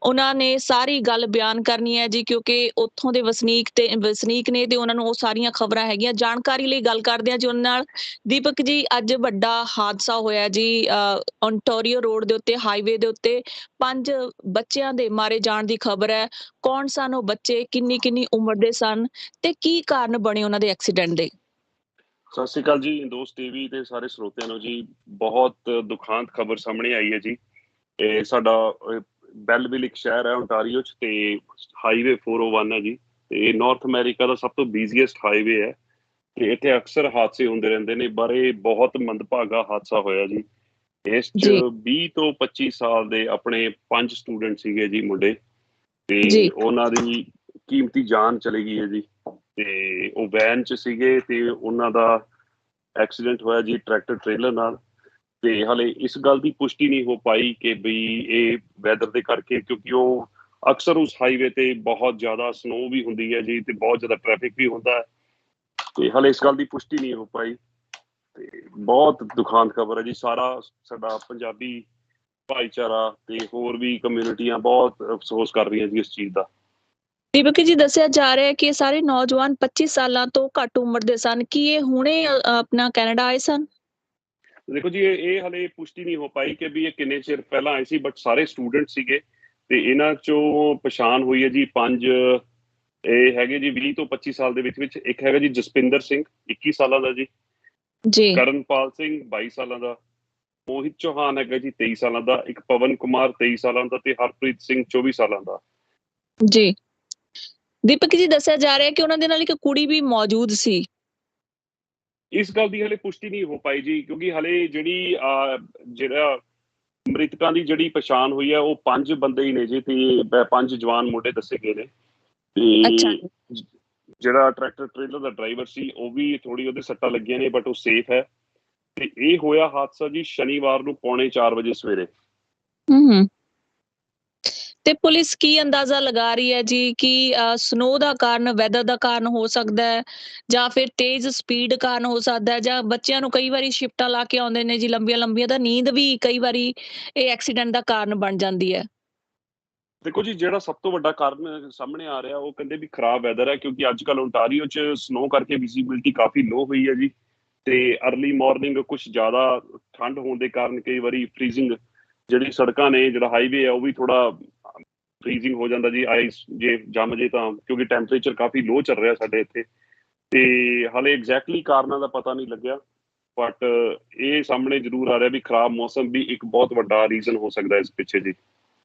ਉਹਨਾਂ ਨੇ ਸਾਰੀ ਗੱਲ ਬਿਆਨ ਕਰਨੀ ਹੈ ਜੀ ਕਿਉਂਕਿ ਉੱਥੋਂ ਦੇ ਵਸਨੀਕ ਨੇ ਤੇ ਉਹਨਾਂ ਨੂੰ ਉਹ ਸਾਰੀਆਂ ਖਬਰਾਂ ਹੈਗੀਆਂ। ਜਾਣਕਾਰੀ ਲਈ ਗੱਲ ਕਰਦੇ ਹਾਂ ਜੀ ਉਹਨਾਂ ਨਾਲ। ਦੀਪਕ ਜੀ, ਅੱਜ ਵੱਡਾ ਹਾਦਸਾ ਹੋਇਆ ਜੀ ਓਨਟਾਰੀਓ ਰੋਡ ਦੇ ਉੱਤੇ, ਹਾਈਵੇ ਦੇ ਉੱਤੇ 5 ਬੱਚਿਆਂ ਦੇ ਮਾਰੇ ਜਾਣ ਦੀ ਖਬਰ ਹੈ। ਕੌਣ ਸਨ ਉਹ ਬੱਚੇ, ਕਿੰਨੀ ਉਮਰ ਦੇ ਸਨ ਤੇ ਕੀ ਕਾਰਨ ਬਣੇ ਉਹਨਾਂ ਦੇ ਐਕਸੀਡੈਂਟ ਦੇ? ਸਤਿ ਸ੍ਰੀ ਅਕਾਲ ਜੀ, ਇੰਦੋਸ ਟੀਵੀ ਤੇ ਸਾਰੇ ਸਰੋਤਿਆਂ ਨੂੰ ਜੀ। ਬਹੁਤ ਦੁਖਾਂਤ ਖਬਰ ਸਾਹਮਣੇ ਆਈ ਹੈ ਜੀ। ਇਹ ਸਾਡਾ ਬੈਲਵਿਲ ਇੱਕ ਸ਼ਹਿਰ ਹੈ ਓਨਟਾਰੀਓ 'ਚ, ਤੇ ਹਾਈਵੇ 401 ਹੈ ਜੀ। ਤੇ ਨਾਰਥ ਅਮਰੀਕਾ ਦਾ ਸਭ ਤੋਂ ਬਿਜ਼ੀਐਸਟ ਹਾਈਵੇ ਹੈ, ਤੇ ਇੱਥੇ ਅਕਸਰ ਹਾਦਸੇ ਹੁੰਦੇ ਰਹਿੰਦੇ ਨੇ। ਪਰ ਇਹ ਬਹੁਤ ਮੰਦਭਾਗਾ ਹਾਦਸਾ ਹੋਇਆ ਜੀ। ਇਸ 'ਚ 20 ਤੋਂ 25 ਸਾਲ ਦੇ ਆਪਣੇ 5 ਸਟੂਡੈਂਟ ਸੀਗੇ ਜੀ ਮੁੰਡੇ, ਤੇ ਉਹਨਾਂ ਦੀ ਕੀਮਤੀ ਜਾਨ ਚਲੀ ਗਈ ਹੈ ਜੀ। ਤੇ ਉਹ ਵੈਨ 'ਚ ਸੀਗੇ ਤੇ ਉਹਨਾਂ ਦਾ ਐਕਸੀਡੈਂਟ ਹੋਇਆ ਜੀ ਟਰੈਕਟਰ ਟ੍ਰੇਲਰ ਨਾਲ। ਤੇ ਹਲੇ ਇਸ ਗੱਲ ਦੀ ਪੁਸ਼ਟੀ ਨਹੀਂ ਹੋ ਪਾਈ ਕਿ ਬਈ ਇਹ ਵੈਦਰ ਦੇ ਕਰਕੇ, ਕਿਉਂਕਿ ਉਹ ਅਕਸਰ ਉਸ ਹਾਈਵੇ ਤੇ ਬਹੁਤ ਜ਼ਿਆਦਾ ਸਨੋ ਵੀ ਹੁੰਦੀ ਹੈ ਜੀ, ਤੇ ਬਹੁਤ ਜ਼ਿਆਦਾ ਟ੍ਰੈਫਿਕ ਵੀ ਹੁੰਦਾ ਹੈ। ਤੇ ਹਲੇ ਇਸ ਗੱਲ ਦੀ ਪੁਸ਼ਟੀ ਨਹੀਂ ਹੋ ਪਾਈ। ਤੇ ਬਹੁਤ ਦੁਖਾਂਤ ਖਬਰ ਹੈ ਜੀ। ਸਾਰਾ ਸਾਡਾ ਪੰਜਾਬੀ ਭਾਈਚਾਰਾ ਤੇ ਹੋਰ ਵੀ ਕਮਿਊਨਿਟੀਆਂ ਬਹੁਤ ਅਫਸੋਸ ਕਰ ਰਹੀਆਂ ਜੀ ਇਸ ਚੀਜ਼ ਦਾ। ਦੀਪਕ ਜੀ, ਦੱਸਿਆ ਜਾ ਰਿਹਾ ਹੈ ਕਿ ਇਹ ਸਾਰੇ ਨੌਜਵਾਨ 25 ਸਾਲਾਂ ਤੋਂ ਘੱਟ ਉਮਰ ਦੇ ਸਨ। ਕੀ ਇਹ ਹੁਣੇ ਆਪਣਾ ਕੈਨੇਡਾ ਆਏ ਸਨ? ਦੇਖੋ ਜੀ, ਇਹ ਹਲੇ ਪੁਸ਼ਟੀ ਨਹੀਂ ਹੋ ਪਾਈ ਕਿ ਵੀ ਇਹ ਕਿੰਨੇ ਚਿਰ ਪਹਿਲਾਂ ਆਏ ਸੀ, ਬਟ ਸਾਰੇ ਸਟੂਡੈਂਟ ਸੀਗੇ। ਤੇ ਇਹਨਾਂ ਚੋਂ ਪਛਾਣ ਹੋਈ ਹੈ ਜੀ 5। ਇਹ ਹੈਗੇ ਜੀ 20 ਤੋਂ 25 ਸਾਲ ਦੇ ਵਿੱਚ। ਇੱਕ ਹੈਗਾ ਜੀ ਜਸਪਿੰਦਰ ਸਿੰਘ, 21 ਸਾਲਾਂ ਦਾ ਜੀ। ਕਰਨਪਾਲ ਸਿੰਘ 22 ਸਾਲਾਂ ਦਾ। ਮੋਹਿਤ ਚੌਹਾਨ ਹੈਗਾ ਜੀ 23 ਸਾਲਾਂ ਦਾ। ਇੱਕ ਪਵਨ ਕੁਮਾਰ 23 ਸਾਲਾਂ ਦਾ, ਤੇ ਹਰਪ੍ਰੀਤ ਸਿੰਘ 24 ਸਾਲਾਂ ਦਾ ਜੀ। ਦੀਪਕ ਜੀ, ਦੱਸਿਆ ਜਾ ਰਿਹਾ ਹੈ ਕਿ ਉਹਨਾਂ ਦੇ ਨਾਲ ਇੱਕ ਕੁੜੀ ਵੀ ਮੌਜੂਦ ਸੀ। ਇਸ ਗੱਲ ਦੀ ਹਲੇ ਪੁਸ਼ਟੀ ਨਹੀਂ ਹੋ ਪਾਈ ਜੀ, ਕਿਉਂਕਿ ਹਲੇ ਜਿਹੜਾ ਮ੍ਰਿਤਕਾਂ ਦੀ ਜਿਹੜੀ ਪਛਾਣ ਹੋਈ ਹੈ ਉਹ 5 ਬੰਦੇ ਹੀ ਨੇ ਜੀ, ਤੇ 5 ਜਵਾਨ ਮੁੰਡੇ ਦੱਸੇ ਗਏ ਨੇ। ਤੇ ਜਿਹੜਾ ਟਰੈਕਟਰ ਟ੍ਰੇਲਰ ਦਾ ਡਰਾਈਵਰ ਸੀ ਉਹ ਵੀ ਥੋੜੀ ਉਹਦੇ ਸੱਟਾਂ ਲੱਗੀਆਂ ਨੇ, ਬਟ ਉਹ ਸੇਫ ਹੈ। ਤੇ ਇਹ ਹੋਇਆ ਹਾਦਸਾ ਜੀ ਸ਼ਨੀਵਾਰ ਨੂੰ 3:45 ਵਜੇ ਸਵੇਰੇ। ਤੇ ਪੁਲਿਸ ਕੀ ਅੰਦਾਜ਼ਾ ਲਗਾ ਰਹੀ ਹੈ ਜੀ ਕਿ ਸਨੋ ਦਾ ਕਾਰਨ, ਵੈਦਰ ਦਾ ਕਾਰਨ ਹੋ ਸਕਦਾ ਹੈ, ਜਾਂ ਫਿਰ ਤੇਜ਼ ਸਪੀਡ ਕਾਰਨ ਹੋ ਸਕਦਾ ਹੈ, ਜਾਂ ਬੱਚਿਆਂ ਨੂੰ ਕਈ ਵਾਰੀ ਸ਼ਿਫਟਾਂ ਲਾ ਕੇ ਆਉਂਦੇ ਨੇ ਜੀ ਲੰਬੀਆਂ ਤਾਂ ਨੀਂਦ ਵੀ ਕਈ ਵਾਰੀ ਇਹ ਐਕਸੀਡੈਂਟ ਦਾ ਕਾਰਨ ਬਣ ਜਾਂਦੀ ਹੈ? ਦੇਖੋ ਜੀ, ਜਿਹੜਾ ਸਭ ਤੋਂ ਵੱਡਾ ਕਾਰਨ ਸਾਹਮਣੇ ਆ ਰਿਹਾ ਉਹ ਕਹਿੰਦੇ ਵੀ ਖਰਾਬ ਵੈਦਰ ਹੈ, ਕਿਉਂਕਿ ਅੱਜ ਕੱਲ੍ਹ ਓਨਟਾਰੀਓ 'ਚ ਸਨੋ ਕਰਕੇ ਵਿਜ਼ੀਬਿਲਿਟੀ ਕਾਫੀ ਲੋ ਹੋਈ ਹੈ ਜੀ। ਤੇ ਅਰਲੀ ਮਾਰਨਿੰਗ ਕੁਝ ਜ਼ਿਆਦਾ ਠੰਡ ਹੋਣ ਦੇ ਕਾਰਨ ਕਈ ਵਾਰੀ ਫਰੀਜ਼ਿੰਗ ਜਿਹੜੀ ਸੜਕਾਂ ਨੇ, ਜਿਹੜਾ ਹਾਈਵੇ ਹੈ ਉਹ ਵੀ ਥੋੜਾ ਫਰੀਜ਼ਿੰਗ ਹੋ ਜਾਂਦਾ ਜੀ। ਆਈਸ ਜੇ ਜੰਮ ਜੇ ਤਾਂ, ਕਿਉਂਕਿ ਟੈਂਪਰੇਚਰ ਕਾਫੀ ਲੋ ਚੱਲ ਰਿਹਾ ਸਾਡੇ ਇੱਥੇ। ਤੇ ਹਾਲੇ ਐਗਜ਼ੈਕਟਲੀ ਕਾਰਨਾਂ ਦਾ ਪਤਾ ਨਹੀਂ ਲੱਗਿਆ, ਬਟ ਇਹ ਸਾਹਮਣੇ ਜ਼ਰੂਰ ਆ ਰਿਹਾ ਵੀ ਖਰਾਬ ਮੌਸਮ ਵੀ ਇੱਕ ਬਹੁਤ ਵੱਡਾ ਰੀਜ਼ਨ ਹੋ ਸਕਦਾ ਇਸ ਪਿੱਛੇ ਜੀ।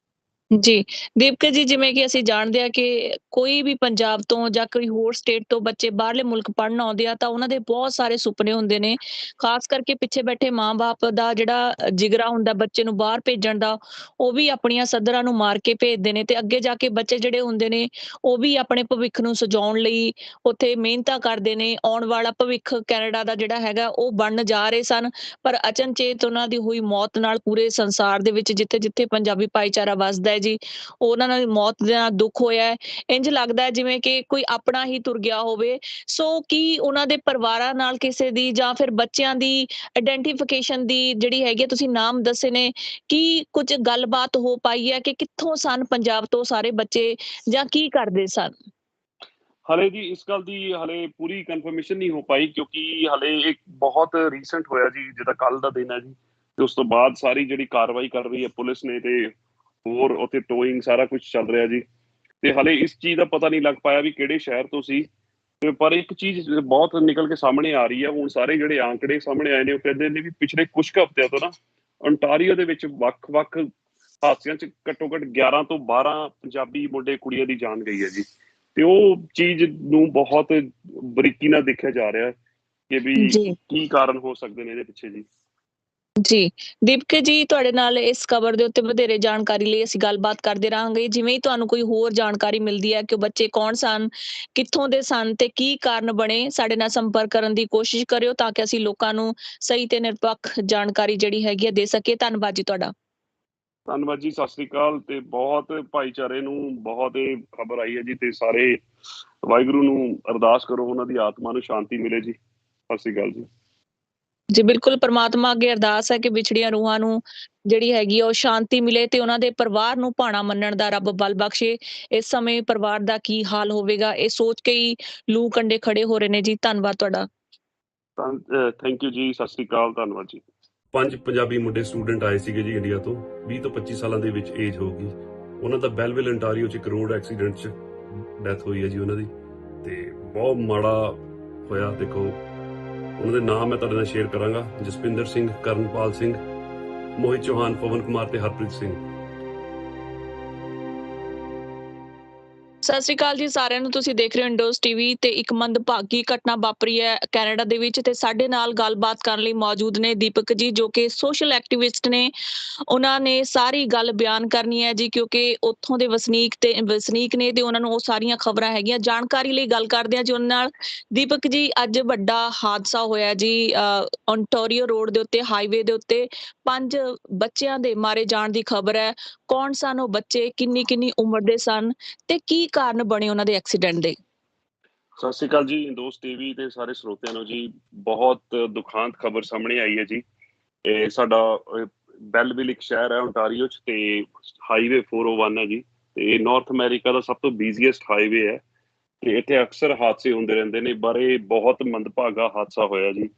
ਜੀ, ਦੀਪਕ ਜੀ ਜਿਵੇਂ ਕਿ ਅਸੀਂ ਜਾਣਦੇ ਹਾਂ ਕਿ ਕੋਈ ਵੀ ਪੰਜਾਬ ਤੋਂ ਜਾਂ ਕੋਈ ਹੋਰ ਸਟੇਟ ਤੋਂ ਬੱਚੇ ਬਾਹਰਲੇ ਮੁਲਕ ਪੜ੍ਹਨ ਆਉਂਦੇ ਆ ਤਾਂ ਉਹਨਾਂ ਦੇ ਬਹੁਤ ਸਾਰੇ ਸੁਪਨੇ ਹੁੰਦੇ ਨੇ। ਖ਼ਾਸ ਕਰਕੇ ਪਿੱਛੇ ਬੈਠੇ ਮਾਂ-ਬਾਪ ਦਾ ਜਿਹੜਾ ਜਿਗਰਾ ਹੁੰਦਾ ਬੱਚੇ ਨੂੰ ਬਾਹਰ ਭੇਜਣ ਦਾ, ਉਹ ਵੀ ਆਪਣੀਆਂ ਸੱਧਰਾਂ ਨੂੰ ਮਾਰ ਕੇ ਭੇਜਦੇ ਨੇ ਤੇ ਅੱਗੇ ਜਾ ਕੇ ਬੱਚੇ ਜਿਹੜੇ ਹੁੰਦੇ ਨੇ, ਉਹ ਵੀ ਆਪਣੇ ਭਵਿੱਖ ਨੂੰ ਸਜਾਉਣ ਲਈ ਉੱਥੇ ਮਿਹਨਤਾਂ ਕਰਦੇ ਨੇ। ਆਉਣ ਵਾਲਾ ਭਵਿੱਖ ਕੈਨੇਡਾ ਦਾ ਜਿਹੜਾ ਹੈਗਾ ਉਹ ਬਣਨ ਜਾ ਰਹੇ ਸਨ, ਪਰ ਅਚਨਚੇਤ ਉਹਨਾਂ ਦੀ ਹੋਈ ਮੌਤ ਨਾਲ ਪੂਰੇ ਸੰਸਾਰ ਦੇ ਵਿੱਚ ਜਿੱਥੇ-ਜਿੱਥੇ ਪੰਜਾਬੀ ਭਾਈਚਾਰਾ ਵੱਸਦਾ ਹੈ ਜੀ, ਉਹਨਾਂ ਨਾਲ ਮੌਤ ਦੇ ਨਾਲ ਦੁੱਖ ਹੋਇਆ ਹੈ। ਇੰਝ ਲੱਗਦਾ ਹੈ ਜਿਵੇਂ ਕਿ ਕੋਈ ਆਪਣਾ ਹੀ ਤੁਰ ਗਿਆ ਹੋਵੇ। ਸੋ ਕੀ ਉਹਨਾਂ ਦੇ ਪਰਿਵਾਰਾਂ ਨਾਲ ਕਿਸੇ ਦੀ ਜਾਂ ਫਿਰ ਬੱਚਿਆਂ ਦੀ ਆਇਡੈਂਟੀਫਿਕੇਸ਼ਨ ਦੀ ਜਿਹੜੀ ਹੈਗੀ ਹੈ, ਤੁਸੀਂ ਨਾਮ ਦੱਸੇ ਨੇ, ਕੀ ਕੁਝ ਗੱਲਬਾਤ ਹੋ ਪਾਈ ਹੈ ਕਿ ਕਿੱਥੋਂ ਸਨ ਪੰਜਾਬ ਤੋਂ ਸਾਰੇ ਬੱਚੇ ਜਾਂ ਕੀ ਕਰਦੇ ਸਨ? ਹਾਲੇ ਜੀ ਇਸ ਗੱਲ ਦੀ ਹਾਲੇ ਪੂਰੀ ਕਨਫਰਮੇਸ਼ਨ ਨਹੀਂ ਹੋ ਪਾਈ, ਕਿਉਂਕਿ ਹਾਲੇ ਇੱਕ ਬਹੁਤ ਰੀਸੈਂਟ ਹੋਇਆ ਜੀ, ਜਿੱਦਾਂ ਕੱਲ ਦਾ ਦਿਨ ਹੈ ਜੀ, ਤੇ ਉਸ ਤੋਂ ਬਾਅਦ ਸਾਰੀ ਜਿਹੜੀ ਕਾਰਵਾਈ ਕਰ ਰਹੀ ਹੈ ਪੁਲਿਸ ਨੇ, ਤੇ ਹੋਰ ਉੱਥੇ ਟੋਇੰਗ ਸਾਰਾ ਕੁਝ ਚੱਲ ਰਿਹਾ ਜੀ। ਤੇ ਹਾਲੇ ਇਸ ਚੀਜ਼ ਦਾ ਪਤਾ ਨਹੀਂ ਲੱਗ ਪਾਇਆ ਵੀ ਕਿਹੜੇ ਸ਼ਹਿਰ ਤੋਂ ਸੀ। ਤੇ ਪਰ ਇੱਕ ਚੀਜ਼ ਬਹੁਤ ਨਿਕਲ ਕੇ ਸਾਹਮਣੇ ਆ ਰਹੀ ਹੈ ਹੁਣ, ਸਾਰੇ ਜਿਹੜੇ ਆંકੜੇ ਸਾਹਮਣੇ ਆਏ ਨੇ ਉਹ ਕਹਿੰਦੇ ਨੇ ਵੀ ਪਿਛਲੇ ਕੁਝ ਕੁ ਹਫ਼ਤਿਆਂ ਤੋਂ ਨਾ ontario ਦੇ ਵਿੱਚ ਵੱਖ-ਵੱਖ ਹਾਦਸਿਆਂ 'ਚ ਘੱਟੋ ਘੱਟ 11 ਤੋਂ 12 ਪੰਜਾਬੀ ਮੁੰਡੇ ਕੁੜੀਆਂ ਦੀ ਜਾਨ ਗਈ ਹੈ ਜੀ। ਤੇ ਉਹ ਚੀਜ਼ ਨੂੰ ਬਹੁਤ ਬਰੀਕੀ ਨਾਲ ਦੇਖਿਆ ਜਾ ਰਿਹਾ ਕਿ ਵੀ ਜੀ ਕੀ ਕਾਰਨ ਹੋ ਸਕਦੇ ਨੇ ਇਹਦੇ ਪਿੱਛੇ ਜੀ। ਜੀ, ਦੀਪਕ ਜੀ ਤੁਹਾਡੇ ਨਾਲ ਇਸ ਖਬਰ ਦੇ ਉੱਤੇ ਵਧੇਰੇ ਜਾਣਕਾਰੀ ਲਈ ਅਸੀਂ ਗੱਲਬਾਤ ਕਰਦੇ ਰਹਾਂਗੇ। ਜਿਵੇਂ ਹੀ ਤੁਹਾਨੂੰ ਕੋਈ ਹੋਰ ਜਾਣਕਾਰੀ ਮਿਲਦੀ ਹੈ ਕਿ ਉਹ ਬੱਚੇ ਕੌਣ ਸਨ, ਕਿੱਥੋਂ ਦੇ ਸਨ ਤੇ ਕੀ ਕਾਰਨ ਬਣੇ, ਸਾਡੇ ਨਾਲ ਸੰਪਰਕ ਕਰਨ ਦੀ ਕੋਸ਼ਿਸ਼ ਕਰਿਓ ਤਾਂ ਕਿ ਅਸੀਂ ਲੋਕਾਂ ਨੂੰ ਸਹੀ ਤੇ ਨਿਰਪੱਖ ਜਾਣਕਾਰੀ ਜਿਹੜੀ ਹੈਗੀ ਹੈ ਦੇ ਸਕੀਏ। ਧੰਨਵਾਦ ਜੀ ਤੁਹਾਡਾ। ਧੰਨਵਾਦ ਜੀ, ਸਤਿ ਸ੍ਰੀ ਅਕਾਲ। ਤੇ ਬਹੁਤ ਭਾਈਚਾਰੇ ਨੂੰ ਬਹੁਤ ਇਹ ਖਬਰ ਆਈ ਹੈ ਜੀ, ਤੇ ਸਾਰੇ ਵਾਹਿਗੁਰੂ ਨੂੰ ਅਰਦਾਸ ਕਰੋ ਉਹਨਾਂ ਦੀ ਆਤਮਾ ਨੂੰ ਸ਼ਾਂਤੀ ਮਿਲੇ ਜੀ। ਸਤਿ ਸ੍ਰੀ ਅਕਾਲ ਜੀ। ਜੀ ਬਿਲਕੁਲ, ਪ੍ਰਮਾਤਮਾ ਅੱਗੇ ਅਰਦਾਸ ਹੈ ਕਿ ਵਿਛੜੀਆਂ ਰੂਹਾਂ ਨੂੰ ਜਿਹੜੀ ਹੈਗੀ ਆ ਉਹ ਸ਼ਾਂਤੀ ਮਿਲੇ ਤੇ ਉਹਨਾਂ ਦੇ ਪਰਿਵਾਰ ਨੂੰ ਭਾਣਾ ਮੰਨਣ ਦਾ ਰੱਬ ਬਲ ਬਖਸ਼ੇ। ਇਸ ਸਮੇਂ ਪਰਿਵਾਰ ਦਾ ਕੀ ਹਾਲ ਹੋਵੇਗਾ ਇਹ ਸੋਚ ਕੇ ਹੀ ਲੂ ਕੰਡੇ ਖੜੇ ਹੋ ਰਹੇ ਨੇ ਜੀ। ਧੰਨਵਾਦ ਤੁਹਾਡਾ। ਥੈਂਕ ਯੂ ਜੀ, ਸਤਿ ਸ੍ਰੀ ਅਕਾਲ, ਧੰਨਵਾਦ ਜੀ। 5 ਪੰਜਾਬੀ ਮੁੰਡੇ ਸਟੂਡੈਂਟ ਆਏ ਸੀਗੇ ਜੀ ਇੰਡੀਆ ਤੋਂ, 20 ਤੋਂ 25 ਸਾਲਾਂ ਦੇ ਵਿੱਚ ਏਜ ਹੋਊਗੀ। ਉਹਨਾਂ ਦਾ ਬੈਲਵਿਲ ontario 'ਚ ਇੱਕ ਰੋਡ ਐਕਸੀਡੈਂਟ 'ਚ ਡੈਥ ਹੋਈ ਹੈ ਜੀ ਉਹਨਾਂ ਦੀ, ਤੇ ਬਹੁਤ ਮਾੜਾ ਹੋਇਆ। ਦੇਖੋ ਉਹਨਾਂ ਦੇ ਨਾਮ ਮੈਂ ਤੁਹਾਡੇ ਨਾਲ ਸ਼ੇਅਰ ਕਰਾਂਗਾ: ਜਸਪਿੰਦਰ ਸਿੰਘ, ਕਰਨਪਾਲ ਸਿੰਘ, ਮੋਹਿਤ ਚੌਹਾਨ, ਪਵਨ ਕੁਮਾਰ ਤੇ ਹਰਪ੍ਰੀਤ ਸਿੰਘ। ਸਤਿ ਸ਼੍ਰੀ ਅਕਾਲ ਜੀ ਸਾਰਿਆਂ ਨੂੰ। ਤੁਸੀਂ ਦੇਖ ਰਹੇ ਹੋ ਇੰਡੋਜ਼ ਟੀਵੀ ਤੇ ਇੱਕ ਮੰਦਭਾਗੀ ਘਟਨਾ ਵਾਪਰੀ ਹੈ ਕੈਨੇਡਾ ਦੇ ਵਿੱਚ ਤੇ ਸਾਡੇ ਨਾਲ ਗੱਲਬਾਤ ਕਰਨ ਲਈ ਮੌਜੂਦ ਨੇ ਦੀਪਕ ਜੀ, ਜੋ ਕਿ ਸੋਸ਼ਲ ਐਕਟਿਵਿਸਟ ਨੇ। ਉਹਨਾਂ ਨੇ ਸਾਰੀ ਗੱਲ ਬਿਆਨ ਕਰਨੀ ਹੈ ਜੀ, ਕਿਉਂਕਿ ਉੱਥੋਂ ਦੇ ਵਸਨੀਕ ਨੇ ਤੇ ਉਹਨਾਂ ਨੂੰ ਉਹ ਸਾਰੀਆਂ ਖਬਰਾਂ ਹੈਗੀਆਂ। ਜਾਣਕਾਰੀ ਲਈ ਗੱਲ ਕਰਦੇ ਹਾਂ ਜੀ ਉਹਨਾਂ ਨਾਲ। ਦੀਪਕ ਜੀ, ਅੱਜ ਵੱਡਾ ਹਾਦਸਾ ਹੋਇਆ ਜੀ ontario ਰੋਡ ਦੇ ਉੱਤੇ, ਹਾਈਵੇ ਦੇ ਉੱਤੇ 5 ਬੱਚਿਆਂ ਦੇ ਮਾਰੇ ਜਾਣ ਦੀ ਖਬਰ ਹੈ। ਕੌਣ ਸਨ ਉਹ ਬੱਚੇ, ਕਿੰਨੀ ਉਮਰ ਦੇ ਸਨ ਤੇ ਕੀ ਕਾਰਨ ਬਣੇ ਉਹਨਾਂ ਦੇ ਐਕਸੀਡੈਂਟ ਦੇ? ਸਤਿ ਸ੍ਰੀ ਅਕਾਲ ਜੀ, ਦੋਸਤ ਟੀਵੀ ਤੇ ਸਾਰੇ ਸਰੋਤਿਆਂ ਨੂੰ ਜੀ। ਬਹੁਤ ਦੁਖਾਂਤ ਖਬਰ ਸਾਹਮਣੇ ਆਈ ਹੈ ਜੀ। ਇਹ ਸਾਡਾ ਬੈਲਵਿਲ ਇੱਕ ਸ਼ਹਿਰ ਹੈ ontario 'ਚ, ਤੇ ਹਾਈਵੇ 401 ਹੈ ਜੀ, ਤੇ ਨਾਰਥ ਅਮਰੀਕਾ ਦਾ ਸਭ ਤੋਂ ਬਿਜ਼ੀਐਸਟ ਹਾਈਵੇ ਹੈ, ਤੇ ਇੱਥੇ ਅਕਸਰ ਹਾਦਸੇ ਹੁੰਦੇ ਰਹਿੰਦੇ ਨੇ। ਬਾਰੇ ਬਹੁਤ ਮੰਦਭਾਗਾ ਹਾਦਸਾ ਹੋਇਆ ਜੀ।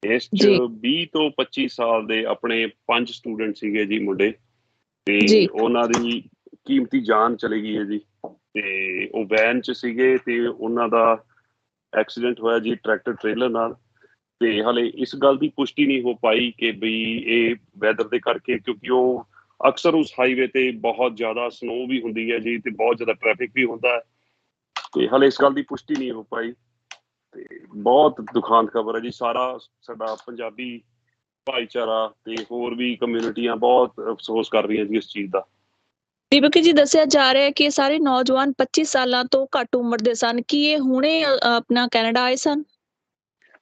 ਇਸ 'ਚ ਜੀ 20 ਤੋਂ 25 ਸਾਲ ਦੇ ਆਪਣੇ 5 ਸਟੂਡੈਂਟ ਸੀਗੇ ਜੀ ਮੁੰਡੇ, ਤੇ ਜੀ ਉਹਨਾਂ ਦੀ ਕੀਮਤੀ ਜਾਨ ਚਲੀ ਗਈ ਹੈ ਜੀ। ਤੇ ਉਹ ਵੈਨ 'ਚ ਸੀਗੇ ਤੇ ਉਹਨਾਂ ਦਾ ਐਕਸੀਡੈਂਟ ਹੋਇਆ ਜੀ ਟਰੈਕਟਰ ਟ੍ਰੇਲਰ ਨਾਲ। ਤੇ ਹਾਲੇ ਇਸ ਗੱਲ ਦੀ ਪੁਸ਼ਟੀ ਨਹੀਂ ਹੋ ਪਾਈ ਕਿ ਬਈ ਇਹ ਵੈਦਰ ਦੇ ਕਰਕੇ, ਕਿਉਂਕਿ ਉਹ ਅਕਸਰ ਉਸ ਹਾਈਵੇ ਤੇ ਬਹੁਤ ਜ਼ਿਆਦਾ ਸਨੋ ਵੀ ਹੁੰਦੀ ਹੈ ਜੀ, ਤੇ ਬਹੁਤ ਜ਼ਿਆਦਾ ਟ੍ਰੈਫਿਕ ਵੀ ਹੁੰਦਾ ਹੈ। ਤੇ ਹਾਲੇ ਇਸ ਗੱਲ ਦੀ ਪੁਸ਼ਟੀ ਨਹੀਂ ਹੋ ਪਾਈ। ਤੇ ਬਹੁਤ ਦੁਖਾਂਤ ਖਬਰ ਹੈ ਜੀ। ਸਾਰਾ ਸਾਡਾ ਪੰਜਾਬੀ ਭਾਈਚਾਰਾ ਤੇ ਹੋਰ ਵੀ ਕਮਿਊਨਿਟੀਆਂ ਬਹੁਤ ਅਫਸੋਸ ਕਰ ਰਹੀਆਂ ਜੀ ਇਸ ਚੀਜ਼ ਦਾ। ਦੀਪਕ ਜੀ, ਦੱਸਿਆ ਜਾ ਰਿਹਾ ਹੈ ਕਿ ਇਹ ਸਾਰੇ ਨੌਜਵਾਨ 25 ਸਾਲਾਂ ਤੋਂ ਘੱਟ ਉਮਰ ਦੇ ਸਨ। ਕੀ ਇਹ ਹੁਣੇ ਆਪਣਾ ਕੈਨੇਡਾ ਆਏ ਸਨ?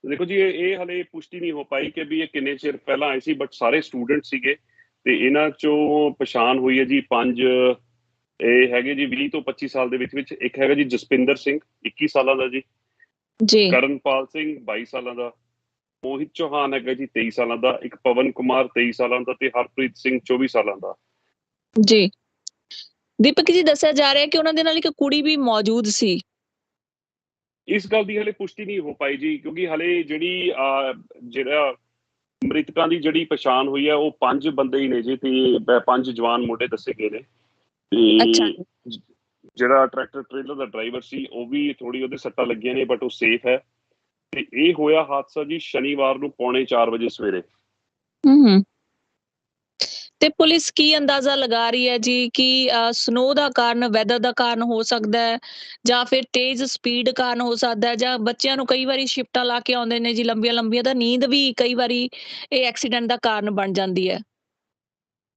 ਦੇਖੋ ਜੀ, ਇਹ ਹਾਲੇ ਪੁਸ਼ਟੀ ਨਹੀਂ ਹੋ ਪਾਈ ਕਿ ਵੀ ਇਹ ਕਿੰਨੇ ਚਿਰ ਪਹਿਲਾਂ ਆਏ ਸੀ, ਬਟ ਸਾਰੇ ਸਟੂਡੈਂਟ ਸੀਗੇ। ਤੇ ਇਹਨਾਂ ਚੋਂ ਪਛਾਣ ਹੋਈ ਹੈ ਜੀ 5। ਇਹ ਹੈਗੇ ਜੀ 20 ਤੋਂ 25 ਸਾਲ ਦੇ ਵਿੱਚ। ਇੱਕ ਹੈਗਾ ਜੀ ਜਸਪਿੰਦਰ ਸਿੰਘ, 21 ਸਾਲਾਂ ਦਾ ਜੀ। ਜੀ ਕਰਨਪਾਲ ਸਿੰਘ 22 ਸਾਲਾਂ ਦਾ। ਮੋਹਿਤ ਚੌਹਾਨ ਹੈਗਾ ਜੀ 23 ਸਾਲਾਂ ਦਾ। ਇੱਕ ਪਵਨ ਕੁਮਾਰ 23 ਸਾਲਾਂ ਦਾ, ਤੇ ਹਰਪ੍ਰੀਤ ਸਿੰਘ 24 ਸਾਲਾਂ ਦਾ। ਜੀ ਦੀਪਕ ਜੀ, ਦੱਸਿਆ ਜਾ ਰਿਹਾ ਹੈ ਕਿ ਉਹਨਾਂ ਦੇ ਨਾਲ ਇੱਕ ਕੁੜੀ ਵੀ ਮੌਜੂਦ ਸੀ। ਇਸ ਗੱਲ ਦੀ ਹਾਲੇ ਪੁਸ਼ਟੀ ਨਹੀਂ ਹੋ ਪਾਈ ਜੀ, ਕਿਉਂਕਿ ਹਾਲੇ ਜਿਹੜਾ ਮ੍ਰਿਤਕਾਂ ਦੀ ਜਿਹੜੀ ਪਛਾਣ ਹੋਈ ਹੈ ਉਹ 5 ਬੰਦੇ ਹੀ ਨੇ ਜੀ, ਤੇ 5 ਜਵਾਨ ਮੁੰਡੇ ਦੱਸੇ ਗਏ ਨੇ। ਅੱਛਾ ਤੇ ਜੀ। ਜਿਹੜਾ ਟਰੈਕਟਰ ਟ੍ਰੇਲਰ ਦਾ ਡਰਾਈਵਰ ਸੀ ਉਹ ਵੀ ਥੋੜੀ ਉਹਦੇ ਸੱਟਾਂ ਲੱਗੀਆਂ ਨੇ, ਬਟ ਉਹ ਸੇਫ ਹੈ। ਤੇ ਇਹ ਹੋਇਆ ਹਾਦਸਾ ਜੀ ਸ਼ਨੀਵਾਰ ਨੂੰ 3:45 ਵਜੇ ਸਵੇਰੇ। ਹੂੰ। ਤੇ ਪੁਲਿਸ ਕੀ ਅੰਦਾਜ਼ਾ ਲਗਾ ਰਹੀ ਹੈ ਜੀ ਕਿ ਸਨੋ ਦਾ ਕਾਰਨ ਵੈਦਰ ਦਾ ਕਾਰਨ ਹੋ ਸਕਦਾ ਹੈ ਜਾਂ ਫਿਰ ਤੇਜ਼ ਸਪੀਡ ਕਾਰਨ ਹੋ ਸਕਦਾ ਹੈ ਜਾਂ ਬੱਚਿਆਂ ਨੂੰ ਕਈ ਵਾਰੀ ਸ਼ਿਫਟਾਂ ਲਾ ਕੇ ਆਉਂਦੇ ਨੇ ਜੀ ਲੰਬੀਆਂ ਲੰਬੀਆਂ ਤਾਂ ਨੀਂਦ ਵੀ ਕਈ ਵਾਰੀ ਇਹ ਐਕਸੀਡੈਂਟ ਦਾ ਕਾਰਨ ਬਣ ਜਾਂਦੀ ਹੈ।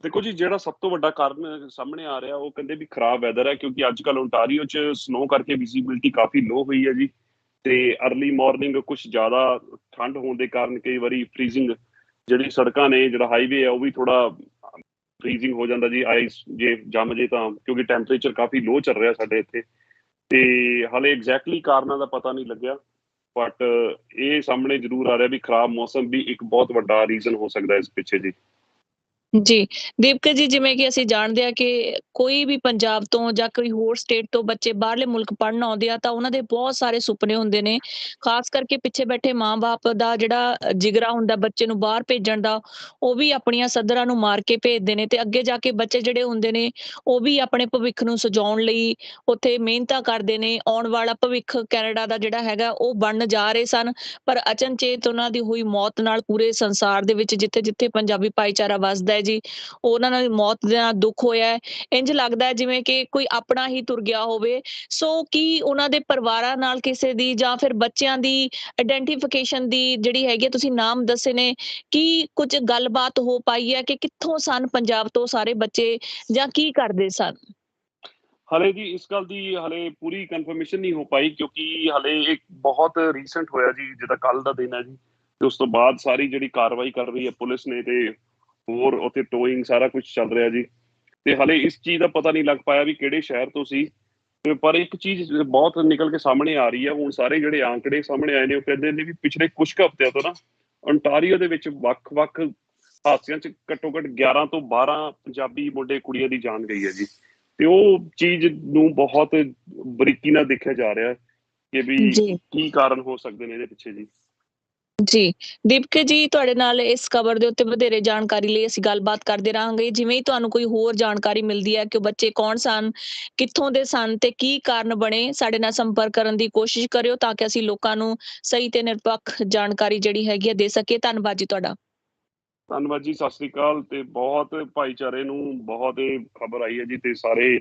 ਦੇਖੋ ਜੀ, ਜਿਹੜਾ ਸਭ ਤੋਂ ਵੱਡਾ ਕਾਰਨ ਸਾਹਮਣੇ ਆ ਰਿਹਾ ਉਹ ਕਹਿੰਦੇ ਵੀ ਖਰਾਬ ਵੈਦਰ ਹੈ, ਕਿਉਂਕਿ ਅੱਜ ਕੱਲ੍ਹ ਓਨਟਾਰੀਓ 'ਚ ਸਨੋ ਕਰਕੇ ਵਿਜ਼ੀਬਿਲਟੀ ਕਾਫੀ ਲੋ ਹੋਈ ਹੈ ਜੀ। ਤੇ ਅਰਲੀ ਮਾਰਨਿੰਗ ਕੁਝ ਜ਼ਿਆਦਾ ਠੰਡ ਹੋਣ ਦੇ ਕਾਰਨ ਕਈ ਵਾਰੀ ਫ੍ਰੀਜ਼ਿੰਗ ਜਿਹੜੀ ਸੜਕਾਂ ਨੇ, ਜਿਹੜਾ ਹਾਈਵੇ ਹੈ ਉਹ ਵੀ ਥੋੜਾ ਫ੍ਰੀਜ਼ਿੰਗ ਹੋ ਜਾਂਦਾ ਜੀ, ਆਈਸ ਜੇ ਜੰਮ ਜੇ ਤਾਂ, ਕਿਉਂਕਿ ਟੈਂਪਰੇਚਰ ਕਾਫੀ ਲੋ ਚੱਲ ਰਿਹਾ ਸਾਡੇ ਇੱਥੇ। ਤੇ ਹਾਲੇ ਐਗਜ਼ੈਕਟਲੀ ਕਾਰਨਾਂ ਦਾ ਪਤਾ ਨਹੀਂ ਲੱਗਿਆ, ਬਟ ਇਹ ਸਾਹਮਣੇ ਜ਼ਰੂਰ ਆ ਰਿਹਾ ਵੀ ਖਰਾਬ ਮੌਸਮ ਵੀ ਇੱਕ ਬਹੁਤ ਵੱਡਾ ਰੀਜ਼ਨ ਹੋ ਸਕਦਾ ਇਸ ਪਿੱਛੇ ਜੀ। ਜੀ, ਦੀਪਕ ਜੀ ਜਿਵੇਂ ਕਿ ਅਸੀਂ ਜਾਣਦੇ ਹਾਂ ਕਿ ਕੋਈ ਵੀ ਪੰਜਾਬ ਤੋਂ ਜਾਂ ਕੋਈ ਹੋਰ ਸਟੇਟ ਤੋਂ ਬੱਚੇ ਬਾਹਰਲੇ ਮੁਲਕ ਪੜ੍ਹਨ ਆਉਂਦੇ ਆ ਤਾਂ ਉਹਨਾਂ ਦੇ ਬਹੁਤ ਸਾਰੇ ਸੁਪਨੇ ਹੁੰਦੇ ਨੇ, ਖਾਸ ਕਰਕੇ ਪਿੱਛੇ ਬੈਠੇ ਮਾਂ-ਬਾਪ ਦਾ ਜਿਹੜਾ ਜਿਗਰਾ ਹੁੰਦਾ ਬੱਚੇ ਨੂੰ ਬਾਹਰ ਭੇਜਣ ਦਾ, ਉਹ ਵੀ ਆਪਣੀਆਂ ਸੱਧਰਾਂ ਨੂੰ ਮਾਰ ਕੇ ਭੇਜਦੇ ਨੇ ਤੇ ਅੱਗੇ ਜਾ ਕੇ ਬੱਚੇ ਜਿਹੜੇ ਹੁੰਦੇ ਨੇ ਉਹ ਵੀ ਆਪਣੇ ਭਵਿੱਖ ਨੂੰ ਸਜਾਉਣ ਲਈ ਉੱਥੇ ਮਿਹਨਤਾਂ ਕਰਦੇ ਨੇ। ਆਉਣ ਵਾਲਾ ਭਵਿੱਖ ਕੈਨੇਡਾ ਦਾ ਜਿਹੜਾ ਹੈਗਾ ਉਹ ਬਣਨ ਜਾ ਰਹੇ ਸਨ, ਪਰ ਅਚਨਚੇਤ ਉਹਨਾਂ ਦੀ ਹੋਈ ਮੌਤ ਨਾਲ ਪੂਰੇ ਸੰਸਾਰ ਦੇ ਵਿੱਚ ਜਿੱਥੇ-ਜਿੱਥੇ ਪੰਜਾਬੀ ਭਾਈਚਾਰਾ ਵੱਸਦਾ ਹੈ ਜੀ, ਉਹਨਾਂ ਨਾਲ ਮੌਤ ਦੇ ਨਾਲ ਦੁੱਖ ਹੋਇਆ ਹੈ। ਇੰਝ ਲੱਗਦਾ ਹੈ ਜਿਵੇਂ ਕਿ ਕੋਈ ਆਪਣਾ ਹੀ ਤੁਰ ਗਿਆ ਹੋਵੇ। ਸੋ ਕੀ ਉਹਨਾਂ ਦੇ ਪਰਿਵਾਰਾਂ ਨਾਲ ਕਿਸੇ ਦੀ ਜਾਂ ਫਿਰ ਬੱਚਿਆਂ ਦੀ ਆਇਡੈਂਟੀਫਿਕੇਸ਼ਨ ਦੀ ਜਿਹੜੀ ਹੈਗੀ ਹੈ, ਤੁਸੀਂ ਨਾਮ ਦੱਸੇ ਨੇ, ਕੀ ਕੁਝ ਗੱਲਬਾਤ ਹੋ ਪਾਈ ਹੈ ਕਿ ਕਿੱਥੋਂ ਸਨ ਪੰਜਾਬ ਤੋਂ ਸਾਰੇ ਬੱਚੇ ਜਾਂ ਕੀ ਕਰਦੇ ਸਨ? ਹਲੇ ਜੀ ਇਸ ਗੱਲ ਦੀ ਹਲੇ ਪੂਰੀ ਕਨਫਰਮੇਸ਼ਨ ਨਹੀਂ ਹੋ ਪਾਈ, ਕਿਉਂਕਿ ਹਲੇ ਇੱਕ ਬਹੁਤ ਰੀਸੈਂਟ ਹੋਇਆ ਜੀ, ਜਿੱਦਾਂ ਕੱਲ ਦਾ ਦਿਨ ਹੈ ਜੀ, ਤੇ ਉਸ ਤੋਂ ਬਾਅਦ ਸਾਰੀ ਜਿਹੜੀ ਕਾਰਵਾਈ ਕਰ ਰਹੀ ਹੈ ਪੁਲਿਸ ਨੇ ਤੇ ਹੋਰ ਉੱਥੇ ਟੋਇੰਗ ਸਾਰਾ ਕੁਝ ਚੱਲ ਰਿਹਾ ਜੀ। ਤੇ ਹਲੇ ਇਸ ਚੀਜ਼ ਦਾ ਪਤਾ ਨਹੀਂ ਲੱਗ ਪਾਇਆ ਵੀ ਕਿਹੜੇ ਸ਼ਹਿਰ ਤੋਂ ਸੀ। ਤੇ ਪਰ ਇੱਕ ਚੀਜ਼ ਬਹੁਤ ਨਿਕਲ ਕੇ ਸਾਹਮਣੇ ਆ ਰਹੀ ਹੈ, ਹੁਣ ਸਾਰੇ ਜਿਹੜੇ ਆંકੜੇ ਸਾਹਮਣੇ ਆਏ ਨੇ ਉਹ ਕਹਿੰਦੇ ਨੇ ਵੀ ਪਿਛਲੇ ਕੁਝ ਕੁ ਹਫ਼ਤਿਆਂ ਤੋਂ ਨਾ ਓਨਟਾਰੀਓ ਦੇ ਵਿੱਚ ਵੱਖ-ਵੱਖ ਹਾਦਸਿਆਂ 'ਚ ਘੱਟੋ ਘੱਟ 11 ਤੋਂ 12 ਪੰਜਾਬੀ ਮੁੰਡੇ ਕੁੜੀਆਂ ਦੀ ਜਾਨ ਗਈ ਹੈ ਜੀ। ਤੇ ਉਹ ਚੀਜ਼ ਨੂੰ ਬਹੁਤ ਬਰੀਕੀ ਨਾਲ ਦੇਖਿਆ ਜਾ ਰਿਹਾ ਕਿ ਵੀ ਜੀ ਕੀ ਕਾਰਨ ਹੋ ਸਕਦੇ ਨੇ ਇਹਦੇ ਪਿੱਛੇ ਜੀ। ਜੀ, ਦੀਪਕ ਜੀ ਤੁਹਾਡੇ ਨਾਲ ਇਸ ਖਬਰ ਦੇ ਉੱਤੇ ਵਧੇਰੇ ਜਾਣਕਾਰੀ ਲਈ ਅਸੀਂ ਗੱਲਬਾਤ ਕਰਦੇ ਰਹਾਂਗੇ। ਜਿਵੇਂ ਹੀ ਤੁਹਾਨੂੰ ਕੋਈ ਹੋਰ ਜਾਣਕਾਰੀ ਮਿਲਦੀ ਹੈ ਕਿ ਉਹ ਬੱਚੇ ਕੌਣ ਸਨ, ਕਿੱਥੋਂ ਦੇ ਸਨ ਤੇ ਕੀ ਕਾਰਨ ਬਣੇ, ਸਾਡੇ ਨਾਲ ਸੰਪਰਕ ਕਰਨ ਦੀ ਕੋਸ਼ਿਸ਼ ਕਰਿਓ ਤਾਂ ਕਿ ਅਸੀਂ ਲੋਕਾਂ ਨੂੰ ਸਹੀ ਤੇ ਨਿਰਪੱਖ ਜਾਣਕਾਰੀ ਜਿਹੜੀ ਹੈਗੀ ਹੈ ਦੇ ਸਕੀਏ। ਧੰਨਵਾਦ ਜੀ ਤੁਹਾਡਾ। ਧੰਨਵਾਦ ਜੀ, ਸਤਿ ਸ੍ਰੀ ਅਕਾਲ। ਤੇ ਬਹੁਤ ਭਾਈਚਾਰੇ ਨੂੰ ਬਹੁਤ ਇਹ ਖਬਰ ਆਈ ਹੈ ਜੀ, ਤੇ ਸਾਰੇ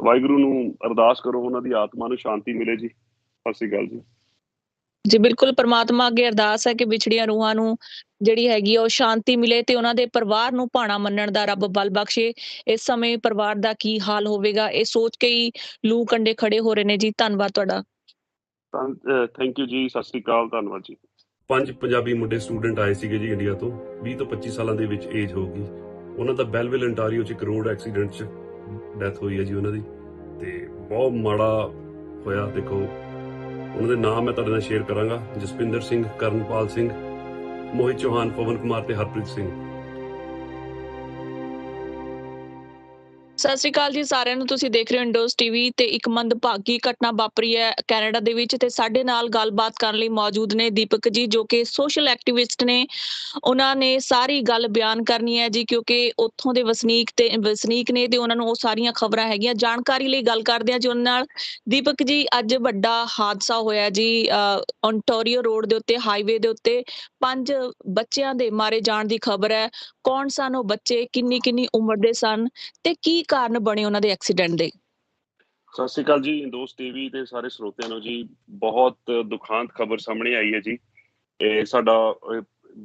ਵਾਹਿਗੁਰੂ ਨੂੰ ਅਰਦਾਸ ਕਰੋ ਉਹਨਾਂ ਦੀ ਆਤਮਾ ਨੂੰ ਸ਼ਾਂਤੀ ਮਿਲੇ ਜੀ। ਸਤਿ ਸ੍ਰੀ ਅਕਾਲ ਜੀ। ਜੀ ਬਿਲਕੁਲ, ਪ੍ਰਮਾਤਮਾ ਅੱਗੇ ਅਰਦਾਸ ਹੈ ਕਿ ਵਿਛੜੀਆਂ ਰੂਹਾਂ ਨੂੰ ਜਿਹੜੀ ਹੈਗੀ ਆ ਉਹ ਸ਼ਾਂਤੀ ਮਿਲੇ ਤੇ ਉਹਨਾਂ ਦੇ ਪਰਿਵਾਰ ਨੂੰ ਭਾਣਾ ਮੰਨਣ ਦਾ ਰੱਬ ਬਲ ਬਖਸ਼ੇ। ਇਸ ਸਮੇਂ ਪਰਿਵਾਰ ਦਾ ਕੀ ਹਾਲ ਹੋਵੇਗਾ ਇਹ ਸੋਚ ਕੇ ਹੀ ਲੂ ਕੰਡੇ ਖੜੇ ਹੋ ਰਹੇ ਨੇ ਜੀ। ਧੰਨਵਾਦ ਤੁਹਾਡਾ। ਥੈਂਕ ਯੂ ਜੀ, ਸਤਿ ਸ੍ਰੀ ਅਕਾਲ, ਧੰਨਵਾਦ ਜੀ। 5 ਪੰਜਾਬੀ ਮੁੰਡੇ ਸਟੂਡੈਂਟ ਆਏ ਸੀਗੇ ਜੀ ਇੰਡੀਆ ਤੋਂ, 20 ਤੋਂ 25 ਸਾਲਾਂ ਦੇ ਵਿੱਚ ਏਜ ਹੋਊਗੀ। ਉਹਨਾਂ ਦਾ ਬੈਲਵਿਲ ontario 'ਚ ਇੱਕ ਰੋਡ ਐਕਸੀਡੈਂਟ 'ਚ ਡੈਥ ਹੋਈ ਹੈ ਜੀ ਉਹਨਾਂ ਦੀ, ਤੇ ਬਹੁਤ ਮਾੜਾ ਹੋਇਆ। ਦੇਖੋ ਉਹਨਾਂ ਦੇ ਨਾਮ ਮੈਂ ਤੁਹਾਡੇ ਨਾਲ ਸ਼ੇਅਰ ਕਰਾਂਗਾ: ਜਸਪਿੰਦਰ ਸਿੰਘ, ਕਰਨਪਾਲ ਸਿੰਘ, ਮੋਹਿਤ ਚੌਹਾਨ, ਪਵਨ ਕੁਮਾਰ ਤੇ ਹਰਪ੍ਰੀਤ ਸਿੰਘ। ਸਤਿ ਸ਼੍ਰੀ ਅਕਾਲ ਜੀ ਸਾਰਿਆਂ ਨੂੰ। ਤੁਸੀਂ ਦੇਖ ਰਹੇ ਹੋ ਇੰਡੋਜ਼ ਟੀਵੀ ਤੇ ਇੱਕ ਮੰਦਭਾਗੀ ਘਟਨਾ ਵਾਪਰੀ ਹੈ ਕੈਨੇਡਾ ਦੇ ਵਿੱਚ ਤੇ ਸਾਡੇ ਨਾਲ ਗੱਲਬਾਤ ਕਰਨ ਲਈ ਮੌਜੂਦ ਨੇ ਦੀਪਕ ਜੀ, ਜੋ ਕਿ ਸੋਸ਼ਲ ਐਕਟਿਵਿਸਟ ਨੇ। ਉਹਨਾਂ ਨੇ ਸਾਰੀ ਗੱਲ ਬਿਆਨ ਕਰਨੀ ਹੈ ਜੀ, ਕਿਉਂਕਿ ਉੱਥੋਂ ਦੇ ਵਸਨੀਕ ਨੇ ਤੇ ਉਹਨਾਂ ਨੂੰ ਉਹ ਸਾਰੀਆਂ ਖਬਰਾਂ ਹੈਗੀਆਂ। ਜਾਣਕਾਰੀ ਲਈ ਗੱਲ ਕਰਦੇ ਹਾਂ ਜੀ ਉਹਨਾਂ ਨਾਲ। ਦੀਪਕ ਜੀ, ਅੱਜ ਵੱਡਾ ਹਾਦਸਾ ਹੋਇਆ ਜੀ ਓਨਟਾਰੀਓ ਰੋਡ ਦੇ ਉੱਤੇ, ਹਾਈਵੇ ਦੇ ਉੱਤੇ 5 ਬੱਚਿਆਂ ਦੇ ਮਾਰੇ ਜਾਣ ਦੀ ਖਬਰ ਹੈ। ਕੌਣ ਸਨ ਉਹ ਬੱਚੇ, ਕਿੰਨੀ ਕਿੰਨੀ ਉਮਰ ਦੇ ਸਨ ਤੇ ਕੀ ਕਾਰਨ ਬਣੇ ਉਹਨਾਂ ਦੇ ਐਕਸੀਡੈਂਟ ਦੇ? ਸਤਿ ਸ੍ਰੀ ਅਕਾਲ ਜੀ, ਇੰਦੋਜ਼ ਟੀਵੀ ਤੇ ਸਾਰੇ ਸਰੋਤਿਆਂ ਨੂੰ ਜੀ। ਬਹੁਤ ਦੁਖਾਂਤ ਖਬਰ ਸਾਹਮਣੇ ਆਈ ਹੈ ਜੀ। ਇਹ ਸਾਡਾ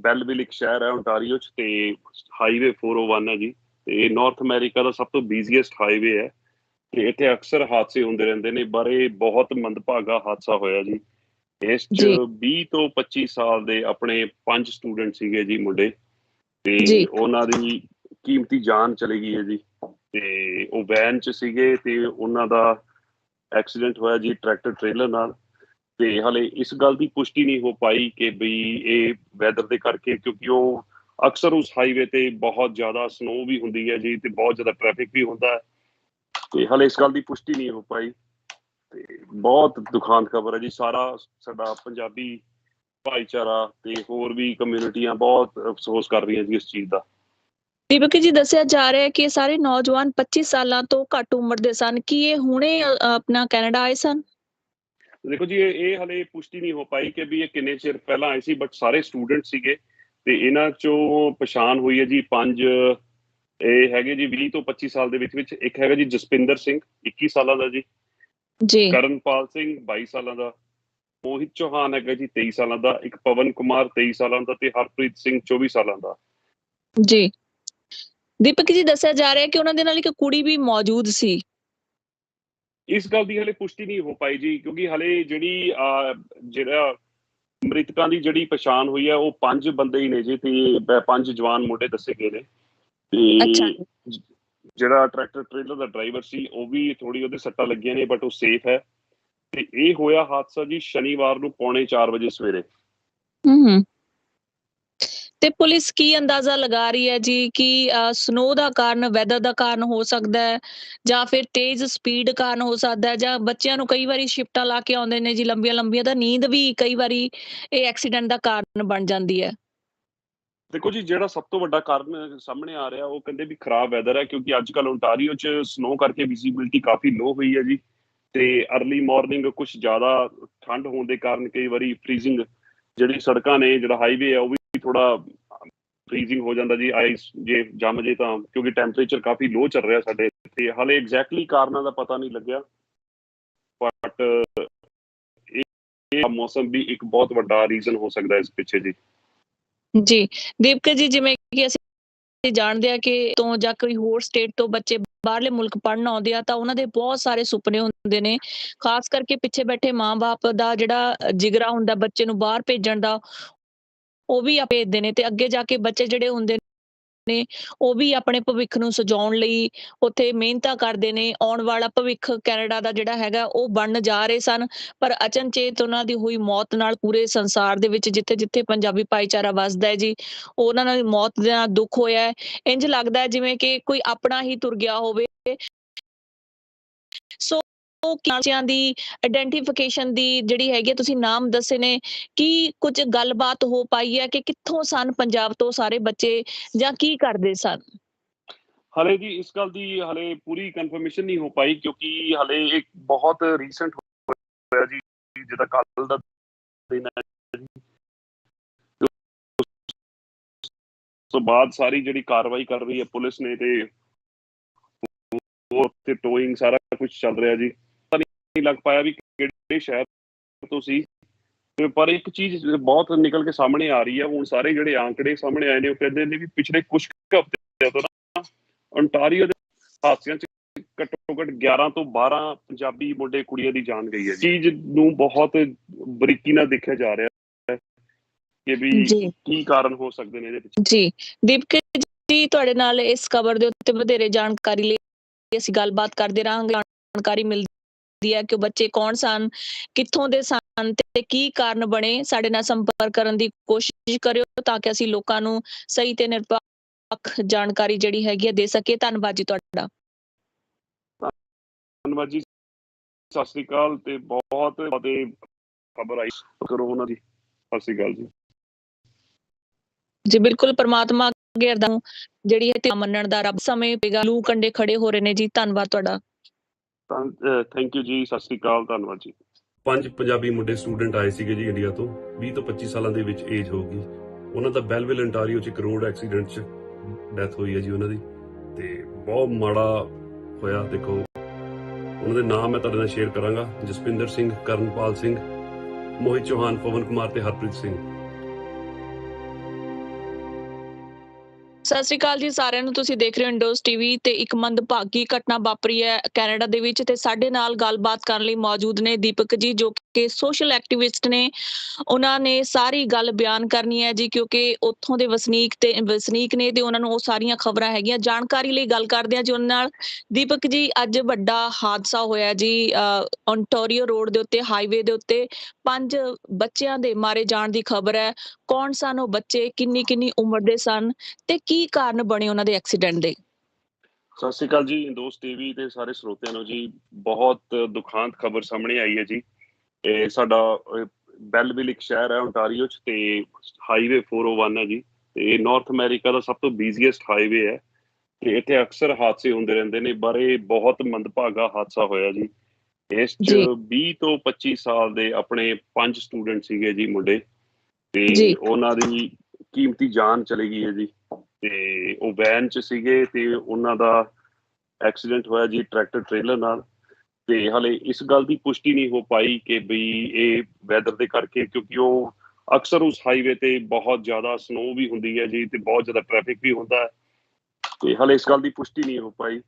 ਬੈਲਵਿਲ ਇੱਕ ਸ਼ਹਿਰ ਹੈ ਓਨਟਾਰੀਓ 'ਚ, ਤੇ ਹਾਈਵੇ 401 ਹੈ ਜੀ, ਤੇ ਇਹ ਨਾਰਥ ਅਮਰੀਕਾ ਦਾ ਸਭ ਤੋਂ ਬਿਜ਼ੀਐਸਟ ਹਾਈਵੇ ਹੈ ਤੇ ਇੱਥੇ ਅਕਸਰ ਹਾਦਸੇ ਹੁੰਦੇ ਰਹਿੰਦੇ ਨੇ। ਪਰ ਇਹ ਬਹੁਤ ਮੰਦਭਾਗਾ ਹਾਦਸਾ ਹੋਇਆ ਜੀ। ਇਸ 'ਚ ਜੀ 20 ਤੋਂ 25 ਸਾਲ ਦੇ ਆਪਣੇ 5 ਸਟੂਡੈਂਟ ਸੀਗੇ ਜੀ ਮੁੰਡੇ, ਤੇ ਜੀ ਉਹਨਾਂ ਦੀ ਕੀਮਤੀ ਜਾਨ ਚਲੀ ਗਈ ਹੈ ਜੀ। ਤੇ ਉਹ ਵੈਨ 'ਚ ਸੀਗੇ ਤੇ ਉਹਨਾਂ ਦਾ ਐਕਸੀਡੈਂਟ ਹੋਇਆ ਜੀ ਟਰੈਕਟਰ ਟ੍ਰੇਲਰ ਨਾਲ। ਤੇ ਹਾਲੇ ਇਸ ਗੱਲ ਦੀ ਪੁਸ਼ਟੀ ਨਹੀਂ ਹੋ ਪਾਈ ਕਿ ਬਈ ਇਹ ਵੈਦਰ ਦੇ ਕਰਕੇ, ਕਿਉਂਕਿ ਉਹ ਅਕਸਰ ਉਸ ਹਾਈਵੇ ਤੇ ਬਹੁਤ ਜ਼ਿਆਦਾ ਸਨੋ ਵੀ ਹੁੰਦੀ ਹੈ ਜੀ ਤੇ ਬਹੁਤ ਜ਼ਿਆਦਾ ਟ੍ਰੈਫਿਕ ਵੀ ਹੁੰਦਾ ਹੈ, ਤੇ ਹਾਲੇ ਇਸ ਗੱਲ ਦੀ ਪੁਸ਼ਟੀ ਨਹੀਂ ਹੋ ਪਾਈ। ਤੇ ਬਹੁਤ ਦੁਖਾਂਤ ਖਬਰ ਹੈ ਜੀ। ਸਾਰਾ ਸਾਡਾ ਪੰਜਾਬੀ ਭਾਈਚਾਰਾ ਤੇ ਹੋਰ ਵੀ ਕਮਿਊਨਿਟੀਆਂ ਬਹੁਤ ਅਫਸੋਸ ਕਰ ਰਹੀਆਂ ਜੀ ਇਸ ਚੀਜ਼ ਦਾ। ਦੀਪਕ ਜੀ, ਦੱਸਿਆ ਜਾ ਰਿਹਾ ਹੈ ਕਿ ਇਹ ਸਾਰੇ ਨੌਜਵਾਨ 25 ਸਾਲਾਂ ਤੋਂ ਘੱਟ ਉਮਰ ਦੇ ਸਨ। ਕੀ ਇਹ ਹੁਣੇ ਆਪਣਾ ਕੈਨੇਡਾ ਆਏ ਸਨ? ਦੇਖੋ ਜੀ, ਇਹ ਹਾਲੇ ਪੁਸ਼ਟੀ ਨਹੀਂ ਹੋ ਪਾਈ ਕਿ ਵੀ ਇਹ ਕਿੰਨੇ ਚਿਰ ਪਹਿਲਾਂ ਆਏ ਸੀ, ਬਟ ਸਾਰੇ ਸਟੂਡੈਂਟ ਸੀਗੇ। ਤੇ ਇਹਨਾਂ ਚੋਂ ਪਛਾਣ ਹੋਈ ਹੈ ਜੀ 5 ਇਹ ਹੈਗੇ ਜੀ 20 ਤੋਂ 25 ਸਾਲ ਦੇ ਵਿੱਚ ਇੱਕ ਹੈਗਾ ਜੀ ਜਸਪਿੰਦਰ ਸਿੰਘ 21 ਸਾਲਾਂ ਦਾ ਜੀ, ਜੀ ਕਰਨਪਾਲ ਸਿੰਘ 22 ਸਾਲਾਂ ਦਾ, ਮੋਹਿਤ ਚੌਹਾਨ ਹੈਗਾ ਜੀ 23 ਸਾਲਾਂ ਦਾ, ਇੱਕ ਪਵਨ ਕੁਮਾਰ 23 ਸਾਲਾਂ ਦਾ ਤੇ ਹਰਪ੍ਰੀਤ ਸਿੰਘ 24 ਸਾਲਾਂ ਦਾ। ਜੀ ਦੀਪਕ ਜੀ, ਦੱਸਿਆ ਜਾ ਰਿਹਾ ਕਿ ਉਹਨਾਂ ਦੇ ਨਾਲ ਇੱਕ ਕੁੜੀ ਵੀ ਮੌਜੂਦ ਸੀ। ਇਸ ਗੱਲ ਦੀ ਹਲੇ ਪੁਸ਼ਟੀ ਨਹੀਂ ਹੋ ਪਾਈ ਜੀ, ਕਿਉਂਕਿ ਹਲੇ ਜਿਹੜਾ ਮ੍ਰਿਤਕਾਂ ਦੀ ਜਿਹੜੀ ਪਛਾਣ ਹੋਈ ਹੈ ਉਹ 5 ਬੰਦੇ ਹੀ ਨੇ ਜੀ, ਤੇ 5 ਜਵਾਨ ਮੁੰਡੇ ਦੱਸੇ ਗਏ ਨੇ। ਅੱਛਾ ਤੇ ਜਿਹੜਾ ਟਰੈਕਟਰ ਟ੍ਰੇਲਰ ਦਾ ਡਰਾਈਵਰ ਸੀ ਉਹ ਵੀ ਥੋੜੀ ਉਹਦੇ ਸੱਟਾਂ ਲੱਗੀਆਂ ਨੇ, ਬਟ ਉਹ ਸੇਫ ਹੈ। ਤੇ ਇਹ ਹੋਇਆ ਹਾਦਸਾ ਜੀ ਸ਼ਨੀਵਾਰ ਨੂੰ 3:45 ਵਜੇ ਸਵੇਰੇ। ਹੂੰ। ਤੇ ਪੁਲਿਸ ਕੀ ਅੰਦਾਜ਼ਾ ਲਗਾ ਰਹੀ ਹੈ ਜੀ ਕਿ ਸਨੋ ਦਾ ਕਾਰਨ, ਵੈਦਰ ਦਾ ਕਾਰਨ ਹੋ ਸਕਦਾ ਹੈ, ਜਾਂ ਫਿਰ ਤੇਜ਼ ਸਪੀਡ ਕਾਰਨ ਹੋ ਸਕਦਾ ਹੈ, ਜਾਂ ਬੱਚਿਆਂ ਨੂੰ ਕਈ ਵਾਰੀ ਸ਼ਿਫਟਾਂ ਲਾ ਕੇ ਆਉਂਦੇ ਨੇ ਜੀ ਲੰਬੀਆਂ ਤਾਂ ਨੀਂਦ ਵੀ ਕਈ ਵਾਰੀ ਇਹ ਐਕਸੀਡੈਂਟ ਦਾ ਕਾਰਨ ਬਣ ਜਾਂਦੀ ਹੈ। ਦੇਖੋ ਜੀ, ਜਿਹੜਾ ਸਭ ਤੋਂ ਵੱਡਾ ਕਾਰਨ ਸਾਹਮਣੇ ਆ ਰਿਹਾ ਉਹ ਕਹਿੰਦੇ ਵੀ ਖਰਾਬ ਵੈਦਰ ਹੈ, ਕਿਉਂਕਿ ਅੱਜ ਕੱਲ੍ਹ ਓਨਟਾਰੀਓ 'ਚ ਸਨੋ ਕਰਕੇ ਵਿਜ਼ੀਬਿਲਿਟੀ ਕਾਫੀ ਲੋ ਹੋਈ ਹੈ ਜੀ। ਤੇ ਅਰਲੀ ਮਾਰਨਿੰਗ ਕੁਝ ਜ਼ਿਆਦਾ ਠੰਡ ਹੋਣ ਦੇ ਕਾਰਨ ਕਈ ਵਾਰੀ ਫ੍ਰੀਜ਼ਿੰਗ, ਜਿਹੜੀ ਸੜਕਾਂ ਨੇ, ਜਿਹੜਾ ਹਾਈਵੇ ਹੈ ਉਹ ਵੀ ਥੋੜਾ ਫ੍ਰੀਜ਼ਿੰਗ ਹੋ ਜਾਂਦਾ ਜੀ, ਆਈਸ ਜੇ ਜੰਮ ਜੇ ਤਾਂ, ਕਿਉਂਕਿ ਟੈਂਪਰੇਚਰ ਕਾਫੀ ਲੋ ਚੱਲ ਰਿਹਾ ਸਾਡੇ ਇੱਥੇ। ਹਾਲੇ ਐਗਜ਼ੈਕਟਲੀ ਕਾਰਨਾਂ ਦਾ ਪਤਾ ਨਹੀਂ ਲੱਗਿਆ, ਬਟ ਇਹ ਮੌਸਮ ਵੀ ਇੱਕ ਬਹੁਤ ਵੱਡਾ ਰੀਜ਼ਨ ਹੋ ਸਕਦਾ ਇਸ ਪਿੱਛੇ ਜੀ। ਜੀ ਦੀਪਕ ਜੀ, ਜਿਵੇਂ ਕਿ ਅਸੀਂ ਜਾਣਦੇ ਆ ਕਿ ਤੋਂ ਜਾਂ ਕੋਈ ਹੋਰ ਸਟੇਟ ਤੋਂ ਬੱਚੇ ਬਾਹਰਲੇ ਮੁਲਕ ਪੜ੍ਹਨ ਆਉਂਦੇ ਆ ਤਾਂ ਉਹਨਾਂ ਦੇ ਬਹੁਤ ਸਾਰੇ ਸੁਪਨੇ ਹੁੰਦੇ ਨੇ, ਖਾਸ ਕਰਕੇ ਪਿੱਛੇ ਬੈਠੇ ਮਾਂ-ਬਾਪ ਦਾ ਜਿਹੜਾ ਜਿਗਰਾ ਹੁੰਦਾ ਬੱਚੇ ਨੂੰ ਬਾਹਰ ਭੇਜਣ ਦਾ, ਉਹ ਵੀ ਭੇਜਦੇ ਨੇ। ਤੇ ਅੱਗੇ ਜਾ ਕੇ ਬੱਚੇ ਜਿਹੜੇ ਹੁੰਦੇ ਨੇ ਉਹ ਵੀ ਆਪਣੇ ਭਵਿੱਖ ਨੂੰ ਸਜਾਉਣ ਲਈ ਉੱਥੇ ਮਿਹਨਤਾਂ ਕਰਦੇ ਨੇ। ਆਉਣ ਵਾਲਾ ਭਵਿੱਖ ਕੈਨੇਡਾ ਦਾ ਜਿਹੜਾ ਹੈਗਾ ਉਹ ਬਣਨ ਜਾ ਰਹੇ ਸਨ, ਪਰ ਅਚਨਚੇਤ ਉਹਨਾਂ ਦੀ ਹੋਈ ਮੌਤ ਨਾਲ ਪੂਰੇ ਸੰਸਾਰ ਦੇ ਵਿੱਚ ਜਿੱਥੇ-ਜਿੱਥੇ ਪੰਜਾਬੀ ਭਾਈਚਾਰਾ ਵੱਸਦਾ ਹੈ ਜੀ, ਉਹਨਾਂ ਨਾਲ ਮੌਤ ਦੇ ਨਾਲ ਦੁੱਖ ਹੋਇਆ ਹੈ। ਇੰਝ ਲੱਗਦਾ ਹੈ ਜਿਵੇਂ ਕਿ ਕੋਈ ਆਪਣਾ ਹੀ ਤੁਰ ਗਿਆ ਹੋਵੇ। ਸੋ ਬੱਚਿਆਂ ਦੀ ਆਇਡੈਂਟੀਫਿਕੇਸ਼ਨ ਦੀ ਜਿਹੜੀ ਹੈਗੀ, ਤੁਸੀਂ ਨਾਮ ਦੱਸੇ ਨੇ, ਕੀ ਕੁਝ ਗੱਲਬਾਤ ਹੋ ਪਾਈ ਹੈ ਕਿ ਕਿੱਥੋਂ ਸਨ ਪੰਜਾਬ ਤੋਂ ਸਾਰੇ ਬੱਚੇ, ਜਾਂ ਕੀ ਕਰਦੇ ਸਨ? ਹਲੇ ਜੀ ਇਸ ਗੱਲ ਦੀ ਹਲੇ ਪੂਰੀ ਕਨਫਰਮੇਸ਼ਨ ਨਹੀਂ ਹੋ ਪਾਈ, ਕਿਉਂਕਿ ਹਲੇ ਇੱਕ ਬਹੁਤ ਰੀਸੈਂਟ ਹੋਇਆ ਜੀ, ਜਿੱਦਾਂ ਕੱਲ ਦਾ ਦਿਨ ਹੈ ਜੀ। ਉਸ ਤੋਂ ਬਾਅਦ ਸਾਰੀ ਜਿਹੜੀ ਕਾਰਵਾਈ ਕਰ ਰਹੀ ਹੈ ਪੁਲਿਸ ਨੇ, ਤੇ ਉਹ ਤੇ ਟੋਇੰਗ ਸਾਰਾ ਕੁਝ ਚੱਲ ਰਿਹਾ ਜੀ। ਪਤਾ ਨਹੀਂ ਲੱਗ ਪਾਇਆ ਵੀ ਕਿਹੜੇ ਸ਼ਹਿਰ ਤੋਂ ਸੀ, ਪਰ ਇੱਕ ਚੀਜ਼ ਬਹੁਤ ਨਿਕਲ ਕੇ ਸਾਹਮਣੇ ਆ ਰਹੀ ਹੈ ਹੁਣ। ਸਾਰੇ ਜਿਹੜੇ ਆંકੜੇ ਸਾਹਮਣੇ ਆਏ ਨੇ ਉਹ ਕਹਿੰਦੇ ਨੇ ਵੀ ਪਿਛਲੇ ਕੁਝ ਹਫ਼ਤਿਆਂ ਤੋਂ ਨਾ ਓਨਟਾਰੀਓ ਦੇ ਹਾਦਸਿਆਂ 'ਚ ਘੱਟੋ ਘੱਟ 11 ਤੋਂ 12 ਪੰਜਾਬੀ ਮੁੰਡੇ ਕੁੜੀਆਂ ਦੀ ਜਾਨ ਗਈ ਹੈ। ਚੀਜ਼ ਨੂੰ ਬਹੁਤ ਬਰੀਕੀ ਨਾਲ ਦੇਖਿਆ ਜਾ ਰਿਹਾ ਹੈ ਕਿ ਵੀ ਕੀ ਕਾਰਨ ਹੋ ਸਕਦੇ ਨੇ ਇਹਦੇ ਪਿੱਛੇ। ਜੀ ਦੀਪਕ ਜੀ, ਤੁਹਾਡੇ ਨਾਲ ਇਸ ਖਬਰ ਦੇ ਉੱਤੇ ਵਧੇਰੇ ਜਾਣਕਾਰੀ ਲਈ ਅਸੀਂ ਗੱਲਬਾਤ ਕਰਦੇ ਰਹਾਂਗੇ। ਜਾਣਕਾਰੀ ਮਿਲਦੀ ਹੈ ਕਿ ਬੱਚੇ ਕੌਣ ਸਨ, ਕਿੱਥੋਂ ਦੇ ਸਨ ਤੇ ਕੀ ਕਾਰਨ ਬਣੇ। ਸਾਡੇ ਨਾਲ ਸੰਪਰਕ ਕਰਨ ਦੀ ਕੋਸ਼ਿਸ਼ ਕਰਿਓ ਤਾਂ ਕਿ ਅਸੀਂ ਲੋਕਾਂ ਨੂੰ ਸਹੀ ਤੇ ਨਿਰਪੱਖ ਜਾਣਕਾਰੀ ਜਿਹੜੀ ਹੈਗੀ ਦੇ ਸਕੀਏ। ਧੰਨਵਾਦ ਜੀ ਤੁਹਾਡਾ। ਧੰਨਵਾਦ ਜੀ, ਸਤਿ ਸ੍ਰੀ ਅਕਾਲ। ਤੇ ਬਹੁਤ ਖਬਰ ਆਈ ਕਰੋ ਉਹਨਾਂ ਦੀ। ਸਤਿ ਸ੍ਰੀ ਅਕਾਲ ਜੀ। ਜੀ ਬਿਲਕੁਲ, ਪਰਮਾਤਮਾ ਅੱਗੇ ਅਰਦਾਸ ਜਿਹੜੀ ਹੈ ਮੰਨਣ ਦਾ, ਰੱਬ ਸਮੇਂ ਪੇਗਾ, ਲੂ ਕੰਡੇ ਖੜੇ ਹੋ ਰਹੇ ਨੇ ਜੀ। ਧੰਨਵਾਦ ਤੁਹਾਡਾ। ਥੈਂਕ ਯੂ ਜੀ, ਸਤਿ ਸ੍ਰੀ ਅਕਾਲ, ਧੰਨਵਾਦ ਜੀ। 5 ਪੰਜਾਬੀ ਮੁੰਡੇ ਸਟੂਡੈਂਟ ਆਏ ਸੀਗੇ ਜੀ ਇੰਡੀਆ ਤੋਂ, 20 ਤੋਂ 25 ਸਾਲਾਂ ਦੇ ਵਿੱਚ ਏਜ ਹੋਊਗੀ। ਉਹਨਾਂ ਦਾ ਬੈਲਵਿਲ ontario 'ਚ ਇੱਕ ਰੋਡ ਐਕਸੀਡੈਂਟ 'ਚ ਡੈਥ ਹੋਈ ਹੈ ਜੀ ਉਹਨਾਂ ਦੀ, ਤੇ ਬਹੁਤ ਮਾੜਾ ਹੋਇਆ। ਦੇਖੋ, ਉਹਨਾਂ ਦੇ ਨਾਮ ਮੈਂ ਤੁਹਾਡੇ ਨਾਲ ਸ਼ੇਅਰ ਕਰਾਂਗਾ: ਜਸਪਿੰਦਰ ਸਿੰਘ, ਕਰਨਪਾਲ ਸਿੰਘ, ਮੋਹਿਤ ਚੌਹਾਨ, ਪਵਨ ਕੁਮਾਰ ਤੇ ਹਰਪ੍ਰੀਤ ਸਿੰਘ। ਸਤਿ ਸ਼੍ਰੀ ਅਕਾਲ ਜੀ ਸਾਰਿਆਂ ਨੂੰ। ਤੁਸੀਂ ਦੇਖ ਰਹੇ ਹੋ ਇੰਡੋਜ਼ ਟੀਵੀ ਤੇ ਇੱਕ ਮੰਦਭਾਗੀ ਘਟਨਾ ਵਾਪਰੀ ਹੈ ਕੈਨੇਡਾ ਦੇ ਵਿੱਚ, ਤੇ ਸਾਡੇ ਨਾਲ ਗੱਲਬਾਤ ਕਰਨ ਲਈ ਮੌਜੂਦ ਨੇ ਦੀਪਕ ਜੀ, ਜੋ ਕਿ ਸੋਸ਼ਲ ਐਕਟਿਵਿਸਟ ਨੇ। ਉਹਨਾਂ ਨੇ ਸਾਰੀ ਗੱਲ ਬਿਆਨ ਕਰਨੀ ਹੈ ਜੀ, ਕਿਉਂਕਿ ਉੱਥੋਂ ਦੇ ਵਸਨੀਕ ਨੇ ਤੇ ਉਹਨਾਂ ਨੂੰ ਉਹ ਸਾਰੀਆਂ ਖਬਰਾਂ ਹੈਗੀਆਂ। ਜਾਣਕਾਰੀ ਲਈ ਗੱਲ ਕਰਦੇ ਹਾਂ ਜੀ ਉਹਨਾਂ ਨਾਲ। ਦੀਪਕ ਜੀ, ਅੱਜ ਵੱਡਾ ਹਾਦਸਾ ਹੋਇਆ ਜੀ ਓਨਟਾਰੀਓ ਰੋਡ ਦੇ ਉੱਤੇ, ਹਾਈਵੇ ਦੇ ਉੱਤੇ 5 ਬੱਚਿਆਂ ਦੇ ਮਾਰੇ ਜਾਣ ਦੀ ਖਬਰ ਹੈ। ਕੌਣ ਸਨ ਉਹ ਬੱਚੇ, ਕਿੰਨੀ ਉਮਰ ਦੇ ਸਨ, ਤੇ ਕੀ ਕਾਰਨ ਬਣੇ ਉਹਨਾਂ ਦੇ ਐਕਸੀਡੈਂਟ ਦੇ? ਸਤਿ ਸ੍ਰੀ ਅਕਾਲ ਜੀ ਇੰਡੋਜ਼ ਟੀਵੀ ਤੇ ਸਾਰੇ ਸਰੋਤਿਆਂ ਨੂੰ ਜੀ। ਬਹੁਤ ਦੁਖਾਂਤ ਖਬਰ ਸਾਹਮਣੇ ਆਈ ਹੈ ਜੀ। ਇਹ ਸਾਡਾ ਬੈਲਵਿਲ ਇੱਕ ਸ਼ਹਿਰ ਹੈ ਓਨਟਾਰੀਓ 'ਚ, ਤੇ ਹਾਈਵੇ 401 ਹੈ ਜੀ, ਤੇ ਇਹ ਨਾਰਥ ਅਮਰੀਕਾ ਦਾ ਸਭ ਤੋਂ ਬਿਜ਼ੀਐਸਟ ਹਾਈਵੇ ਹੈ, ਤੇ ਇੱਥੇ ਅਕਸਰ ਹਾਦਸੇ ਹੁੰਦੇ ਰਹਿੰਦੇ ਨੇ। ਪਰ ਇਹ ਬਹੁਤ ਮੰਦਭਾਗਾ ਹਾਦਸਾ ਹੋਇਆ ਜੀ। ਇਸ 'ਚ 20 ਤੋਂ 25 ਸਾਲ ਦੇ ਆਪਣੇ 5 ਸਟੂਡੈਂਟ ਸੀਗੇ ਜੀ ਮੁੰਡੇ, ਤੇ ਉਹਨਾਂ ਦੀ ਕੀਮਤੀ ਜਾਨ ਚਲੀ ਗਈ ਹੈ ਜੀ। ਤੇ ਉਹ ਵੈਨ 'ਚ ਸੀਗੇ ਤੇ ਉਹਨਾਂ ਦਾ ਐਕਸੀਡੈਂਟ ਹੋਇਆ ਜੀ ਟਰੈਕਟਰ ਟ੍ਰੇਲਰ ਨਾਲ। ਤੇ ਹਾਲੇ ਇਸ ਗੱਲ ਦੀ ਪੁਸ਼ਟੀ ਨਹੀਂ ਹੋ ਪਾਈ ਕਿ ਬਈ ਇਹ ਵੈਦਰ ਦੇ ਕਰਕੇ, ਕਿਉਂਕਿ ਉਹ ਅਕਸਰ ਉਸ ਹਾਈਵੇ ਤੇ ਬਹੁਤ ਜ਼ਿਆਦਾ ਸਨੋ ਵੀ ਹੁੰਦੀ ਹੈ ਜੀ ਤੇ ਬਹੁਤ ਜ਼ਿਆਦਾ ਟ੍ਰੈਫਿਕ ਵੀ ਹੁੰਦਾ ਹੈ। ਤੇ ਹਾਲੇ ਇਸ ਗੱਲ ਦੀ ਪੁਸ਼ਟੀ ਨਹੀਂ ਹੋ ਪਾਈ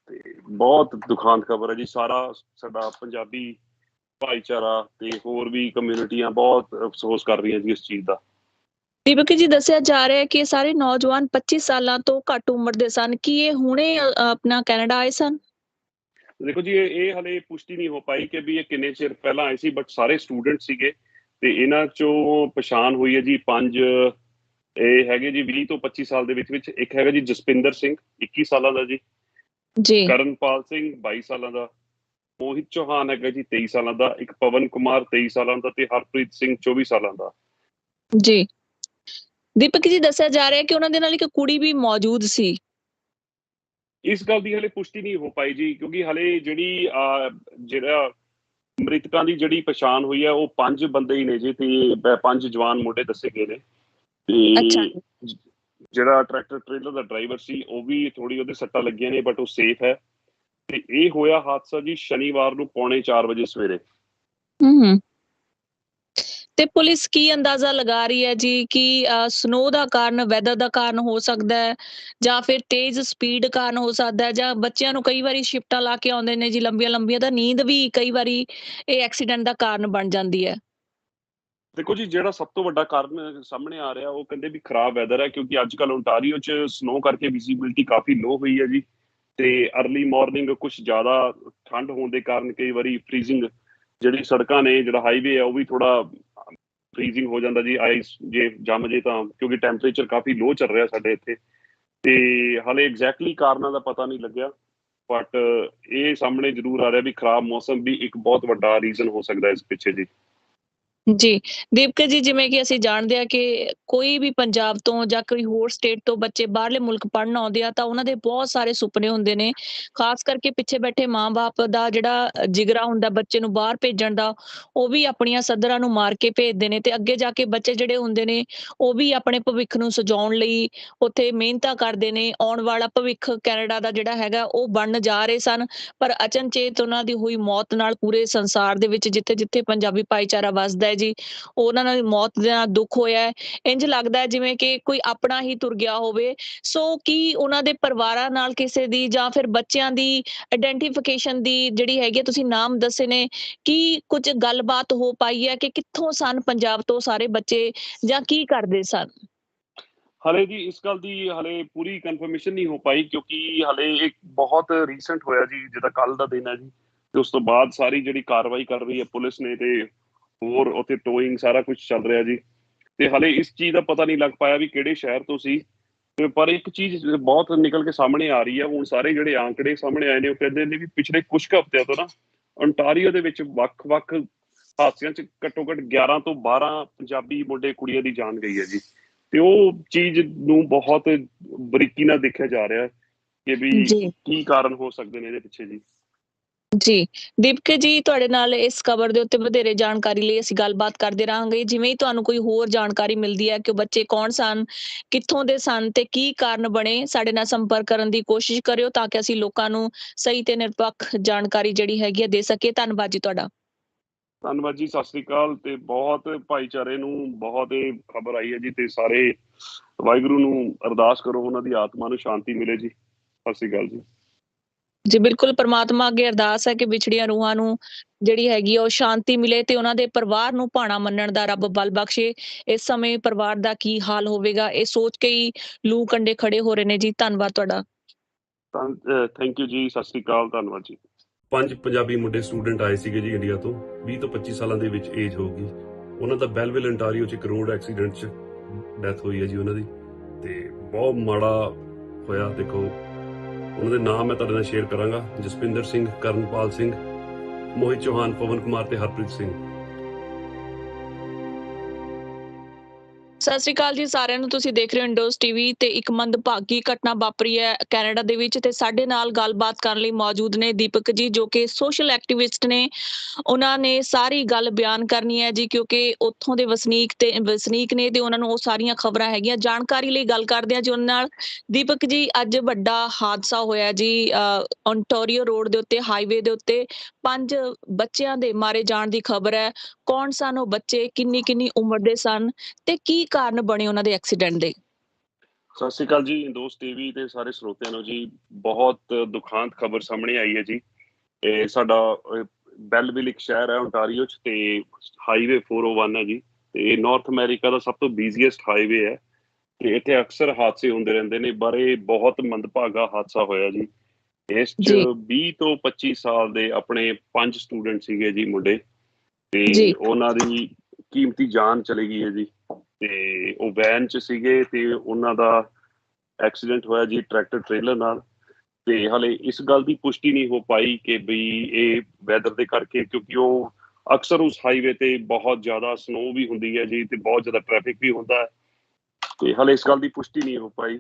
ਤੇ ਬਹੁਤ ਦੁਖਾਂਤ ਖਬਰ ਹੈ ਜੀ। ਸਾਰਾ ਸਾਡਾ ਪੰਜਾਬੀ ਭਾਈਚਾਰਾ ਤੇ ਹੋਰ ਵੀ ਕਮਿਊਨਿਟੀਆਂ ਬਹੁਤ ਅਫਸੋਸ ਕਰ ਰਹੀਆਂ ਜੀ ਇਸ ਚੀਜ਼ ਦਾ। ਦੀਪਕ ਜੀ, ਦੱਸਿਆ ਜਾ ਰਿਹਾ ਹੈ ਕਿ ਇਹ ਸਾਰੇ ਨੌਜਵਾਨ 25 ਸਾਲਾਂ ਤੋਂ ਘੱਟ ਉਮਰ ਦੇ ਸਨ। ਕੀ ਇਹ ਹੁਣੇ ਆਪਣਾ ਕੈਨੇਡਾ ਆਏ ਸਨ? ਦੇਖੋ ਜੀ, ਇਹ ਹਾਲੇ ਪੁਸ਼ਟੀ ਨਹੀਂ ਹੋ ਪਾਈ ਕਿ ਵੀ ਇਹ ਕਿੰਨੇ ਚਿਰ ਪਹਿਲਾਂ ਆਏ ਸੀ, ਬਟ ਸਾਰੇ ਸਟੂਡੈਂਟ ਸੀਗੇ ਤੇ ਇਹਨਾਂ ਚੋਂ ਪਛਾਣ ਹੋਈ ਹੈ ਜੀ 5। ਇਹ ਹੈਗੇ ਜੀ 20 ਤੋਂ 25 ਸਾਲ ਦੇ ਵਿੱਚ। ਇੱਕ ਹੈਗਾ ਜੀ ਜਸਪਿੰਦਰ ਸਿੰਘ 21 ਸਾਲਾਂ ਦਾ ਜੀ, ਜੀ ਕਰਨਪਾਲ ਸਿੰਘ 22 ਸਾਲਾਂ ਦਾ, ਮੋਹਿਤ ਚੌਹਾਨ ਹੈਗਾ ਜੀ 23 ਸਾਲਾਂ ਦਾ, ਇੱਕ ਪਵਨ ਕੁਮਾਰ 23 ਸਾਲਾਂ ਦਾ ਤੇ ਹਰਪ੍ਰੀਤ ਸਿੰਘ 24 ਸਾਲਾਂ ਦਾ। ਜੀ ਦੀਪਕ ਜੀ, ਦੱਸਿਆ ਜਾ ਰਿਹਾ ਹੈ ਕਿ ਉਹਨਾਂ ਦੇ ਨਾਲ ਇੱਕ ਕੁੜੀ ਵੀ ਮੌਜੂਦ ਸੀ। ਇਸ ਗੱਲ ਦੀ ਹਲੇ ਪੁਸ਼ਟੀ ਨਹੀਂ ਹੋ ਪਾਈ ਜੀ, ਕਿਉਂਕਿ ਹਲੇ ਜਿਹੜਾ ਮ੍ਰਿਤਕਾਂ ਦੀ ਜਿਹੜੀ ਪਛਾਣ ਹੋਈ ਹੈ ਉਹ 5 ਬੰਦੇ ਹੀ ਨੇ ਜੀ ਤੇ 5 ਜਵਾਨ ਮੁੰਡੇ ਦੱਸੇ ਗਏ ਨੇ। ਅੱਛਾ। ਤੇ ਜਿਹੜਾ ਟਰੈਕਟਰ ਟ੍ਰੇਲਰ ਦਾ ਡਰਾਈਵਰ ਸੀ ਉਹ ਵੀ ਥੋੜੀ ਉਹਦੇ ਸੱਟਾਂ ਲੱਗੀਆਂ ਨੇ, ਬਟ ਉਹ ਸੇਫ ਹੈ। ਤੇ ਇਹ ਹੋਇਆ ਹਾਦਸਾ ਜੀ ਸ਼ਨੀਵਾਰ ਨੂੰ 3:45 ਵਜੇ ਸਵੇਰੇ। ਹੂੰ। ਤੇ ਪੁਲਿਸ ਕੀ ਅੰਦਾਜ਼ਾ ਲਗਾ ਰਹੀ ਹੈ ਜੀ ਕਿ ਸਨੋ ਦਾ ਕਾਰਨ, ਵੈਦਰ ਦਾ ਕਾਰਨ ਹੋ ਸਕਦਾ ਹੈ ਜਾਂ ਫਿਰ ਤੇਜ਼ ਸਪੀਡ ਕਾਰਨ ਹੋ ਸਕਦਾ ਹੈ, ਜਾਂ ਬੱਚਿਆਂ ਨੂੰ ਕਈ ਵਾਰੀ ਸ਼ਿਫਟਾਂ ਲਾ ਕੇ ਆਉਂਦੇ ਨੇ ਜੀ ਲੰਬੀਆਂ ਤਾਂ ਨੀਂਦ ਵੀ ਕਈ ਵਾਰੀ ਇਹ ਐਕਸੀਡੈਂਟ ਦਾ ਕਾਰਨ ਬਣ ਜਾਂਦੀ ਹੈ? ਦੇਖੋ ਜੀ, ਜਿਹੜਾ ਸਭ ਤੋਂ ਵੱਡਾ ਕਾਰਨ ਸਾਹਮਣੇ ਆ ਰਿਹਾ ਉਹ ਕਹਿੰਦੇ ਵੀ ਖਰਾਬ ਵੈਦਰ ਹੈ, ਕਿਉਂਕਿ ਅੱਜ ਕੱਲ੍ਹ ਓਨਟਾਰੀਓ 'ਚ ਸਨੋ ਕਰਕੇ ਵਿਜ਼ੀਬਿਲਿਟੀ ਕਾਫੀ ਲੋ ਹੋਈ ਹੈ ਜੀ। ਤੇ ਅਰਲੀ ਮਾਰਨਿੰਗ ਕੁਝ ਜ਼ਿਆਦਾ ਠੰਡ ਹੋਣ ਦੇ ਕਾਰਨ ਕਈ ਵਾਰੀ ਫ੍ਰੀਜ਼ਿੰਗ ਜਿਹੜੀ ਸੜਕਾਂ ਨੇ, ਜਿਹੜਾ ਹਾਈਵੇ ਹੈ ਉਹ ਵੀ ਥੋੜਾ ਫ੍ਰੀਜ਼ਿੰਗ ਹੋ ਜਾਂਦਾ ਜੀ। ਆਈਸ ਜੇ ਜੰਮ ਜੇ ਤਾਂ, ਕਿਉਂਕਿ ਟੈਂਪਰੇਚਰ ਕਾਫੀ ਲੋ ਚੱਲ ਰਿਹਾ ਸਾਡੇ ਇੱਥੇ। ਤੇ ਹਾਲੇ ਐਗਜ਼ੈਕਟਲੀ ਕਾਰਨਾਂ ਦਾ ਪਤਾ ਨਹੀਂ ਲੱਗਿਆ, ਬਟ ਇਹ ਸਾਹਮਣੇ ਜ਼ਰੂਰ ਆ ਰਿਹਾ ਵੀ ਖਰਾਬ ਮੌਸਮ ਵੀ ਇੱਕ ਬਹੁਤ ਵੱਡਾ ਰੀਜ਼ਨ ਹੋ ਸਕਦਾ ਇਸ ਪਿੱਛੇ ਜੀ। ਜੀ ਦੀਪਕ ਜੀ, ਜਿਵੇਂ ਕਿ ਅਸੀਂ ਜਾਣਦੇ ਹਾਂ ਕਿ ਕੋਈ ਵੀ ਪੰਜਾਬ ਤੋਂ ਜਾਂ ਕੋਈ ਹੋਰ ਸਟੇਟ ਤੋਂ ਬੱਚੇ ਬਾਹਰਲੇ ਮੁਲਕ ਪੜ੍ਹਨ ਆਉਂਦੇ ਆ ਤਾਂ ਉਹਨਾਂ ਦੇ ਬਹੁਤ ਸਾਰੇ ਸੁਪਨੇ ਹੁੰਦੇ ਨੇ। ਖਾਸ ਕਰਕੇ ਪਿੱਛੇ ਬੈਠੇ ਮਾਂ-ਬਾਪ ਦਾ ਜਿਹੜਾ ਜਿਗਰਾ ਹੁੰਦਾ ਬੱਚੇ ਨੂੰ ਬਾਹਰ ਭੇਜਣ ਦਾ, ਉਹ ਵੀ ਆਪਣੀਆਂ ਸੱਧਰਾਂ ਨੂੰ ਮਾਰ ਕੇ ਭੇਜਦੇ ਨੇ ਤੇ ਅੱਗੇ ਜਾ ਕੇ ਬੱਚੇ ਜਿਹੜੇ ਹੁੰਦੇ ਨੇ ਉਹ ਵੀ ਆਪਣੇ ਭਵਿੱਖ ਨੂੰ ਸਜਾਉਣ ਲਈ ਉੱਥੇ ਮਿਹਨਤਾਂ ਕਰਦੇ ਨੇ। ਆਉਣ ਵਾਲਾ ਭਵਿੱਖ ਕੈਨੇਡਾ ਦਾ ਜਿਹੜਾ ਹੈਗਾ ਉਹ ਬਣਨ ਜਾ ਰਹੇ ਸਨ, ਪਰ ਅਚਨਚੇਤ ਉਹਨਾਂ ਦੀ ਹੋਈ ਮੌਤ ਨਾਲ ਪੂਰੇ ਸੰਸਾਰ ਦੇ ਵਿੱਚ ਜਿੱਥੇ-ਜਿੱਥੇ ਪੰਜਾਬੀ ਭਾਈਚਾਰਾ ਵੱਸਦਾ ਜੀ, ਉਹਨਾਂ ਨਾਲ ਮੌਤ ਦੇ ਨਾਲ ਦੁੱਖ ਹੋਇਆ ਹੈ। ਇੰਝ ਲੱਗਦਾ ਹੈ ਜਿਵੇਂ ਕਿ ਕੋਈ ਆਪਣਾ ਹੀ ਤੁਰ ਗਿਆ ਹੋਵੇ। ਸੋ ਕੀ ਉਹਨਾਂ ਦੇ ਪਰਿਵਾਰਾਂ ਨਾਲ ਕਿਸੇ ਦੀ ਜਾਂ ਫਿਰ ਬੱਚਿਆਂ ਦੀ ਆਇਡੈਂਟੀਫਿਕੇਸ਼ਨ ਦੀ ਜਿਹੜੀ ਹੈਗੀ ਹੈ, ਤੁਸੀਂ ਨਾਮ ਦੱਸੇ ਨੇ, ਕੀ ਕੁਝ ਗੱਲਬਾਤ ਹੋ ਪਾਈ ਹੈ ਕਿ ਕਿੱਥੋਂ ਸਨ ਪੰਜਾਬ ਤੋਂ ਸਾਰੇ ਬੱਚੇ ਜਾਂ ਕੀ ਕਰਦੇ ਸਨ? ਹਲੇ ਜੀ ਇਸ ਗੱਲ ਦੀ ਹਲੇ ਪੂਰੀ ਕਨਫਰਮੇਸ਼ਨ ਨਹੀਂ ਹੋ ਪਾਈ, ਕਿਉਂਕਿ ਹਲੇ ਇੱਕ ਬਹੁਤ ਰੀਸੈਂਟ ਹੋਇਆ ਜੀ, ਜਿਹਦਾ ਕੱਲ ਦਾ ਦਿਨ ਹੈ ਜੀ। ਤੇ ਉਸ ਤੋਂ ਬਾਅਦ ਸਾਰੀ ਜਿਹੜੀ ਕਾਰਵਾਈ ਕਰ ਰਹੀ ਹੈ ਪੁਲਿਸ ਨੇ ਤੇ ਹੋਰ ਉੱਥੇ ਟੋਇੰਗ ਸਾਰਾ ਕੁਝ ਚੱਲ ਰਿਹਾ ਜੀ। ਤੇ ਹਲੇ ਇਸ ਚੀਜ਼ ਦਾ ਪਤਾ ਨਹੀਂ ਲੱਗ ਪਾਇਆ ਵੀ ਕਿਹੜੇ ਸ਼ਹਿਰ ਤੋਂ ਸੀ। ਤੇ ਪਰ ਇੱਕ ਚੀਜ਼ ਬਹੁਤ ਨਿਕਲ ਕੇ ਸਾਹਮਣੇ ਆ ਰਹੀ ਹੈ, ਹੁਣ ਸਾਰੇ ਜਿਹੜੇ ਆંકੜੇ ਸਾਹਮਣੇ ਆਏ ਨੇ ਉਹ ਕਹਿੰਦੇ ਨੇ ਵੀ ਪਿਛਲੇ ਕੁਝ ਹਫ਼ਤਿਆਂ ਤੋਂ ਨਾ ਓਨਟਾਰੀਓ ਦੇ ਵਿੱਚ ਵੱਖ-ਵੱਖ ਹਾਦਸਿਆਂ 'ਚ ਘੱਟੋ ਘੱਟ 11 ਤੋਂ 12 ਪੰਜਾਬੀ ਮੁੰਡੇ ਕੁੜੀਆਂ ਦੀ ਜਾਨ ਗਈ ਹੈ ਜੀ। ਤੇ ਉਹ ਚੀਜ਼ ਨੂੰ ਬਹੁਤ ਬਰੀਕੀ ਨਾਲ ਦੇਖਿਆ ਜਾ ਰਿਹਾ ਕਿ ਵੀ ਜੀ ਕੀ ਕਾਰਨ ਹੋ ਸਕਦੇ ਨੇ ਇਹਦੇ ਪਿੱਛੇ ਜੀ। ਜੀ ਦੀਪਕ ਜੀ, ਤੁਹਾਡੇ ਨਾਲ ਇਸ ਖਬਰ ਦੇ ਉੱਤੇ ਵਧੇਰੇ ਜਾਣਕਾਰੀ ਲਈ ਅਸੀਂ ਗੱਲਬਾਤ ਕਰਦੇ ਰਹਾਂਗੇ। ਜਿਵੇਂ ਹੀ ਤੁਹਾਨੂੰ ਕੋਈ ਹੋਰ ਜਾਣਕਾਰੀ ਮਿਲਦੀ ਹੈ ਕਿ ਉਹ ਬੱਚੇ ਕੌਣ ਸਨ, ਕਿੱਥੋਂ ਦੇ ਸਨ ਤੇ ਕੀ ਕਾਰਨ ਬਣੇ, ਸਾਡੇ ਨਾਲ ਸੰਪਰਕ ਕਰਨ ਦੀ ਕੋਸ਼ਿਸ਼ ਕਰਿਓ ਤਾਂ ਕਿ ਅਸੀਂ ਲੋਕਾਂ ਨੂੰ ਸਹੀ ਤੇ ਨਿਰਪੱਖ ਜਾਣਕਾਰੀ ਜਿਹੜੀ ਹੈਗੀ ਹੈ ਦੇ ਸਕੀਏ। ਧੰਨਵਾਦ ਜੀ ਤੁਹਾਡਾ। ਧੰਨਵਾਦ ਜੀ, ਸਤਿ ਸ੍ਰੀ ਅਕਾਲ। ਤੇ ਬਹੁਤ ਭਾਈਚਾਰੇ ਨੂੰ ਬਹੁਤ ਇਹ ਖਬਰ ਆਈ ਹੈ ਜੀ, ਤੇ ਸਾਰੇ ਵਾਹਿਗੁਰੂ ਨੂੰ ਅਰਦਾਸ ਕਰੋ ਉਹਨਾਂ ਦੀ ਆਤਮਾ ਨੂੰ ਸ਼ਾਂਤੀ ਮਿਲੇ ਜੀ। ਸਤਿ ਸ੍ਰੀ ਅਕਾਲ ਜੀ। ਜੀ ਬਿਲਕੁਲ, ਪਰਮਾਤਮਾ ਅੱਗੇ ਅਰਦਾਸ ਹੈ ਕਿ ਵਿਛੜੀਆਂ ਰੂਹਾਂ ਨੂੰ ਜਿਹੜੀ ਹੈਗੀ ਆ ਉਹ ਸ਼ਾਂਤੀ ਮਿਲੇ ਤੇ ਉਹਨਾਂ ਦੇ ਪਰਿਵਾਰ ਨੂੰ ਭਾਣਾ ਮੰਨਣ ਦਾ ਰੱਬ ਬਲ ਬਖਸ਼ੇ। ਇਸ ਸਮੇਂ ਪਰਿਵਾਰ ਦਾ ਕੀ ਹਾਲ ਹੋਵੇਗਾ ਇਹ ਸੋਚ ਕੇ ਹੀ ਲੂ ਕੰਡੇ ਖੜੇ ਹੋ ਰਹੇ ਨੇ ਜੀ। ਧੰਨਵਾਦ ਤੁਹਾਡਾ। ਥੈਂਕ ਯੂ ਜੀ, ਸਤਿ ਸ੍ਰੀ ਅਕਾਲ, ਧੰਨਵਾਦ ਜੀ। 5 ਪੰਜਾਬੀ ਮੁੰਡੇ ਸਟੂਡੈਂਟ ਆਏ ਸੀਗੇ ਜੀ ਇੰਡੀਆ ਤੋਂ, 20 ਤੋਂ 25 ਸਾਲਾਂ ਦੇ ਵਿੱਚ ਏਜ ਹੋਊਗੀ। ਉਹਨਾਂ ਦਾ ਬੈਲਵਿਲ ontario 'ਚ ਇੱਕ ਰੋਡ ਐਕਸੀਡੈਂਟ 'ਚ ਡੈਥ ਹੋਈ ਹੈ ਜੀ ਉਹਨਾਂ ਦੀ। ਤੇ ਬਹੁਤ ਮਾੜਾ ਹੋਇਆ। ਦੇਖੋ ਉਹਨਾਂ ਦੇ ਨਾਮ ਮੈਂ ਤੁਹਾਡੇ ਨਾਲ ਸ਼ੇਅਰ ਕਰਾਂਗਾ: ਜਸਪਿੰਦਰ ਸਿੰਘ, ਕਰਨਪਾਲ ਸਿੰਘ, ਮੋਹਿਤ ਚੌਹਾਨ, ਪਵਨ ਕੁਮਾਰ ਤੇ ਹਰਪ੍ਰੀਤ ਸਿੰਘ। ਸਤਿ ਸ਼੍ਰੀ ਅਕਾਲ ਜੀ ਸਾਰਿਆਂ ਨੂੰ। ਤੁਸੀਂ ਦੇਖ ਰਹੇ ਹੋ ਇੰਡੋਜ਼ ਟੀਵੀ ਤੇ ਇੱਕ ਮੰਦਭਾਗੀ ਘਟਨਾ ਵਾਪਰੀ ਹੈ ਕੈਨੇਡਾ ਦੇ ਵਿੱਚ ਤੇ ਸਾਡੇ ਨਾਲ ਗੱਲਬਾਤ ਕਰਨ ਲਈ ਮੌਜੂਦ ਨੇ ਦੀਪਕ ਜੀ, ਜੋ ਕਿ ਸੋਸ਼ਲ ਐਕਟਿਵਿਸਟ ਨੇ। ਉਹਨਾਂ ਨੇ ਸਾਰੀ ਗੱਲ ਬਿਆਨ ਕਰਨੀ ਹੈ ਜੀ, ਕਿਉਂਕਿ ਉੱਥੋਂ ਦੇ ਵਸਨੀਕ ਨੇ ਤੇ ਉਹਨਾਂ ਨੂੰ ਉਹ ਸਾਰੀਆਂ ਖਬਰਾਂ ਹੈਗੀਆਂ। ਜਾਣਕਾਰੀ ਲਈ ਗੱਲ ਕਰਦੇ ਹਾਂ ਜੀ ਉਹਨਾਂ ਨਾਲ। ਦੀਪਕ ਜੀ, ਅੱਜ ਵੱਡਾ ਹਾਦਸਾ ਹੋਇਆ ਜੀ ਓਨਟਾਰੀਓ ਰੋਡ ਦੇ ਉੱਤੇ, ਹਾਈਵੇ ਦੇ ਉੱਤੇ 5 ਬੱਚਿਆਂ ਦੇ ਮਾਰੇ ਜਾਣ ਦੀ ਖਬਰ ਹੈ। ਕੌਣ ਸਨ ਉਹ ਬੱਚੇ, ਕਿੰਨੀ ਉਮਰ ਦੇ ਸਨ ਤੇ ਕੀ ਕਾਰਨ ਬਣੇ ਉਹਨਾਂ ਦੇ ਐਕਸੀਡੈਂਟ ਦੇ? ਸਤਿ ਸ਼੍ਰੀ ਅਕਾਲ ਜੀ ਇੰਡੋਜ਼ ਟੀਵੀ ਤੇ ਸਾਰੇ ਸਰੋਤਿਆਂ ਨੂੰ ਜੀ। ਬਹੁਤ ਦੁਖਾਂਤ ਖਬਰ ਸਾਹਮਣੇ ਆਈ ਹੈ ਜੀ। ਇਹ ਸਾਡਾ ਬੈਲਵਿਲ ਇੱਕ ਸ਼ਹਿਰ ਹੈ ਓਨਟਾਰੀਓ 'ਚ, ਤੇ ਹਾਈਵੇ 401 ਹੈ ਜੀ। ਤੇ ਨਾਰਥ ਅਮਰੀਕਾ ਦਾ ਸਭ ਤੋਂ ਬਿਜ਼ੀਐਸਟ ਹਾਈਵੇ ਹੈ ਤੇ ਇੱਥੇ ਅਕਸਰ ਹਾਦਸੇ ਹੁੰਦੇ ਰਹਿੰਦੇ ਨੇ। ਪਰ ਇਹ ਬਹੁਤ ਮੰਦਭਾਗਾ ਹਾਦਸਾ ਹੋਇਆ ਜੀ। ਇਸ 'ਚ ਜੀ 20 ਤੋਂ 25 ਸਾਲ ਦੇ ਆਪਣੇ 5 ਸਟੂਡੈਂਟ ਸੀਗੇ ਜੀ, ਮੁੰਡੇ, ਤੇ ਜੀ ਉਹਨਾਂ ਦੀ ਕੀਮਤੀ ਜਾਨ ਚਲੀ ਗਈ ਹੈ ਜੀ। ਤੇ ਉਹ ਵੈਨ 'ਚ ਸੀਗੇ ਤੇ ਉਹਨਾਂ ਦਾ ਐਕਸੀਡੈਂਟ ਹੋਇਆ ਜੀ ਟਰੈਕਟਰ ਟ੍ਰੇਲਰ ਨਾਲ। ਤੇ ਹਾਲੇ ਇਸ ਗੱਲ ਦੀ ਪੁਸ਼ਟੀ ਨਹੀਂ ਹੋ ਪਾਈ ਕਿ ਬਈ ਇਹ ਵੈਦਰ ਦੇ ਕਰਕੇ, ਕਿਉਂਕਿ ਉਹ ਅਕਸਰ ਉਸ ਹਾਈਵੇ ਤੇ ਬਹੁਤ ਜ਼ਿਆਦਾ ਸਨੋ ਵੀ ਹੁੰਦੀ ਹੈ ਜੀ ਤੇ ਬਹੁਤ ਜ਼ਿਆਦਾ ਟ੍ਰੈਫਿਕ ਵੀ ਹੁੰਦਾ ਹੈ। ਤੇ ਹਾਲੇ ਇਸ ਗੱਲ ਦੀ ਪੁਸ਼ਟੀ ਨਹੀਂ ਹੋ ਪਾਈ।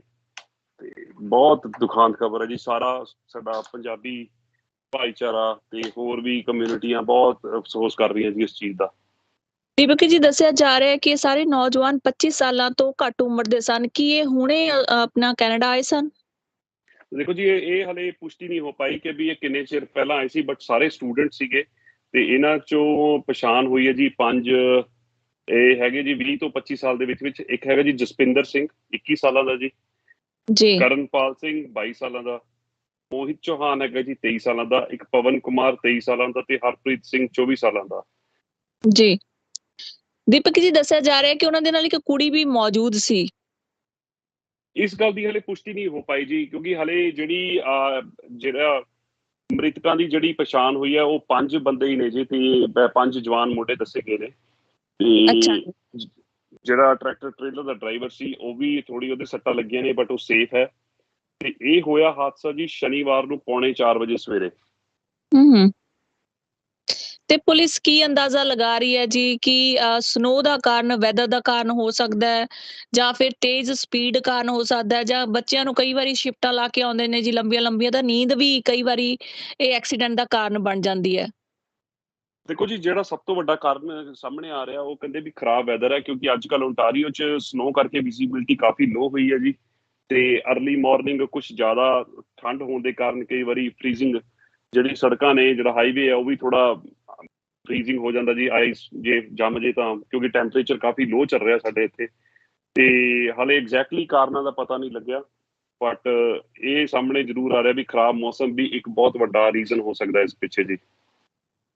ਤੇ ਬਹੁਤ ਦੁਖਾਂਤ ਖਬਰ ਹੈ ਜੀ। ਸਾਰਾ ਸਾਡਾ ਪੰਜਾਬੀ ਭਾਈਚਾਰਾ ਤੇ ਹੋਰ ਵੀ ਕਮਿਊਨਿਟੀਆਂ ਬਹੁਤ ਅਫਸੋਸ ਕਰ ਰਹੀਆਂ ਜੀ ਇਸ ਚੀਜ਼ ਦਾ। ਦੀਪਕ ਜੀ, ਦੱਸਿਆ ਜਾ ਰਿਹਾ ਹੈ ਕਿ ਇਹ ਸਾਰੇ ਨੌਜਵਾਨ 25 ਸਾਲਾਂ ਤੋਂ ਘੱਟ ਉਮਰ ਦੇ ਸਨ। ਕੀ ਇਹ ਹੁਣੇ ਆਪਣਾ ਕੈਨੇਡਾ ਆਏ ਸਨ? ਦੇਖੋ ਜੀ, ਇਹ ਹਾਲੇ ਪੁਸ਼ਟੀ ਨਹੀਂ ਹੋ ਪਾਈ ਕਿ ਵੀ ਇਹ ਕਿੰਨੇ ਚਿਰ ਪਹਿਲਾਂ ਆਏ ਸੀ, ਬਟ ਸਾਰੇ ਸਟੂਡੈਂਟ ਸੀਗੇ। ਤੇ ਇਹਨਾਂ ਚੋਂ ਪਛਾਣ ਹੋਈ ਹੈ ਜੀ 5। ਇਹ ਹੈਗੇ ਜੀ 20 ਤੋਂ 25 ਸਾਲ ਦੇ ਵਿੱਚ। ਇੱਕ ਹੈਗਾ ਜੀ ਜਸਪਿੰਦਰ ਸਿੰਘ, 21 ਸਾਲਾਂ ਦਾ ਜੀ। ਜੀ ਕਰਨਪਾਲ ਸਿੰਘ 22 ਸਾਲਾਂ ਦਾ। ਮੋਹਿਤ ਚੌਹਾਨ ਹੈਗਾ ਜੀ 23 ਸਾਲਾਂ ਦਾ। ਇੱਕ ਪਵਨ ਕੁਮਾਰ 23 ਸਾਲਾਂ ਦਾ ਤੇ ਹਰਪ੍ਰੀਤ ਸਿੰਘ 24 ਸਾਲਾਂ ਦਾ। ਜੀ ਦੀਪਕ ਜੀ, ਦੱਸਿਆ ਜਾ ਰਿਹਾ ਹੈ ਕਿ ਉਹਨਾਂ ਦੇ ਨਾਲ ਇੱਕ ਕੁੜੀ ਵੀ ਮੌਜੂਦ ਸੀ। ਇਸ ਗੱਲ ਦੀ ਹਲੇ ਪੁਸ਼ਟੀ ਨਹੀਂ ਹੋ ਪਾਈ ਜੀ, ਕਿਉਂਕਿ ਹਲੇ ਜਿਹੜਾ ਮ੍ਰਿਤਕਾਂ ਦੀ ਜਿਹੜੀ ਪਛਾਣ ਹੋਈ ਹੈ ਉਹ 5 ਬੰਦੇ ਹੀ ਨੇ ਜੀ। ਤੇ 5 ਜਵਾਨ ਮੁੰਡੇ ਦੱਸੇ ਗਏ ਨੇ। ਅੱਛਾ ਤੇ ਜੀ। ਜਿਹੜਾ ਟਰੈਕਟਰ ਟ੍ਰੇਲਰ ਦਾ ਡਰਾਈਵਰ ਸੀ ਉਹ ਵੀ ਥੋੜੀ ਉਹਦੇ ਸੱਟਾਂ ਲੱਗੀਆਂ ਨੇ, ਬਟ ਉਹ ਸੇਫ ਹੈ। ਤੇ ਇਹ ਹੋਇਆ ਹਾਦਸਾ ਜੀ ਸ਼ਨੀਵਾਰ ਨੂੰ ਪੌਣੇ 4 ਵਜੇ ਸਵੇਰੇ। ਹੂੰ। ਤੇ ਪੁਲਿਸ ਕੀ ਅੰਦਾਜ਼ਾ ਲਗਾ ਰਹੀ ਹੈ ਜੀ ਕਿ ਸਨੋ ਦਾ ਕਾਰਨ, ਵੈਦਰ ਦਾ ਕਾਰਨ ਹੋ ਸਕਦਾ ਹੈ, ਜਾਂ ਫਿਰ ਤੇਜ਼ ਸਪੀਡ ਕਾਰਨ ਹੋ ਸਕਦਾ ਹੈ, ਜਾਂ ਬੱਚਿਆਂ ਨੂੰ ਕਈ ਵਾਰੀ ਸ਼ਿਫਟਾਂ ਲਾ ਕੇ ਆਉਂਦੇ ਨੇ ਜੀ ਲੰਬੀਆਂ ਤਾਂ ਨੀਂਦ ਵੀ ਕਈ ਵਾਰੀ ਇਹ ਐਕਸੀਡੈਂਟ ਦਾ ਕਾਰਨ ਬਣ ਜਾਂਦੀ ਹੈ? ਦੇਖੋ ਜੀ, ਜਿਹੜਾ ਸਭ ਤੋਂ ਵੱਡਾ ਕਾਰਨ ਸਾਹਮਣੇ ਆ ਰਿਹਾ ਉਹ ਕਹਿੰਦੇ ਵੀ ਖਰਾਬ ਵੈਦਰ ਹੈ, ਕਿਉਂਕਿ ਅੱਜ ਕੱਲ੍ਹ ਓਨਟਾਰੀਓ 'ਚ ਸਨੋ ਕਰਕੇ ਵਿਜ਼ੀਬਿਲਿਟੀ ਕਾਫੀ ਲੋ ਹੋਈ ਹੈ ਜੀ। ਤੇ ਅਰਲੀ ਮਾਰਨਿੰਗ ਕੁਝ ਜ਼ਿਆਦਾ ਠੰਡ ਹੋਣ ਦੇ ਕਾਰਨ ਕਈ ਵਾਰੀ ਫ੍ਰੀਜ਼ਿੰਗ, ਜਿਹੜੀ ਸੜਕਾਂ ਨੇ, ਜਿਹੜਾ ਹਾਈਵੇ ਹੈ ਉਹ ਵੀ ਥੋੜਾ ਫ੍ਰੀਜ਼ਿੰਗ ਹੋ ਜਾਂਦਾ ਜੀ। ਆਈਸ ਜੇ ਜੰਮ ਜੇ ਤਾਂ, ਕਿਉਂਕਿ ਟੈਂਪਰੇਚਰ ਕਾਫੀ ਲੋ ਚੱਲ ਰਿਹਾ ਸਾਡੇ ਇੱਥੇ। ਤੇ ਹਾਲੇ ਐਗਜ਼ੈਕਟਲੀ ਕਾਰਨਾਂ ਦਾ ਪਤਾ ਨਹੀਂ ਲੱਗਿਆ, ਬਟ ਇਹ ਸਾਹਮਣੇ ਜ਼ਰੂਰ ਆ ਰਿਹਾ ਵੀ ਖਰਾਬ ਮੌਸਮ ਵੀ ਇੱਕ ਬਹੁਤ ਵੱਡਾ ਰੀਜ਼ਨ ਹੋ ਸਕਦਾ ਇਸ ਪਿੱਛੇ ਜੀ।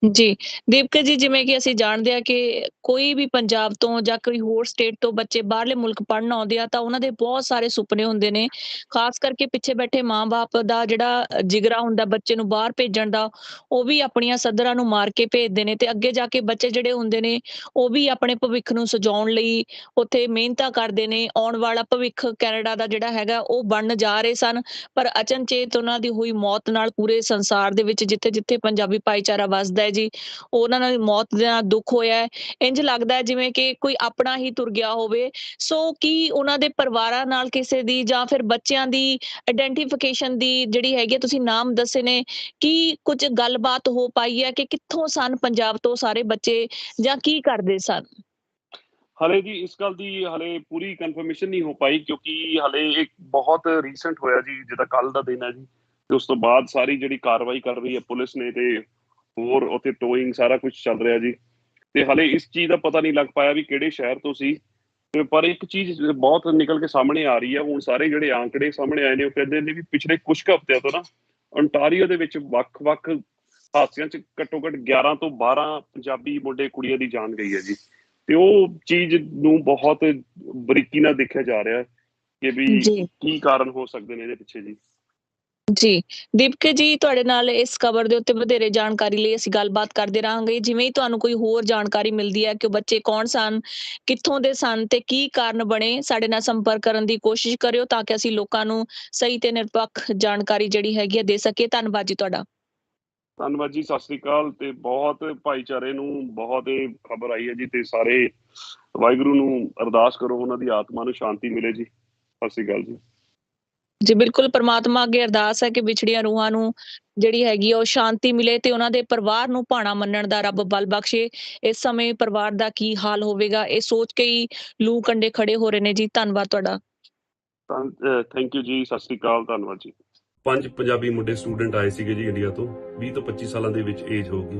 ਜੀ ਦੀਪਕ ਜੀ, ਜਿਵੇਂ ਕਿ ਅਸੀਂ ਜਾਣਦੇ ਹਾਂ ਕਿ ਕੋਈ ਵੀ ਪੰਜਾਬ ਤੋਂ ਜਾਂ ਕੋਈ ਹੋਰ ਸਟੇਟ ਤੋਂ ਬੱਚੇ ਬਾਹਰਲੇ ਮੁਲਕ ਪੜ੍ਹਨ ਆਉਂਦੇ ਆ ਤਾਂ ਉਹਨਾਂ ਦੇ ਬਹੁਤ ਸਾਰੇ ਸੁਪਨੇ ਹੁੰਦੇ ਨੇ। ਖਾਸ ਕਰਕੇ ਪਿੱਛੇ ਬੈਠੇ ਮਾਂ-ਬਾਪ ਦਾ ਜਿਹੜਾ ਜਿਗਰਾ ਹੁੰਦਾ ਬੱਚੇ ਨੂੰ ਬਾਹਰ ਭੇਜਣ ਦਾ, ਉਹ ਵੀ ਆਪਣੀਆਂ ਸੱਧਰਾਂ ਨੂੰ ਮਾਰ ਕੇ ਭੇਜਦੇ ਨੇ। ਤੇ ਅੱਗੇ ਜਾ ਕੇ ਬੱਚੇ ਜਿਹੜੇ ਹੁੰਦੇ ਨੇ ਉਹ ਵੀ ਆਪਣੇ ਭਵਿੱਖ ਨੂੰ ਸਜਾਉਣ ਲਈ ਉੱਥੇ ਮਿਹਨਤਾਂ ਕਰਦੇ ਨੇ। ਆਉਣ ਵਾਲਾ ਭਵਿੱਖ ਕੈਨੇਡਾ ਦਾ ਜਿਹੜਾ ਹੈਗਾ ਉਹ ਬਣਨ ਜਾ ਰਹੇ ਸਨ, ਪਰ ਅਚਨਚੇਤ ਉਹਨਾਂ ਦੀ ਹੋਈ ਮੌਤ ਨਾਲ ਪੂਰੇ ਸੰਸਾਰ ਦੇ ਵਿੱਚ ਜਿੱਥੇ-ਜਿੱਥੇ ਪੰਜਾਬੀ ਭਾਈਚਾਰਾ ਵੱਸਦਾ ਹੈ ਜੀ, ਉਹਨਾਂ ਨਾਲ ਮੌਤ ਦੇ ਨਾਲ ਦੁੱਖ ਹੋਇਆ ਹੈ। ਇੰਝ ਲੱਗਦਾ ਹੈ ਜਿਵੇਂ ਕਿ ਕੋਈ ਆਪਣਾ ਹੀ ਤੁਰ ਗਿਆ ਹੋਵੇ। ਸੋ ਕੀ ਉਹਨਾਂ ਦੇ ਪਰਿਵਾਰਾਂ ਨਾਲ ਕਿਸੇ ਦੀ, ਜਾਂ ਫਿਰ ਬੱਚਿਆਂ ਦੀ ਆਇਡੈਂਟੀਫਿਕੇਸ਼ਨ ਦੀ ਜਿਹੜੀ ਹੈਗੀ ਹੈ, ਤੁਸੀਂ ਨਾਮ ਦੱਸੇ ਨੇ, ਕੀ ਕੁਝ ਗੱਲਬਾਤ ਹੋ ਪਾਈ ਹੈ ਕਿ ਕਿੱਥੋਂ ਸਨ ਪੰਜਾਬ ਤੋਂ ਸਾਰੇ ਬੱਚੇ, ਜਾਂ ਕੀ ਕਰਦੇ ਸਨ? ਹਲੇ ਜੀ ਇਸ ਗੱਲ ਦੀ ਹਲੇ ਪੂਰੀ ਕਨਫਰਮੇਸ਼ਨ ਨਹੀਂ ਹੋ ਪਾਈ, ਕਿਉਂਕਿ ਹਲੇ ਇੱਕ ਬਹੁਤ ਰੀਸੈਂਟ ਹੋਇਆ ਜੀ, ਜਿੱਦਾਂ ਕੱਲ ਦਾ ਦਿਨ ਹੈ ਜੀ। ਤੇ ਉਸ ਤੋਂ ਬਾਅਦ ਸਾਰੀ ਜਿਹੜੀ ਕਾਰਵਾਈ ਕਰ ਰਹੀ ਹੈ ਪੁਲਿਸ ਨੇ, ਤੇ ਹੋਰ ਉੱਥੇ ਟੋਇੰਗ ਸਾਰਾ ਕੁਝ ਚੱਲ ਰਿਹਾ ਜੀ। ਤੇ ਹਲੇ ਇਸ ਚੀਜ਼ ਦਾ ਪਤਾ ਨਹੀਂ ਲੱਗ ਪਾਇਆ ਵੀ ਕਿਹੜੇ ਸ਼ਹਿਰ ਤੋਂ ਸੀ। ਤੇ ਪਰ ਇੱਕ ਚੀਜ਼ ਬਹੁਤ ਨਿਕਲ ਕੇ ਸਾਹਮਣੇ ਆ ਰਹੀ ਹੈ ਹੁਣ, ਸਾਰੇ ਜਿਹੜੇ ਆંકੜੇ ਸਾਹਮਣੇ ਆਏ ਨੇ ਉਹ ਕਹਿੰਦੇ ਨੇ ਵੀ ਪਿਛਲੇ ਕੁਝ ਹਫ਼ਤਿਆਂ ਤੋਂ ਨਾ ਓਨਟਾਰੀਓ ਦੇ ਵਿੱਚ ਵੱਖ-ਵੱਖ ਹਾਦਸਿਆਂ 'ਚ ਘੱਟੋ ਘੱਟ 11 ਤੋਂ 12 ਪੰਜਾਬੀ ਮੁੰਡੇ ਕੁੜੀਆਂ ਦੀ ਜਾਨ ਗਈ ਹੈ ਜੀ। ਤੇ ਉਹ ਚੀਜ਼ ਨੂੰ ਬਹੁਤ ਬਰੀਕੀ ਨਾਲ ਦੇਖਿਆ ਜਾ ਰਿਹਾ ਕਿ ਵੀ ਜੀ ਕੀ ਕਾਰਨ ਹੋ ਸਕਦੇ ਨੇ ਇਹਦੇ ਪਿੱਛੇ ਜੀ। ਜੀ ਦੀਪਕ ਜੀ, ਤੁਹਾਡੇ ਨਾਲ ਇਸ ਖਬਰ ਦੇ ਉੱਤੇ ਵਧੇਰੇ ਜਾਣਕਾਰੀ ਲਈ ਅਸੀਂ ਗੱਲਬਾਤ ਕਰਦੇ ਰਹਾਂਗੇ। ਜਿਵੇਂ ਹੀ ਤੁਹਾਨੂੰ ਕੋਈ ਹੋਰ ਜਾਣਕਾਰੀ ਮਿਲਦੀ ਹੈ ਕਿ ਉਹ ਬੱਚੇ ਕੌਣ ਸਨ, ਕਿੱਥੋਂ ਦੇ ਸਨ ਤੇ ਕੀ ਕਾਰਨ ਬਣੇ, ਸਾਡੇ ਨਾਲ ਸੰਪਰਕ ਕਰਨ ਦੀ ਕੋਸ਼ਿਸ਼ ਕਰਿਓ ਤਾਂ ਕਿ ਅਸੀਂ ਲੋਕਾਂ ਨੂੰ ਸਹੀ ਤੇ ਨਿਰਪੱਖ ਜਾਣਕਾਰੀ ਜਿਹੜੀ ਹੈਗੀ ਹੈ ਦੇ ਸਕੀਏ। ਧੰਨਵਾਦ ਜੀ ਤੁਹਾਡਾ। ਧੰਨਵਾਦ ਜੀ, ਸਤਿ ਸ੍ਰੀ ਅਕਾਲ। ਤੇ ਬਹੁਤ ਭਾਈਚਾਰੇ ਨੂੰ ਬਹੁਤ ਇਹ ਖਬਰ ਆਈ ਹੈ ਜੀ, ਤੇ ਸਾਰੇ ਵਾਹਿਗੁਰੂ ਨੂੰ ਅਰਦਾਸ ਕਰੋ ਉਹਨਾਂ ਦੀ ਆਤਮਾ ਨੂੰ ਸ਼ਾਂਤੀ ਮਿਲੇ ਜੀ। ਸਤਿ ਸ੍ਰੀ ਅਕਾਲ ਜੀ। ਜੀ ਬਿਲਕੁਲ, ਪ੍ਰਮਾਤਮਾ ਅੱਗੇ ਅਰਦਾਸ ਹੈ ਕਿ ਵਿਛੜੀਆਂ ਰੂਹਾਂ ਨੂੰ ਜਿਹੜੀ ਹੈਗੀ ਆ ਉਹ ਸ਼ਾਂਤੀ ਮਿਲੇ ਤੇ ਉਹਨਾਂ ਦੇ ਪਰਿਵਾਰ ਨੂੰ ਭਾਣਾ ਮੰਨਣ ਦਾ ਰੱਬ ਬਲ ਬਖਸ਼ੇ। ਇਸ ਸਮੇਂ ਪਰਿਵਾਰ ਦਾ ਕੀ ਹਾਲ ਹੋਵੇਗਾ ਇਹ ਸੋਚ ਕੇ ਹੀ ਲੂ ਕੰਡੇ ਖੜੇ ਹੋ ਰਹੇ ਨੇ ਜੀ। ਧੰਨਵਾਦ ਤੁਹਾਡਾ। ਥੈਂਕ ਯੂ ਜੀ, ਸਤਿ ਸ੍ਰੀ ਅਕਾਲ, ਧੰਨਵਾਦ ਜੀ। 5 ਪੰਜਾਬੀ ਮੁੰਡੇ ਸਟੂਡੈਂਟ ਆਏ ਸੀਗੇ ਜੀ ਇੰਡੀਆ ਤੋਂ। 20 ਤੋਂ 25 ਸਾਲਾਂ ਦੇ ਵਿੱਚ ਏਜ ਹੋਊਗੀ।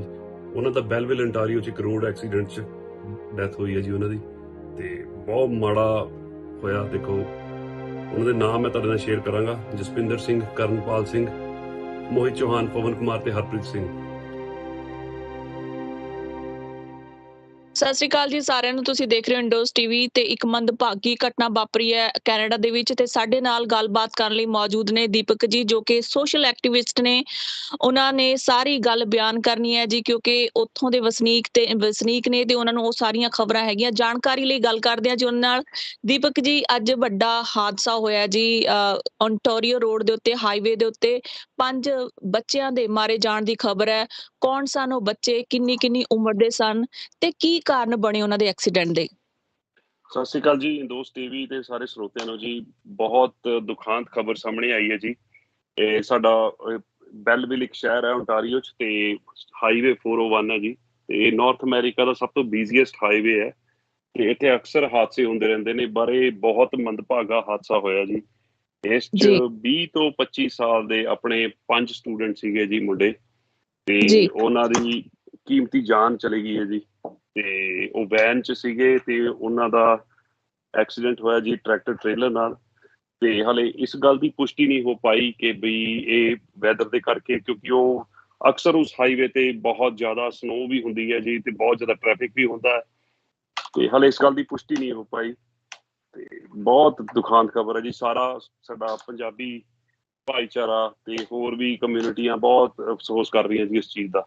ਉਹਨਾਂ ਦਾ ਬੈਲਵਿਲ ਅੰਟਾਰੀਓ 'ਚ ਇੱਕ ਰੋਡ ਐਕਸੀਡੈਂਟ 'ਚ ਡੈਥ ਹੋਈ ਹੈ ਜੀ ਉਹਨਾਂ ਦੀ, ਤੇ ਬਹੁਤ ਮਾੜਾ ਹੋਇਆ। ਦੇਖੋ, ਉਹਨਾਂ ਦੇ ਨਾਮ ਮੈਂ ਤੁਹਾਡੇ ਨਾਲ ਸ਼ੇਅਰ ਕਰਾਂਗਾ: ਜਸਪਿੰਦਰ ਸਿੰਘ, ਕਰਨਪਾਲ ਸਿੰਘ, ਮੋਹਿਤ ਚੌਹਾਨ, ਪਵਨ ਕੁਮਾਰ ਤੇ ਹਰਪ੍ਰੀਤ ਸਿੰਘ। ਸਤਿ ਸ਼੍ਰੀ ਅਕਾਲ ਜੀ ਸਾਰਿਆਂ ਨੂੰ। ਤੁਸੀਂ ਦੇਖ ਰਹੇ ਹੋ ਇੰਡੋਜ਼ ਟੀਵੀ ਤੇ ਇੱਕ ਮੰਦਭਾਗੀ ਘਟਨਾ ਵਾਪਰੀ ਹੈ ਕੈਨੇਡਾ ਦੇ ਵਿੱਚ, ਤੇ ਸਾਡੇ ਨਾਲ ਗੱਲਬਾਤ ਕਰਨ ਲਈ ਮੌਜੂਦ ਨੇ ਦੀਪਕ ਜੀ, ਜੋ ਕਿ ਸੋਸ਼ਲ ਐਕਟਿਵਿਸਟ ਨੇ। ਉਹਨਾਂ ਨੇ ਸਾਰੀ ਗੱਲ ਬਿਆਨ ਕਰਨੀ ਹੈ ਜੀ, ਕਿਉਂਕਿ ਉੱਥੋਂ ਦੇ ਵਸਨੀਕ ਨੇ ਤੇ ਉਹਨਾਂ ਨੂੰ ਉਹ ਸਾਰੀਆਂ ਖਬਰਾਂ ਹੈਗੀਆਂ। ਜਾਣਕਾਰੀ ਲਈ ਗੱਲ ਕਰਦੇ ਹਾਂ ਜੀ ਉਹਨਾਂ ਨਾਲ। ਦੀਪਕ ਜੀ, ਅੱਜ ਵੱਡਾ ਹਾਦਸਾ ਹੋਇਆ ਜੀ ਓਨਟਾਰੀਓ ਰੋਡ ਦੇ ਉੱਤੇ, ਹਾਈਵੇ ਦੇ ਉੱਤੇ 5 ਬੱਚਿਆਂ ਦੇ ਮਾਰੇ ਜਾਣ ਦੀ ਖਬਰ ਹੈ। ਕੌਣ ਸਨ ਉਹ ਬੱਚੇ, ਕਿੰਨੀ ਉਮਰ ਦੇ ਸਨ ਤੇ ਕੀ ਕਾਰਨ ਬਣੇ ਉਹਨਾਂ ਦੇ ਐਕਸੀਡੈਂਟ ਦੇ? ਸਤਿ ਸ੍ਰੀ ਅਕਾਲ ਜੀ, ਦੋਸਤ ਟੀਵੀ ਤੇ ਸਾਰੇ ਸਰੋਤਿਆਂ ਨੂੰ ਜੀ। ਬਹੁਤ ਦੁਖਾਂਤ ਖਬਰ ਸਾਹਮਣੇ ਆਈ ਹੈ ਜੀ। ਇਹ ਸਾਡਾ ਬੈਲਵਿਲ ਇੱਕ ਸ਼ਹਿਰ ਹੈ ਓਨਟਾਰੀਓ 'ਚ, ਤੇ ਹਾਈਵੇ 401 ਹੈ ਜੀ। ਤੇ ਇਹ ਨਾਰਥ ਅਮਰੀਕਾ ਦਾ ਸਭ ਤੋਂ ਬਿਜ਼ੀਐਸਟ ਹਾਈਵੇ ਹੈ, ਤੇ ਇੱਥੇ ਅਕਸਰ ਹਾਦਸੇ ਹੁੰਦੇ ਰਹਿੰਦੇ ਨੇ। ਬਾਰੇ ਬਹੁਤ ਮੰਦਭਾਗਾ ਹਾਦਸਾ ਹੋਇਆ ਜੀ। ਇਸ 'ਚ ਜੀ 20 ਤੋਂ 25 ਸਾਲ ਦੇ ਆਪਣੇ 5 ਸਟੂਡੈਂਟ ਸੀਗੇ ਜੀ, ਮੁੰਡੇ, ਤੇ ਜੀ ਉਹਨਾਂ ਦੀ ਕੀਮਤੀ ਜਾਨ ਚਲੀ ਗਈ ਹੈ ਜੀ। ਤੇ ਉਹ ਵੈਨ 'ਚ ਸੀਗੇ ਤੇ ਉਹਨਾਂ ਦਾ ਐਕਸੀਡੈਂਟ ਹੋਇਆ ਜੀ ਟਰੈਕਟਰ ਟ੍ਰੇਲਰ ਨਾਲ। ਤੇ ਹਾਲੇ ਇਸ ਗੱਲ ਦੀ ਪੁਸ਼ਟੀ ਨਹੀਂ ਹੋ ਪਾਈ ਕਿ ਬਈ ਇਹ ਵੈਦਰ ਦੇ ਕਰਕੇ, ਕਿਉਂਕਿ ਉਹ ਅਕਸਰ ਉਸ ਹਾਈਵੇ ਤੇ ਬਹੁਤ ਜ਼ਿਆਦਾ ਸਨੋ ਵੀ ਹੁੰਦੀ ਹੈ ਜੀ, ਤੇ ਬਹੁਤ ਜ਼ਿਆਦਾ ਟ੍ਰੈਫਿਕ ਵੀ ਹੁੰਦਾ ਹੈ। ਤੇ ਹਾਲੇ ਇਸ ਗੱਲ ਦੀ ਪੁਸ਼ਟੀ ਨਹੀਂ ਹੋ ਪਾਈ। ਤੇ ਬਹੁਤ ਦੁਖਾਂਤ ਖਬਰ ਹੈ ਜੀ। ਸਾਰਾ ਸਾਡਾ ਪੰਜਾਬੀ ਭਾਈਚਾਰਾ ਤੇ ਹੋਰ ਵੀ ਕਮਿਊਨਿਟੀਆਂ ਬਹੁਤ ਅਫਸੋਸ ਕਰ ਰਹੀਆਂ ਜੀ ਇਸ ਚੀਜ਼ ਦਾ।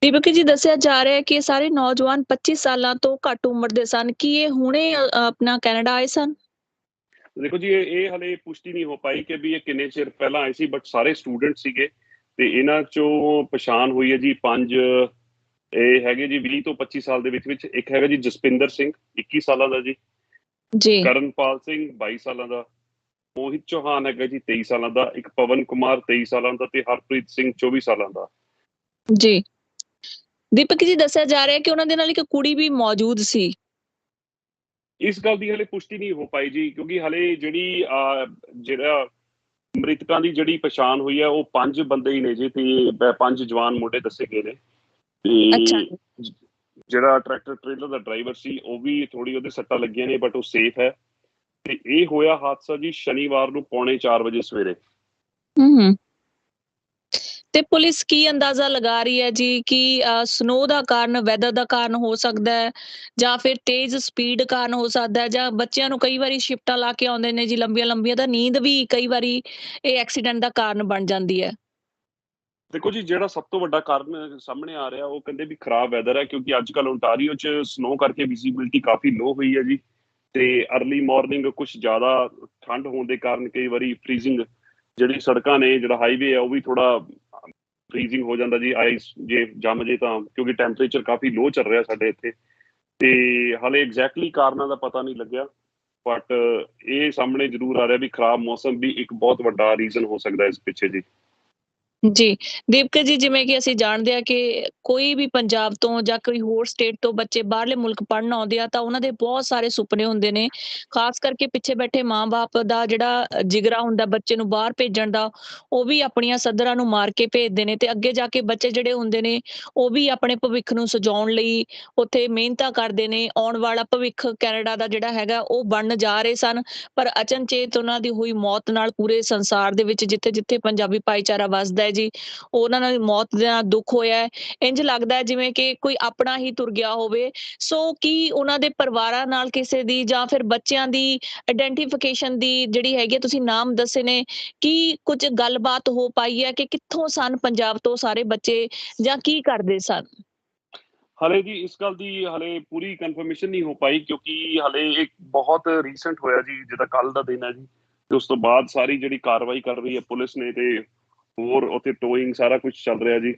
ਦੀਪਕ ਜੀ, ਦੱਸਿਆ ਜਾ ਰਿਹਾ ਹੈ ਕਿ ਇਹ ਸਾਰੇ ਨੌਜਵਾਨ 25 ਸਾਲਾਂ ਤੋਂ ਘੱਟ ਉਮਰ ਦੇ ਸਨ। ਕੀ ਇਹ ਹੁਣੇ ਆਪਣਾ ਕੈਨੇਡਾ ਆਏ ਸਨ? ਦੇਖੋ ਜੀ, ਇਹ ਹਾਲੇ ਪੁਸ਼ਟੀ ਨਹੀਂ ਹੋ ਪਾਈ ਕਿ ਵੀ ਇਹ ਕਿੰਨੇ ਚਿਰ ਪਹਿਲਾਂ ਆਏ ਸੀ, ਬਟ ਸਾਰੇ ਸਟੂਡੈਂਟ ਸੀਗੇ। ਤੇ ਇਹਨਾਂ ਚੋਂ ਪਛਾਣ ਹੋਈ ਹੈ ਜੀ 5। ਇਹ ਹੈਗੇ ਜੀ 20 ਤੋਂ 25 ਸਾਲ ਦੇ ਵਿੱਚ। ਇੱਕ ਹੈਗਾ ਜੀ ਜਸਪਿੰਦਰ ਸਿੰਘ, 21 ਸਾਲਾਂ ਦਾ ਜੀ। ਜੀ ਕਰਨਪਾਲ ਸਿੰਘ, 22 ਸਾਲਾਂ ਦਾ। ਮੋਹਿਤ ਚੌਹਾਨ ਹੈਗਾ ਜੀ 23 ਸਾਲਾਂ ਦਾ। ਇੱਕ ਪਵਨ ਕੁਮਾਰ 23 ਸਾਲਾਂ ਦਾ, ਤੇ ਹਰਪ੍ਰੀਤ ਸਿੰਘ 24 ਸਾਲਾਂ ਦਾ। ਜੀ ਦੀਪਕ ਜੀ, ਦੱਸਿਆ ਜਾ ਰਿਹਾ ਹੈ ਕਿ ਉਹਨਾਂ ਦੇ ਨਾਲ ਇੱਕ ਕੁੜੀ ਵੀ ਮੌਜੂਦ ਸੀ। ਇਸ ਗੱਲ ਦੀ ਹਲੇ ਪੁਸ਼ਟੀ ਨਹੀਂ ਹੋ ਪਾਈ ਜੀ, ਕਿਉਂਕਿ ਹਲੇ ਜਿਹੜਾ ਮ੍ਰਿਤਕਾਂ ਦੀ ਜਿਹੜੀ ਪਛਾਣ ਹੋਈ ਹੈ ਉਹ 5 ਬੰਦੇ ਹੀ ਨੇ ਜੀ, ਤੇ 5 ਜਵਾਨ ਮੁੰਡੇ ਦੱਸੇ ਗਏ ਨੇ। ਅੱਛਾ ਤੇ ਜਿਹੜਾ ਟਰੈਕਟਰ ਟ੍ਰੇਲਰ ਦਾ ਡਰਾਈਵਰ ਸੀ ਉਹ ਵੀ ਥੋੜੀ ਉਹਦੇ ਸੱਟਾਂ ਲੱਗੀਆਂ ਨੇ, ਬਟ ਉਹ ਸੇਫ ਹੈ। ਤੇ ਇਹ ਹੋਇਆ ਹਾਦਸਾ ਜੀ ਸ਼ਨੀਵਾਰ ਨੂੰ ਪੌਣੇ 4 ਵਜੇ ਸਵੇਰੇ। ਹੂੰ। ਤੇ ਪੁਲਿਸ ਕੀ ਅੰਦਾਜ਼ਾ ਲਗਾ ਰਹੀ ਹੈ ਜੀ ਕਿ ਸਨੋ ਦਾ ਕਾਰਨ, ਵੈਦਰ ਦਾ ਕਾਰਨ ਹੋ ਸਕਦਾ ਹੈ, ਜਾਂ ਫਿਰ ਤੇਜ਼ ਸਪੀਡ ਕਾਰਨ ਹੋ ਸਕਦਾ ਹੈ, ਜਾਂ ਬੱਚਿਆਂ ਨੂੰ ਕਈ ਵਾਰੀ ਸ਼ਿਫਟਾਂ ਲਾ ਕੇ ਆਉਂਦੇ ਨੇ ਜੀ ਲੰਬੀਆਂ ਤਾਂ ਨੀਂਦ ਵੀ ਕਈ ਵਾਰੀ ਇਹ ਐਕਸੀਡੈਂਟ ਦਾ ਕਾਰਨ ਬਣ ਜਾਂਦੀ ਹੈ? ਦੇਖੋ ਜੀ, ਜਿਹੜਾ ਸਭ ਤੋਂ ਵੱਡਾ ਕਾਰਨ ਸਾਹਮਣੇ ਆ ਰਿਹਾ ਉਹ ਕਹਿੰਦੇ ਵੀ ਖਰਾਬ ਵੈਦਰ ਹੈ, ਕਿਉਂਕਿ ਅੱਜ ਕੱਲ੍ਹ ਓਨਟਾਰੀਓ 'ਚ ਸਨੋ ਕਰਕੇ ਵਿਜ਼ੀਬਿਲਿਟੀ ਕਾਫੀ ਲੋ ਹੋਈ ਹੈ ਜੀ। ਤੇ ਅਰਲੀ ਮਾਰਨਿੰਗ ਕੁਝ ਜ਼ਿਆਦਾ ਠੰਡ ਹੋਣ ਦੇ ਕਾਰਨ ਕਈ ਵਾਰੀ ਫ੍ਰੀਜ਼ਿੰਗ ਜਿਹੜੀ ਸੜਕਾਂ ਨੇ, ਜਿਹੜਾ ਹਾਈਵੇ ਹੈ ਉਹ ਵੀ ਥੋੜਾ ਫ੍ਰੀਜ਼ਿੰਗ ਹੋ ਜਾਂਦਾ ਜੀ। ਆਈਸ ਜੇ ਜੰਮ ਜੇ ਤਾਂ, ਕਿਉਂਕਿ ਟੈਂਪਰੇਚਰ ਕਾਫੀ ਲੋ ਚੱਲ ਰਿਹਾ ਸਾਡੇ ਇੱਥੇ। ਤੇ ਹਾਲੇ ਐਗਜ਼ੈਕਟਲੀ ਕਾਰਨਾਂ ਦਾ ਪਤਾ ਨਹੀਂ ਲੱਗਿਆ, ਬਟ ਇਹ ਸਾਹਮਣੇ ਜ਼ਰੂਰ ਆ ਰਿਹਾ ਵੀ ਖਰਾਬ ਮੌਸਮ ਵੀ ਇੱਕ ਬਹੁਤ ਵੱਡਾ ਰੀਜ਼ਨ ਹੋ ਸਕਦਾ ਇਸ ਪਿੱਛੇ ਜੀ। ਜੀ ਦੀਪਕ ਜੀ, ਜਿਵੇਂ ਕਿ ਅਸੀਂ ਜਾਣਦੇ ਹਾਂ ਕਿ ਕੋਈ ਵੀ ਪੰਜਾਬ ਤੋਂ ਜਾਂ ਕੋਈ ਹੋਰ ਸਟੇਟ ਤੋਂ ਬੱਚੇ ਬਾਹਰਲੇ ਮੁਲਕ ਪੜ੍ਹਨ ਆਉਂਦੇ ਆ ਤਾਂ ਉਹਨਾਂ ਦੇ ਬਹੁਤ ਸਾਰੇ ਸੁਪਨੇ ਹੁੰਦੇ ਨੇ। ਖਾਸ ਕਰਕੇ ਪਿੱਛੇ ਬੈਠੇ ਮਾਂ-ਬਾਪ ਦਾ ਜਿਹੜਾ ਜਿਗਰਾ ਹੁੰਦਾ ਬੱਚੇ ਨੂੰ ਬਾਹਰ ਭੇਜਣ ਦਾ, ਉਹ ਵੀ ਆਪਣੀਆਂ ਸੱਧਰਾਂ ਨੂੰ ਮਾਰ ਕੇ ਭੇਜਦੇ ਨੇ। ਤੇ ਅੱਗੇ ਜਾ ਕੇ ਬੱਚੇ ਜਿਹੜੇ ਹੁੰਦੇ ਨੇ ਉਹ ਵੀ ਆਪਣੇ ਭਵਿੱਖ ਨੂੰ ਸਜਾਉਣ ਲਈ ਉੱਥੇ ਮਿਹਨਤਾਂ ਕਰਦੇ ਨੇ। ਆਉਣ ਵਾਲਾ ਭਵਿੱਖ ਕੈਨੇਡਾ ਦਾ ਜਿਹੜਾ ਹੈਗਾ ਉਹ ਬਣਨ ਜਾ ਰਹੇ ਸਨ, ਪਰ ਅਚਨਚੇਤ ਉਹਨਾਂ ਦੀ ਹੋਈ ਮੌਤ ਨਾਲ ਪੂਰੇ ਸੰਸਾਰ ਦੇ ਵਿੱਚ ਜਿੱਥੇ ਪੰਜਾਬੀ ਭਾਈਚਾਰਾ ਵੱਸਦਾ ਜੀ, ਉਹਨਾਂ ਨਾਲ ਮੌਤ ਦਾ ਦੁੱਖ ਹੋਇਆ ਹੈ। ਇੰਝ ਲੱਗਦਾ ਜਿਵੇਂ ਕਿ ਕੋਈ ਆਪਣਾ ਹੀ ਤੁਰ ਗਿਆ ਹੋਵੇ। ਸੋ ਕੀ ਉਹਨਾਂ ਦੇ ਪਰਿਵਾਰਾਂ ਨਾਲ ਕਿਸੇ ਦੀ, ਜਾਂ ਫਿਰ ਬੱਚਿਆਂ ਦੀ ਆਇਡੈਂਟੀਫਿਕੇਸ਼ਨ ਦੀ ਜਿਹੜੀ ਹੈਗੀ, ਤੁਸੀਂ ਨਾਮ ਦੱਸੇ ਨੇ, ਕੀ ਕੁਝ ਗੱਲਬਾਤ ਹੋ ਪਾਈ ਹੈ ਕਿ ਕਿੱਥੋਂ ਸਨ ਪੰਜਾਬ ਤੋਂ ਸਾਰੇ ਬੱਚੇ, ਜਾਂ ਕੀ ਕਰਦੇ ਸਨ? ਹਲੇ ਜੀ ਇਸ ਗੱਲ ਦੀ ਹਲੇ ਪੂਰੀ ਕਨਫਰਮੇਸ਼ਨ ਨਹੀਂ ਹੋ ਪਾਈ, ਕਿਉਂਕਿ ਹਲੇ ਇੱਕ ਬਹੁਤ ਰੀਸੈਂਟ ਹੋਇਆ ਜੀ, ਜਿਹਦਾ ਕੱਲ ਦਾ ਦਿਨ ਹੈ ਜੀ। ਤੇ ਉਸ ਤੋਂ ਬਾਅਦ ਸਾਰੀ ਜਿਹੜੀ ਕਾਰਵਾਈ ਕਰ ਰਹੀ ਹੈ ਪੁਲਿਸ ਨੇ, ਤੇ ਹੋਰ ਉੱਥੇ ਟੋਇੰਗ ਸਾਰਾ ਕੁਝ ਚੱਲ ਰਿਹਾ ਜੀ।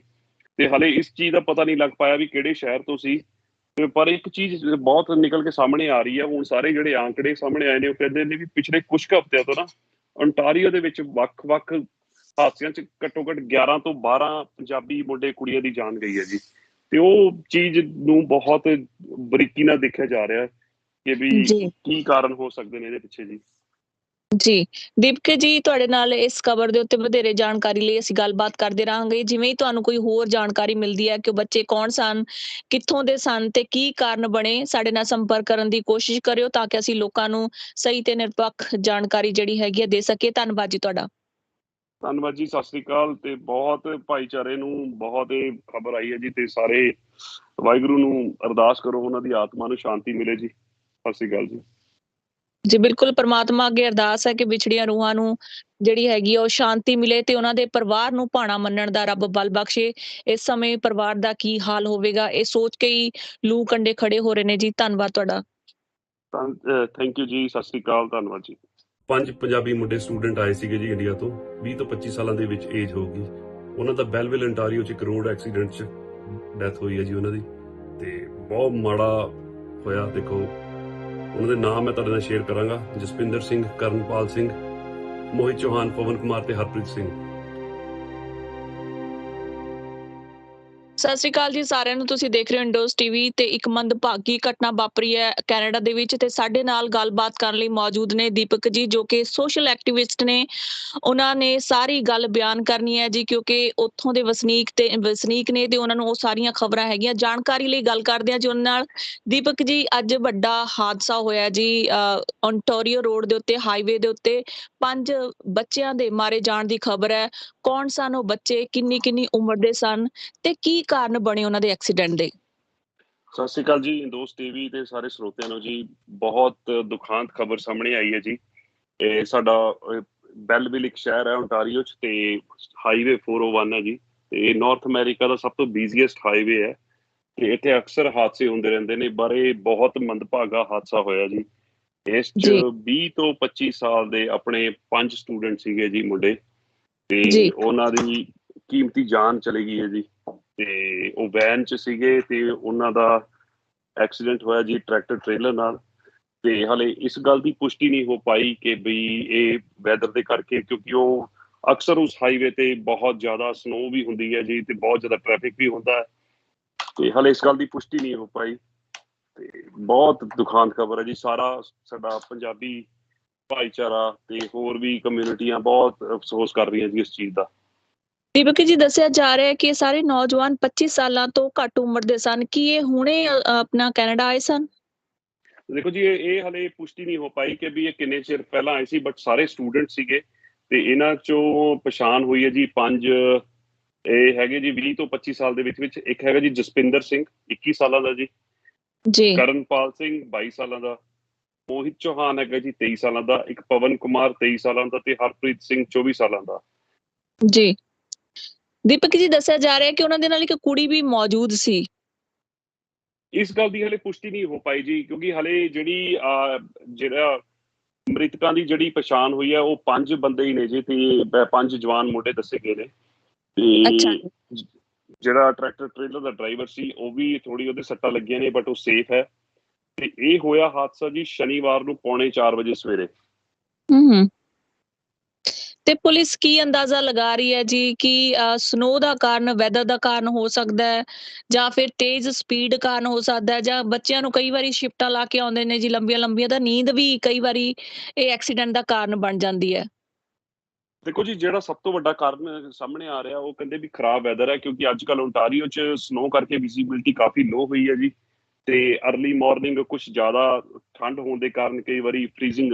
ਤੇ ਹਲੇ ਇਸ ਚੀਜ਼ ਦਾ ਪਤਾ ਨਹੀਂ ਲੱਗ ਪਾਇਆ ਵੀ ਕਿਹੜੇ ਸ਼ਹਿਰ ਤੋਂ ਸੀ। ਤੇ ਪਰ ਇੱਕ ਚੀਜ਼ ਬਹੁਤ ਨਿਕਲ ਕੇ ਸਾਹਮਣੇ ਆ ਰਹੀ ਹੈ, ਹੁਣ ਸਾਰੇ ਜਿਹੜੇ ਆંકੜੇ ਸਾਹਮਣੇ ਆਏ ਨੇ ਉਹ ਕਹਿੰਦੇ ਨੇ ਵੀ ਪਿਛਲੇ ਕੁਝ ਕੁ ਹਫ਼ਤਿਆਂ ਤੋਂ ਨਾ ਓਨਟਾਰੀਓ ਦੇ ਵਿੱਚ ਵੱਖ-ਵੱਖ ਹਾਦਸਿਆਂ 'ਚ ਘੱਟੋ ਘੱਟ 11 ਤੋਂ 12 ਪੰਜਾਬੀ ਮੁੰਡੇ ਕੁੜੀਆਂ ਦੀ ਜਾਨ ਗਈ ਹੈ ਜੀ। ਤੇ ਉਹ ਚੀਜ਼ ਨੂੰ ਬਹੁਤ ਬਰੀਕੀ ਨਾਲ ਦੇਖਿਆ ਜਾ ਰਿਹਾ ਕਿ ਵੀ ਜੀ ਕੀ ਕਾਰਨ ਹੋ ਸਕਦੇ ਨੇ ਇਹਦੇ ਪਿੱਛੇ ਜੀ। ਜੀ ਦੀਪਕ ਜੀ, ਤੁਹਾਡੇ ਨਾਲ ਇਸ ਖਬਰ ਦੇ ਉੱਤੇ ਵਧੇਰੇ ਜਾਣਕਾਰੀ ਲਈ ਅਸੀਂ ਗੱਲਬਾਤ ਕਰਦੇ ਰਹਾਂਗੇ। ਜਿਵੇਂ ਹੀ ਤੁਹਾਨੂੰ ਕੋਈ ਹੋਰ ਜਾਣਕਾਰੀ ਮਿਲਦੀ ਹੈ ਕਿ ਉਹ ਬੱਚੇ ਕੌਣ ਸਨ, ਕਿੱਥੋਂ ਦੇ ਸਨ ਤੇ ਕੀ ਕਾਰਨ ਬਣੇ, ਸਾਡੇ ਨਾਲ ਸੰਪਰਕ ਕਰਨ ਦੀ ਕੋਸ਼ਿਸ਼ ਕਰਿਓ ਤਾਂ ਕਿ ਅਸੀਂ ਲੋਕਾਂ ਨੂੰ ਸਹੀ ਤੇ ਨਿਰਪੱਖ ਜਾਣਕਾਰੀ ਜਿਹੜੀ ਹੈਗੀ ਹੈ ਦੇ ਸਕੀਏ। ਧੰਨਵਾਦ ਜੀ ਤੁਹਾਡਾ। ਧੰਨਵਾਦ ਜੀ, ਸਤਿ ਸ੍ਰੀ ਅਕਾਲ। ਤੇ ਬਹੁਤ ਭਾਈਚਾਰੇ ਨੂੰ ਬਹੁਤ ਇਹ ਖਬਰ ਆਈ ਹੈ ਜੀ, ਤੇ ਸਾਰੇ ਵਾਹਿਗੁਰੂ ਨੂੰ ਅਰਦਾਸ ਕਰੋ ਉਹਨਾਂ ਦੀ ਆਤਮਾ ਨੂੰ ਸ਼ਾਂਤੀ ਮਿਲੇ ਜੀ। ਸਤਿ ਸ੍ਰੀ ਅਕਾਲ ਜੀ। ਜੀ ਬਿਲਕੁਲ, ਪ੍ਰਮਾਤਮਾ ਅੱਗੇ ਅਰਦਾਸ ਹੈ ਕਿ ਵਿਛੜੀਆਂ ਰੂਹਾਂ ਨੂੰ ਜਿਹੜੀ ਹੈਗੀ ਆ ਉਹ ਸ਼ਾਂਤੀ ਮਿਲੇ ਤੇ ਉਹਨਾਂ ਦੇ ਪਰਿਵਾਰ ਨੂੰ ਭਾਣਾ ਮੰਨਣ ਦਾ ਰੱਬ ਬਲ ਬਖਸ਼ੇ। ਇਸ ਸਮੇਂ ਪਰਿਵਾਰ ਦਾ ਕੀ ਹਾਲ ਹੋਵੇਗਾ ਇਹ ਸੋਚ ਕੇ ਹੀ ਲੂ ਕੰਡੇ ਖੜੇ ਹੋ ਰਹੇ ਨੇ ਜੀ। ਧੰਨਵਾਦ ਤੁਹਾਡਾ। ਥੈਂਕ ਯੂ ਜੀ, ਸਤਿ ਸ੍ਰੀ ਅਕਾਲ, ਧੰਨਵਾਦ ਜੀ। 5 ਪੰਜਾਬੀ ਮੁੰਡੇ ਸਟੂਡੈਂਟ ਆਏ ਸੀਗੇ ਜੀ ਇੰਡੀਆ ਤੋਂ, 20 ਤੋਂ 25 ਸਾਲਾਂ ਦੇ ਵਿੱਚ ਏਜ ਹੋਊਗੀ। ਉਹਨਾਂ ਦਾ ਬੈਲਵਿਲ ਅੰਟਾਰੀਓ 'ਚ ਇੱਕ ਰੋਡ ਐਕਸੀਡੈਂਟ 'ਚ ਡੈਥ ਹੋਈ ਹੈ ਜੀ ਉਹਨਾਂ ਦੀ, ਤੇ ਬਹੁਤ ਮਾੜਾ ਹੋਇਆ। ਦੇਖੋ ਉਹਨਾਂ ਦੇ ਨਾਮ ਮੈਂ ਤੁਹਾਡੇ ਨਾਲ ਸ਼ੇਅਰ ਕਰਾਂਗਾ: ਜਸਪਿੰਦਰ ਸਿੰਘ, ਕਰਨਪਾਲ ਸਿੰਘ, ਮੋਹਿਤ ਚੌਹਾਨ, ਪਵਨ ਕੁਮਾਰ ਤੇ ਹਰਪ੍ਰੀਤ ਸਿੰਘ। ਸਤਿ ਸ਼੍ਰੀ ਅਕਾਲ ਜੀ ਸਾਰਿਆਂ ਨੂੰ। ਤੁਸੀਂ ਦੇਖ ਰਹੇ ਹੋ ਇੰਡੋਜ਼ ਟੀਵੀ ਤੇ ਇੱਕ ਮੰਦਭਾਗੀ ਘਟਨਾ ਵਾਪਰੀ ਹੈ ਕੈਨੇਡਾ ਦੇ ਵਿੱਚ, ਤੇ ਸਾਡੇ ਨਾਲ ਗੱਲਬਾਤ ਕਰਨ ਲਈ ਮੌਜੂਦ ਨੇ ਦੀਪਕ ਜੀ ਜੋ ਕਿ ਸੋਸ਼ਲ ਐਕਟਿਵਿਸਟ ਨੇ। ਉਹਨਾਂ ਨੇ ਸਾਰੀ ਗੱਲ ਬਿਆਨ ਕਰਨੀ ਹੈ ਜੀ ਕਿਉਂਕਿ ਉੱਥੋਂ ਦੇ ਵਸਨੀਕ ਨੇ ਤੇ ਉਹਨਾਂ ਨੂੰ ਉਹ ਸਾਰੀਆਂ ਖਬਰਾਂ ਹੈਗੀਆਂ। ਜਾਣਕਾਰੀ ਲਈ ਗੱਲ ਕਰਦੇ ਹਾਂ ਜੀ ਉਹਨਾਂ ਨਾਲ। ਦੀਪਕ ਜੀ, ਅੱਜ ਵੱਡਾ ਹਾਦਸਾ ਹੋਇਆ ਜੀ ਓਨਟਾਰੀਓ ਰੋਡ ਦੇ ਉੱਤੇ, ਹਾਈਵੇ ਦੇ ਉੱਤੇ 5 ਬੱਚਿਆਂ ਦੇ ਮਾਰੇ ਜਾਣ ਦੀ ਖਬਰ ਹੈ। ਕੌਣ ਸਨ ਉਹ ਬੱਚੇ, ਕਿੰਨੀ ਉਮਰ ਦੇ ਸਨ ਤੇ ਕੀ ਕਾਰਨ ਬਣੇ ਉਹਨਾਂ ਦੇ ਐਕਸੀਡੈਂਟ ਦੇ? ਸਤਿ ਸ੍ਰੀ ਅਕਾਲ ਜੀ, ਇੰਦੋਸ ਟੀਵੀ ਤੇ ਸਾਰੇ ਸਰੋਤਿਆਂ ਨੂੰ ਜੀ। ਬਹੁਤ ਦੁਖਾਂਤ ਖਬਰ ਸਾਹਮਣੇ ਆਈ ਹੈ ਜੀ। ਇਹ ਸਾਡਾ ਬੈਲਵਿਲ ਇੱਕ ਸ਼ਹਿਰ ਹੈ ਓਨਟਾਰੀਓ 'ਚ, ਤੇ ਹਾਈਵੇ 401 ਹੈ ਜੀ, ਤੇ ਨਾਰਥ ਅਮਰੀਕਾ ਦਾ ਸਭ ਤੋਂ ਬਿਜ਼ੀਐਸਟ ਹਾਈਵੇ ਹੈ, ਤੇ ਇੱਥੇ ਅਕਸਰ ਹਾਦਸੇ ਹੁੰਦੇ ਰਹਿੰਦੇ ਨੇ। ਪਰ ਇਹ ਬਹੁਤ ਮੰਦਭਾਗਾ ਹਾਦਸਾ ਹੋਇਆ ਜੀ। ਇਸ 'ਚ ਜੀ 20 ਤੋਂ 25 ਸਾਲ ਦੇ ਆਪਣੇ 5 ਸਟੂਡੈਂਟ ਸੀਗੇ ਜੀ ਮੁੰਡੇ, ਤੇ ਜੀ ਉਹਨਾਂ ਦੀ ਕੀਮਤੀ ਜਾਨ ਚਲੀ ਗਈ ਹੈ ਜੀ। ਤੇ ਉਹ ਵੈਨ 'ਚ ਸੀਗੇ ਤੇ ਉਹਨਾਂ ਦਾ ਐਕਸੀਡੈਂਟ ਹੋਇਆ ਜੀ ਟਰੈਕਟਰ ਟ੍ਰੇਲਰ ਨਾਲ। ਤੇ ਹਾਲੇ ਇਸ ਗੱਲ ਦੀ ਪੁਸ਼ਟੀ ਨਹੀਂ ਹੋ ਪਾਈ ਕਿ ਬਈ ਇਹ ਵੈਦਰ ਦੇ ਕਰਕੇ, ਕਿਉਂਕਿ ਉਹ ਅਕਸਰ ਉਸ ਹਾਈਵੇ ਤੇ ਬਹੁਤ ਜ਼ਿਆਦਾ ਸਨੋ ਵੀ ਹੁੰਦੀ ਹੈ ਜੀ, ਤੇ ਬਹੁਤ ਜ਼ਿਆਦਾ ਟ੍ਰੈਫਿਕ ਵੀ ਹੁੰਦਾ ਹੈ, ਤੇ ਹਾਲੇ ਇਸ ਗੱਲ ਦੀ ਪੁਸ਼ਟੀ ਨਹੀਂ ਹੋ ਪਾਈ। ਤੇ ਬਹੁਤ ਦੁਖਾਂਤ ਖਬਰ ਹੈ ਜੀ। ਸਾਡਾ ਪੰਜਾਬੀ ਭਾਈਚਾਰਾ ਤੇ ਹੋਰ ਵੀ ਕਮਿਊਨਿਟੀਆਂ ਬਹੁਤ ਅਫਸੋਸ ਕਰ ਰਹੀਆਂ ਜੀ ਇਸ ਚੀਜ਼ ਦਾ। ਦੀਪਕ ਜੀ, ਦੱਸਿਆ ਜਾ ਰਿਹਾ ਹੈ ਕਿ ਇਹ ਸਾਰੇ ਨੌਜਵਾਨ 25 ਸਾਲਾਂ ਤੋਂ ਘੱਟ ਉਮਰ ਦੇ ਸਨ। ਕੀ ਇਹ ਹੁਣੇ ਆਪਣਾ ਕੈਨੇਡਾ ਆਏ ਸਨ? ਦੇਖੋ ਜੀ, ਇਹ ਹਾਲੇ ਪੁਸ਼ਟੀ ਨਹੀਂ ਹੋ ਪਾਈ ਕਿ ਵੀ ਇਹ ਕਿੰਨੇ ਚਿਰ ਪਹਿਲਾਂ ਆਏ ਸੀ, ਬਟ ਸਾਰੇ ਸਟੂਡੈਂਟ ਸੀਗੇ। ਤੇ ਇਹਨਾਂ ਚੋਂ ਪਛਾਣ ਹੋਈ ਹੈ ਜੀ 5 ਇਹ ਹੈਗੇ ਜੀ 20 ਤੋਂ 25 ਸਾਲ ਦੇ ਵਿੱਚ। ਇੱਕ ਹੈਗਾ ਜੀ ਜਸਪਿੰਦਰ ਸਿੰਘ, 21 ਸਾਲਾਂ ਦਾ ਜੀ। ਜੀ ਕਰਨਪਾਲ ਸਿੰਘ 22 ਸਾਲਾਂ ਦਾ। ਮੋਹਿਤ ਚੌਹਾਨ ਹੈਗਾ ਜੀ 23 ਸਾਲਾਂ ਦਾ। ਇੱਕ ਪਵਨ ਕੁਮਾਰ 23 ਸਾਲਾਂ ਦਾ, ਤੇ ਹਰਪ੍ਰੀਤ ਸਿੰਘ 24 ਸਾਲਾਂ ਦਾ। ਜੀ ਦੀਪਕ ਜੀ, ਦੱਸਿਆ ਜਾ ਰਿਹਾ ਹੈ ਕਿ ਉਹਨਾਂ ਦੇ ਨਾਲ ਇੱਕ ਕੁੜੀ ਵੀ ਮੌਜੂਦ ਸੀ। ਇਸ ਗੱਲ ਦੀ ਹਲੇ ਪੁਸ਼ਟੀ ਨਹੀਂ ਹੋ ਪਾਈ ਜੀ, ਕਿਉਂਕਿ ਹਲੇ ਜਿਹੜਾ ਮ੍ਰਿਤਕਾਂ ਦੀ ਜਿਹੜੀ ਪਛਾਣ ਹੋਈ ਹੈ ਉਹ 5 ਬੰਦੇ ਹੀ ਨੇ ਜੀ, ਤੇ 5 ਜਵਾਨ ਮੁੰਡੇ ਦੱਸੇ ਗਏ ਨੇ। ਅੱਛਾ ਤੇ ਜਿਹੜਾ ਟਰੈਕਟਰ ਟ੍ਰੇਲਰ ਦਾ ਡਰਾਈਵਰ ਸੀ ਉਹ ਵੀ ਥੋੜੀ ਉਹਦੇ ਸੱਟਾਂ ਲੱਗੀਆਂ ਨੇ, ਬਟ ਉਹ ਸੇਫ ਹੈ। ਤੇ ਇਹ ਹੋਇਆ ਹਾਦਸਾ ਜੀ ਸ਼ਨੀਵਾਰ ਨੂੰ 3:45 ਵਜੇ ਸਵੇਰੇ। ਹੂੰ ਤੇ ਪੁਲਿਸ ਕੀ ਅੰਦਾਜ਼ਾ ਲਗਾ ਰਹੀ ਹੈ ਜੀ ਕਿ ਸਨੋ ਦਾ ਕਾਰਨ, ਵੈਦਰ ਦਾ ਕਾਰਨ ਹੋ ਸਕਦਾ ਹੈ, ਜਾਂ ਫਿਰ ਤੇਜ਼ ਸਪੀਡ ਕਾਰਨ ਹੋ ਸਕਦਾ ਹੈ, ਜਾਂ ਬੱਚਿਆਂ ਨੂੰ ਕਈ ਵਾਰੀ ਸ਼ਿਫਟਾਂ ਲਾ ਕੇ ਆਉਂਦੇ ਨੇ ਜੀ ਲੰਬੀਆਂ ਤਾਂ ਨੀਂਦ ਵੀ ਕਈ ਵਾਰੀ ਇਹ ਐਕਸੀਡੈਂਟ ਦਾ ਕਾਰਨ ਬਣ ਜਾਂਦੀ ਹੈ? ਦੇਖੋ ਜੀ, ਜਿਹੜਾ ਸਭ ਤੋਂ ਵੱਡਾ ਕਾਰਨ ਸਾਹਮਣੇ ਆ ਰਿਹਾ ਉਹ ਕਹਿੰਦੇ ਵੀ ਖਰਾਬ ਵੈਦਰ ਹੈ, ਕਿਉਂਕਿ ਅੱਜ ਕੱਲ੍ਹ ਓਨਟਾਰੀਓ 'ਚ ਸਨੋ ਕਰਕੇ ਵਿਜ਼ੀਬਿਲਿਟੀ ਕਾਫੀ ਲੋ ਹੋਈ ਹੈ ਜੀ। ਤੇ ਅਰਲੀ ਮਾਰਨਿੰਗ ਕੁਝ ਜ਼ਿਆਦਾ ਠੰਡ ਹੋਣ ਦੇ ਕਾਰਨ ਕਈ ਵਾਰੀ ਫ੍ਰੀਜ਼ਿੰਗ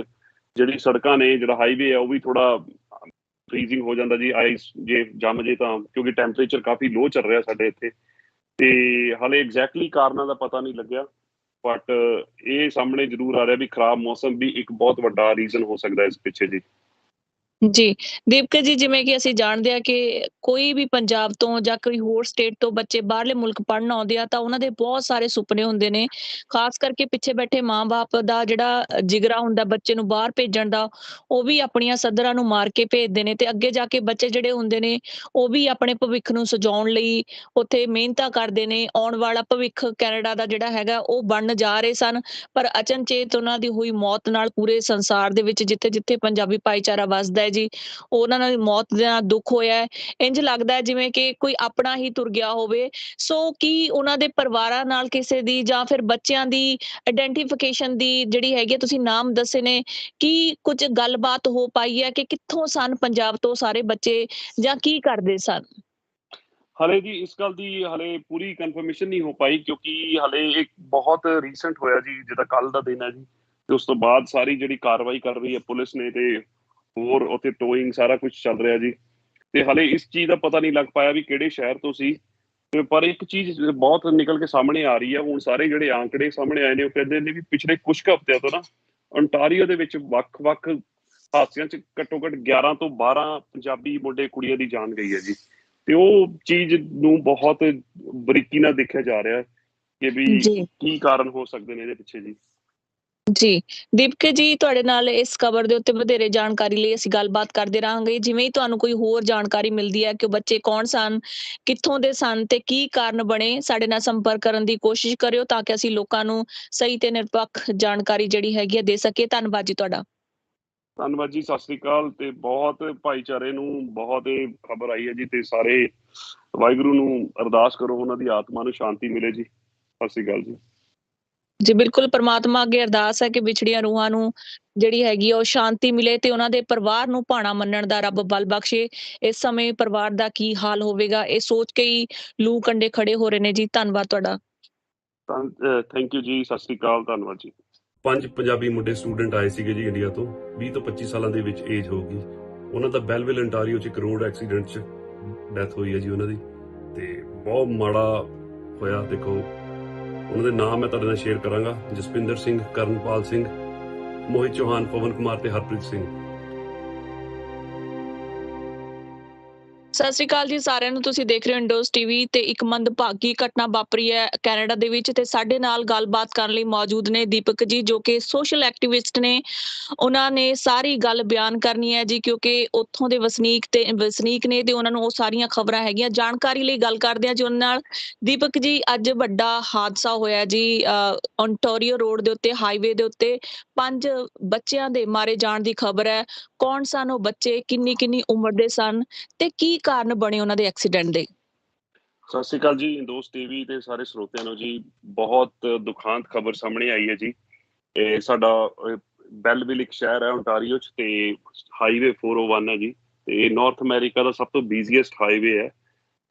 ਜਿਹੜੀ ਸੜਕਾਂ ਨੇ, ਜਿਹੜਾ ਹਾਈਵੇ ਹੈ ਉਹ ਵੀ ਥੋੜਾ ਫ੍ਰੀਜ਼ਿੰਗ ਹੋ ਜਾਂਦਾ ਜੀ। ਆਈਸ ਜੇ ਜੰਮ ਜੇ ਤਾਂ, ਕਿਉਂਕਿ ਟੈਂਪਰੇਚਰ ਕਾਫੀ ਲੋ ਚੱਲ ਰਿਹਾ ਸਾਡੇ ਇੱਥੇ। ਤੇ ਹਾਲੇ ਐਗਜ਼ੈਕਟਲੀ ਕਾਰਨਾਂ ਦਾ ਪਤਾ ਨਹੀਂ ਲੱਗਿਆ, ਬਟ ਇਹ ਸਾਹਮਣੇ ਜ਼ਰੂਰ ਆ ਰਿਹਾ ਵੀ ਖਰਾਬ ਮੌਸਮ ਵੀ ਇੱਕ ਬਹੁਤ ਵੱਡਾ ਰੀਜ਼ਨ ਹੋ ਸਕਦਾ ਇਸ ਪਿੱਛੇ ਜੀ। ਜੀ, ਦੀਪਕ ਜੀ ਜਿਵੇਂ ਕਿ ਅਸੀਂ ਜਾਣਦੇ ਹਾਂ ਕਿ ਕੋਈ ਵੀ ਪੰਜਾਬ ਤੋਂ ਜਾਂ ਕੋਈ ਹੋਰ ਸਟੇਟ ਤੋਂ ਬੱਚੇ ਬਾਹਰਲੇ ਮੁਲਕ ਪੜ੍ਹਨ ਆਉਂਦੇ ਆ ਤਾਂ ਉਹਨਾਂ ਦੇ ਬਹੁਤ ਸਾਰੇ ਸੁਪਨੇ ਹੁੰਦੇ ਨੇ। ਖ਼ਾਸ ਕਰਕੇ ਪਿੱਛੇ ਬੈਠੇ ਮਾਂ-ਬਾਪ ਦਾ ਜਿਹੜਾ ਜਿਗਰਾ ਹੁੰਦਾ ਬੱਚੇ ਨੂੰ ਬਾਹਰ ਭੇਜਣ ਦਾ, ਉਹ ਵੀ ਆਪਣੀਆਂ ਸੱਧਰਾਂ ਨੂੰ ਮਾਰ ਕੇ ਭੇਜਦੇ ਨੇ ਤੇ ਅੱਗੇ ਜਾ ਕੇ ਬੱਚੇ ਜਿਹੜੇ ਹੁੰਦੇ ਨੇ, ਉਹ ਵੀ ਆਪਣੇ ਭਵਿੱਖ ਨੂੰ ਸਜਾਉਣ ਲਈ ਉੱਥੇ ਮਿਹਨਤਾਂ ਕਰਦੇ ਨੇ। ਆਉਣ ਵਾਲਾ ਭਵਿੱਖ ਕੈਨੇਡਾ ਦਾ ਜਿਹੜਾ ਹੈਗਾ ਉਹ ਬਣਨ ਜਾ ਰਹੇ ਸਨ, ਪਰ ਅਚਨਚੇਤ ਉਹਨਾਂ ਦੀ ਹੋਈ ਮੌਤ ਨਾਲ ਪੂਰੇ ਸੰਸਾਰ ਦੇ ਵਿੱਚ ਜਿੱਥੇ-ਜਿੱਥੇ ਪੰਜਾਬੀ ਭਾਈਚਾਰਾ ਵੱਸਦਾ ਹੈ ਜੀ, ਉਹਨਾਂ ਨਾਲ ਮੌਤ ਦੇ ਨਾਲ ਦੁੱਖ ਹੋਇਆ ਹੈ। ਇੰਝ ਲੱਗਦਾ ਹੈ ਜਿਵੇਂ ਕਿ ਕੋਈ ਆਪਣਾ ਹੀ ਤੁਰ ਗਿਆ ਹੋਵੇ। ਸੋ ਕੀ ਉਹਨਾਂ ਦੇ ਪਰਿਵਾਰਾਂ ਨਾਲ ਕਿਸੇ ਦੀ ਜਾਂ ਫਿਰ ਬੱਚਿਆਂ ਦੀ ਆਇਡੈਂਟੀਫਿਕੇਸ਼ਨ ਦੀ ਜਿਹੜੀ ਹੈਗੀ ਹੈ, ਤੁਸੀਂ ਨਾਮ ਦੱਸੇ ਨੇ, ਕੀ ਕੁਝ ਗੱਲਬਾਤ ਹੋ ਪਾਈ ਹੈ ਕਿ ਕਿੱਥੋਂ ਸਨ ਪੰਜਾਬ ਤੋਂ ਸਾਰੇ ਬੱਚੇ ਜਾਂ ਕੀ ਕਰਦੇ ਸਨ? ਹਲੇ ਜੀ ਇਸ ਗੱਲ ਦੀ ਹਲੇ ਪੂਰੀ ਕਨਫਰਮੇਸ਼ਨ ਨਹੀਂ ਹੋ ਪਾਈ, ਕਿਉਂਕਿ ਹਲੇ ਇੱਕ ਬਹੁਤ ਰੀਸੈਂਟ ਹੋਇਆ ਜੀ, ਜਿੱਦਾਂ ਕੱਲ ਦਾ ਦਿਨ ਹੈ ਜੀ, ਤੇ ਉਸ ਤੋਂ ਬਾਅਦ ਸਾਰੀ ਜਿਹੜੀ ਕਾਰਵਾਈ ਕਰ ਰਹੀ ਹੈ ਪੁਲਿਸ ਨੇ, ਤੇ ਹੋਰ ਉੱਥੇ ਟੋਇੰਗ ਸਾਰਾ ਕੁਝ ਚੱਲ ਰਿਹਾ ਜੀ। ਤੇ ਹਲੇ ਇਸ ਚੀਜ਼ ਦਾ ਪਤਾ ਨਹੀਂ ਲੱਗ ਪਾਇਆ ਵੀ ਕਿਹੜੇ ਸ਼ਹਿਰ ਤੋਂ ਸੀ। ਤੇ ਪਰ ਇੱਕ ਚੀਜ਼ ਬਹੁਤ ਨਿਕਲ ਕੇ ਸਾਹਮਣੇ ਆ ਰਹੀ ਹੈ, ਹੁਣ ਸਾਰੇ ਜਿਹੜੇ ਆંકੜੇ ਸਾਹਮਣੇ ਆਏ ਨੇ ਉਹ ਕਹਿੰਦੇ ਨੇ ਵੀ ਪਿਛਲੇ ਕੁਝ ਕੁ ਹਫ਼ਤਿਆਂ ਤੋਂ ਨਾ ontario ਦੇ ਵਿੱਚ ਵੱਖ-ਵੱਖ ਹਾਦਸਿਆਂ 'ਚ ਘੱਟੋ ਘੱਟ 11 ਤੋਂ 12 ਪੰਜਾਬੀ ਮੁੰਡੇ ਕੁੜੀਆਂ ਦੀ ਜਾਨ ਗਈ ਹੈ ਜੀ। ਤੇ ਉਹ ਚੀਜ਼ ਨੂੰ ਬਹੁਤ ਬਰੀਕੀ ਨਾਲ ਦੇਖਿਆ ਜਾ ਰਿਹਾ ਹੈ ਕਿ ਵੀ ਜੀ ਕੀ ਕਾਰਨ ਹੋ ਸਕਦੇ ਨੇ ਇਹਦੇ ਪਿੱਛੇ ਜੀ। ਜੀ, ਦੀਪਕ ਜੀ ਤੁਹਾਡੇ ਨਾਲ ਇਸ ਖਬਰ ਦੇ ਉੱਤੇ ਵਧੇਰੇ ਜਾਣਕਾਰੀ ਲਈ ਅਸੀਂ ਗੱਲਬਾਤ ਕਰਦੇ ਰਹਾਂਗੇ। ਜਿਵੇਂ ਹੀ ਤੁਹਾਨੂੰ ਕੋਈ ਹੋਰ ਜਾਣਕਾਰੀ ਮਿਲਦੀ ਹੈ ਕਿ ਉਹ ਬੱਚੇ ਕੌਣ ਸਨ, ਕਿੱਥੋਂ ਦੇ ਸਨ ਤੇ ਕੀ ਕਾਰਨ ਬਣੇ, ਸਾਡੇ ਨਾਲ ਸੰਪਰਕ ਕਰਨ ਦੀ ਕੋਸ਼ਿਸ਼ ਕਰਿਓ ਤਾਂ ਕਿ ਅਸੀਂ ਲੋਕਾਂ ਨੂੰ ਸਹੀ ਤੇ ਨਿਰਪੱਖ ਜਾਣਕਾਰੀ ਜਿਹੜੀ ਹੈਗੀ ਹੈ ਦੇ ਸਕੀਏ। ਧੰਨਵਾਦ ਜੀ ਤੁਹਾਡਾ। ਧੰਨਵਾਦ ਜੀ, ਸਤਿ ਸ੍ਰੀ ਅਕਾਲ। ਤੇ ਬਹੁਤ ਭਾਈਚਾਰੇ ਨੂੰ ਬਹੁਤ ਇਹ ਖਬਰ ਆਈ ਹੈ ਜੀ, ਤੇ ਸਾਰੇ ਵਾਹਿਗੁਰੂ ਨੂੰ ਅਰਦਾਸ ਕਰੋ ਉਹਨਾਂ ਦੀ ਆਤਮਾ ਨੂੰ ਸ਼ਾਂਤੀ ਮਿਲੇ ਜੀ। ਸਤਿ ਸ੍ਰੀ ਅਕਾਲ ਜੀ। ਜੀ ਬਿਲਕੁਲ, ਪ੍ਰਮਾਤਮਾ ਅੱਗੇ ਅਰਦਾਸ ਹੈ ਕਿ ਵਿਛੜੀਆਂ ਰੂਹਾਂ ਨੂੰ ਜਿਹੜੀ ਹੈਗੀ ਆ ਉਹ ਸ਼ਾਂਤੀ ਮਿਲੇ ਤੇ ਉਹਨਾਂ ਦੇ ਪਰਿਵਾਰ ਨੂੰ ਭਾਣਾ ਮੰਨਣ ਦਾ ਰੱਬ ਬਲ ਬਖਸ਼ੇ। ਇਸ ਸਮੇਂ ਪਰਿਵਾਰ ਦਾ ਕੀ ਹਾਲ ਹੋਵੇਗਾ ਇਹ ਸੋਚ ਕੇ ਹੀ ਲੂ ਕੰਡੇ ਖੜੇ ਹੋ ਰਹੇ ਨੇ ਜੀ। ਧੰਨਵਾਦ ਤੁਹਾਡਾ। ਥੈਂਕ ਯੂ ਜੀ, ਸਤਿ ਸ੍ਰੀ ਅਕਾਲ, ਧੰਨਵਾਦ ਜੀ। 5 ਪੰਜਾਬੀ ਮੁੰਡੇ ਸਟੂਡੈਂਟ ਆਏ ਸੀਗੇ ਜੀ ਇੰਡੀਆ ਤੋਂ, 20 ਤੋਂ 25 ਸਾਲਾਂ ਦੇ ਵਿੱਚ ਏਜ ਹੋਊਗੀ। ਉਹਨਾਂ ਦਾ ਬੈਲਵਿਲ ontario 'ਚ ਇੱਕ ਰੋਡ ਐਕਸੀਡੈਂਟ 'ਚ ਡੈਥ ਹੋਈ ਹੈ ਜੀ ਉਹਨਾਂ ਦੀ, ਤੇ ਬਹੁਤ ਮਾੜਾ ਹੋਇਆ। ਦੇਖੋ ਉਹਨਾਂ ਦੇ ਨਾਮ ਮੈਂ ਤੁਹਾਡੇ ਨਾਲ ਸ਼ੇਅਰ ਕਰਾਂਗਾ: ਜਸਪਿੰਦਰ ਸਿੰਘ, ਕਰਨਪਾਲ ਸਿੰਘ, ਮੋਹਿਤ ਚੌਹਾਨ, ਪਵਨ ਕੁਮਾਰ ਤੇ ਹਰਪ੍ਰੀਤ ਸਿੰਘ। ਸਤਿ ਸ਼੍ਰੀ ਅਕਾਲ ਜੀ ਸਾਰਿਆਂ ਨੂੰ। ਤੁਸੀਂ ਦੇਖ ਰਹੇ ਹੋ ਇੰਡੋਜ਼ ਟੀਵੀ ਤੇ ਇੱਕ ਮੰਦਭਾਗੀ ਘਟਨਾ ਵਾਪਰੀ ਹੈ ਕੈਨੇਡਾ ਦੇ ਵਿੱਚ ਤੇ ਸਾਡੇ ਨਾਲ ਗੱਲਬਾਤ ਕਰਨ ਲਈ ਮੌਜੂਦ ਨੇ ਦੀਪਕ ਜੀ ਜੋ ਕਿ ਸੋਸ਼ਲ ਐਕਟਿਵਿਸਟ ਨੇ। ਉਹਨਾਂ ਨੇ ਸਾਰੀ ਗੱਲ ਬਿਆਨ ਕਰਨੀ ਹੈ ਜੀ ਕਿਉਂਕਿ ਉੱਥੋਂ ਦੇ ਵਸਨੀਕ ਨੇ ਤੇ ਉਹਨਾਂ ਨੂੰ ਉਹ ਸਾਰੀਆਂ ਖਬਰਾਂ ਹੈਗੀਆਂ। ਜਾਣਕਾਰੀ ਲਈ ਗੱਲ ਕਰਦੇ ਹਾਂ ਜੀ ਉਹਨਾਂ ਨਾਲ। ਦੀਪਕ ਜੀ, ਅੱਜ ਵੱਡਾ ਹਾਦਸਾ ਹੋਇਆ ਜੀ ontario ਰੋਡ ਦੇ ਉੱਤੇ, ਹਾਈਵੇ ਦੇ ਉੱਤੇ 5 ਬੱਚਿਆਂ ਦੇ ਮਾਰੇ ਜਾਣ ਦੀ ਖਬਰ ਹੈ। ਕੌਣ ਸਨ ਉਹ ਬੱਚੇ, ਕਿੰਨੀ ਕਿੰਨੀ ਉਮਰ ਦੇ ਸਨ ਤੇ ਕੀ ਕਾਰਨ ਬਣੇ ਉਹਨਾਂ ਦੇ ਐਕਸੀਡੈਂਟ ਦੇ? ਸਤਿ ਸ੍ਰੀ ਅਕਾਲ ਜੀ, ਦੋਸਤ ਟੀਵੀ ਤੇ ਸਾਰੇ ਸਰੋਤਿਆਂ ਨੂੰ ਜੀ। ਬਹੁਤ ਦੁਖਾਂਤ ਖਬਰ ਸਾਹਮਣੇ ਆਈ ਹੈ ਜੀ। ਇਹ ਸਾਡਾ ਬੈਲਵਿਲ ਇੱਕ ਸ਼ਹਿਰ ਹੈ ontario 'ਚ, ਤੇ ਹਾਈਵੇ 401 ਹੈ ਜੀ, ਤੇ ਇਹ ਨਾਰਥ ਅਮਰੀਕਾ ਦਾ ਸਭ ਤੋਂ ਬਿਜ਼ੀਐਸਟ ਹਾਈਵੇ ਹੈ,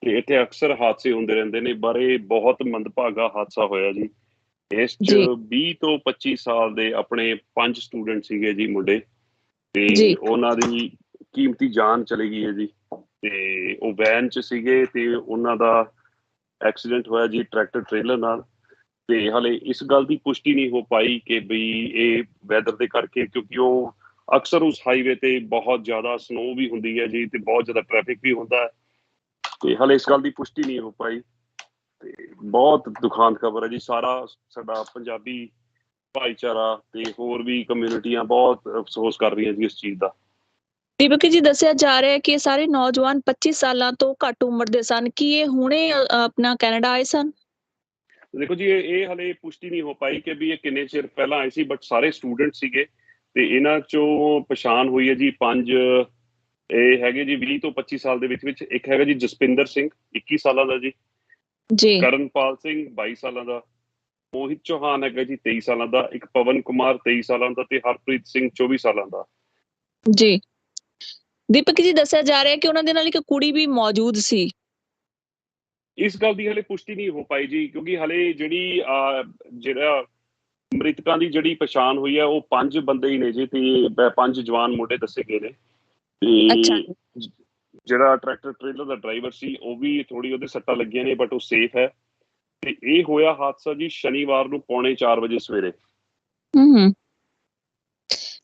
ਤੇ ਇੱਥੇ ਅਕਸਰ ਹਾਦਸੇ ਹੁੰਦੇ ਰਹਿੰਦੇ ਨੇ। ਪਰ ਇਹ ਬਹੁਤ ਮੰਦਭਾਗਾ ਹਾਦਸਾ ਹੋਇਆ ਜੀ। ਇਸ 'ਚ ਜੀ 20 ਤੋਂ 25 ਸਾਲ ਦੇ ਆਪਣੇ 5 ਸਟੂਡੈਂਟ ਸੀਗੇ ਜੀ ਮੁੰਡੇ, ਤੇ ਜੀ ਉਹਨਾਂ ਦੀ ਕੀਮਤੀ ਜਾਨ ਚਲੀ ਗਈ ਹੈ ਜੀ। ਤੇ ਉਹ ਵੈਨ 'ਚ ਸੀਗੇ ਤੇ ਉਹਨਾਂ ਦਾ ਐਕਸੀਡੈਂਟ ਹੋਇਆ ਜੀ ਟਰੈਕਟਰ ਟ੍ਰੇਲਰ ਨਾਲ। ਤੇ ਹਾਲੇ ਇਸ ਗੱਲ ਦੀ ਪੁਸ਼ਟੀ ਨਹੀਂ ਹੋ ਪਾਈ ਕਿ ਬਈ ਇਹ ਵੈਦਰ ਦੇ ਕਰਕੇ, ਕਿਉਂਕਿ ਉਹ ਅਕਸਰ ਉਸ ਹਾਈਵੇ ਤੇ ਬਹੁਤ ਜ਼ਿਆਦਾ ਸਨੋ ਵੀ ਹੁੰਦੀ ਹੈ ਜੀ, ਤੇ ਬਹੁਤ ਜ਼ਿਆਦਾ ਟ੍ਰੈਫਿਕ ਵੀ ਹੁੰਦਾ ਹੈ। ਤੇ ਹਾਲੇ ਇਸ ਗੱਲ ਦੀ ਪੁਸ਼ਟੀ ਨਹੀਂ ਹੋ ਪਾਈ। ਤੇ ਬਹੁਤ ਦੁਖਾਂਤ ਖਬਰ ਹੈ ਜੀ। ਸਾਡਾ ਪੰਜਾਬੀ ਭਾਈਚਾਰਾ ਤੇ ਹੋਰ ਵੀ ਕਮਿਊਨਿਟੀਆਂ ਬਹੁਤ ਅਫਸੋਸ ਕਰ ਰਹੀਆਂ ਜੀ ਇਸ ਚੀਜ਼ ਦਾ। ਦੀਪਕ ਜੀ, ਦੱਸਿਆ ਜਾ ਰਿਹਾ ਹੈ ਕਿ ਇਹ ਸਾਰੇ ਨੌਜਵਾਨ 25 ਸਾਲਾਂ ਤੋਂ ਘੱਟ ਉਮਰ ਦੇ ਸਨ। ਕੀ ਇਹ ਹੁਣੇ ਆਪਣਾ ਕੈਨੇਡਾ ਆਏ ਸਨ? ਦੇਖੋ ਜੀ, ਇਹ ਹਲੇ ਪੁਸ਼ਟੀ ਨਹੀਂ ਹੋ ਪਾਈ ਕਿ ਵੀ ਇਹ ਕਿੰਨੇ ਚਿਰ ਪਹਿਲਾਂ ਆਏ ਸੀ, ਬਟ ਸਾਰੇ ਸਟੂਡੈਂਟ ਸੀਗੇ। ਤੇ ਇਹਨਾਂ ਚੋਂ ਪਛਾਣ ਹੋਈ ਹੈ ਜੀ 5। ਇਹ ਹੈਗੇ ਜੀ 20 ਤੋਂ 25 ਸਾਲ ਦੇ ਵਿੱਚ। ਇੱਕ ਹੈਗਾ ਜੀ ਜਸਪਿੰਦਰ ਸਿੰਘ, 21 ਸਾਲਾਂ ਦਾ ਜੀ। ਜੀ ਕਰਨਪਾਲ ਸਿੰਘ 22 ਸਾਲਾਂ ਦਾ। ਮੋਹਿਤ ਚੌਹਾਨ ਹੈਗਾ ਜੀ 23 ਸਾਲਾਂ ਦਾ। ਇੱਕ ਪਵਨ ਕੁਮਾਰ 23 ਸਾਲਾਂ ਦਾ, ਤੇ ਹਰਪ੍ਰੀਤ ਸਿੰਘ 24 ਸਾਲਾਂ ਦਾ। ਜੀ ਦੀਪਕ ਜੀ, ਦੱਸਿਆ ਜਾ ਰਿਹਾ ਹੈ ਕਿ ਉਹਨਾਂ ਦੇ ਨਾਲ ਇੱਕ ਕੁੜੀ ਵੀ ਮੌਜੂਦ ਸੀ। ਇਸ ਗੱਲ ਦੀ ਹਲੇ ਪੁਸ਼ਟੀ ਨਹੀਂ ਹੋ ਪਾਈ ਜੀ, ਕਿਉਂਕਿ ਹਲੇ ਜਿਹੜਾ ਮ੍ਰਿਤਕਾਂ ਦੀ ਜਿਹੜੀ ਪਛਾਣ ਹੋਈ ਹੈ ਉਹ 5 ਬੰਦੇ ਹੀ ਨੇ ਜੀ, ਤੇ 5 ਜਵਾਨ ਮੁੰਡੇ ਦੱਸੇ ਗਏ ਨੇ। ਅੱਛਾ ਤੇ ਜਿਹੜਾ ਟਰੈਕਟਰ ਟ੍ਰੇਲਰ ਦਾ ਡਰਾਈਵਰ ਸੀ ਉਹ ਵੀ ਥੋੜੀ ਉਹਦੇ ਸੱਟਾਂ ਲੱਗੀਆਂ ਨੇ, ਬਟ ਉਹ ਸੇਫ ਹੈ। ਤੇ ਇਹ ਹੋਇਆ ਹਾਦਸਾ ਜੀ ਸ਼ਨੀਵਾਰ ਨੂੰ 3:45 ਵਜੇ ਸਵੇਰੇ। ਹੂੰ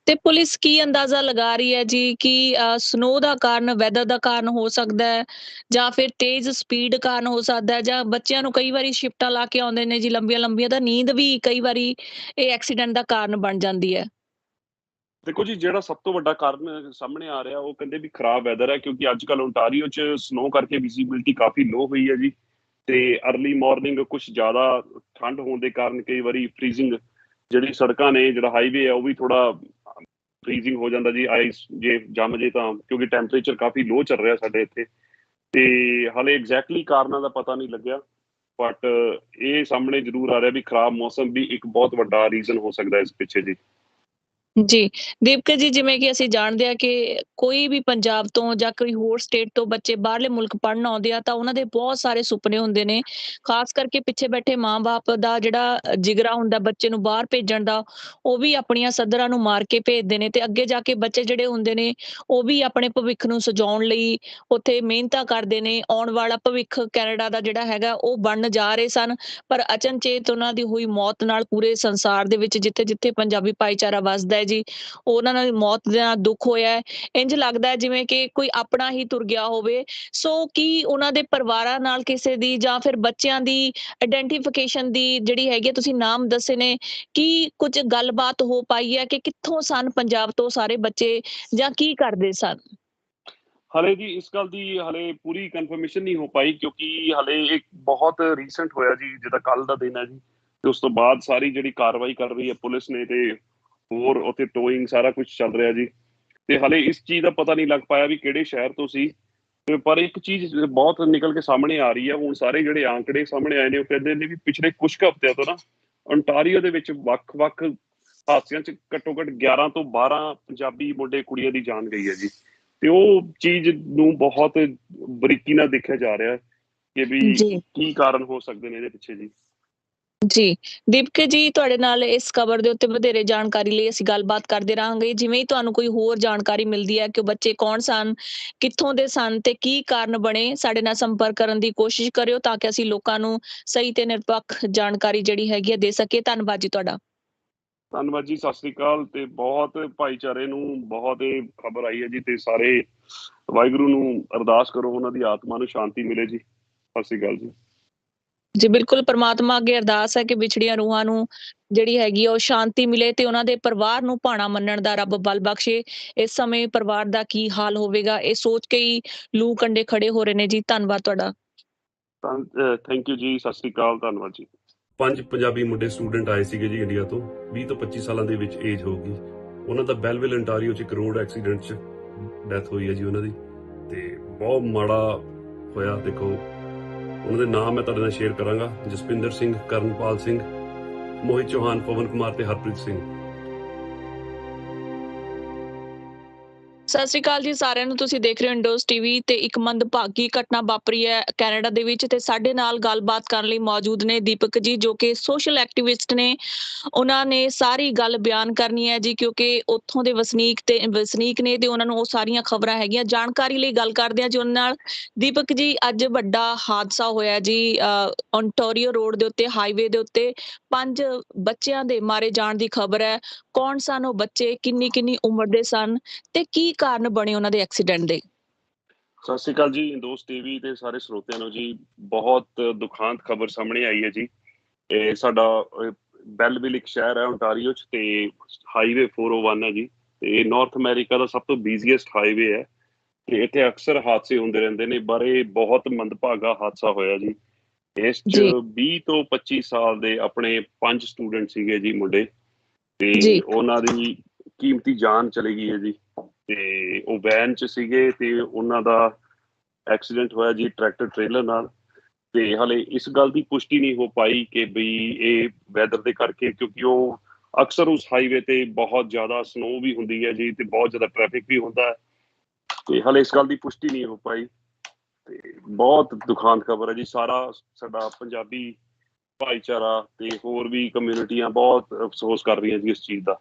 ਤੇ ਪੁਲਿਸ ਕੀ ਅੰਦਾਜ਼ਾ ਲਗਾ ਰਹੀ ਹੈ ਜੀ ਕਿ ਸਨੋ ਦਾ ਕਾਰਨ, ਵੈਦਰ ਦਾ ਕਾਰਨ ਹੋ ਸਕਦਾ ਹੈ ਜਾਂ ਫਿਰ ਤੇਜ਼ ਸਪੀਡ ਕਾਰਨ ਹੋ ਸਕਦਾ ਹੈ, ਜਾਂ ਬੱਚਿਆਂ ਨੂੰ ਕਈ ਵਾਰੀ ਸ਼ਿਫਟਾਂ ਲਾ ਕੇ ਆਉਂਦੇ ਨੇ ਜੀ ਲੰਬੀਆਂ ਲੰਬੀਆਂ, ਤਾਂ ਨੀਂਦ ਵੀ ਕਈ ਵਾਰੀ ਇਹ ਐਕਸੀਡੈਂਟ ਦਾ ਕਾਰਨ ਬਣ ਜਾਂਦੀ ਹੈ। ਦੇਖੋ ਜੀ, ਜਿਹੜਾ ਸਭ ਤੋਂ ਵੱਡਾ ਕਾਰਨ ਸਾਹਮਣੇ ਆ ਰਿਹਾ ਉਹ ਕਹਿੰਦੇ ਵੀ ਖਰਾਬ ਵੈਦਰ ਹੈ, ਕਿਉਂਕਿ ਅੱਜ ਕੱਲ੍ਹ ਓਨਟਾਰੀਓ 'ਚ ਸਨੋ ਕਰਕੇ ਵਿਜ਼ੀਬਿਲਟੀ ਕਾਫੀ ਲੋ ਹੋਈ ਹੈ ਜੀ। ਤੇ ਅਰਲੀ ਮਾਰਨਿੰਗ ਕੁਝ ਜ਼ਿਆਦਾ ਠੰਡ ਹੋਣ ਦੇ ਕਾਰਨ ਕਈ ਵਾਰੀ ਫ੍ਰੀਜ਼ਿੰਗ, ਜਿਹੜੀ ਸੜਕਾਂ ਨੇ, ਜਿਹੜਾ ਹਾਈਵੇ ਹੈ ਉਹ ਵੀ ਥੋੜਾ ਫ੍ਰੀਜ਼ਿੰਗ ਹੋ ਜਾਂਦਾ ਜੀ, ਆਈਸ ਜੇ ਜੰਮ ਜੇ ਤਾਂ, ਕਿਉਂਕਿ ਟੈਂਪਰੇਚਰ ਕਾਫੀ ਲੋ ਚੱਲ ਰਿਹਾ ਸਾਡੇ ਇੱਥੇ। ਤੇ ਹਾਲੇ ਐਗਜ਼ੈਕਟਲੀ ਕਾਰਨਾਂ ਦਾ ਪਤਾ ਨਹੀਂ ਲੱਗਿਆ, ਬਟ ਇਹ ਸਾਹਮਣੇ ਜ਼ਰੂਰ ਆ ਰਿਹਾ ਵੀ ਖਰਾਬ ਮੌਸਮ ਵੀ ਇੱਕ ਬਹੁਤ ਵੱਡਾ ਰੀਜ਼ਨ ਹੋ ਸਕਦਾ ਇਸ ਪਿੱਛੇ ਜੀ। ਜੀ, ਦੀਪਕ ਜੀ, ਜਿਵੇਂ ਕਿ ਅਸੀਂ ਜਾਣਦੇ ਹਾਂ ਕਿ ਕੋਈ ਵੀ ਪੰਜਾਬ ਤੋਂ ਜਾਂ ਕੋਈ ਹੋਰ ਸਟੇਟ ਤੋਂ ਬੱਚੇ ਬਾਹਰਲੇ ਮੁਲਕ ਪੜ੍ਹਨ ਆਉਂਦੇ ਆ ਤਾਂ ਉਹਨਾਂ ਦੇ ਬਹੁਤ ਸਾਰੇ ਸੁਪਨੇ ਹੁੰਦੇ ਨੇ। ਖਾਸ ਕਰਕੇ ਪਿੱਛੇ ਬੈਠੇ ਮਾਂ-ਬਾਪ ਦਾ ਜਿਹੜਾ ਜਿਗਰਾ ਹੁੰਦਾ ਬੱਚੇ ਨੂੰ ਬਾਹਰ ਭੇਜਣ ਦਾ, ਉਹ ਵੀ ਆਪਣੀਆਂ ਸੱਧਰਾਂ ਨੂੰ ਮਾਰ ਕੇ ਭੇਜਦੇ ਨੇ ਤੇ ਅੱਗੇ ਜਾ ਕੇ ਬੱਚੇ ਜਿਹੜੇ ਹੁੰਦੇ ਨੇ, ਉਹ ਵੀ ਆਪਣੇ ਭਵਿੱਖ ਨੂੰ ਸਜਾਉਣ ਲਈ ਉੱਥੇ ਮਿਹਨਤਾਂ ਕਰਦੇ ਨੇ। ਆਉਣ ਵਾਲਾ ਭਵਿੱਖ ਕੈਨੇਡਾ ਦਾ ਜਿਹੜਾ ਹੈਗਾ ਉਹ ਬਣਨ ਜਾ ਰਹੇ ਸਨ, ਪਰ ਅਚਨਚੇਤ ਉਹਨਾਂ ਦੀ ਹੋਈ ਮੌਤ ਨਾਲ ਪੂਰੇ ਸੰਸਾਰ ਦੇ ਵਿੱਚ ਜਿੱਥੇ-ਜਿੱਥੇ ਪੰਜਾਬੀ ਭਾਈਚਾਰਾ ਵੱਸਦਾ ਹੈ ਜੀ, ਉਹਨਾਂ ਨਾਲ ਮੌਤ ਦੇ ਨਾਲ ਦੁੱਖ ਹੋਇਆ ਹੈ। ਇੰਝ ਲੱਗਦਾ ਹੈ ਜਿਵੇਂ ਕਿ ਕੋਈ ਆਪਣਾ ਹੀ ਤੁਰ ਗਿਆ ਹੋਵੇ। ਸੋ ਕੀ ਉਹਨਾਂ ਦੇ ਪਰਿਵਾਰਾਂ ਨਾਲ ਕਿਸੇ ਦੀ ਜਾਂ ਫਿਰ ਬੱਚਿਆਂ ਦੀ ਆਇਡੈਂਟੀਫਿਕੇਸ਼ਨ ਦੀ ਜਿਹੜੀ ਹੈਗੀ ਹੈ, ਤੁਸੀਂ ਨਾਮ ਦੱਸੇ ਨੇ, ਕੀ ਕੁਝ ਗੱਲਬਾਤ ਹੋ ਪਾਈ ਹੈ ਕਿ ਕਿੱਥੋਂ ਸਨ ਪੰਜਾਬ ਤੋਂ ਸਾਰੇ ਬੱਚੇ ਜਾਂ ਕੀ ਕਰਦੇ ਸਨ? ਹਲੇ ਜੀ ਇਸ ਗੱਲ ਦੀ ਹਲੇ ਪੂਰੀ ਕਨਫਰਮੇਸ਼ਨ ਨਹੀਂ ਹੋ ਪਾਈ, ਕਿਉਂਕਿ ਹਲੇ ਇੱਕ ਬਹੁਤ ਰੀਸੈਂਟ ਹੋਇਆ ਜੀ, ਜਿੱਦਾਂ ਕੱਲ ਦਾ ਦਿਨ ਹੈ ਜੀ। ਤੇ ਉਸ ਤੋਂ ਬਾਅਦ ਸਾਰੀ ਜਿਹੜੀ ਕਾਰਵਾਈ ਕਰ ਰਹੀ ਹੈ ਪੁਲਿਸ ਨੇ, ਤੇ ਹੋਰ ਉੱਥੇ ਟੋਇੰਗ ਸਾਰਾ ਕੁਝ ਚੱਲ ਰਿਹਾ ਜੀ। ਤੇ ਹਲੇ ਇਸ ਚੀਜ਼ ਦਾ ਪਤਾ ਨਹੀਂ ਲੱਗ ਪਾਇਆ ਵੀ ਕਿਹੜੇ ਸ਼ਹਿਰ ਤੋਂ ਸੀ। ਤੇ ਪਰ ਇੱਕ ਚੀਜ਼ ਬਹੁਤ ਨਿਕਲ ਕੇ ਸਾਹਮਣੇ ਆ ਰਹੀ ਹੈ ਹੁਣ, ਸਾਰੇ ਜਿਹੜੇ ਆંકੜੇ ਸਾਹਮਣੇ ਆਏ ਨੇ ਉਹ ਕਹਿੰਦੇ ਨੇ ਵੀ ਪਿਛਲੇ ਕੁਝ ਕੁ ਹਫ਼ਤਿਆਂ ਤੋਂ ਨਾ ਓਨਟਾਰੀਓ ਦੇ ਵਿੱਚ ਵੱਖ-ਵੱਖ ਹਾਦਸਿਆਂ 'ਚ ਘੱਟੋ ਘੱਟ 11 ਤੋਂ 12 ਪੰਜਾਬੀ ਮੁੰਡੇ ਕੁੜੀਆਂ ਦੀ ਜਾਨ ਗਈ ਹੈ ਜੀ। ਤੇ ਉਹ ਚੀਜ਼ ਨੂੰ ਬਹੁਤ ਬਰੀਕੀ ਨਾਲ ਦੇਖਿਆ ਜਾ ਰਿਹਾ ਕਿ ਵੀ ਜੀ ਕੀ ਕਾਰਨ ਹੋ ਸਕਦੇ ਨੇ ਇਹਦੇ ਪਿੱਛੇ ਜੀ। ਜੀ, ਦੀਪਕ ਜੀ, ਤੁਹਾਡੇ ਨਾਲ ਇਸ ਖਬਰ ਦੇ ਉੱਤੇ ਵਧੇਰੇ ਜਾਣਕਾਰੀ ਲਈ ਅਸੀਂ ਗੱਲਬਾਤ ਕਰਦੇ ਰਹਾਂਗੇ। ਜਿਵੇਂ ਹੀ ਤੁਹਾਨੂੰ ਕੋਈ ਹੋਰ ਜਾਣਕਾਰੀ ਮਿਲਦੀ ਹੈ ਕਿ ਉਹ ਬੱਚੇ ਕੌਣ ਸਨ, ਕਿੱਥੋਂ ਦੇ ਸਨ ਤੇ ਕੀ ਕਾਰਨ ਬਣੇ, ਸਾਡੇ ਨਾਲ ਸੰਪਰਕ ਕਰਨ ਦੀ ਕੋਸ਼ਿਸ਼ ਕਰਿਓ ਤਾਂ ਕਿ ਅਸੀਂ ਲੋਕਾਂ ਨੂੰ ਸਹੀ ਤੇ ਨਿਰਪੱਖ ਜਾਣਕਾਰੀ ਜਿਹੜੀ ਹੈਗੀ ਹੈ ਦੇ ਸਕੀਏ। ਧੰਨਵਾਦ ਜੀ ਤੁਹਾਡਾ। ਧੰਨਵਾਦ ਜੀ, ਸਤਿ ਸ੍ਰੀ ਅਕਾਲ। ਤੇ ਬਹੁਤ ਭਾਈਚਾਰੇ ਨੂੰ ਬਹੁਤ ਇਹ ਖਬਰ ਆਈ ਹੈ ਜੀ, ਤੇ ਸਾਰੇ ਵਾਹਿਗੁਰੂ ਨੂੰ ਅਰਦਾਸ ਕਰੋ ਉਹਨਾਂ ਦੀ ਆਤਮਾ ਨੂੰ ਸ਼ਾਂਤੀ ਮਿਲੇ ਜੀ। ਸਤਿ ਸ੍ਰੀ ਅਕਾਲ ਜੀ। ਜੀ ਬਿਲਕੁਲ, ਪ੍ਰਮਾਤਮਾ ਅੱਗੇ ਅਰਦਾਸ ਹੈ ਕਿ ਵਿਛੜੀਆਂ ਰੂਹਾਂ ਨੂੰ ਜਿਹੜੀ ਹੈਗੀ ਆ ਉਹ ਸ਼ਾਂਤੀ ਮਿਲੇ ਤੇ ਉਹਨਾਂ ਦੇ ਪਰਿਵਾਰ ਨੂੰ ਭਾਣਾ ਮੰਨਣ ਦਾ ਰੱਬ ਬਲ ਬਖਸ਼ੇ। ਇਸ ਸਮੇਂ ਪਰਿਵਾਰ ਦਾ ਕੀ ਹਾਲ ਹੋਵੇਗਾ ਇਹ ਸੋਚ ਕੇ ਹੀ ਲੂ ਕੰਡੇ ਖੜੇ ਹੋ ਰਹੇ ਨੇ ਜੀ। ਧੰਨਵਾਦ ਤੁਹਾਡਾ। ਥੈਂਕ ਯੂ ਜੀ, ਸਤਿ ਸ੍ਰੀ ਅਕਾਲ, ਧੰਨਵਾਦ ਜੀ। 5 ਪੰਜਾਬੀ ਮੁੰਡੇ ਸਟੂਡੈਂਟ ਆਏ ਸੀਗੇ ਜੀ ਇੰਡੀਆ ਤੋਂ, 20 ਤੋਂ 25 ਸਾਲਾਂ ਦੇ ਵਿੱਚ ਏਜ ਹੋਊਗੀ। ਉਹਨਾਂ ਦਾ ਬੈਲਵਿਲ ontario 'ਚ ਇੱਕ ਰੋਡ ਐਕਸੀਡੈਂਟ 'ਚ ਡੈਥ ਹੋਈ ਹੈ ਜੀ ਉਹਨਾਂ ਦੀ। ਤੇ ਬਹੁਤ ਮਾੜਾ ਹੋਇਆ। ਦੇਖੋ, ਉਹਨਾਂ ਦੇ ਨਾਮ ਮੈਂ ਤੁਹਾਡੇ ਨਾਲ ਸ਼ੇਅਰ ਕਰਾਂਗਾ: ਜਸਪਿੰਦਰ ਸਿੰਘ, ਕਰਨਪਾਲ ਸਿੰਘ, ਮੋਹਿਤ ਚੌਹਾਨ, ਪਵਨ ਕੁਮਾਰ ਤੇ ਹਰਪ੍ਰੀਤ ਸਿੰਘ। ਸਤਿ ਸ਼੍ਰੀ ਅਕਾਲ ਜੀ ਸਾਰਿਆਂ ਨੂੰ। ਤੁਸੀਂ ਦੇਖ ਰਹੇ ਹੋ ਇੰਡੋਜ਼ ਟੀਵੀ ਤੇ ਇੱਕ ਮੰਦਭਾਗੀ ਘਟਨਾ ਵਾਪਰੀ ਹੈ ਕੈਨੇਡਾ ਦੇ ਵਿੱਚ, ਤੇ ਸਾਡੇ ਨਾਲ ਗੱਲਬਾਤ ਕਰਨ ਲਈ ਮੌਜੂਦ ਨੇ ਦੀਪਕ ਜੀ, ਜੋ ਕਿ ਸੋਸ਼ਲ ਐਕਟਿਵਿਸਟ ਨੇ। ਉਹਨਾਂ ਨੇ ਸਾਰੀ ਗੱਲ ਬਿਆਨ ਕਰਨੀ ਹੈ ਜੀ, ਕਿਉਂਕਿ ਉੱਥੋਂ ਦੇ ਵਸਨੀਕ ਨੇ ਤੇ ਉਹਨਾਂ ਨੂੰ ਉਹ ਸਾਰੀਆਂ ਖਬਰਾਂ ਹੈਗੀਆਂ। ਜਾਣਕਾਰੀ ਲਈ ਗੱਲ ਕਰਦੇ ਹਾਂ ਜੀ ਉਹਨਾਂ ਨਾਲ। ਦੀਪਕ ਜੀ, ਅੱਜ ਵੱਡਾ ਹਾਦਸਾ ਹੋਇਆ ਜੀ ਓਨਟਾਰੀਓ ਰੋਡ ਦੇ ਉੱਤੇ, ਹਾਈਵੇ ਦੇ ਉੱਤੇ 5 ਬੱਚਿਆਂ ਦੇ ਮਾਰੇ ਜਾਣ ਦੀ ਖਬਰ ਹੈ। ਕੌਣ ਸਨ ਉਹ ਬੱਚੇ, ਕਿੰਨੀ ਕਿੰਨੀ ਉਮਰ ਦੇ ਸਨ ਤੇ ਕੀ ਕਾਰਨ ਬਣੇ ਉਹਨਾਂ ਦੇ ਐਕਸੀਡੈਂਟ ਦੇ? ਸਤਿ ਸ੍ਰੀ ਅਕਾਲ ਜੀ, ਦੋਸਤ ਟੀਵੀ ਤੇ ਸਾਰੇ ਸਰੋਤਿਆਂ ਨੂੰ ਜੀ। ਬਹੁਤ ਦੁਖਾਂਤ ਖਬਰ ਸਾਹਮਣੇ ਆਈ ਹੈ ਜੀ। ਇਹ ਸਾਡਾ ਬੈਲਵਿਲ ਇੱਕ ਸ਼ਹਿਰ ਹੈ ਓਨਟਾਰੀਓ 'ਚ, ਤੇ ਹਾਈਵੇ 401 ਹੈ ਜੀ। ਤੇ ਇਹ ਨਾਰਥ ਅਮਰੀਕਾ ਦਾ ਸਭ ਤੋਂ ਬਿਜ਼ੀਐਸਟ ਹਾਈਵੇ ਹੈ, ਤੇ ਇੱਥੇ ਅਕਸਰ ਹਾਦਸੇ ਹੁੰਦੇ ਰਹਿੰਦੇ ਨੇ। ਪਰ ਇਹ ਬਹੁਤ ਮੰਦਭਾਗਾ ਹਾਦਸਾ ਹੋਇਆ ਜੀ। ਇਸ 'ਚ ਜੀ 20 ਤੋਂ 25 ਸਾਲ ਦੇ ਆਪਣੇ 5 ਸਟੂਡੈਂਟ ਸੀਗੇ ਜੀ ਮੁੰਡੇ, ਤੇ ਜੀ ਉਹਨਾਂ ਦੀ ਕੀਮਤੀ ਜਾਨ ਚਲੀ ਗਈ ਹੈ ਜੀ। ਤੇ ਉਹ ਵੈਨ 'ਚ ਸੀਗੇ ਤੇ ਉਹਨਾਂ ਦਾ ਐਕਸੀਡੈਂਟ ਹੋਇਆ ਜੀ ਟਰੈਕਟਰ ਟ੍ਰੇਲਰ ਨਾਲ। ਤੇ ਹਾਲੇ ਇਸ ਗੱਲ ਦੀ ਪੁਸ਼ਟੀ ਨਹੀਂ ਹੋ ਪਾਈ ਕਿ ਬਈ ਇਹ ਵੈਦਰ ਦੇ ਕਰਕੇ, ਕਿਉਂਕਿ ਉਹ ਅਕਸਰ ਉਸ ਹਾਈਵੇ ਤੇ ਬਹੁਤ ਜ਼ਿਆਦਾ ਸਨੋ ਵੀ ਹੁੰਦੀ ਹੈ ਜੀ, ਤੇ ਬਹੁਤ ਜ਼ਿਆਦਾ ਟ੍ਰੈਫਿਕ ਵੀ ਹੁੰਦਾ ਹੈ। ਤੇ ਹਾਲੇ ਇਸ ਗੱਲ ਦੀ ਪੁਸ਼ਟੀ ਨਹੀਂ ਹੋ ਪਾਈ। ਤੇ ਬਹੁਤ ਦੁਖਾਂਤ ਖਬਰ ਹੈ ਜੀ। ਸਾਰਾ ਸਾਡਾ ਪੰਜਾਬੀ ਭਾਈਚਾਰਾ ਤੇ ਹੋਰ ਵੀ ਕਮਿਊਨਿਟੀਆਂ ਬਹੁਤ ਅਫਸੋਸ ਕਰ ਰਹੀਆਂ ਜੀ ਇਸ ਚੀਜ਼ ਦਾ।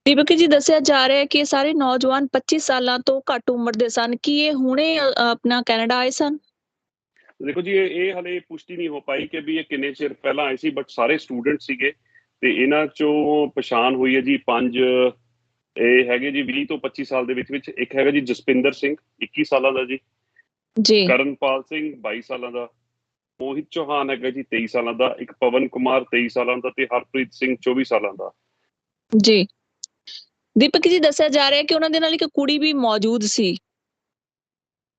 ਦੀਪਕ ਜੀ, ਦੱਸਿਆ ਜਾ ਰਿਹਾ ਹੈ ਕਿ ਇਹ ਸਾਰੇ ਨੌਜਵਾਨ 25 ਸਾਲਾਂ ਤੋਂ ਘੱਟ ਉਮਰ ਦੇ ਸਨ। ਕੀ ਇਹ ਹੁਣੇ ਆਪਣਾ ਕੈਨੇਡਾ ਆਏ ਸਨ? ਦੇਖੋ ਜੀ, ਇਹ ਹਲੇ ਪੁਸ਼ਟੀ ਨਹੀਂ ਹੋ ਪਾਈ ਕਿ ਵੀ ਇਹ ਕਿੰਨੇ ਚਿਰ ਪਹਿਲਾਂ ਆਏ ਸੀ, ਬਟ ਸਾਰੇ ਸਟੂਡੈਂਟ ਸੀਗੇ। ਤੇ ਇਹਨਾਂ ਚੋਂ ਪਛਾਣ ਹੋਈ ਹੈ ਜੀ 5 ਇਹ ਹੈਗੇ ਜੀ 20 ਤੋਂ 25 ਸਾਲ ਦੇ ਵਿੱਚ ਇੱਕ ਹੈਗਾ ਜੀ ਜਸਪਿੰਦਰ ਸਿੰਘ 21 ਸਾਲਾਂ ਦਾ ਜੀ, ਜੀ ਕਰਨਪਾਲ ਸਿੰਘ 22 ਸਾਲਾਂ ਦਾ, ਮੋਹਿਤ ਚੌਹਾਨ ਹੈਗਾ ਜੀ 23 ਸਾਲਾਂ ਦਾ, ਇੱਕ ਪਵਨ ਕੁਮਾਰ 23 ਸਾਲਾਂ ਦਾ ਤੇ ਹਰਪ੍ਰੀਤ ਸਿੰਘ 24 ਸਾਲਾਂ ਦਾ। ਜੀ ਦੀਪਕ ਜੀ, ਦੱਸਿਆ ਜਾ ਰਿਹਾ ਕਿ ਉਹਨਾਂ ਦੇ ਨਾਲ ਇੱਕ ਕੁੜੀ ਵੀ ਮੌਜੂਦ ਸੀ।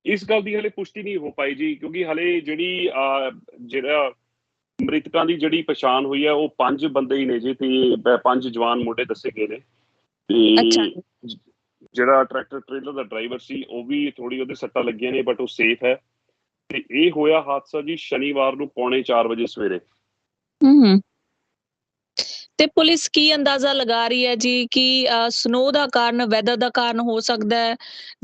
ਇਸ ਗੱਲ ਦੀ ਹਲੇ ਪੁਸ਼ਟੀ ਨਹੀਂ ਹੋ ਪਾਈ ਜੀ, ਕਿਉਂਕਿ ਹਲੇ ਜਿਹੜਾ ਮ੍ਰਿਤਕਾਂ ਦੀ ਜਿਹੜੀ ਪਛਾਣ ਹੋਈ ਹੈ ਉਹ 5 ਬੰਦੇ ਹੀ ਨੇ ਜੀ, ਤੇ 5 ਜਵਾਨ ਮੁੰਡੇ ਦੱਸੇ ਗਏ ਨੇ। ਅੱਛਾ ਤੇ ਜਿਹੜਾ ਟਰੈਕਟਰ ਟ੍ਰੇਲਰ ਦਾ ਡਰਾਈਵਰ ਸੀ ਉਹ ਵੀ ਥੋੜੀ ਉਹਦੇ ਸੱਟਾਂ ਲੱਗੀਆਂ ਨੇ, ਬਟ ਉਹ ਸੇਫ ਹੈ। ਤੇ ਇਹ ਹੋਇਆ ਹਾਦਸਾ ਜੀ ਸ਼ਨੀਵਾਰ ਨੂੰ 3:45 ਵਜੇ ਸਵੇਰੇ। ਹੂੰ। ਤੇ ਪੁਲਿਸ ਕੀ ਅੰਦਾਜ਼ਾ ਲਗਾ ਰਹੀ ਹੈ ਜੀ ਕਿ ਸਨੋ ਦਾ ਕਾਰਨ, ਵੈਦਰ ਦਾ ਕਾਰਨ ਹੋ ਸਕਦਾ ਹੈ,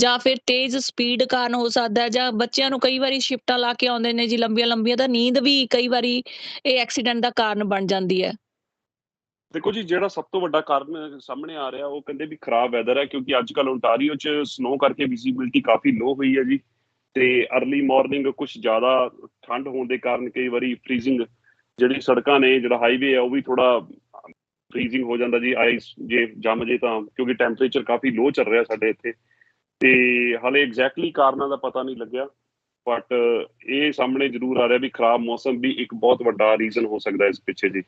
ਜਾਂ ਫਿਰ ਤੇਜ਼ ਸਪੀਡ ਕਾਰਨ ਹੋ ਸਕਦਾ ਹੈ, ਜਾਂ ਬੱਚਿਆਂ ਨੂੰ ਕਈ ਵਾਰੀ ਸ਼ਿਫਟਾਂ ਲਾ ਕੇ ਆਉਂਦੇ ਨੇ ਜੀ ਲੰਬੀਆਂ ਲੰਬੀਆਂ, ਤਾਂ ਨੀਂਦ ਵੀ ਕਈ ਵਾਰੀ ਇਹ ਐਕਸੀਡੈਂਟ ਦਾ ਕਾਰਨ ਬਣ ਜਾਂਦੀ ਹੈ। ਦੇਖੋ ਜੀ, ਜਿਹੜਾ ਸਭ ਤੋਂ ਵੱਡਾ ਕਾਰਨ ਸਾਹਮਣੇ ਆ ਰਿਹਾ ਉਹ ਕਹਿੰਦੇ ਵੀ ਖਰਾਬ ਵੈਦਰ ਹੈ, ਕਿਉਂਕਿ ਅੱਜ ਕੱਲ੍ਹ ਓਨਟਾਰੀਓ 'ਚ ਸਨੋ ਕਰਕੇ ਵਿਜ਼ੀਬਿਲਿਟੀ ਕਾਫੀ ਲੋ ਹੋਈ ਹੈ ਜੀ। ਤੇ ਅਰਲੀ ਮਾਰਨਿੰਗ ਕੁਝ ਜ਼ਿਆਦਾ ਠੰਡ ਹੋਣ ਦੇ ਕਾਰਨ ਕਈ ਵਾਰੀ ਫ੍ਰੀਜ਼ਿੰਗ ਜਿਹੜੀ ਸੜਕਾਂ ਨੇ, ਜਿਹੜਾ ਹਾਈਵੇ ਹੈ ਉਹ ਵੀ ਥੋੜਾ ਫ੍ਰੀਜ਼ਿੰਗ ਹੋ ਜਾਂਦਾ ਜੀ, ਆਈਸ ਜੇ ਜੰਮ ਜੇ ਤਾਂ, ਕਿਉਂਕਿ ਟੈਂਪਰੇਚਰ ਕਾਫੀ ਲੋ ਚੱਲ ਰਿਹਾ ਸਾਡੇ ਇੱਥੇ। ਤੇ ਹਾਲੇ ਐਗਜ਼ੈਕਟਲੀ ਕਾਰਨਾਂ ਦਾ ਪਤਾ ਨਹੀਂ ਲੱਗਿਆ, ਬਟ ਇਹ ਸਾਹਮਣੇ ਜ਼ਰੂਰ ਆ ਰਿਹਾ ਵੀ ਖਰਾਬ ਮੌਸਮ ਵੀ ਇੱਕ ਬਹੁਤ ਵੱਡਾ ਰੀਜ਼ਨ ਹੋ ਸਕਦਾ ਇਸ ਪਿੱਛੇ ਜੀ।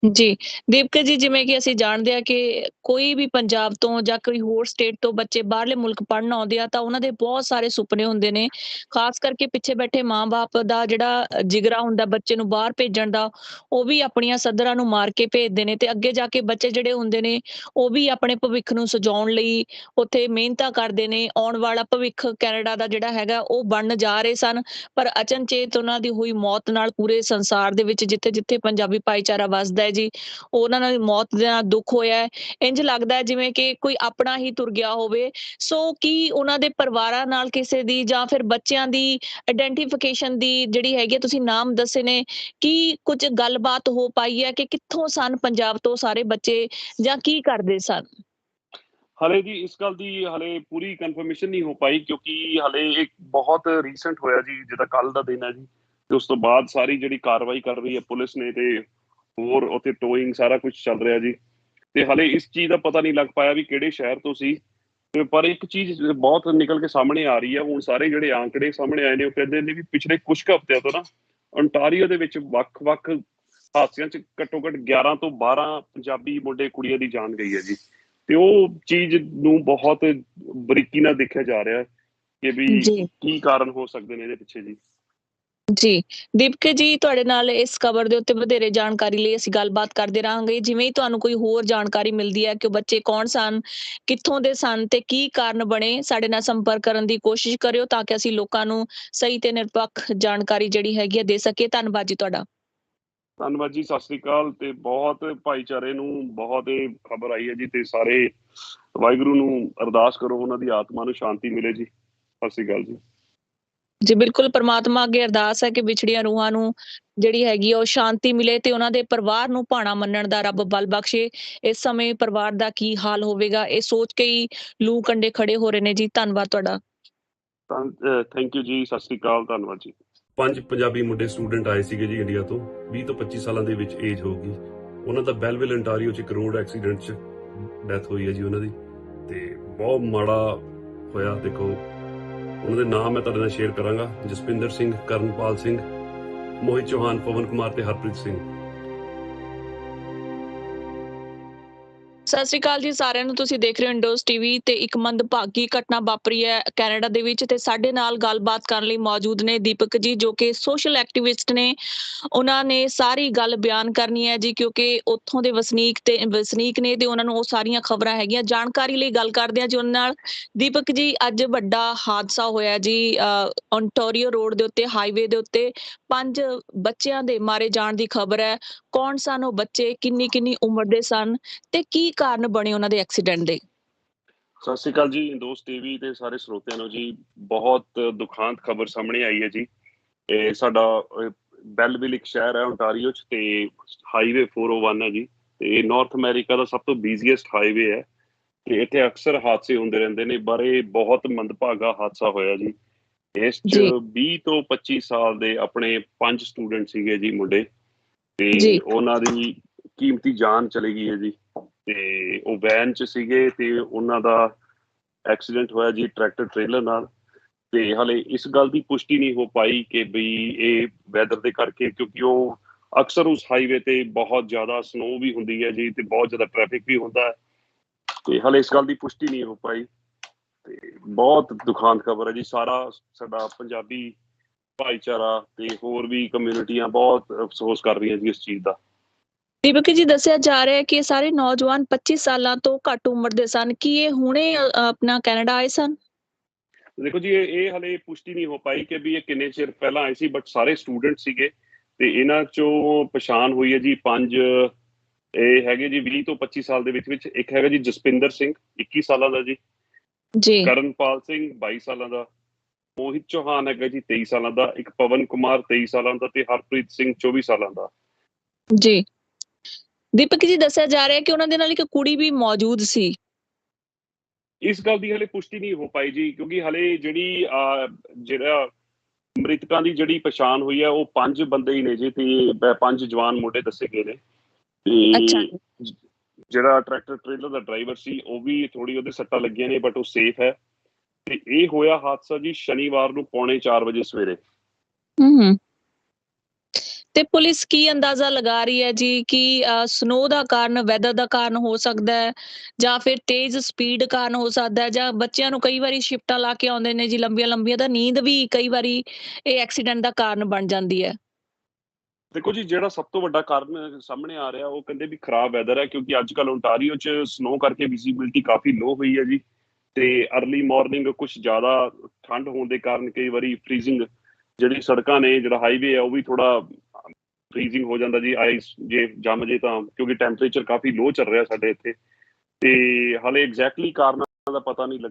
ਜੀ ਦੀਪਕ ਜੀ, ਜਿਵੇਂ ਕਿ ਅਸੀਂ ਜਾਣਦੇ ਹਾਂ ਕਿ ਕੋਈ ਵੀ ਪੰਜਾਬ ਤੋਂ ਜਾਂ ਕੋਈ ਹੋਰ ਸਟੇਟ ਤੋਂ ਬੱਚੇ ਬਾਹਰਲੇ ਮੁਲਕ ਪੜ੍ਹਨ ਆਉਂਦੇ ਆ ਤਾਂ ਉਹਨਾਂ ਦੇ ਬਹੁਤ ਸਾਰੇ ਸੁਪਨੇ ਹੁੰਦੇ ਨੇ, ਖਾਸ ਕਰਕੇ ਪਿੱਛੇ ਬੈਠੇ ਮਾਂ-ਬਾਪ ਦਾ ਜਿਹੜਾ ਜਿਗਰਾ ਹੁੰਦਾ ਬੱਚੇ ਨੂੰ ਬਾਹਰ ਭੇਜਣ ਦਾ, ਉਹ ਵੀ ਆਪਣੀਆਂ ਸੱਧਰਾਂ ਨੂੰ ਮਾਰ ਕੇ ਭੇਜਦੇ ਨੇ। ਤੇ ਅੱਗੇ ਜਾ ਕੇ ਬੱਚੇ ਜਿਹੜੇ ਹੁੰਦੇ ਨੇ ਉਹ ਵੀ ਆਪਣੇ ਭਵਿੱਖ ਨੂੰ ਸਜਾਉਣ ਲਈ ਉੱਥੇ ਮਿਹਨਤਾਂ ਕਰਦੇ ਨੇ। ਆਉਣ ਵਾਲਾ ਭਵਿੱਖ ਕੈਨੇਡਾ ਦਾ ਜਿਹੜਾ ਹੈਗਾ ਉਹ ਬਣਨ ਜਾ ਰਹੇ ਸਨ, ਪਰ ਅਚਨਚੇਤ ਉਹਨਾਂ ਦੀ ਹੋਈ ਮੌਤ ਨਾਲ ਪੂਰੇ ਸੰਸਾਰ ਦੇ ਵਿੱਚ ਜਿੱਥੇ ਜਿੱਥੇ ਪੰਜਾਬੀ ਭਾਈਚਾਰਾ ਵੱਸਦਾ ਜੀ, ਉਹਨਾਂ ਨਾਲ ਮੌਤ ਦੇ ਨਾਲ ਦੁੱਖ ਹੋਇਆ ਹੈ। ਇੰਝ ਲੱਗਦਾ ਹੈ ਜਿਵੇਂ ਕਿ ਕੋਈ ਆਪਣਾ ਹੀ ਤੁਰ ਗਿਆ ਹੋਵੇ। ਸੋ ਕੀ ਉਹਨਾਂ ਦੇ ਪਰਿਵਾਰਾਂ ਨਾਲ ਕਿਸੇ ਦੀ, ਜਾਂ ਫਿਰ ਬੱਚਿਆਂ ਦੀ ਆਇਡੈਂਟੀਫਿਕੇਸ਼ਨ ਦੀ ਜਿਹੜੀ ਹੈਗੀ ਹੈ, ਤੁਸੀਂ ਨਾਮ ਦੱਸੇ ਨੇ, ਕੀ ਕੁਝ ਗੱਲਬਾਤ ਹੋ ਪਾਈ ਹੈ ਕਿ ਕਿੱਥੋਂ ਸਨ ਪੰਜਾਬ ਤੋਂ ਸਾਰੇ ਬੱਚੇ, ਜਾਂ ਕੀ ਕਰਦੇ ਸਨ? ਹਲੇ ਜੀ ਇਸ ਗੱਲ ਦੀ ਹਲੇ ਪੂਰੀ ਕਨਫਰਮੇਸ਼ਨ ਨਹੀਂ ਹੋ ਪਾਈ, ਕਿਉਂਕਿ ਹਲੇ ਇੱਕ ਬਹੁਤ ਰੀਸੈਂਟ ਹੋਇਆ ਜੀ, ਜਿਹਦਾ ਕੱਲ ਦਾ ਦਿਨ ਹੈ ਜੀ। ਤੇ ਉਸ ਤੋਂ ਬਾਅਦ ਸਾਰੀ ਜਿਹੜੀ ਕਾਰਵਾਈ ਕਰ ਰਹੀ ਹੈ ਪੁਲਿਸ ਨੇ, ਤੇ ਹੋਰ ਉੱਥੇ ਟੋਇੰਗ ਸਾਰਾ ਕੁਝ ਚੱਲ ਰਿਹਾ ਜੀ। ਤੇ ਹਲੇ ਇਸ ਚੀਜ਼ ਦਾ ਪਤਾ ਨਹੀਂ ਲੱਗ ਪਾਇਆ ਵੀ ਕਿਹੜੇ ਸ਼ਹਿਰ ਤੋਂ ਸੀ। ਤੇ ਪਰ ਇੱਕ ਚੀਜ਼ ਬਹੁਤ ਨਿਕਲ ਕੇ ਸਾਹਮਣੇ ਆ ਰਹੀ ਹੈ, ਹੁਣ ਸਾਰੇ ਜਿਹੜੇ ਆંકੜੇ ਸਾਹਮਣੇ ਆਏ ਨੇ ਉਹ ਕਹਿੰਦੇ ਨੇ ਵੀ ਪਿਛਲੇ ਕੁਝ ਹਫ਼ਤਿਆਂ ਤੋਂ ਨਾ ਓਨਟਾਰੀਓ ਦੇ ਵਿੱਚ ਵੱਖ-ਵੱਖ ਹਾਦਸਿਆਂ 'ਚ ਘੱਟੋ ਘੱਟ 11 ਤੋਂ 12 ਪੰਜਾਬੀ ਮੁੰਡੇ ਕੁੜੀਆਂ ਦੀ ਜਾਨ ਗਈ ਹੈ ਜੀ। ਤੇ ਉਹ ਚੀਜ਼ ਨੂੰ ਬਹੁਤ ਬਰੀਕੀ ਨਾਲ ਦੇਖਿਆ ਜਾ ਰਿਹਾ ਕਿ ਵੀ ਜੀ ਕੀ ਕਾਰਨ ਹੋ ਸਕਦੇ ਨੇ ਇਹਦੇ ਪਿੱਛੇ ਜੀ। ਜੀ ਦੀਪਕ ਜੀ, ਤੁਹਾਡੇ ਨਾਲ ਇਸ ਖਬਰ ਦੇ ਉੱਤੇ ਵਧੇਰੇ ਜਾਣਕਾਰੀ ਲਈ ਅਸੀਂ ਗੱਲਬਾਤ ਕਰਦੇ ਰਹਾਂਗੇ। ਜਿਵੇਂ ਹੀ ਤੁਹਾਨੂੰ ਕੋਈ ਹੋਰ ਜਾਣਕਾਰੀ ਮਿਲਦੀ ਹੈ ਕਿ ਉਹ ਬੱਚੇ ਕੌਣ ਸਨ, ਕਿੱਥੋਂ ਦੇ ਸਨ ਤੇ ਕੀ ਕਾਰਨ ਬਣੇ, ਸਾਡੇ ਨਾਲ ਸੰਪਰਕ ਕਰਨ ਦੀ ਕੋਸ਼ਿਸ਼ ਕਰਿਓ ਤਾਂ ਕਿ ਅਸੀਂ ਲੋਕਾਂ ਨੂੰ ਸਹੀ ਤੇ ਨਿਰਪੱਖ ਜਾਣਕਾਰੀ ਜਿਹੜੀ ਹੈਗੀ ਹੈ ਦੇ ਸਕੀਏ। ਧੰਨਵਾਦ ਜੀ ਤੁਹਾਡਾ। ਧੰਨਵਾਦ ਜੀ, ਸਤਿ ਸ੍ਰੀ ਅਕਾਲ। ਤੇ ਬਹੁਤ ਭਾਈਚਾਰੇ ਨੂੰ ਬਹੁਤ ਇਹ ਖਬਰ ਆਈ ਹੈ ਜੀ, ਤੇ ਸਾਰੇ ਵਾਹਿਗੁਰੂ ਨੂੰ ਅਰਦਾਸ ਕਰੋ ਉਹਨਾਂ ਦੀ ਆਤਮਾ ਨੂੰ ਸ਼ਾਂਤੀ ਮਿਲੇ ਜੀ। ਸਤਿ ਸ੍ਰੀ ਅਕਾਲ ਜੀ। ਜੀ ਬਿਲਕੁਲ, ਪਰਮਾਤਮਾ ਅੱਗੇ ਅਰਦਾਸ ਹੈ ਕਿ ਵਿਛੜੀਆਂ ਰੂਹਾਂ ਨੂੰ ਜਿਹੜੀ ਹੈਗੀ ਆ ਉਹ ਸ਼ਾਂਤੀ ਮਿਲੇ ਤੇ ਉਹਨਾਂ ਦੇ ਪਰਿਵਾਰ ਨੂੰ ਭਾਣਾ ਮੰਨਣ ਦਾ ਰੱਬ ਬਲ ਬਖਸ਼ੇ। ਇਸ ਸਮੇਂ ਪਰਿਵਾਰ ਦਾ ਕੀ ਹਾਲ ਹੋਵੇਗਾ ਇਹ ਸੋਚ ਕੇ ਹੀ ਲੂ ਕੰਡੇ ਖੜੇ ਹੋ ਰਹੇ ਨੇ ਜੀ। ਧੰਨਵਾਦ ਤੁਹਾਡਾ। ਥੈਂਕ ਯੂ ਜੀ, ਸਤਿ ਸ੍ਰੀ ਅਕਾਲ, ਧੰਨਵਾਦ ਜੀ। 5 ਪੰਜਾਬੀ ਮੁੰਡੇ ਸਟੂਡੈਂਟ ਆਏ ਸੀਗੇ ਜੀ ਇੰਡੀਆ ਤੋਂ, 20 ਤੋਂ 25 ਸਾਲਾਂ ਦੇ ਵਿੱਚ ਏਜ ਹੋਊਗੀ। ਉਹਨਾਂ ਦਾ ਬੈਲਵਿਲ ontario 'ਚ ਇੱਕ ਰੋਡ ਐਕਸੀਡੈਂਟ 'ਚ ਡੈਥ ਹੋਈ ਹੈ ਜੀ ਉਹਨਾਂ ਦੀ। ਤੇ ਬਹੁਤ ਮਾੜਾ ਹੋਇਆ। ਦੇਖੋ, ਉਹਨਾਂ ਦੇ ਨਾਮ ਮੈਂ ਤੁਹਾਡੇ ਨਾਲ ਸ਼ੇਅਰ ਕਰਾਂਗਾ: ਜਸਪਿੰਦਰ ਸਿੰਘ, ਕਰਨਪਾਲ ਸਿੰਘ, ਮੋਹਿਤ ਚੌਹਾਨ, ਪਵਨ ਕੁਮਾਰ ਤੇ ਹਰਪ੍ਰੀਤ ਸਿੰਘ। ਸਤਿ ਸ਼੍ਰੀ ਅਕਾਲ ਜੀ ਸਾਰਿਆਂ ਨੂੰ। ਤੁਸੀਂ ਦੇਖ ਰਹੇ ਹੋ ਇੰਡੋਜ਼ ਟੀਵੀ ਤੇ ਇੱਕ ਮੰਦਭਾਗੀ ਘਟਨਾ ਵਾਪਰੀ ਹੈ ਕੈਨੇਡਾ ਦੇ ਵਿੱਚ, ਤੇ ਸਾਡੇ ਨਾਲ ਗੱਲਬਾਤ ਕਰਨ ਲਈ ਮੌਜੂਦ ਨੇ ਦੀਪਕ ਜੀ, ਜੋ ਕਿ ਸੋਸ਼ਲ ਐਕਟਿਵਿਸਟ ਨੇ। ਉਹਨਾਂ ਨੇ ਸਾਰੀ ਗੱਲ ਬਿਆਨ ਕਰਨੀ ਹੈ ਜੀ, ਕਿਉਂਕਿ ਉੱਥੋਂ ਦੇ ਵਸਨੀਕ ਨੇ ਤੇ ਉਹਨਾਂ ਨੂੰ ਉਹ ਸਾਰੀਆਂ ਖਬਰਾਂ ਹੈਗੀਆਂ। ਜਾਣਕਾਰੀ ਲਈ ਗੱਲ ਕਰਦੇ ਹਾਂ ਜੀ ਉਹਨਾਂ ਨਾਲ। ਦੀਪਕ ਜੀ, ਅੱਜ ਵੱਡਾ ਹਾਦਸਾ ਹੋਇਆ ਜੀ ਓਨਟਾਰੀਓ ਰੋਡ ਦੇ ਉੱਤੇ, ਹਾਈਵੇ ਦੇ ਉੱਤੇ 5 ਬੱਚਿਆਂ ਦੇ ਮਾਰੇ ਜਾਣ ਦੀ ਖਬਰ ਹੈ। ਕੌਣ ਸਨ ਉਹ ਬੱਚੇ, ਕਿੰਨੀ ਉਮਰ ਦੇ ਸਨ, ਤੇ ਕੀ ਕਾਰਨ ਬਣੇ ਉਹਨਾਂ ਦੇ ਐਕਸੀਡੈਂਟ ਦੇ? ਸਤਿ ਸ੍ਰੀ ਅਕਾਲ ਜੀ, ਇੰਡੋਜ਼ ਟੀਵੀ ਤੇ ਸਾਰੇ ਸਰੋਤਿਆਂ ਨੂੰ ਜੀ। ਬਹੁਤ ਦੁਖਾਂਤ ਖਬਰ ਸਾਹਮਣੇ ਆਈ ਹੈ ਜੀ। ਇਹ ਸਾਡਾ ਬੈਲਵਿਲ ਇੱਕ ਸ਼ਹਿਰ ਹੈ ਓਨਟਾਰੀਓ 'ਚ, ਤੇ ਹਾਈਵੇ 401 ਹੈ ਜੀ। ਤੇ ਨਾਰਥ ਅਮਰੀਕਾ ਦਾ ਸਭ ਤੋਂ ਬਿਜ਼ੀਐਸਟ ਹਾਈਵੇ ਹੈ, ਤੇ ਇੱਥੇ ਅਕਸਰ ਹਾਦਸੇ ਹੁੰਦੇ ਰਹਿੰਦੇ ਨੇ। ਪਰ ਇਹ ਬਹੁਤ ਮੰਦਭਾਗਾ ਹਾਦਸਾ ਹੋਇਆ ਜੀ। ਇਸ 'ਚ ਜੀ 20 ਤੋਂ 25 ਸਾਲ ਦੇ ਆਪਣੇ 5 ਸਟੂਡੈਂਟ ਸੀਗੇ ਜੀ ਮੁੰਡੇ, ਤੇ ਜੀ ਉਹਨਾਂ ਦੀ ਕੀਮਤੀ ਜਾਨ ਚਲੀ ਗਈ ਹੈ ਜੀ। ਤੇ ਉਹ ਵੈਨ 'ਚ ਸੀਗੇ ਤੇ ਉਹਨਾਂ ਦਾ ਐਕਸੀਡੈਂਟ ਹੋਇਆ ਜੀ ਟਰੈਕਟਰ ਟ੍ਰੇਲਰ ਨਾਲ। ਤੇ ਹਾਲੇ ਇਸ ਗੱਲ ਦੀ ਪੁਸ਼ਟੀ ਨਹੀਂ ਹੋ ਪਾਈ ਕਿ ਵੀ ਇਹ ਵੈਦਰ ਦੇ ਕਰਕੇ, ਕਿਉਂਕਿ ਉਹ ਅਕਸਰ ਉਸ ਹਾਈਵੇ ਤੇ ਬਹੁਤ ਜ਼ਿਆਦਾ ਸਨੋ ਵੀ ਹੁੰਦੀ ਹੈ ਜੀ ਤੇ ਬਹੁਤ ਜ਼ਿਆਦਾ ਟ੍ਰੈਫਿਕ ਵੀ ਹੁੰਦਾ ਹੈ। ਤੇ ਹਾਲੇ ਇਸ ਗੱਲ ਦੀ ਪੁਸ਼ਟੀ ਨਹੀਂ ਹੋ ਪਾਈ ਤੇ ਬਹੁਤ ਦੁਖਾਂਤ ਖਬਰ ਹੈ ਜੀ। ਸਾਰਾ ਸਾਡਾ ਪੰਜਾਬੀ ਭਾਈਚਾਰਾ ਤੇ ਹੋਰ ਵੀ ਕਮਿਊਨਿਟੀਆਂ ਬਹੁਤ ਅਫਸੋਸ ਕਰ ਰਹੀਆਂ ਜੀ ਇਸ ਚੀਜ਼ ਦਾ। ਦੀਪਕ ਜੀ, ਦੱਸਿਆ ਜਾ ਰਿਹਾ ਹੈ ਕਿ ਇਹ ਸਾਰੇ ਨੌਜਵਾਨ 25 ਸਾਲਾਂ ਤੋਂ ਘੱਟ ਉਮਰ ਦੇ ਸਨ। ਕੀ ਇਹ ਹੁਣੇ ਆਪਣਾ ਕੈਨੇਡਾ ਆਏ ਸਨ? ਦੇਖੋ ਜੀ, ਇਹ ਹਾਲੇ ਪੁਸ਼ਟੀ ਨਹੀਂ ਹੋ ਪਾਈ ਕਿ ਵੀ ਇਹ ਕਿੰਨੇ ਚਿਰ ਪਹਿਲਾਂ ਆਏ ਸੀ, ਬਟ ਸਾਰੇ ਸਟੂਡੈਂਟ ਸੀਗੇ ਤੇ ਇਹਨਾਂ ਚੋਂ ਪਛਾਣ ਹੋਈ ਹੈ ਜੀ 5। ਇਹ ਹੈਗੇ ਜੀ 20 ਤੋਂ 25 ਸਾਲ ਦੇ ਵਿੱਚ। ਇੱਕ ਹੈਗਾ ਜੀ ਜਸਪਿੰਦਰ ਸਿੰਘ 21 ਸਾਲਾਂ ਦਾ ਜੀ, ਜੀ ਕਰਨਪਾਲ ਸਿੰਘ 22 ਸਾਲਾਂ ਦਾ, ਮੋਹਿਤ ਚੌਹਾਨ ਹੈਗਾ ਜੀ 23 ਸਾਲਾਂ ਦਾ, ਇੱਕ ਪਵਨ ਕੁਮਾਰ 23 ਸਾਲਾਂ ਦਾ ਤੇ ਹਰਪ੍ਰੀਤ ਸਿੰਘ 24 ਸਾਲਾਂ ਦਾ। ਜੀ ਦੀਪਕ ਜੀ, ਦੱਸਿਆ ਜਾ ਰਿਹਾ ਹੈ ਕਿ ਉਹਨਾਂ ਦੇ ਨਾਲ ਇੱਕ ਕੁੜੀ ਵੀ ਮੌਜੂਦ ਸੀ। ਇਸ ਗੱਲ ਦੀ ਹਲੇ ਪੁਸ਼ਟੀ ਨਹੀਂ ਹੋ ਪਾਈ ਜੀ, ਕਿਉਂਕਿ ਹਲੇ ਜਿਹੜਾ ਮ੍ਰਿਤਕਾਂ ਦੀ ਜਿਹੜੀ ਪਛਾਣ ਹੋਈ ਹੈ ਉਹ 5 ਬੰਦੇ ਹੀ ਨੇ ਜੀ ਤੇ 5 ਜਵਾਨ ਮੁੰਡੇ ਦੱਸੇ ਗਏ ਨੇ। ਅੱਛਾ ਤੇ ਜਿਹੜਾ ਟਰੈਕਟਰ ਟ੍ਰੇਲਰ ਦਾ ਡਰਾਈਵਰ ਸੀ ਉਹ ਵੀ ਥੋੜੀ ਉਹਦੇ ਸੱਟਾਂ ਲੱਗੀਆਂ ਨੇ, ਬਟ ਉਹ ਸੇਫ ਹੈ। ਤੇ ਇਹ ਹੋਇਆ ਹਾਦਸਾ ਜੀ ਸ਼ਨੀਵਾਰ ਨੂੰ 3:45 ਵਜੇ ਸਵੇਰੇ। ਹੂੰ। ਤੇ ਪੁਲਿਸ ਕੀ ਅੰਦਾਜ਼ਾ ਲਗਾ ਰਹੀ ਹੈ ਜੀ ਕਿ ਸਨੋ ਦਾ ਕਾਰਨ, ਵੈਦਰ ਦਾ ਕਾਰਨ ਹੋ ਸਕਦਾ ਹੈ ਜਾਂ ਫਿਰ ਤੇਜ਼ ਸਪੀਡ ਕਾਰਨ ਹੋ ਸਕਦਾ ਹੈ, ਜਾਂ ਬੱਚਿਆਂ ਨੂੰ ਕਈ ਵਾਰੀ ਸ਼ਿਫਟਾਂ ਲਾ ਕੇ ਆਉਂਦੇ ਨੇ ਜੀ ਲੰਬੀਆਂ ਲੰਬੀਆਂ, ਤਾਂ ਨੀਂਦ ਵੀ ਕਈ ਵਾਰੀ ਇਹ ਐਕਸੀਡੈਂਟ ਦਾ ਕਾਰਨ ਬਣ ਜਾਂਦੀ ਹੈ? ਦੇਖੋ ਜੀ, ਜਿਹੜਾ ਸਭ ਤੋਂ ਵੱਡਾ ਕਾਰਨ ਸਾਹਮਣੇ ਆ ਰਿਹਾ ਉਹ ਕਹਿੰਦੇ ਵੀ ਖਰਾਬ ਵੈਦਰ ਹੈ, ਕਿਉਂਕਿ ਅੱਜ ਕੱਲ੍ਹ ਓਨਟਾਰੀਓ 'ਚ ਸਨੋ ਕਰਕੇ ਵਿਜ਼ੀਬਿਲਿਟੀ ਕਾਫੀ ਲੋ ਹੋਈ ਹੈ ਜੀ। ਤੇ ਅਰਲੀ ਮਾਰਨਿੰਗ ਕੁਝ ਜ਼ਿਆਦਾ ਠੰਡ ਹੋਣ ਦੇ ਕਾਰਨ ਕਈ ਵਾਰੀ ਫ੍ਰੀਜ਼ਿੰਗ ਜਿਹੜੀ ਸੜਕਾਂ ਨੇ, ਜਿਹੜਾ ਹਾਈਵੇ ਹੈ ਉਹ ਵੀ ਥੋੜਾ ਫ੍ਰੀਜ਼ਿੰਗ ਹੋ ਜਾਂਦਾ ਜੀ। ਆਈਸ ਜੇ ਜੰਮ ਜੇ ਤਾਂ, ਕਿਉਂਕਿ ਟੈਂਪਰੇਚਰ ਕਾਫੀ ਲੋ ਚੱਲ ਰਿਹਾ ਸਾਡੇ ਇੱਥੇ। ਤੇ ਹਾਲੇ ਐਗਜ਼ੈਕਟਲੀ ਕਾਰਨਾਂ ਦਾ ਪਤਾ ਨਹੀਂ ਲੱਗਾ